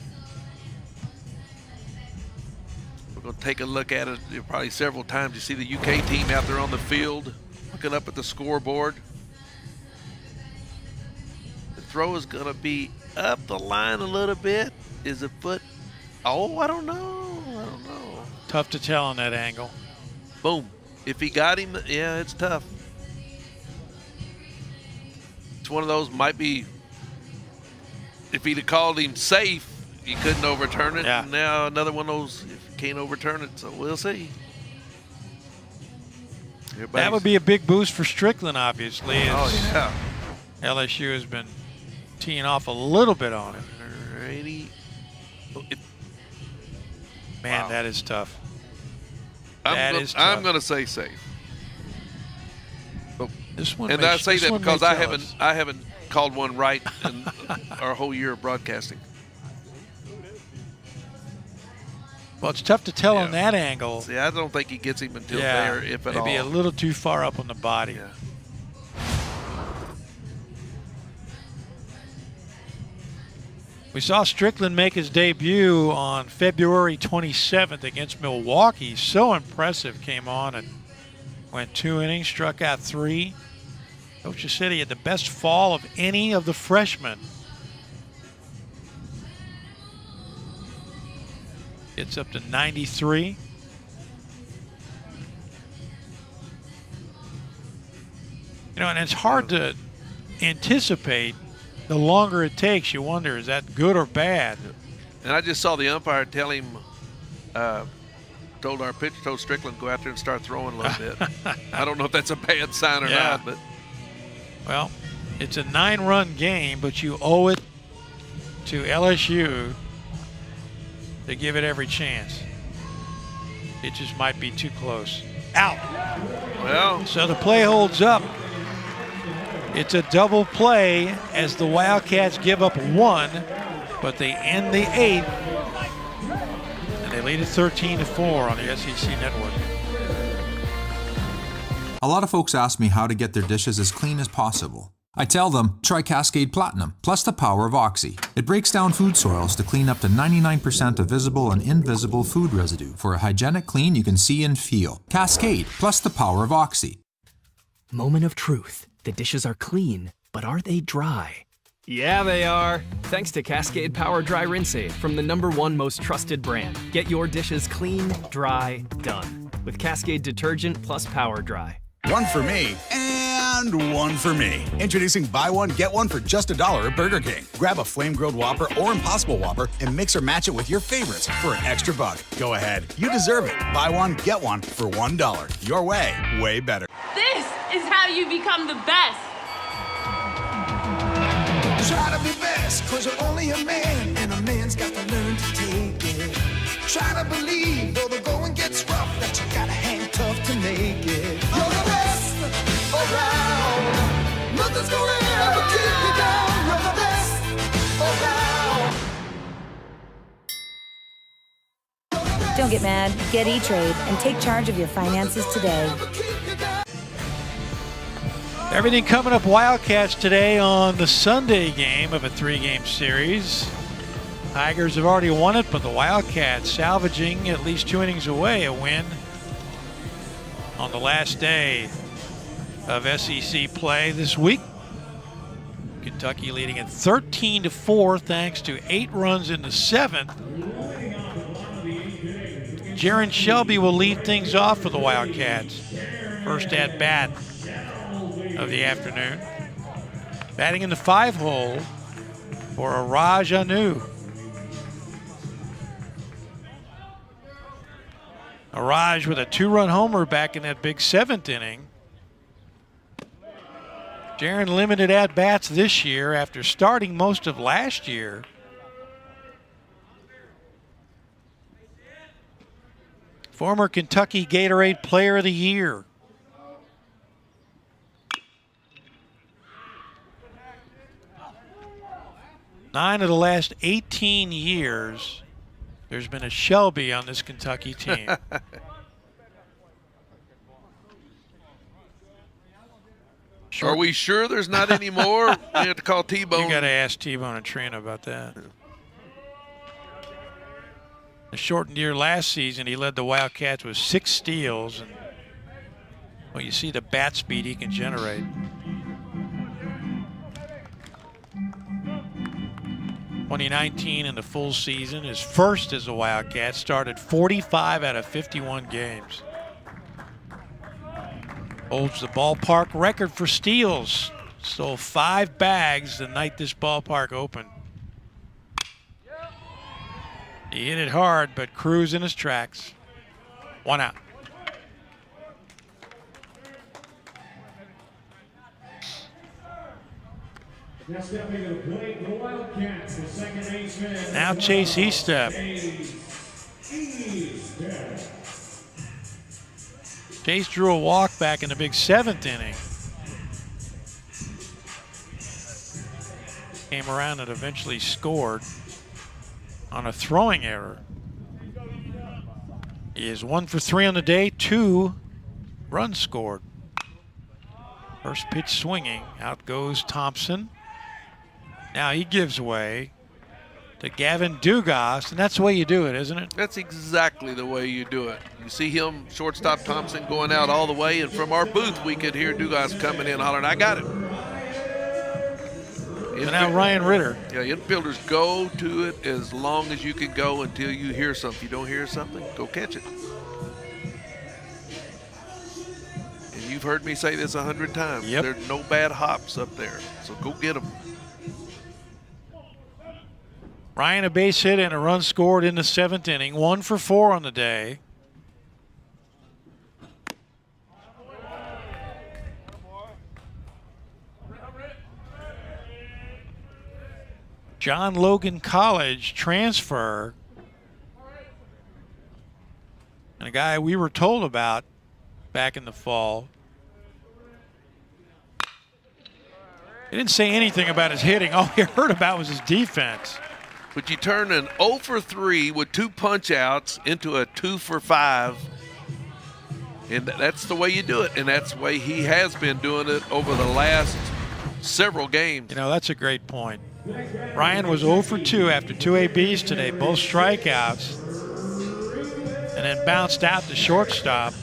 We're going to take a look at it probably several times. You see the UK team out there on the field looking up at the scoreboard. The throw is going to be up the line a little bit. Is a foot? Oh, I don't know. Tough to tell on that angle. Boom. If he got him, yeah, it's tough. It's one of those, might be, if he'd have called him safe, he couldn't overturn it. Yeah. And now another one of those, if you can't overturn it, so we'll see. That would be a big boost for Strickland, obviously. Oh, yeah. LSU has been teeing off a little bit on it. Alrighty. Man, that is tough. I'm going to say safe. This one, and I say that because I haven't called one right in our whole year of broadcasting. Well, it's tough to tell on that angle. See, I don't think he gets him until there, if at all. Maybe a little too far up on the body. Yeah. We saw Strickland make his debut on February 27th against Milwaukee. So impressive. Came on and went 2 innings, struck out 3. Coach just said he had the best fall of any of the freshmen. It's up to 93. You know, and it's hard to anticipate. The longer it takes, you wonder, is that good or bad? And I just saw the umpire tell him, told Strickland go out there and start throwing a little bit. I don't know if that's a bad sign or not, but. Well, it's a 9-run game, but you owe it to LSU to give it every chance. It just might be too close. Out. Well. So the play holds up. It's a double play as the Wildcats give up 1, but they end the 8th, and they lead it 13-4 on the SEC Network. A lot of folks ask me how to get their dishes as clean as possible. I tell them, try Cascade Platinum, plus the power of Oxy. It breaks down food soils to clean up to 99% of visible and invisible food residue for a hygienic clean you can see and feel. Cascade, plus the power of Oxy. Moment of truth. The dishes are clean, but are they dry? Yeah, they are. Thanks to Cascade Power Dry Rinse from the #1 most trusted brand. Get your dishes clean, dry, done. With Cascade Detergent plus Power Dry. One for me and one for me. Introducing buy one, get one for just $1 at Burger King. Grab a flame-grilled Whopper or Impossible Whopper and mix or match it with your favorites for an extra $1. Go ahead. You deserve it. Buy one, get one for $1. Your way, way better. This is how you become the best. Try to be best, cause you're only a man, and a man's got to learn to take it. Try to believe, though the going gets rough, that you gotta hang tough to make it. You're the best around. Nothing's gonna ever keep you down. You're the best around. Don't get mad. Get E-Trade and take charge of your finances today. Everything coming up Wildcats today on the Sunday game of a 3-game series. Tigers have already won it, but the Wildcats salvaging at least 2 innings away a win on the last day of SEC play this week. Kentucky leading at 13-4 thanks to 8 runs in the 7th. Jaron Shelby will lead things off for the Wildcats. First at bat of the afternoon. Batting in the 5 hole for Araj Anu. Araj with a 2-run homer back in that big 7th inning. Jaron limited at-bats this year after starting most of last year. Former Kentucky Gatorade Player of the Year. Nine of the last 18 years, there's been a Shelby on this Kentucky team. Are we sure there's not any more? We have to call T-Bone. You got to ask T-Bone and Trina about that. The shortened year last season, he led the Wildcats with 6 steals. And, well, you see the bat speed he can generate. 2019 in the full season, his first as a Wildcat, started 45 out of 51 games. Holds the ballpark record for steals. Stole 5 bags the night this ballpark opened. He hit it hard, but Cruz in his tracks. 1 out. Now Chase Eastep. Chase drew a walk back in the big 7th inning. Came around and eventually scored on a throwing error. He is 1 for 3 on the day, 2 runs scored. First pitch swinging, out goes Thompson. Now he gives way to Gavin Dugas, and that's the way you do it, isn't it? That's exactly the way you do it. You see him, shortstop Thompson, going out all the way, and from our booth we could hear Dugas coming in hollering, "I got it." And now Ryan Ritter. Yeah, infielders go to it as long as you can go until you hear something. If you don't hear something, go catch it. And you've heard me say this 100 times. Yep. There's no bad hops up there, so go get them. Ryan a base hit and a run scored in the 7th inning. 1 for 4 on the day. John Logan College transfer. And a guy we were told about back in the fall. He didn't say anything about his hitting. All he heard about was his defense. But you turn an 0 for 3 with 2 punch outs into a 2 for 5. And that's the way you do it. And that's the way he has been doing it over the last several games. You know, that's a great point. Ryan was 0 for 2 after 2 ABs today, both strikeouts, and then bounced out to shortstop.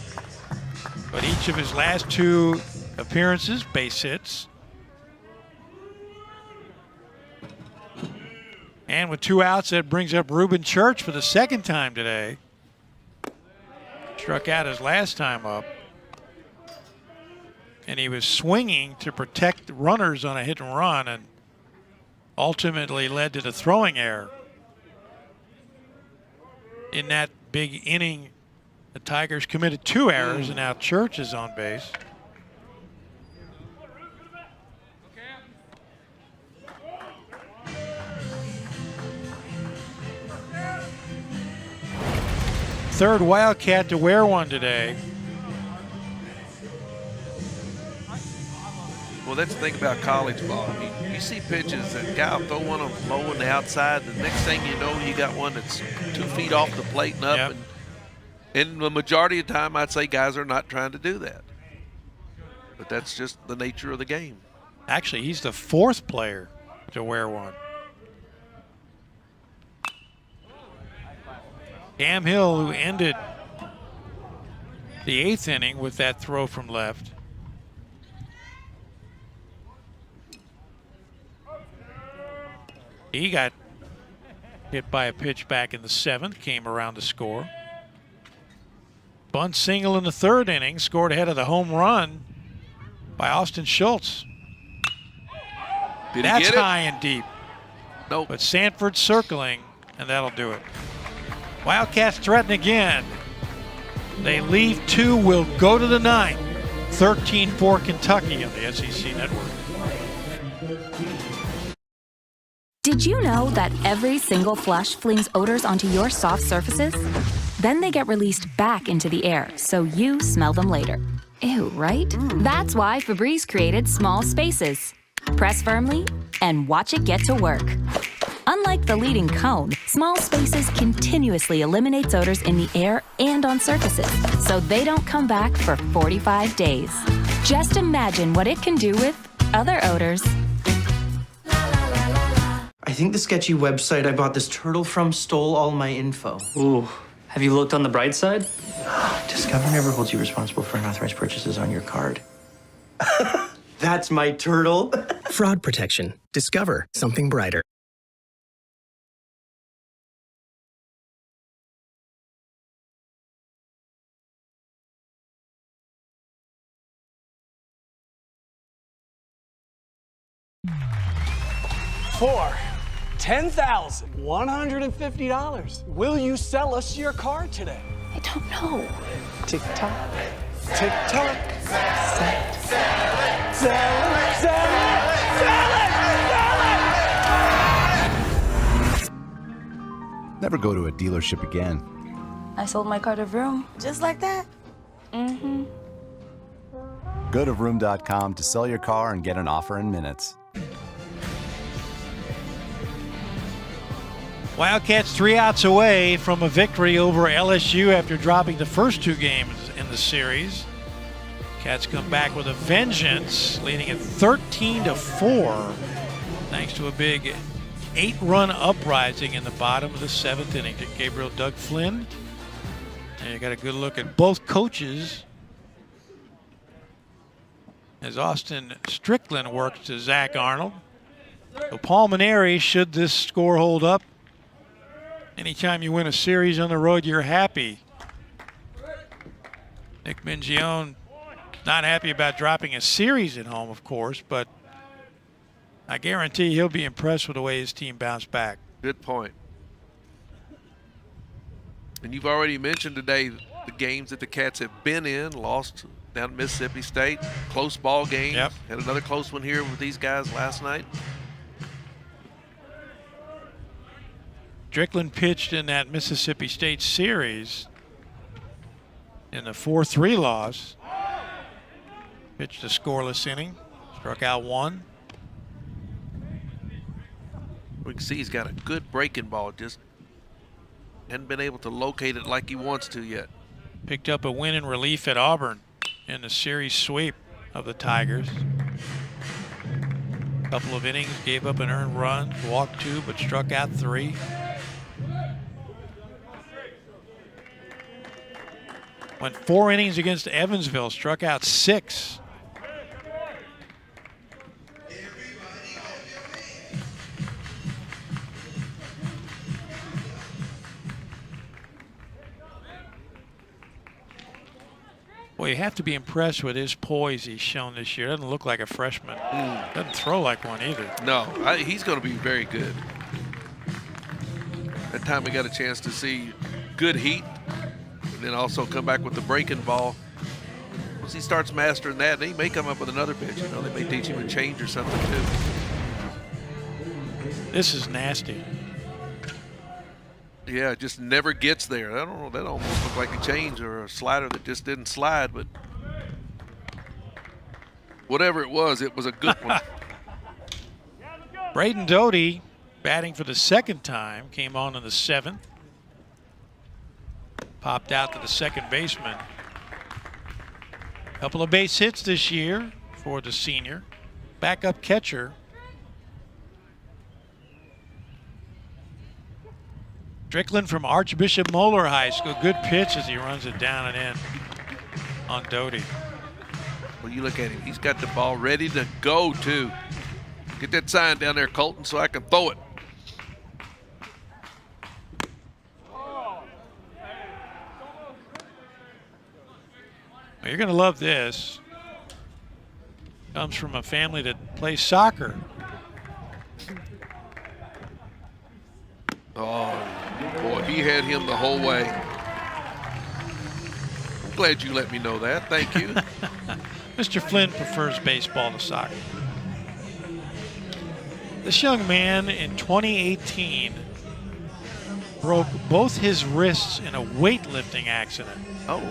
But each of his last 2 appearances, base hits. And with 2 outs, that brings up Reuben Church for the second time today. Struck out his last time up. And he was swinging to protect runners on a hit and run and ultimately led to the throwing error. In that big inning, the Tigers committed 2 errors, and now Church is on base. Third Wildcat to wear one today. Well, that's the thing about college ball. I mean, you see pitches that guy will throw one on low on the outside. The next thing you know, you got one that's 2 feet off the plate and up. Yep. And the majority of the time, I'd say guys are not trying to do that. But that's just the nature of the game. Actually, he's the 4th player to wear one. Cam Hill, who ended the 8th inning with that throw from left. He got hit by a pitch back in the 7th, came around to score. Bunt single in the 3rd inning, scored ahead of the home run by Austin Schultz. Did That's he get it? high and deep. Nope. But Sanford circling, and that'll do it. Wildcats threaten again. They leave 2, will go to the 9th. 13-4 Kentucky on the SEC Network. Did you know that every single flush flings odors onto your soft surfaces? Then they get released back into the air, so you smell them later. Ew, right? That's why Febreze created Small Spaces. Press firmly and watch it get to work. Unlike the leading cone, Small Spaces continuously eliminates odors in the air and on surfaces, so they don't come back for 45 days. Just imagine what it can do with other odors. I think the sketchy website I bought this turtle from stole all my info. Ooh, have you looked on the bright side? Discover never holds you responsible for unauthorized purchases on your card. That's my turtle. Fraud protection. Discover something brighter. For $10,150, will you sell us your car today? I don't know. Tick tock, tick tock. Sell it, sell it, sell it, sell it. Never go to a dealership again. I sold my car to Vroom. Just like that? Mm-hmm. Go to Vroom.com to sell your car and get an offer in minutes. Wildcats 3 outs away from a victory over LSU after dropping the first 2 games in the series. Cats come back with a vengeance, leading at 13-4, thanks to a big 8-run uprising in the bottom of the 7th inning to Gabriel Doug Flynn. And you got a good look at both coaches as Austin Strickland works to Zach Arnold. So Paul Maneri, should this score hold up, anytime you win a series on the road, you're happy. Nick Mingione not happy about dropping a series at home, of course, but I guarantee he'll be impressed with the way his team bounced back. Good point. And you've already mentioned today the games that the Cats have been in, lost down at Mississippi State, close ball games. Yep. Had another close one here with these guys last night. Strickland pitched in that Mississippi State series in the 4-3 loss. Pitched a scoreless inning, struck out 1. We can see he's got a good breaking ball, just hadn't been able to locate it like he wants to yet. Picked up a win in relief at Auburn in the series sweep of the Tigers. Couple of innings, gave up an earned run, walked 2, but struck out 3. Went 4 innings against Evansville, struck out 6. Well, you have to be impressed with his poise he's shown this year. Doesn't look like a freshman. Doesn't throw like one either. No, he's going to be very good. That time we got a chance to see good heat, and then also come back with the breaking ball. Once he starts mastering that, he may come up with another pitch. You know, they may teach him a change or something too. This is nasty. Yeah, it just never gets there. I don't know. That almost looked like a change or a slider that just didn't slide, but whatever it was a good one. Braden Doty, batting for the second time, came on in the 7th. Popped out to the second baseman. Couple of base hits this year for the senior. Backup catcher. Strickland from Archbishop Moeller High School. Good pitch as he runs it down and in on Doty. Well, you look at him. He's got the ball ready to go, too. Get that sign down there, Colton, so I can throw it. Well, you're going to love this. Comes from a family that plays soccer. Oh, boy, he had him the whole way. I'm glad you let me know that. Thank you. Mr. Flynn prefers baseball to soccer. This young man in 2018 broke both his wrists in a weightlifting accident. Oh.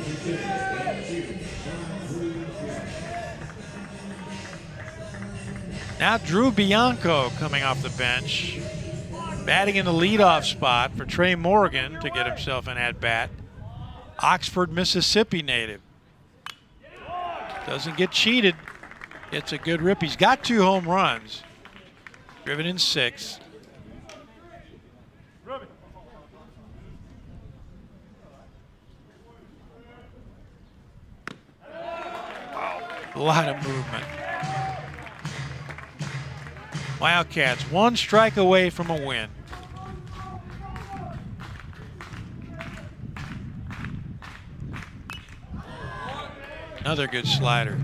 Now Drew Bianco coming off the bench, batting in the leadoff spot for Trey Morgan to get himself an at-bat. Oxford, Mississippi native. Doesn't get cheated. Gets a good rip. He's got 2 home runs. Driven in 6. A lot of movement. Wildcats 1 strike away from a win. Another good slider.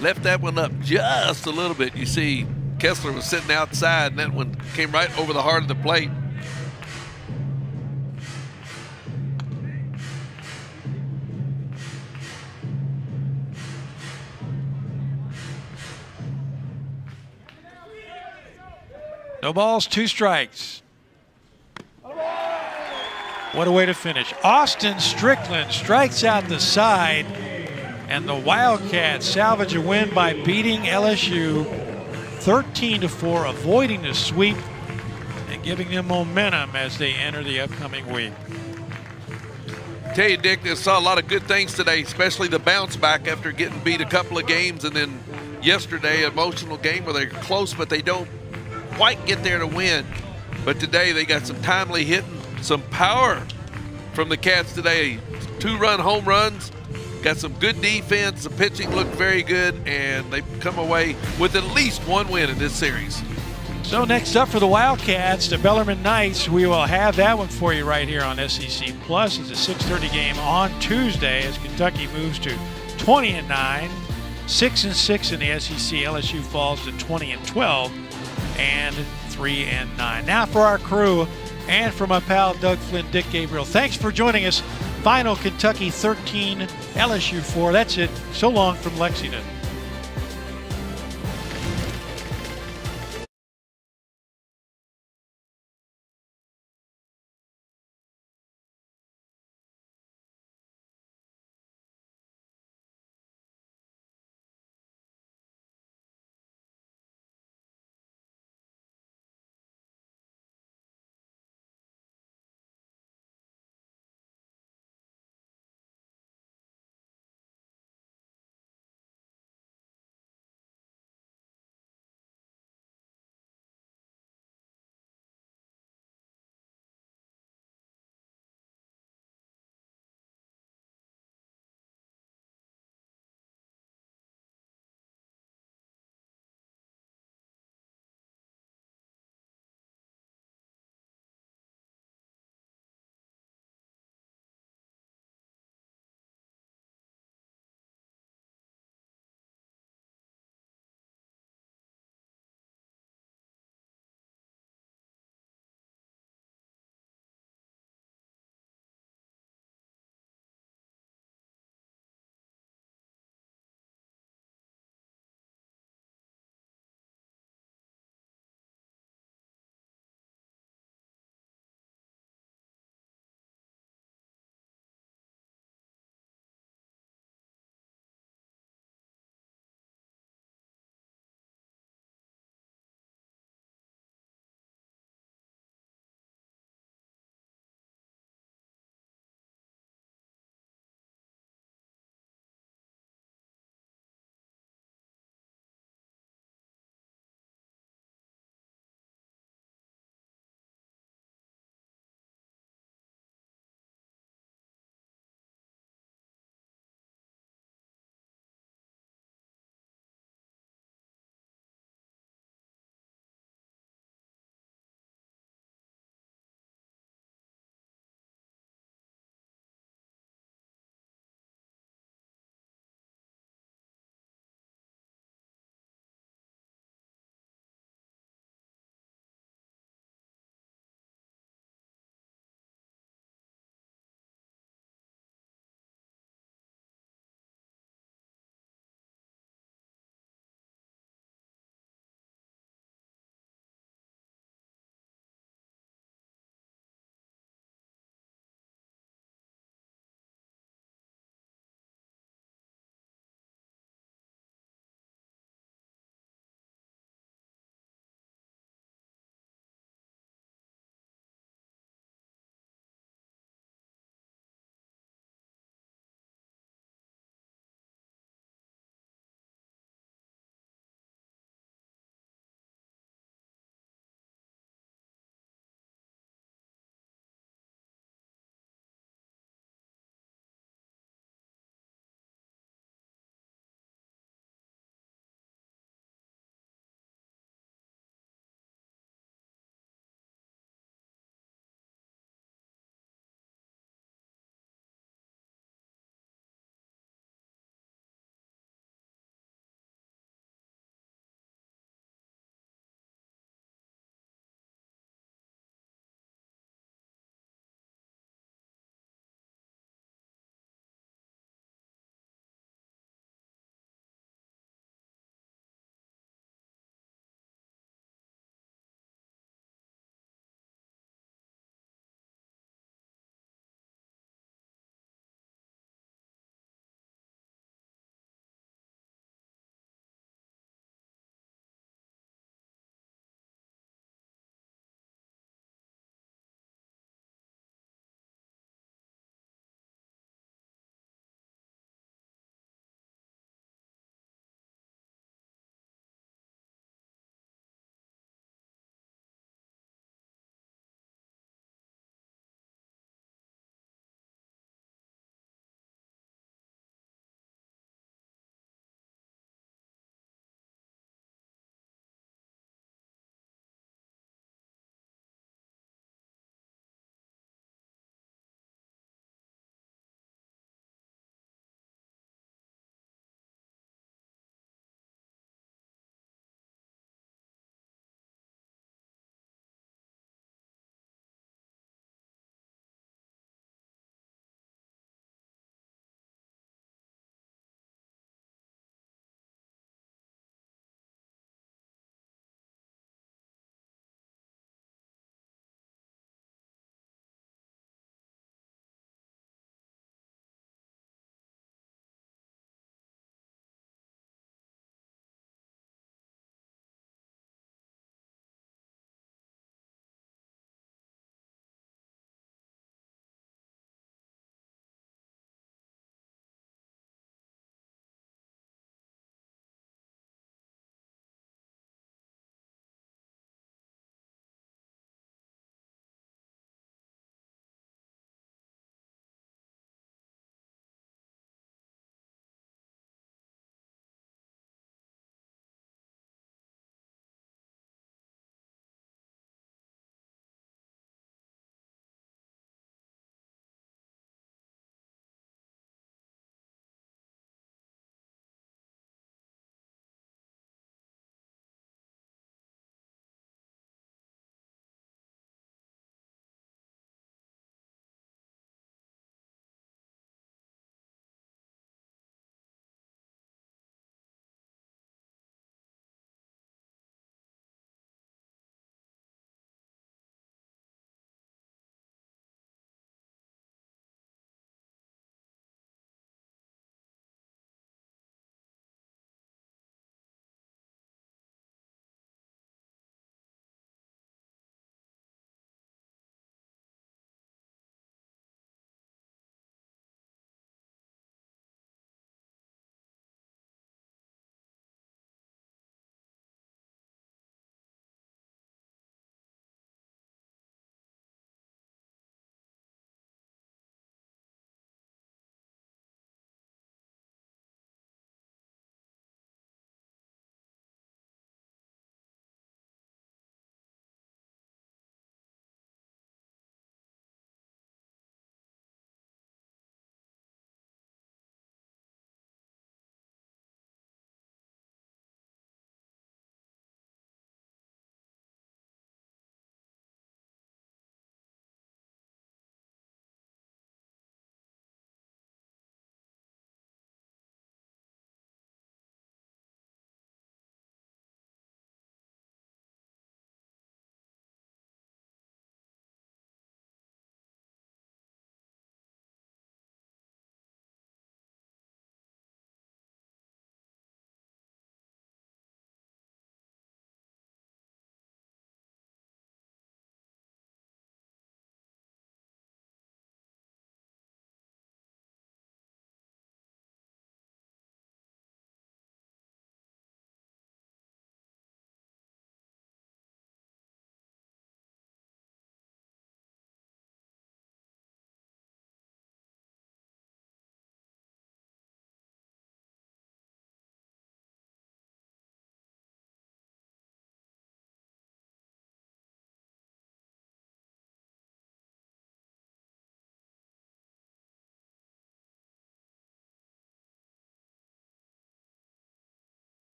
Left that one up just a little bit. You see Kessler was sitting outside, and that one came right over the heart of the plate. No balls, 2 strikes. What a way to finish. Austin Strickland strikes out the side, and the Wildcats salvage a win by beating LSU 13-4, avoiding the sweep and giving them momentum as they enter the upcoming week. Tell you, Dick, they saw a lot of good things today, especially the bounce back after getting beat a couple of games, and then yesterday, an emotional game where they're close, but they don't quite get there to win. But today they got some timely hitting, some power from the Cats today. 2-run home runs, got some good defense, the pitching looked very good, and they've come away with at least 1 win in this series. So next up for the Wildcats, the Bellarmine Knights. We will have that one for you right here on SEC Plus. It's a 6:30 game on Tuesday as Kentucky moves to 20-9, 6-6 in the SEC. LSU falls to 20-12 and 3-9. Now for our crew and for my pal Doug Flynn, Dick Gabriel, thanks for joining us. Final Kentucky 13, LSU 4. That's it. So long from Lexington.